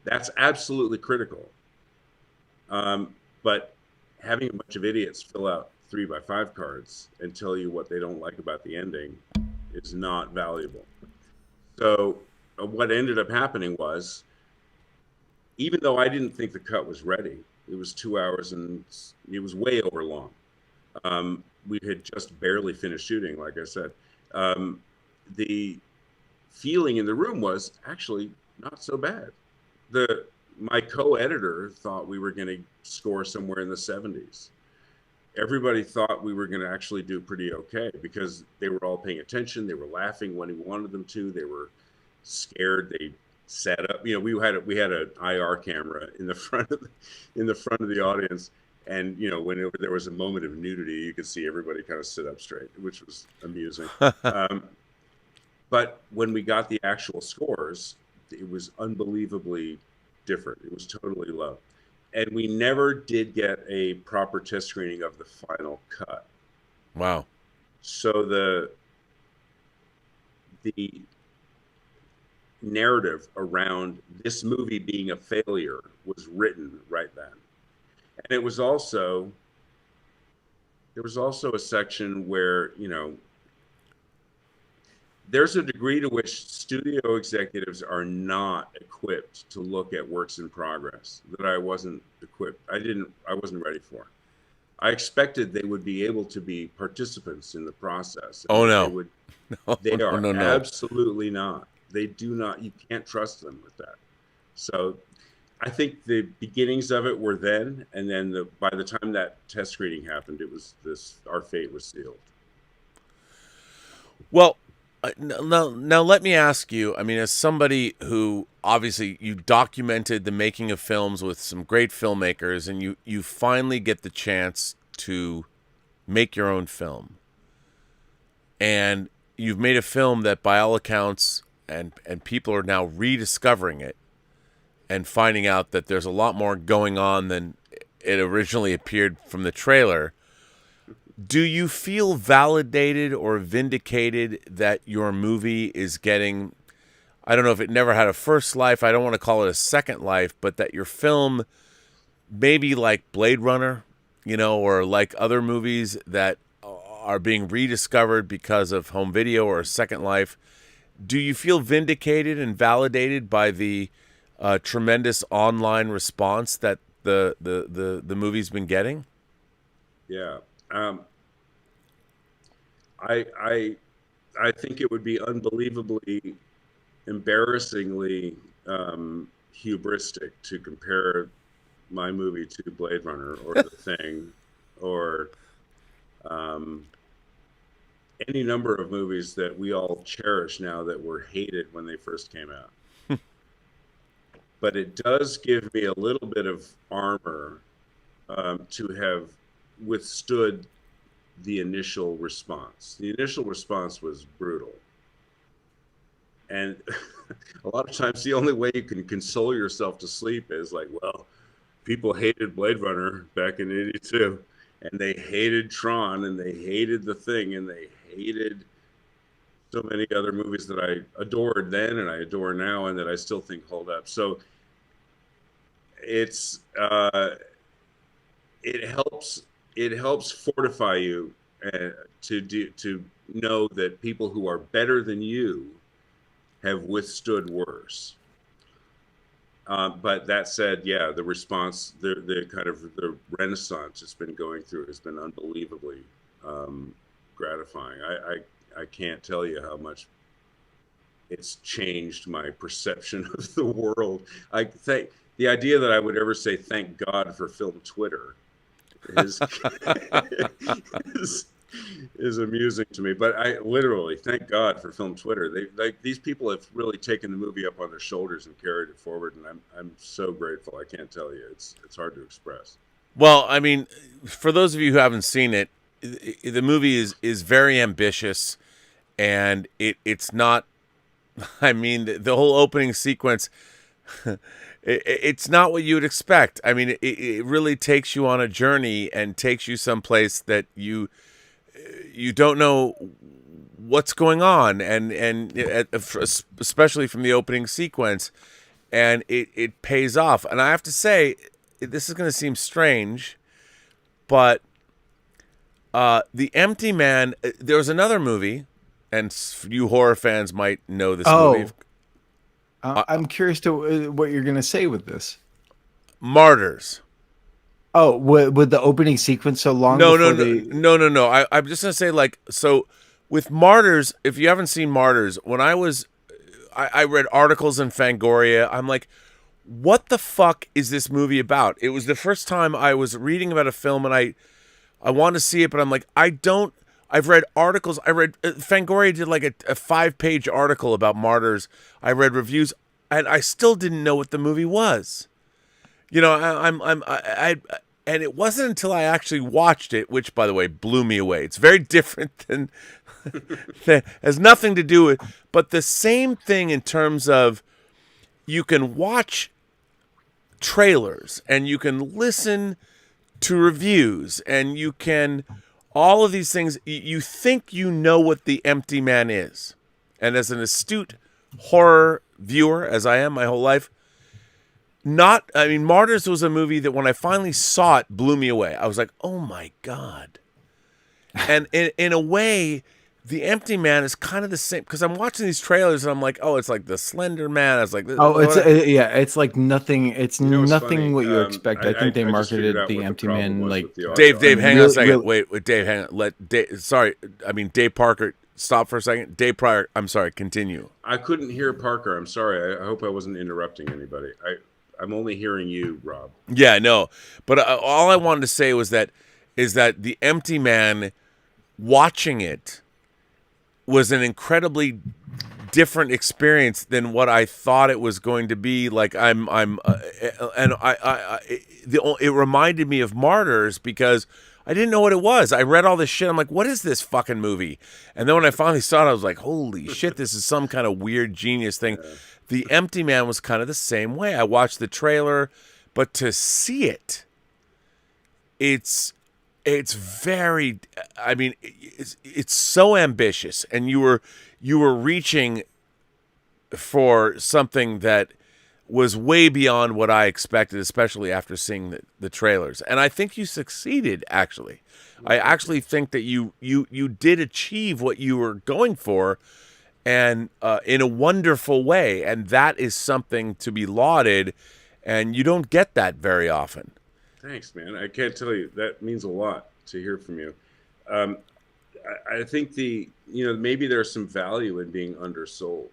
That's absolutely critical. But having a bunch of idiots fill out 3x5 cards and tell you what they don't like about the ending is not valuable. So what ended up happening was, even though I didn't think the cut was ready, it was 2 hours and it was way over long. We had just barely finished shooting, like I said. The feeling in the room was actually not so bad. My co-editor thought we were going to score somewhere in the 70s. Everybody thought we were going to actually do pretty okay because they were all paying attention. They were laughing when he wanted them to. They were scared. They sat up. You know, we had an IR camera in the front of the audience, and you know, whenever there was a moment of nudity, you could see everybody kind of sit up straight, which was amusing. But when we got the actual scores, it was unbelievably different. It was totally low. And we never did get a proper test screening of the final cut. Wow. So the narrative around this movie being a failure was written right then. And there was also a section where, you know, there's a degree to which studio executives are not equipped to look at works in progress that I wasn't equipped. I wasn't ready for. I expected they would be able to be participants in the process. Oh, no. They are absolutely not. They do not. You can't trust them with that. So I think the beginnings of it were then, and then by the time that test screening happened, it was our fate was sealed. Well, now let me ask you, I mean, as somebody who obviously you documented the making of films with some great filmmakers, and you finally get the chance to make your own film. And you've made a film that by all accounts, and people are now rediscovering it and finding out that there's a lot more going on than it originally appeared from the trailer. Do you feel validated or vindicated that your movie is getting, I don't know if it never had a first life, I don't want to call it a second life, but that your film, maybe like Blade Runner, you know, or like other movies that are being rediscovered because of home video or a second life, do you feel vindicated and validated by the tremendous online response that the movie's been getting? Yeah. I think it would be unbelievably, embarrassingly hubristic to compare my movie to Blade Runner or The Thing or any number of movies that we all cherish now that were hated when they first came out. But it does give me a little bit of armor to have withstood the initial response. The initial response was brutal. And a lot of times the only way you can console yourself to sleep is like, well, people hated Blade Runner back in '82, and they hated Tron, and they hated The Thing, and they hated so many other movies that I adored then and I adore now and that I still think hold up. So it's it helps fortify you to know that people who are better than you have withstood worse. But that said, yeah, the response, the kind of the renaissance it's been going through has been unbelievably gratifying. I can't tell you how much it's changed my perception of the world. I think the idea that I would ever say thank God for film Twitter is is amusing to me. But I literally thank God for film Twitter. These people have really taken the movie up on their shoulders and carried it forward, and I'm so grateful. I can't tell you. It's hard to express. Well, I mean, for those of you who haven't seen it, the movie is very ambitious, and it's not. I mean, the whole opening sequence. It's not what you would expect. I mean, it really takes you on a journey and takes you someplace that you don't know what's going on, and especially from the opening sequence, and it pays off. And I have to say, this is going to seem strange, but The Empty Man. There was another movie, and you horror fans might know this movie. I'm curious to what you're going to say with this. Martyrs. Oh, with the opening sequence so long? No. I'm just going to say, like, so with Martyrs, if you haven't seen Martyrs, when I read articles in Fangoria, I'm like, what the fuck is this movie about? It was the first time I was reading about a film, and I wanted to see it, but I'm like, I've read articles. I read Fangoria did like a 5-page article about Martyrs. I read reviews, and I still didn't know what the movie was. You know, and it wasn't until I actually watched it, which, by the way, blew me away. It's very different than has nothing to do with, but the same thing in terms of you can watch trailers and you can listen to reviews and you can. All of these things, you think you know what The Empty Man is. And as an astute horror viewer, as I am my whole life, Martyrs was a movie that when I finally saw it, blew me away. I was like, oh my God. And in a way, The Empty Man is kind of the same, because I'm watching these trailers and I'm like, oh, it's like the Slender Man. I was like, it's like nothing. It's nothing what you expect. I think they marketed The Empty Man like Dave. Hang on a second. Wait, Dave, hang on. Dave Parker. Stop for a second. Dave Pryor. I'm sorry. Continue. I couldn't hear Parker. I'm sorry. I hope I wasn't interrupting anybody. I'm only hearing you, Rob. Yeah, no. But all I wanted to say is that The Empty Man, watching it, was an incredibly different experience than what I thought it was going to be. Like it reminded me of Martyrs because I didn't know what it was. I read all this shit. I'm like, what is this fucking movie? And then when I finally saw it, I was like, holy shit, this is some kind of weird genius thing. Yeah. The Empty Man was kind of the same way. I watched the trailer, but to see it, it's very, I mean, it's so ambitious, and you were reaching for something that was way beyond what I expected, especially after seeing the trailers. And I think you succeeded, actually. I actually think that you did achieve what you were going for, and in a wonderful way, and that is something to be lauded, and you don't get that very often. Thanks, man. I can't tell you, that means a lot to hear from you. I think maybe there's some value in being undersold.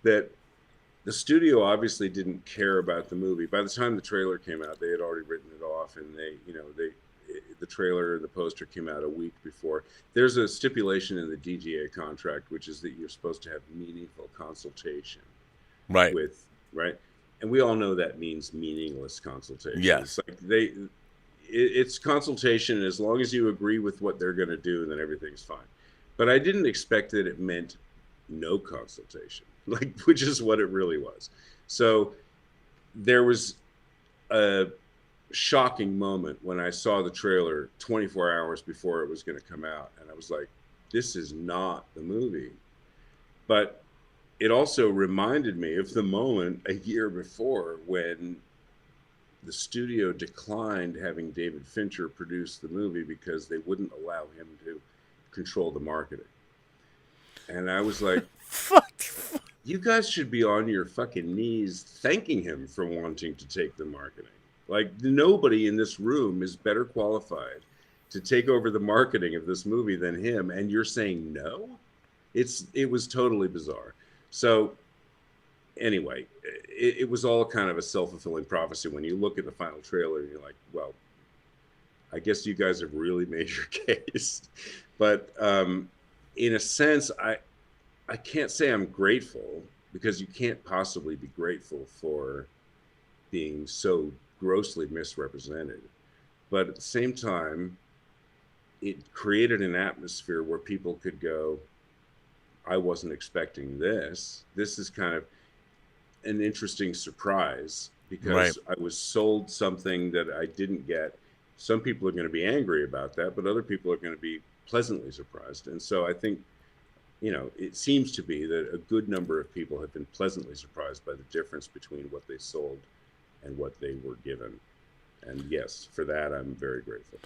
That the studio obviously didn't care about the movie. By the time the trailer came out, they had already written it off, and the trailer and the poster came out a week before. There's a stipulation in the DGA contract, which is that you're supposed to have meaningful consultation. Right. Right. And we all know that means meaningless consultation. Yes. It's like it's consultation. As long as you agree with what they're going to do, then everything's fine. But I didn't expect that it meant no consultation, which is what it really was. So there was a shocking moment when I saw the trailer 24 hours before it was going to come out. And I was like, this is not the movie. But it also reminded me of the moment a year before when the studio declined having David Fincher produce the movie because they wouldn't allow him to control the marketing. And I was like, you guys should be on your fucking knees thanking him for wanting to take the marketing. Like, nobody in this room is better qualified to take over the marketing of this movie than him, and you're saying no? It was totally bizarre. So anyway, it was all kind of a self-fulfilling prophecy. When you look at the final trailer, you're like, well, I guess you guys have really made your case. But in a sense, I can't say I'm grateful, because you can't possibly be grateful for being so grossly misrepresented. But at the same time, it created an atmosphere where people could go, I wasn't expecting this. This is kind of an interesting surprise because I was sold something that I didn't get. Some people are going to be angry about that, but other people are going to be pleasantly surprised. And so I think, it seems to be that a good number of people have been pleasantly surprised by the difference between what they sold and what they were given. And yes, for that, I'm very grateful.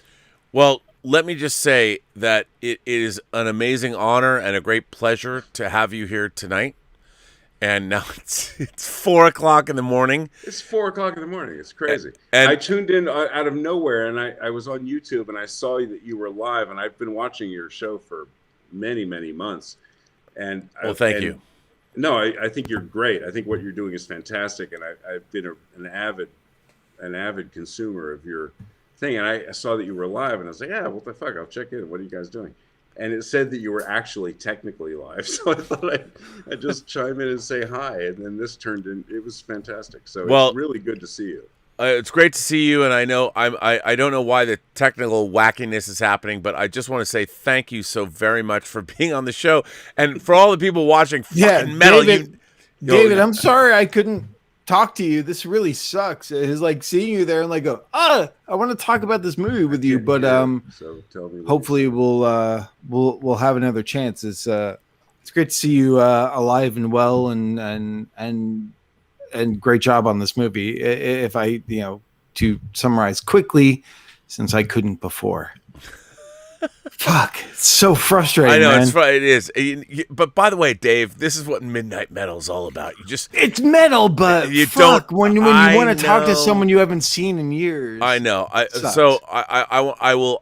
Well, let me just say that it is an amazing honor and a great pleasure to have you here tonight. And now it's 4 o'clock in the morning. It's 4 o'clock in the morning. It's crazy. And I tuned in out of nowhere, and I was on YouTube, and I saw that you were live, and I've been watching your show for many, many months. And thank you. No, I think you're great. I think what you're doing is fantastic, and I've been an avid consumer of your thing. And I saw that you were live, and I was like, yeah, what the fuck? I'll check in. What are you guys doing? And it said that you were actually technically live. So I thought I'd just chime in and say hi. And then this turned in. It was fantastic. So it's really good to see you. It's great to see you. And I know I don't know why the technical wackiness is happening, but I just want to say thank you so very much for being on the show. And for all the people watching fucking metal. David, I'm sorry I couldn't talk to you. This really sucks. It's like seeing you there and like go, I want to talk about this movie with you, but so tell me hopefully we'll have another chance. It's great to see you alive and well and great job on this movie. If I to summarize quickly, since I couldn't before. Fuck, it's so frustrating. I know, man. it is. But by the way, Dave, this is what Midnight Metal is all about. It's metal, but you fuck, don't. When you want to talk to someone you haven't seen in years. I know. I will.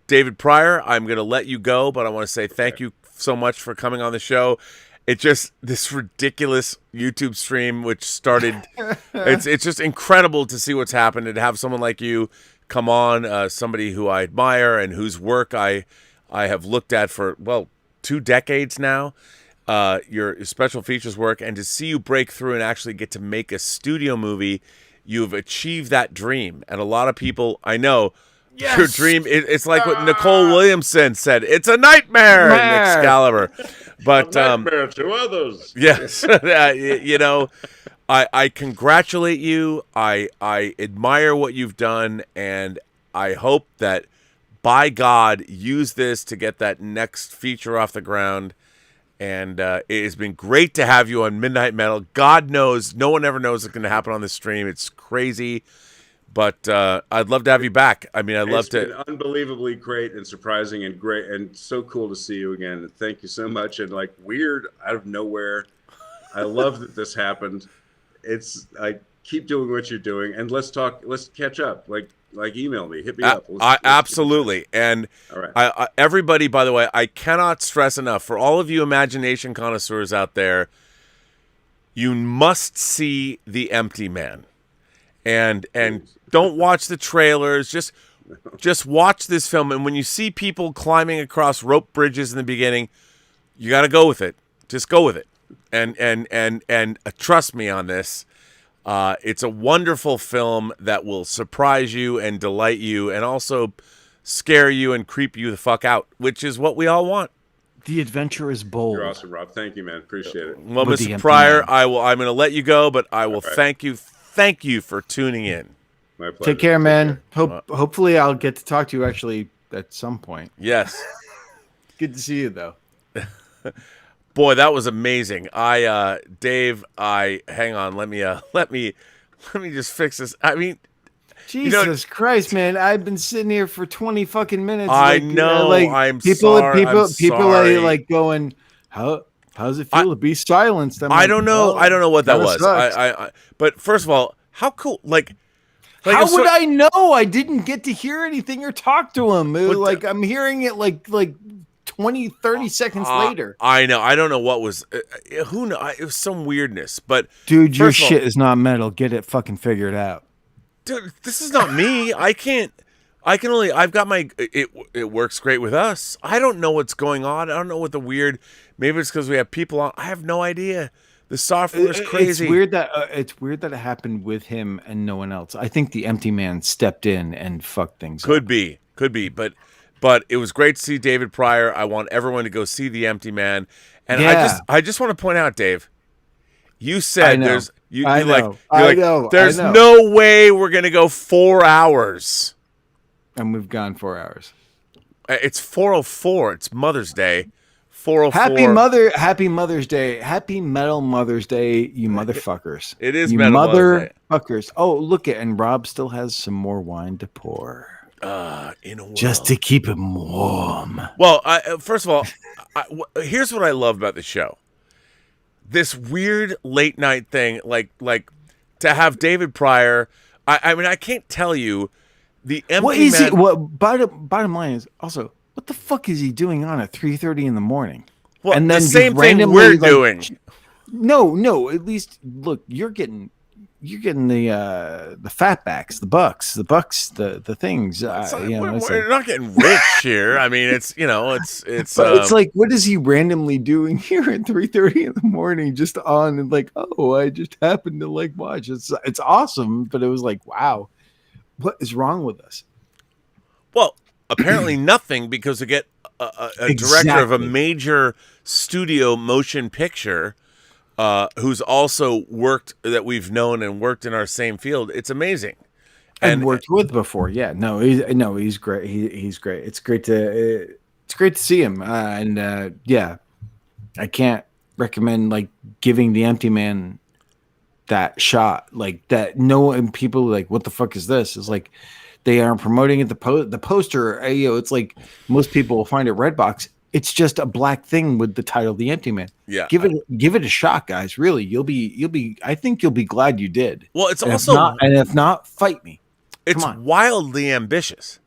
David Pryor, I'm going to let you go, but I want to say thank you so much for coming on the show. It just this ridiculous YouTube stream which started. it's just incredible to see what's happened and to have someone like you come on, somebody who I admire and whose work I have looked at for 2 decades now. Your special features work, and to see you break through and actually get to make a studio movie, you've achieved that dream. And a lot of people I know. Yes. Your dream, it's like what Nicole Williamson said. It's a nightmare in Excalibur. But a nightmare to others. Yes. I congratulate you. I admire what you've done, and I hope that, by God, use this to get that next feature off the ground. And it has been great to have you on Midnight Metal. God knows, no one ever knows what's going to happen on this stream. It's crazy. But I'd love to have you back. I mean, It's been unbelievably great and surprising and great and so cool to see you again. And thank you so much. And like weird out of nowhere, I love that this happened. I keep doing what you're doing, and let's catch up. Like email me, hit me up. Absolutely. And all right. Everybody, by the way, I cannot stress enough for all of you imagination connoisseurs out there, you must see The Empty Man. And don't watch the trailers. Just watch this film. And when you see people climbing across rope bridges in the beginning, you got to go with it. Just go with it. And trust me on this. It's a wonderful film that will surprise you and delight you, and also scare you and creep you the fuck out, which is what we all want. The adventure is bold. You're awesome, Rob. Thank you, man. Appreciate it. Well, Mr. Pryor, I'm going to let you go, but I will thank you. Thank you for tuning in. My pleasure. Take care, man. Hopefully I'll get to talk to you actually at some point. Yes. Good to see you, though. Boy, that was amazing. Dave, hang on. Let me just fix this. I mean, Jesus Christ, man! I've been sitting here for 20 fucking minutes. I know. I'm people sorry. are like going, how's it feel to be silenced? I don't know. I don't know what that was. But first of all, how cool! Like how would I know? I didn't get to hear anything or talk to him. I'm hearing it like 20, 30 seconds later. I know. I don't know what was. Who knows? It was some weirdness. But dude, your shit is not metal. Get it fucking figured out. Dude, this is not me. I've got my. It works great with us. I don't know what's going on. I don't know what the weird. Maybe it's because we have people on. I have no idea. The software is crazy. It's weird that it happened with him and no one else. I think the Empty Man stepped in and fucked things up. Could be, but But it was great to see David Pryor. I want everyone to go see The Empty Man. And I just want to point out, Dave, you said there's there's no way we're gonna go 4 hours. And we've gone 4 hours. It's 4:04. It's Mother's Day. 4:04. Happy Mother's Day. Happy Metal Mother's Day, you motherfuckers. It is you Metal Mother's Day. Motherfuckers. Oh, look at, and Rob still has some more wine to pour. In a world. Just to keep him warm. Well, first of all, here's what I love about the show. This weird late night thing, like to have David Pryor. I mean, I can't tell you the Empty What is Man. he? What bottom line is also, what the fuck is he doing on at 3:30 in the morning? Well, and then the same thing we're doing. No. At least look, you're getting the fatbacks, the bucks, the things. We're not getting rich here. I mean, it's But it's like, what is he randomly doing here at 3:30 in the morning, just on and like, oh, I just happened to like watch. It's awesome, but it was like, wow, what is wrong with us? Well, apparently nothing, because to get a director of a major studio motion picture. Who's also worked, that we've known and worked in our same field. It's amazing, and worked with before. Yeah, he's great. He's great. It's great to see him. I can't recommend like giving The Empty Man that shot like that. No, and people like, what the fuck is this? It's like they aren't promoting it. The poster. It's like most people will find it Redbox. It's just a black thing with the title "The Empty Man." Yeah, give it a shot, guys. Really, you'll be. I think you'll be glad you did. Well, it's and also, if not, fight me. It's wildly ambitious,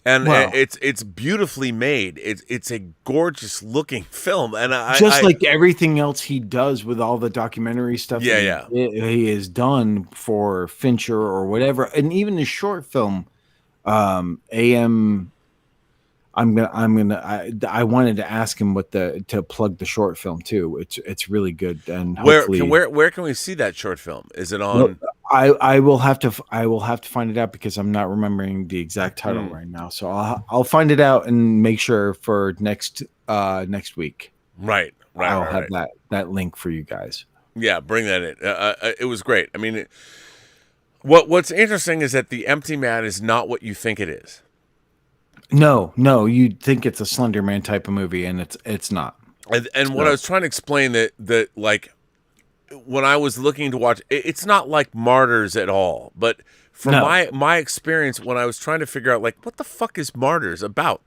and it's beautifully made. It's a gorgeous looking film, and like everything else he does with all the documentary stuff. He has done for Fincher or whatever, and even his short film, AM. I wanted to ask him to plug the short film too. It's really good. And where can we see that short film? Is it on? I will have to find it out because I'm not remembering the exact title right now. So I'll find it out and make sure for next week. Right. I'll have that link for you guys. Yeah, bring that in. It was great. I mean, what's interesting is that The Empty Man is not what you think it is. No, you'd think it's a Slender Man type of movie, and it's not. And what I was trying to explain that like when I was looking to watch, it's not like Martyrs at all. But from my experience, when I was trying to figure out like what the fuck is Martyrs about,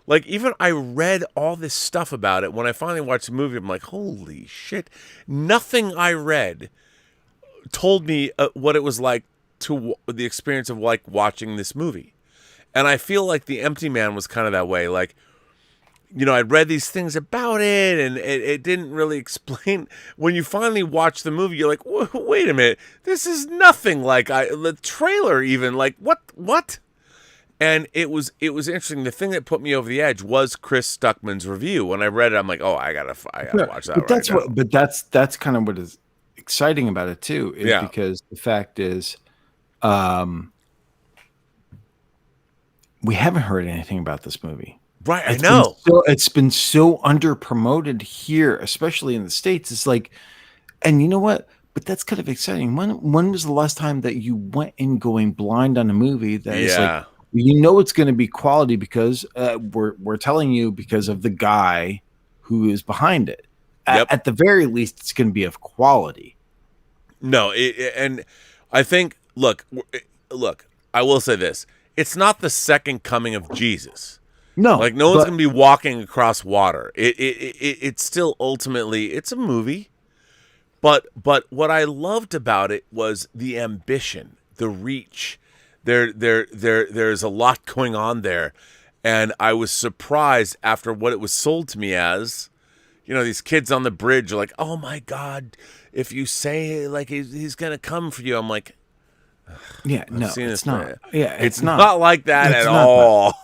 like even I read all this stuff about it. When I finally watched the movie, I'm like, holy shit! Nothing I read told me what it was like to the experience of like watching this movie. And I feel like The Empty Man was kind of that way. Like, I'd read these things about it, and it didn't really explain. When you finally watch the movie, you're like, wait a minute. This is nothing like the trailer even. Like, what? And it was interesting. The thing that put me over the edge was Chris Stuckman's review. When I read it, I'm like, oh, I gotta watch that. But that's kind of what is exciting about it, too. Because the fact is... we haven't heard anything about this movie. Right, I know. It's been so under promoted here, especially in the States. It's like, and you know what? But that's kind of exciting. When was the last time that you went in going blind on a movie that is like, it's going to be quality because we're telling you because of the guy who is behind it. At the very least, it's going to be of quality. No, and I think, look, I will say this. It's not the second coming of Jesus. No. Like, no one's going to be walking across water. It's still ultimately, it's a movie. But what I loved about it was the ambition, the reach. There's a lot going on there. And I was surprised after what it was sold to me as. These kids on the bridge are like, oh, my God, if you say, like, he's going to come for you. I'm like... Yeah, no, it's not. Yeah, it's not like that at all.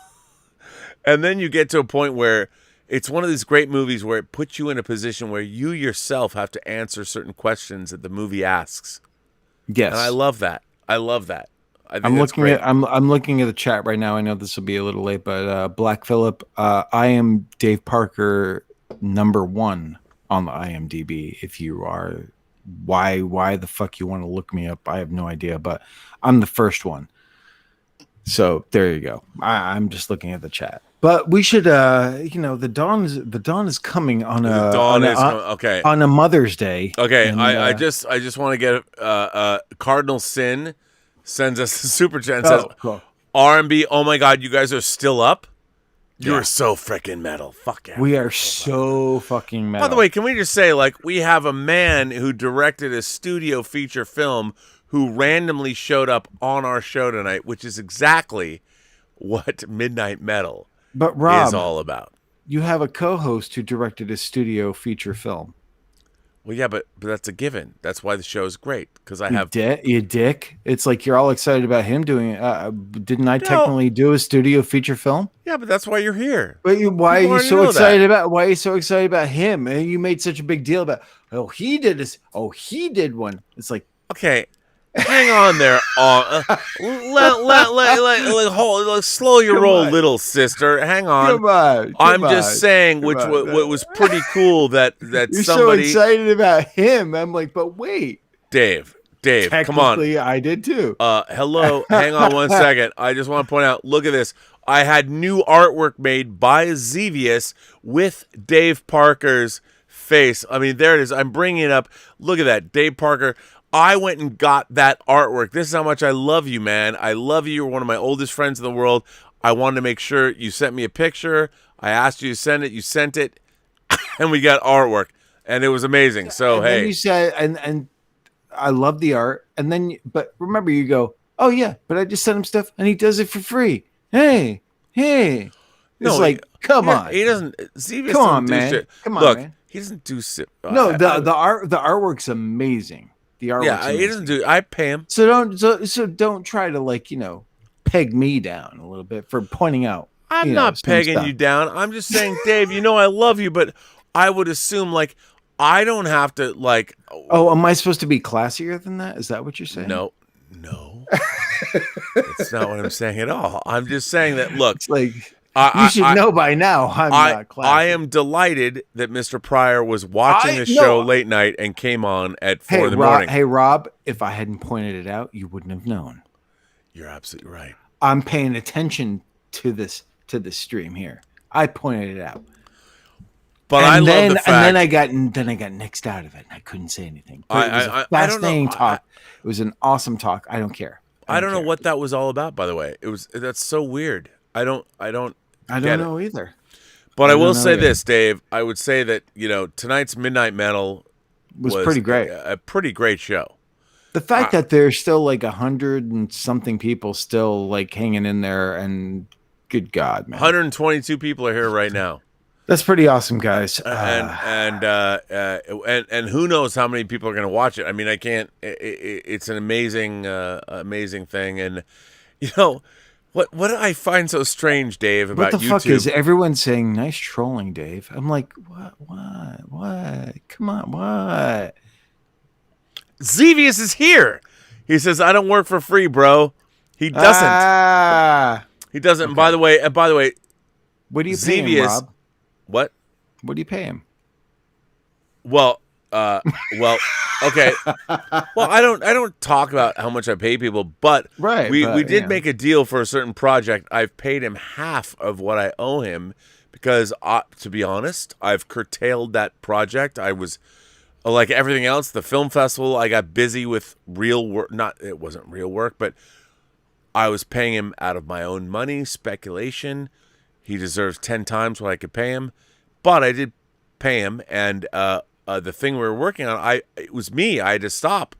And then you get to a point where it's one of these great movies where it puts you in a position where you yourself have to answer certain questions that the movie asks. Yes. And I love that. I think I'm that's looking great. at I'm looking at the chat right now. I know this will be a little late, but Black Phillip, I am Dave Parker #1 on the IMDb. If you are, why the fuck you want to look me up? I have no idea, but I'm the first one. So there you go. I'm just looking at the chat. But we should, the dawn is coming on a Mother's Day. Okay, and, I just want to get Cardinal Sin sends us a super chat and says cool. R&B. Oh my God, you guys are still up. You're so freaking metal. Fuck yeah. We are so fucking metal. By the way, can we just say, like, we have a man who directed a studio feature film who randomly showed up on our show tonight, which is exactly what Midnight Metal Rob, is all about. You have a co-host who directed a studio feature film. Well, yeah, but that's a given. That's why the show is great, because you dick. It's like you're all excited about him doing it. Didn't I technically do a studio feature film? Yeah, but that's why you're here. But why are you so excited about? Why are you so excited about him? And you made such a big deal about. Oh, he did this. Oh, he did one. It's like, okay. Hang on there. Slow your roll, little sister. Hang on. Come on. I'm just saying, what was pretty cool that you're somebody so excited about him. I'm like, but wait, Dave, come on. I did too. Hello. Hang on one second. I just want to point out. Look at this. I had new artwork made by Xevious with Dave Parker's face. I mean, there it is. I'm bringing it up. Look at that, Dave Parker. I went and got that artwork. This is how much I love you, man. I love you. You're one of my oldest friends in the world. I wanted to make sure you sent me a picture. I asked you to send it. You sent it. And we got artwork. And it was amazing. So, and hey. Then you said, and I love the art. And then, but remember, you go, oh, yeah, but I just sent him stuff and he does it for free. Hey. It's come on. He doesn't. Xevious come on, do man. Shit. Come on, Look, man. He doesn't do shit. No, the artwork's amazing. The artwork's amazing. He doesn't do. I pay him. So don't try to peg me down a little bit for pointing out. I'm not pegging you down. I'm just saying, Dave. I love you, but I would assume I don't have to Oh, am I supposed to be classier than that? Is that what you're saying? No. That's not what I'm saying at all. I'm just saying that. Look, it's like. You should know by now I'm not classy. I am delighted that Mr. Pryor was watching the show late night and came on at 4 in the morning. Hey, Rob, if I hadn't pointed it out, you wouldn't have known. You're absolutely right. I'm paying attention to this stream here. I pointed it out. But I love the fact. And then I got nixed out of it and I couldn't say anything. But it was a fascinating talk. It was an awesome talk. I don't care. I don't know what that was all about, by the way. That's so weird. I don't know either. But I will say this, Dave. I would say that, tonight's Midnight Metal was pretty great. A pretty great show. The fact that there's still 100 and something people still hanging in there, and good God, man. 122 people are here right now. That's pretty awesome, guys. And who knows how many people are going to watch it. I mean, I can't. It's an amazing thing. And, What I find so strange, Dave, about YouTube? What the fuck is everyone saying? Nice trolling, Dave. I'm like, what? Come on, what? Xevious is here. He says, "I don't work for free, bro." He doesn't. He doesn't. Okay. By the way, what do you pay him, Rob? What? What do you pay him? Well, okay. Well, I don't talk about how much I pay people, but we did make a deal for a certain project. I've paid him half of what I owe him because, to be honest, I've curtailed that project. I was like everything else, the film festival. I got busy with real work. It wasn't real work, but I was paying him out of my own money. Speculation. He deserves 10 times what I could pay him, but I did pay him, and the thing we were working on, it was me. I had to stop.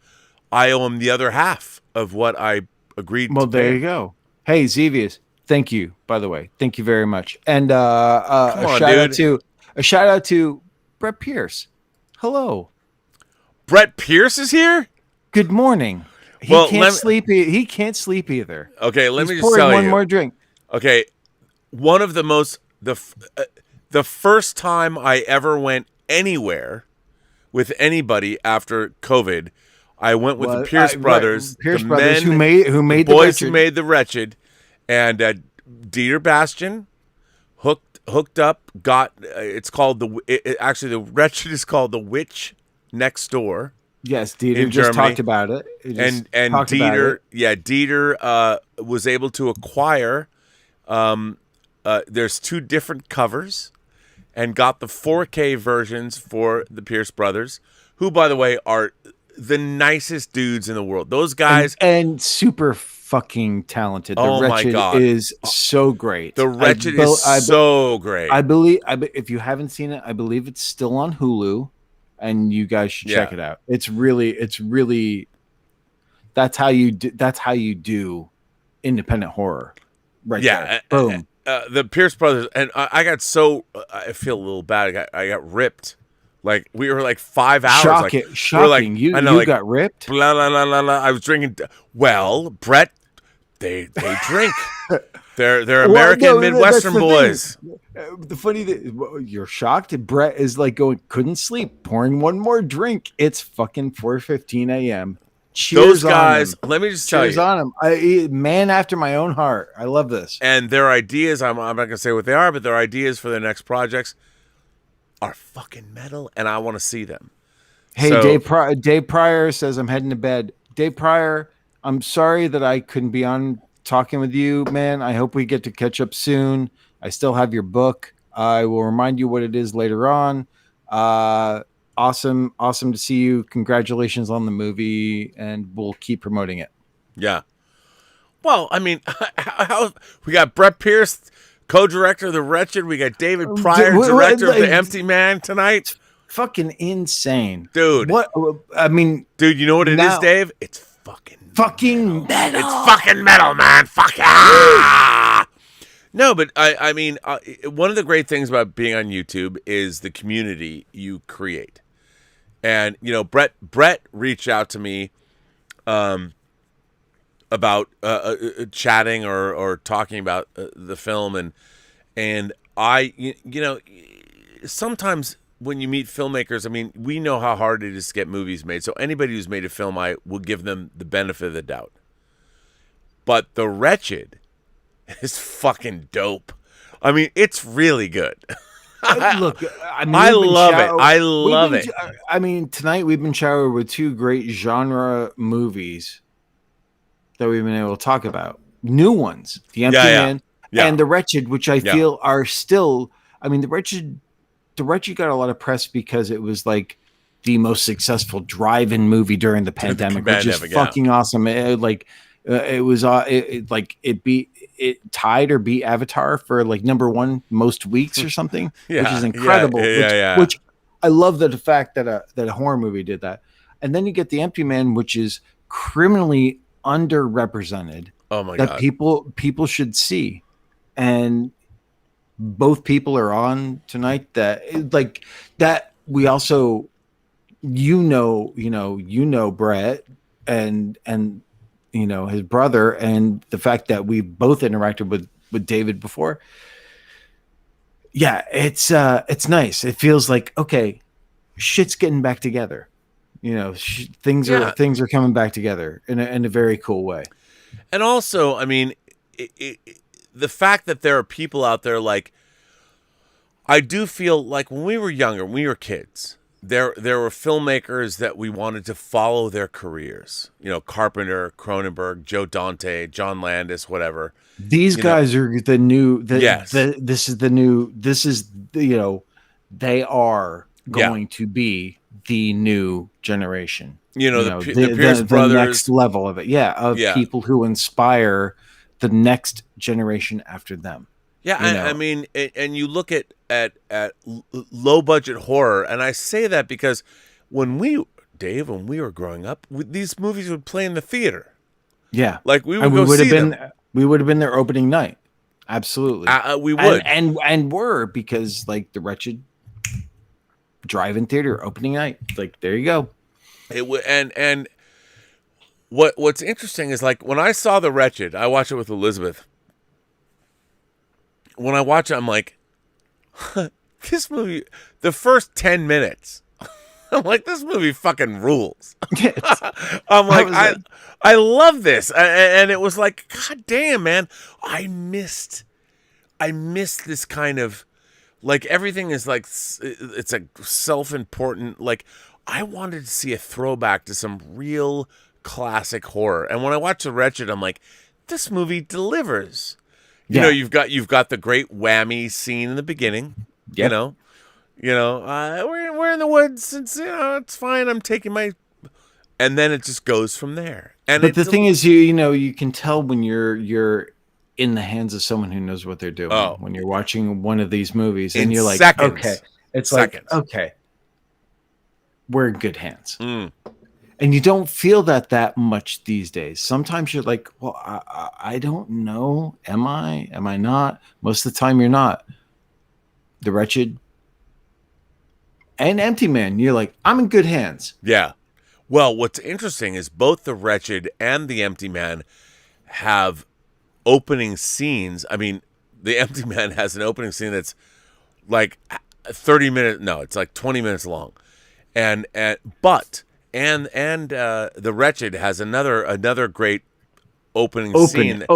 I owe him the other half of what I agreed to pay. Well, there you go. Hey, Xevious, thank you, by the way. Thank you very much. And a shout out to Brett Pierce. Hello. Brett Pierce is here? Good morning. He can't sleep either. Okay, let me just tell you. One more drink. Okay, one of the most the first time I ever went anywhere with anybody after COVID, I went with the Pierce brothers, Pierce the brothers, men, who made the boys Wretched. who made the Wretched, and Dieter Bastian hooked up. Got it's called actually the Wretched is called The Witch Next Door. Yes, Dieter just Germany. talked about it. And Dieter was able to acquire. There's 2 different covers, and got the 4K versions for the Pierce brothers, who, by the way, are the nicest dudes in the world. Those guys and super fucking talented. The Wretched my God. is so great. The Wretched is so great. I believe if you haven't seen it, I believe it's still on Hulu, and you guys should check it out. It's really that's how you do independent horror. Right there. Boom. The Pierce brothers, and I got I feel a little bad. I got ripped. Like we were like 5 hours. Shocking. You got ripped. Blah, blah, blah, blah, blah. I was drinking. Well, Brett, they drink. They're American Midwestern boys. The funny thing, you're shocked. Brett is like couldn't sleep, pouring one more drink. It's fucking 4:15 a.m. Cheers. Those guys, let me just tell you. Cheers on them. Man after my own heart. I love this. And their ideas, I'm not going to say what they are, but their ideas for their next projects are fucking metal, and I want to see them. Hey, Dave Pryor says, I'm heading to bed. Dave Pryor, I'm sorry that I couldn't be on talking with you, man. I hope we get to catch up soon. I still have your book. I will remind you what it is later on. Awesome to see you. Congratulations on the movie, and we'll keep promoting it. Yeah. Well, I mean, we got Brett Pierce, co-director of The Wretched. We got David Pryor, director of The Empty Man tonight. Fucking insane, dude. What? I mean, dude, you know what it is, Dave? It's fucking metal. It's fucking metal, man. Fuck yeah. No, but I mean, one of the great things about being on YouTube is the community you create. And, you know, Brett reached out to me about chatting or talking about the film. And I, you know, sometimes when you meet filmmakers, I mean, we know how hard it is to get movies made. So anybody who's made a film, I will give them the benefit of the doubt. But The Wretched is fucking dope. I mean, it's really good. Look, I mean, I love it. I mean, tonight we've been showered with 2 great genre movies that we've been able to talk about. New ones, The Empty Man and The Wretched, which I feel are still. I mean, The Wretched got a lot of press because it was like the most successful drive-in movie during the pandemic, which is fucking awesome. It tied or beat Avatar for like #1 most weeks or something, which is incredible. Which I love the fact that a horror movie did that. And then you get The Empty Man, which is criminally underrepresented. Oh my God. God. People should see. And both people are on tonight that we also, you know, Brett and you know, his brother, and the fact that we both interacted with David before. Yeah, it's nice. It feels like, okay, shit's getting back together. You know, things are coming back together in a very cool way. And also, I mean, the fact that there are people out there, like, I do feel like when we were younger, when we were kids, there were filmmakers that we wanted to follow their careers. You know, Carpenter, Cronenberg, Joe Dante, John Landis, whatever. These guys are the new. This is you know, they are going to be the new generation. You know, the Pierce brothers, the next level of it. People who inspire the next generation after them. Yeah, I mean, and you look at low budget horror, and I say that because when we were growing up, these movies would play in the theater. Yeah, like we would see them. We would have been there opening night. Absolutely, we would, and were, because like The Wretched drive-in theater opening night. Like, there you go. It would, and what's interesting is, like, when I saw The Wretched, I watched it with Elizabeth. When I watch it, I'm like, this movie, the first 10 minutes, I'm like, this movie fucking rules. I'm like, I love this. And it was like, God damn, man. I missed this kind of, like, everything is like, it's a self-important, like, I wanted to see a throwback to some real classic horror. And when I watch The Wretched, I'm like, this movie delivers. You know, you've got the great whammy scene in the beginning. Yep. We're in the woods. It's fine. I'm taking my, and then it just goes from there. But the thing is, you can tell when you're in the hands of someone who knows what they're doing. When you're watching one of these movies, and you're like, okay, it's like, okay, we're in good hands. And you don't feel that much these days. Sometimes you're like, well, I don't know. Am I? Am I not? Most of the time you're not. The Wretched and Empty Man, you're like, I'm in good hands. Yeah. Well, what's interesting is both The Wretched and The Empty Man have opening scenes. I mean, The Empty Man has an opening scene that's like 30 minutes. No, it's like 20 minutes long. And The Wretched has another great opening scene.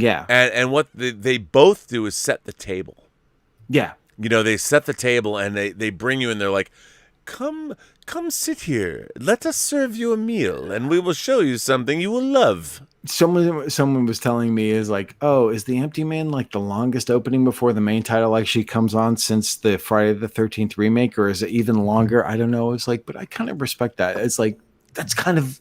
Yeah. And what they both do is set the table. Yeah. They set the table and they bring you in. They're like, come sit here. Let us serve you a meal and we will show you something you will love. Someone was telling me is like, oh, is The Empty Man like the longest opening before the main title actually comes on since the Friday the 13th remake, or is it even longer? I don't know. It's like, but I kind of respect that. It's like, that's kind of,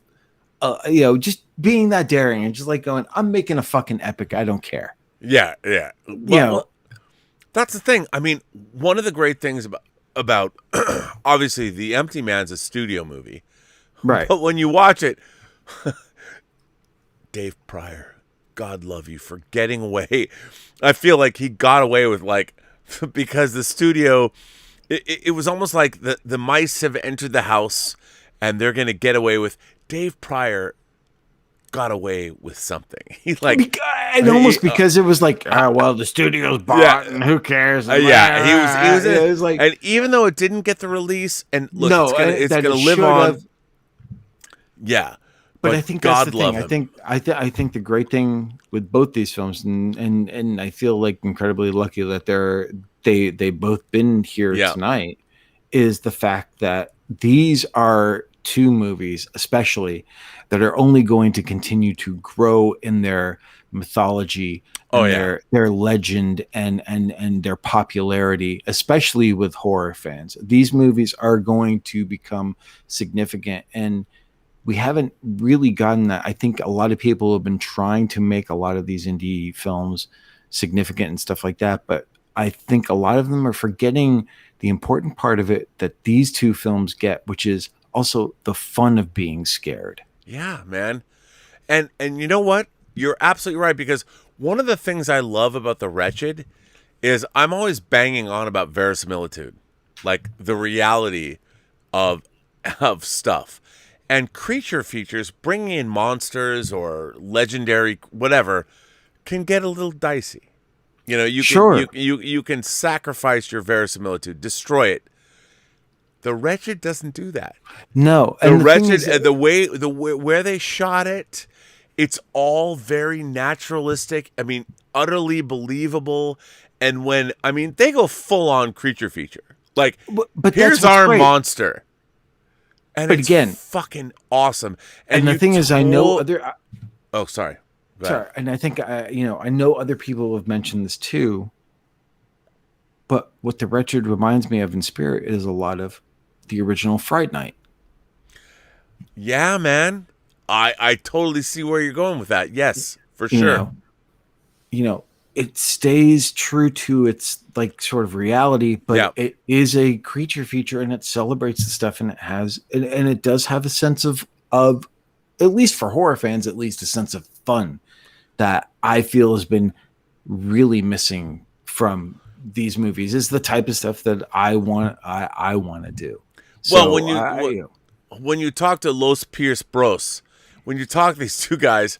just being that daring and just like going, I'm making a fucking epic. I don't care. Yeah. Well, that's the thing. I mean, one of the great things about obviously The Empty Man's a studio movie, right? But when you watch it, Dave Pryor, God love you for getting away. I feel like he got away with, like, because the studio, it was almost like the mice have entered the house and they're going to get away with. Dave Pryor got away with something. He's like, because it was like, well, the studio's bought, and who cares? He was like, and even though it didn't get the release, and look, it's gonna live on. Yeah, but I think that's the thing. I think the great thing with both these films, and I feel like incredibly lucky that they both been here tonight, is the fact that these are two movies, especially, that are only going to continue to grow in their mythology, their legend, and their popularity, especially with horror fans. These movies are going to become significant, and we haven't really gotten that. I think a lot of people have been trying to make a lot of these indie films significant and stuff like that, but I think a lot of them are forgetting the important part of it that these two films get, which is also the fun of being scared. Yeah, man. And you know what? You're absolutely right, because one of the things I love about The Wretched is I'm always banging on about verisimilitude, like the reality of stuff. And creature features, bringing in monsters or legendary whatever, can get a little dicey. You can sacrifice your verisimilitude, destroy it. The Wretched doesn't do that. No, The Wretched, the way where they shot it, it's all very naturalistic. I mean, utterly believable. And they go full on creature feature. Like, but here's our monster, and it's again fucking awesome. And the thing is, I know other. Oh, sorry. Sorry, and I think I know other people have mentioned this too. But what The Wretched reminds me of in spirit is a lot of the original Fright Night. Yeah, man. I totally see where you're going with that. Yes, for sure. It stays true to its like sort of reality, but it is a creature feature and it celebrates the stuff, and it does have a sense of at least for horror fans, at least a sense of fun that I feel has been really missing from these movies. Is the type of stuff that I want to do. Well, when you talk to Los Pierce Bros, when you talk to these two guys,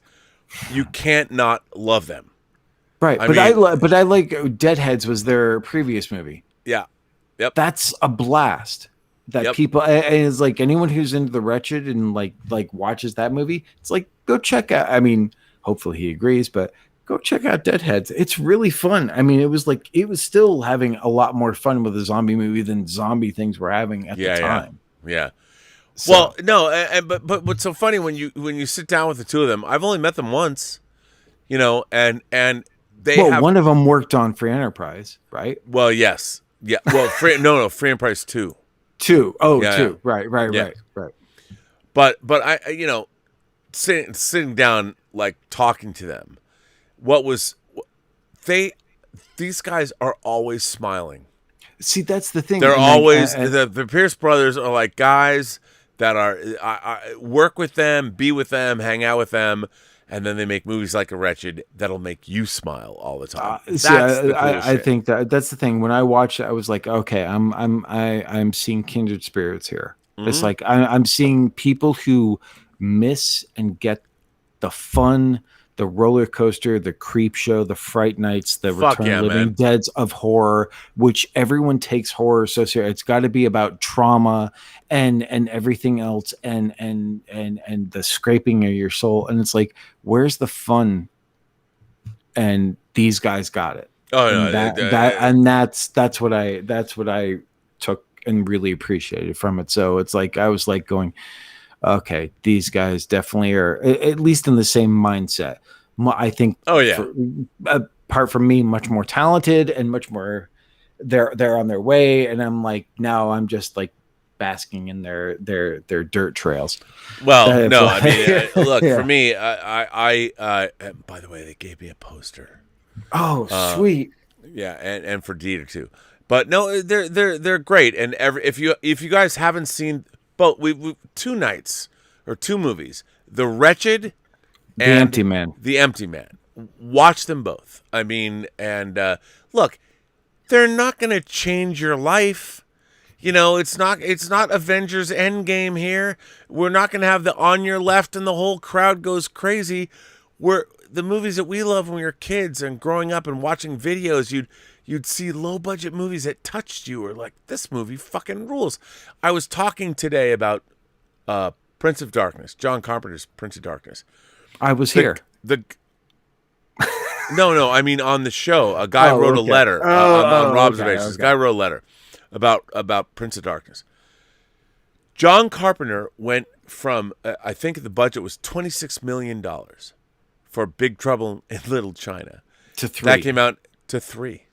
you can't not love them. Right, but I like Deadheads was their previous movie. Yeah, yep. That's a blast. that people, and it's like anyone who's into the Wretched and like watches that movie, it's like, go check out. I mean, hopefully he agrees, but go check out Deadheads. It's really fun. I mean, it was still having a lot more fun with a zombie movie than zombie things were having at the time. Yeah. So, well, no, but what's so funny when you sit down with the two of them, I've only met them once, you know, and they one of them worked on Free Enterprise, right? Well, yes. Yeah. Well, Free Enterprise 2. 2. Oh, yeah, 2. Yeah. Right. But I, you know, sitting down, like talking to them, these guys are always smiling. See, that's the thing. They're always the Pierce brothers are like guys that are I work with them, be with them, hang out with them, and then they make movies like A Wretched that'll make you smile all the time. I think that's the thing. When I watched it, I was like, okay, I'm seeing kindred spirits here. Mm-hmm. It's like I'm seeing people who miss and get the fun, the roller coaster, the creep show, the Fright Nights, the Return of Living Deads of horror, which everyone takes horror so serious. It's got to be about trauma and everything else, and the scraping of your soul. And it's like, where's the fun? And these guys got it. Oh no, that's what I took and really appreciated from it. So it's like I was like going, okay, these guys definitely are at least in the same mindset. I think. Oh yeah. Apart from me, much more talented and much more, they're on their way, and I'm like, now I'm just like basking in their dirt trails. Well, no, I mean, look, for me, I by the way, they gave me a poster. Oh, sweet. Yeah, and for Dieter too. But no, they're great, and if you guys haven't seen. But we 2 nights or 2 movies, The Wretched and The Empty Man. Watch them both. I mean, and look, they're not going to change your life. You know, it's not Avengers Endgame here. We're not going to have the on your left and the whole crowd goes crazy. The movies that we love when we were kids and growing up and watching videos, you'd see low budget movies that touched you, or like, this movie fucking rules. I was talking today about Prince of Darkness, John Carpenter's Prince of Darkness. I was here. No, I mean on the show. A guy wrote a letter on Rob's Observations. A guy wrote a letter about Prince of Darkness. John Carpenter went from, I think the budget was $26 million for Big Trouble in Little China. To 3. That came out to 3.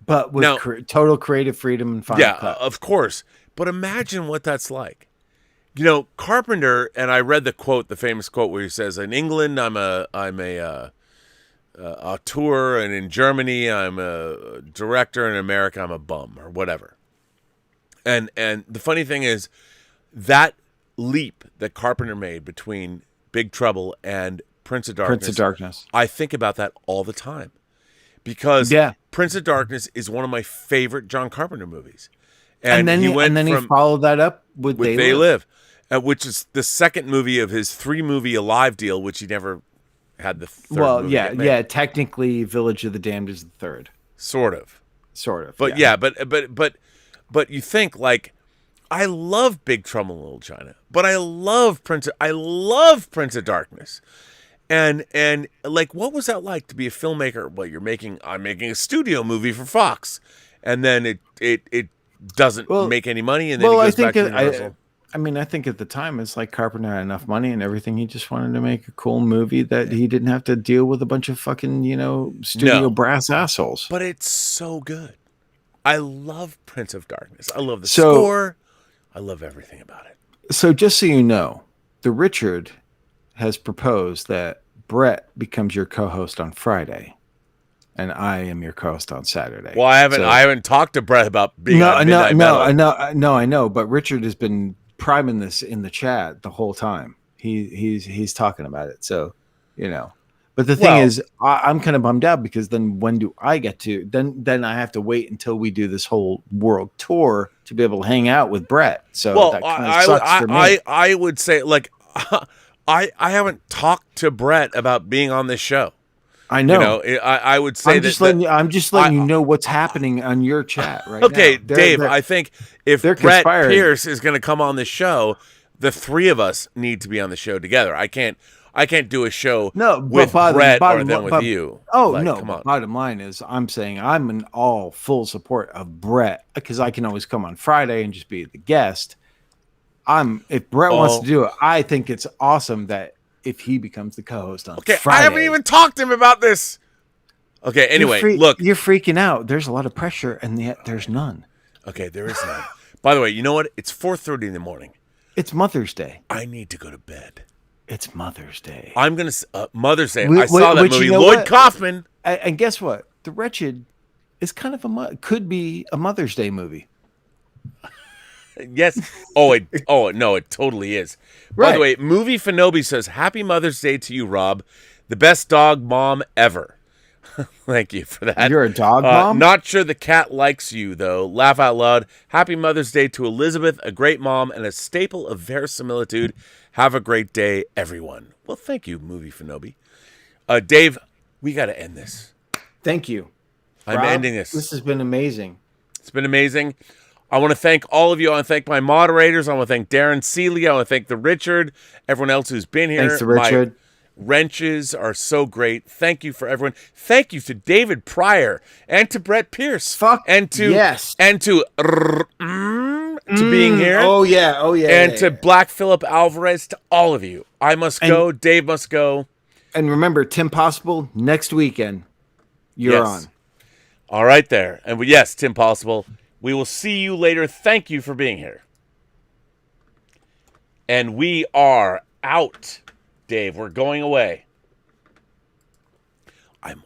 But with total creative freedom and final cut. Of course. But imagine what that's like. You know, Carpenter, and I read the famous quote where he says, "In England, I'm a auteur, and in Germany, I'm a director, and in America, I'm a bum," or whatever. And the funny thing is, that leap that Carpenter made between Big Trouble and Prince of Darkness. I think about that all the time. Because Prince of Darkness is one of my favorite John Carpenter movies. And then he followed that up with They Live, which is the second movie of his 3-movie Alive deal, which he never had the third movie get made. Technically Village of the Damned is the third. Sort of. But but you think, like, I love Big Trouble in Little China, but I love Prince of Darkness. And like, what was that like to be a filmmaker? Well, I'm making a studio movie for Fox, and then it doesn't make any money, and then it goes back to Universal. I think at the time it's like Carpenter had enough money and everything. He just wanted to make a cool movie that he didn't have to deal with a bunch of fucking, studio brass assholes. But it's so good. I love Prince of Darkness. I love the score. I love everything about it. So just so you know, the Richard has proposed that Brett becomes your co-host on Friday, and I am your co-host on Saturday. Well, I haven't talked to Brett about being on Midnight Metal. I know, but Richard has been priming this in the chat the whole time. He's talking about it, so But the thing is, I'm kind of bummed out because then when do I get to? Then I have to wait until we do this whole world tour to be able to hang out with Brett. So that kind of sucks for me. I would say, like, I haven't talked to Brett about being on this show. I know. I would say I'm just letting you know what's happening on your chat right now. Okay, Dave, I think if Brett Pierce is going to come on the show, the three of us need to be on the show together. I can't do a show with Brett or then with you. Oh, no. Come on. Bottom line is I'm saying I'm in all full support of Brett because I can always come on Friday and just be the guest. If Brett wants to do it, I think it's awesome that if he becomes the co-host on Friday. I haven't even talked to him about this. Okay, anyway, look. You're freaking out. There's a lot of pressure, and yet there's none. Okay, there is none. By the way, you know what? It's 4:30 in the morning. It's Mother's Day. I need to go to bed. It's Mother's Day. I'm going to... Mother's Day. I saw that movie. Lloyd Kaufman. And guess what? The Wretched is kind of could be a Mother's Day movie. Yes. No, it totally is. Right. By the way, Movie Fanobi says, Happy Mother's Day to you, Rob. The best dog mom ever. Thank you for that. You're a dog mom? Not sure the cat likes you, though. Laugh out loud. Happy Mother's Day to Elizabeth, a great mom and a staple of verisimilitude. Have a great day, everyone. Well, thank you, Movie Fanobi. Dave, we got to end this. Thank you. I'm ending this. This has been amazing. It's been amazing. I want to thank all of you. I want to thank my moderators. I want to thank Darren Seeley. I want to thank the Richard, everyone else who's been here. Thanks to Richard. My wrenches are so great. Thank you for everyone. Thank you to David Pryor and to Brett Pierce. And to being here. Oh yeah. And to Black Phillip Alvarez, to all of you. I must go. Dave must go. And remember, Tim Possible, next weekend, you're on. All right there. And yes, Tim Possible. We will see you later. Thank you for being here. And we are out, Dave. We're going away.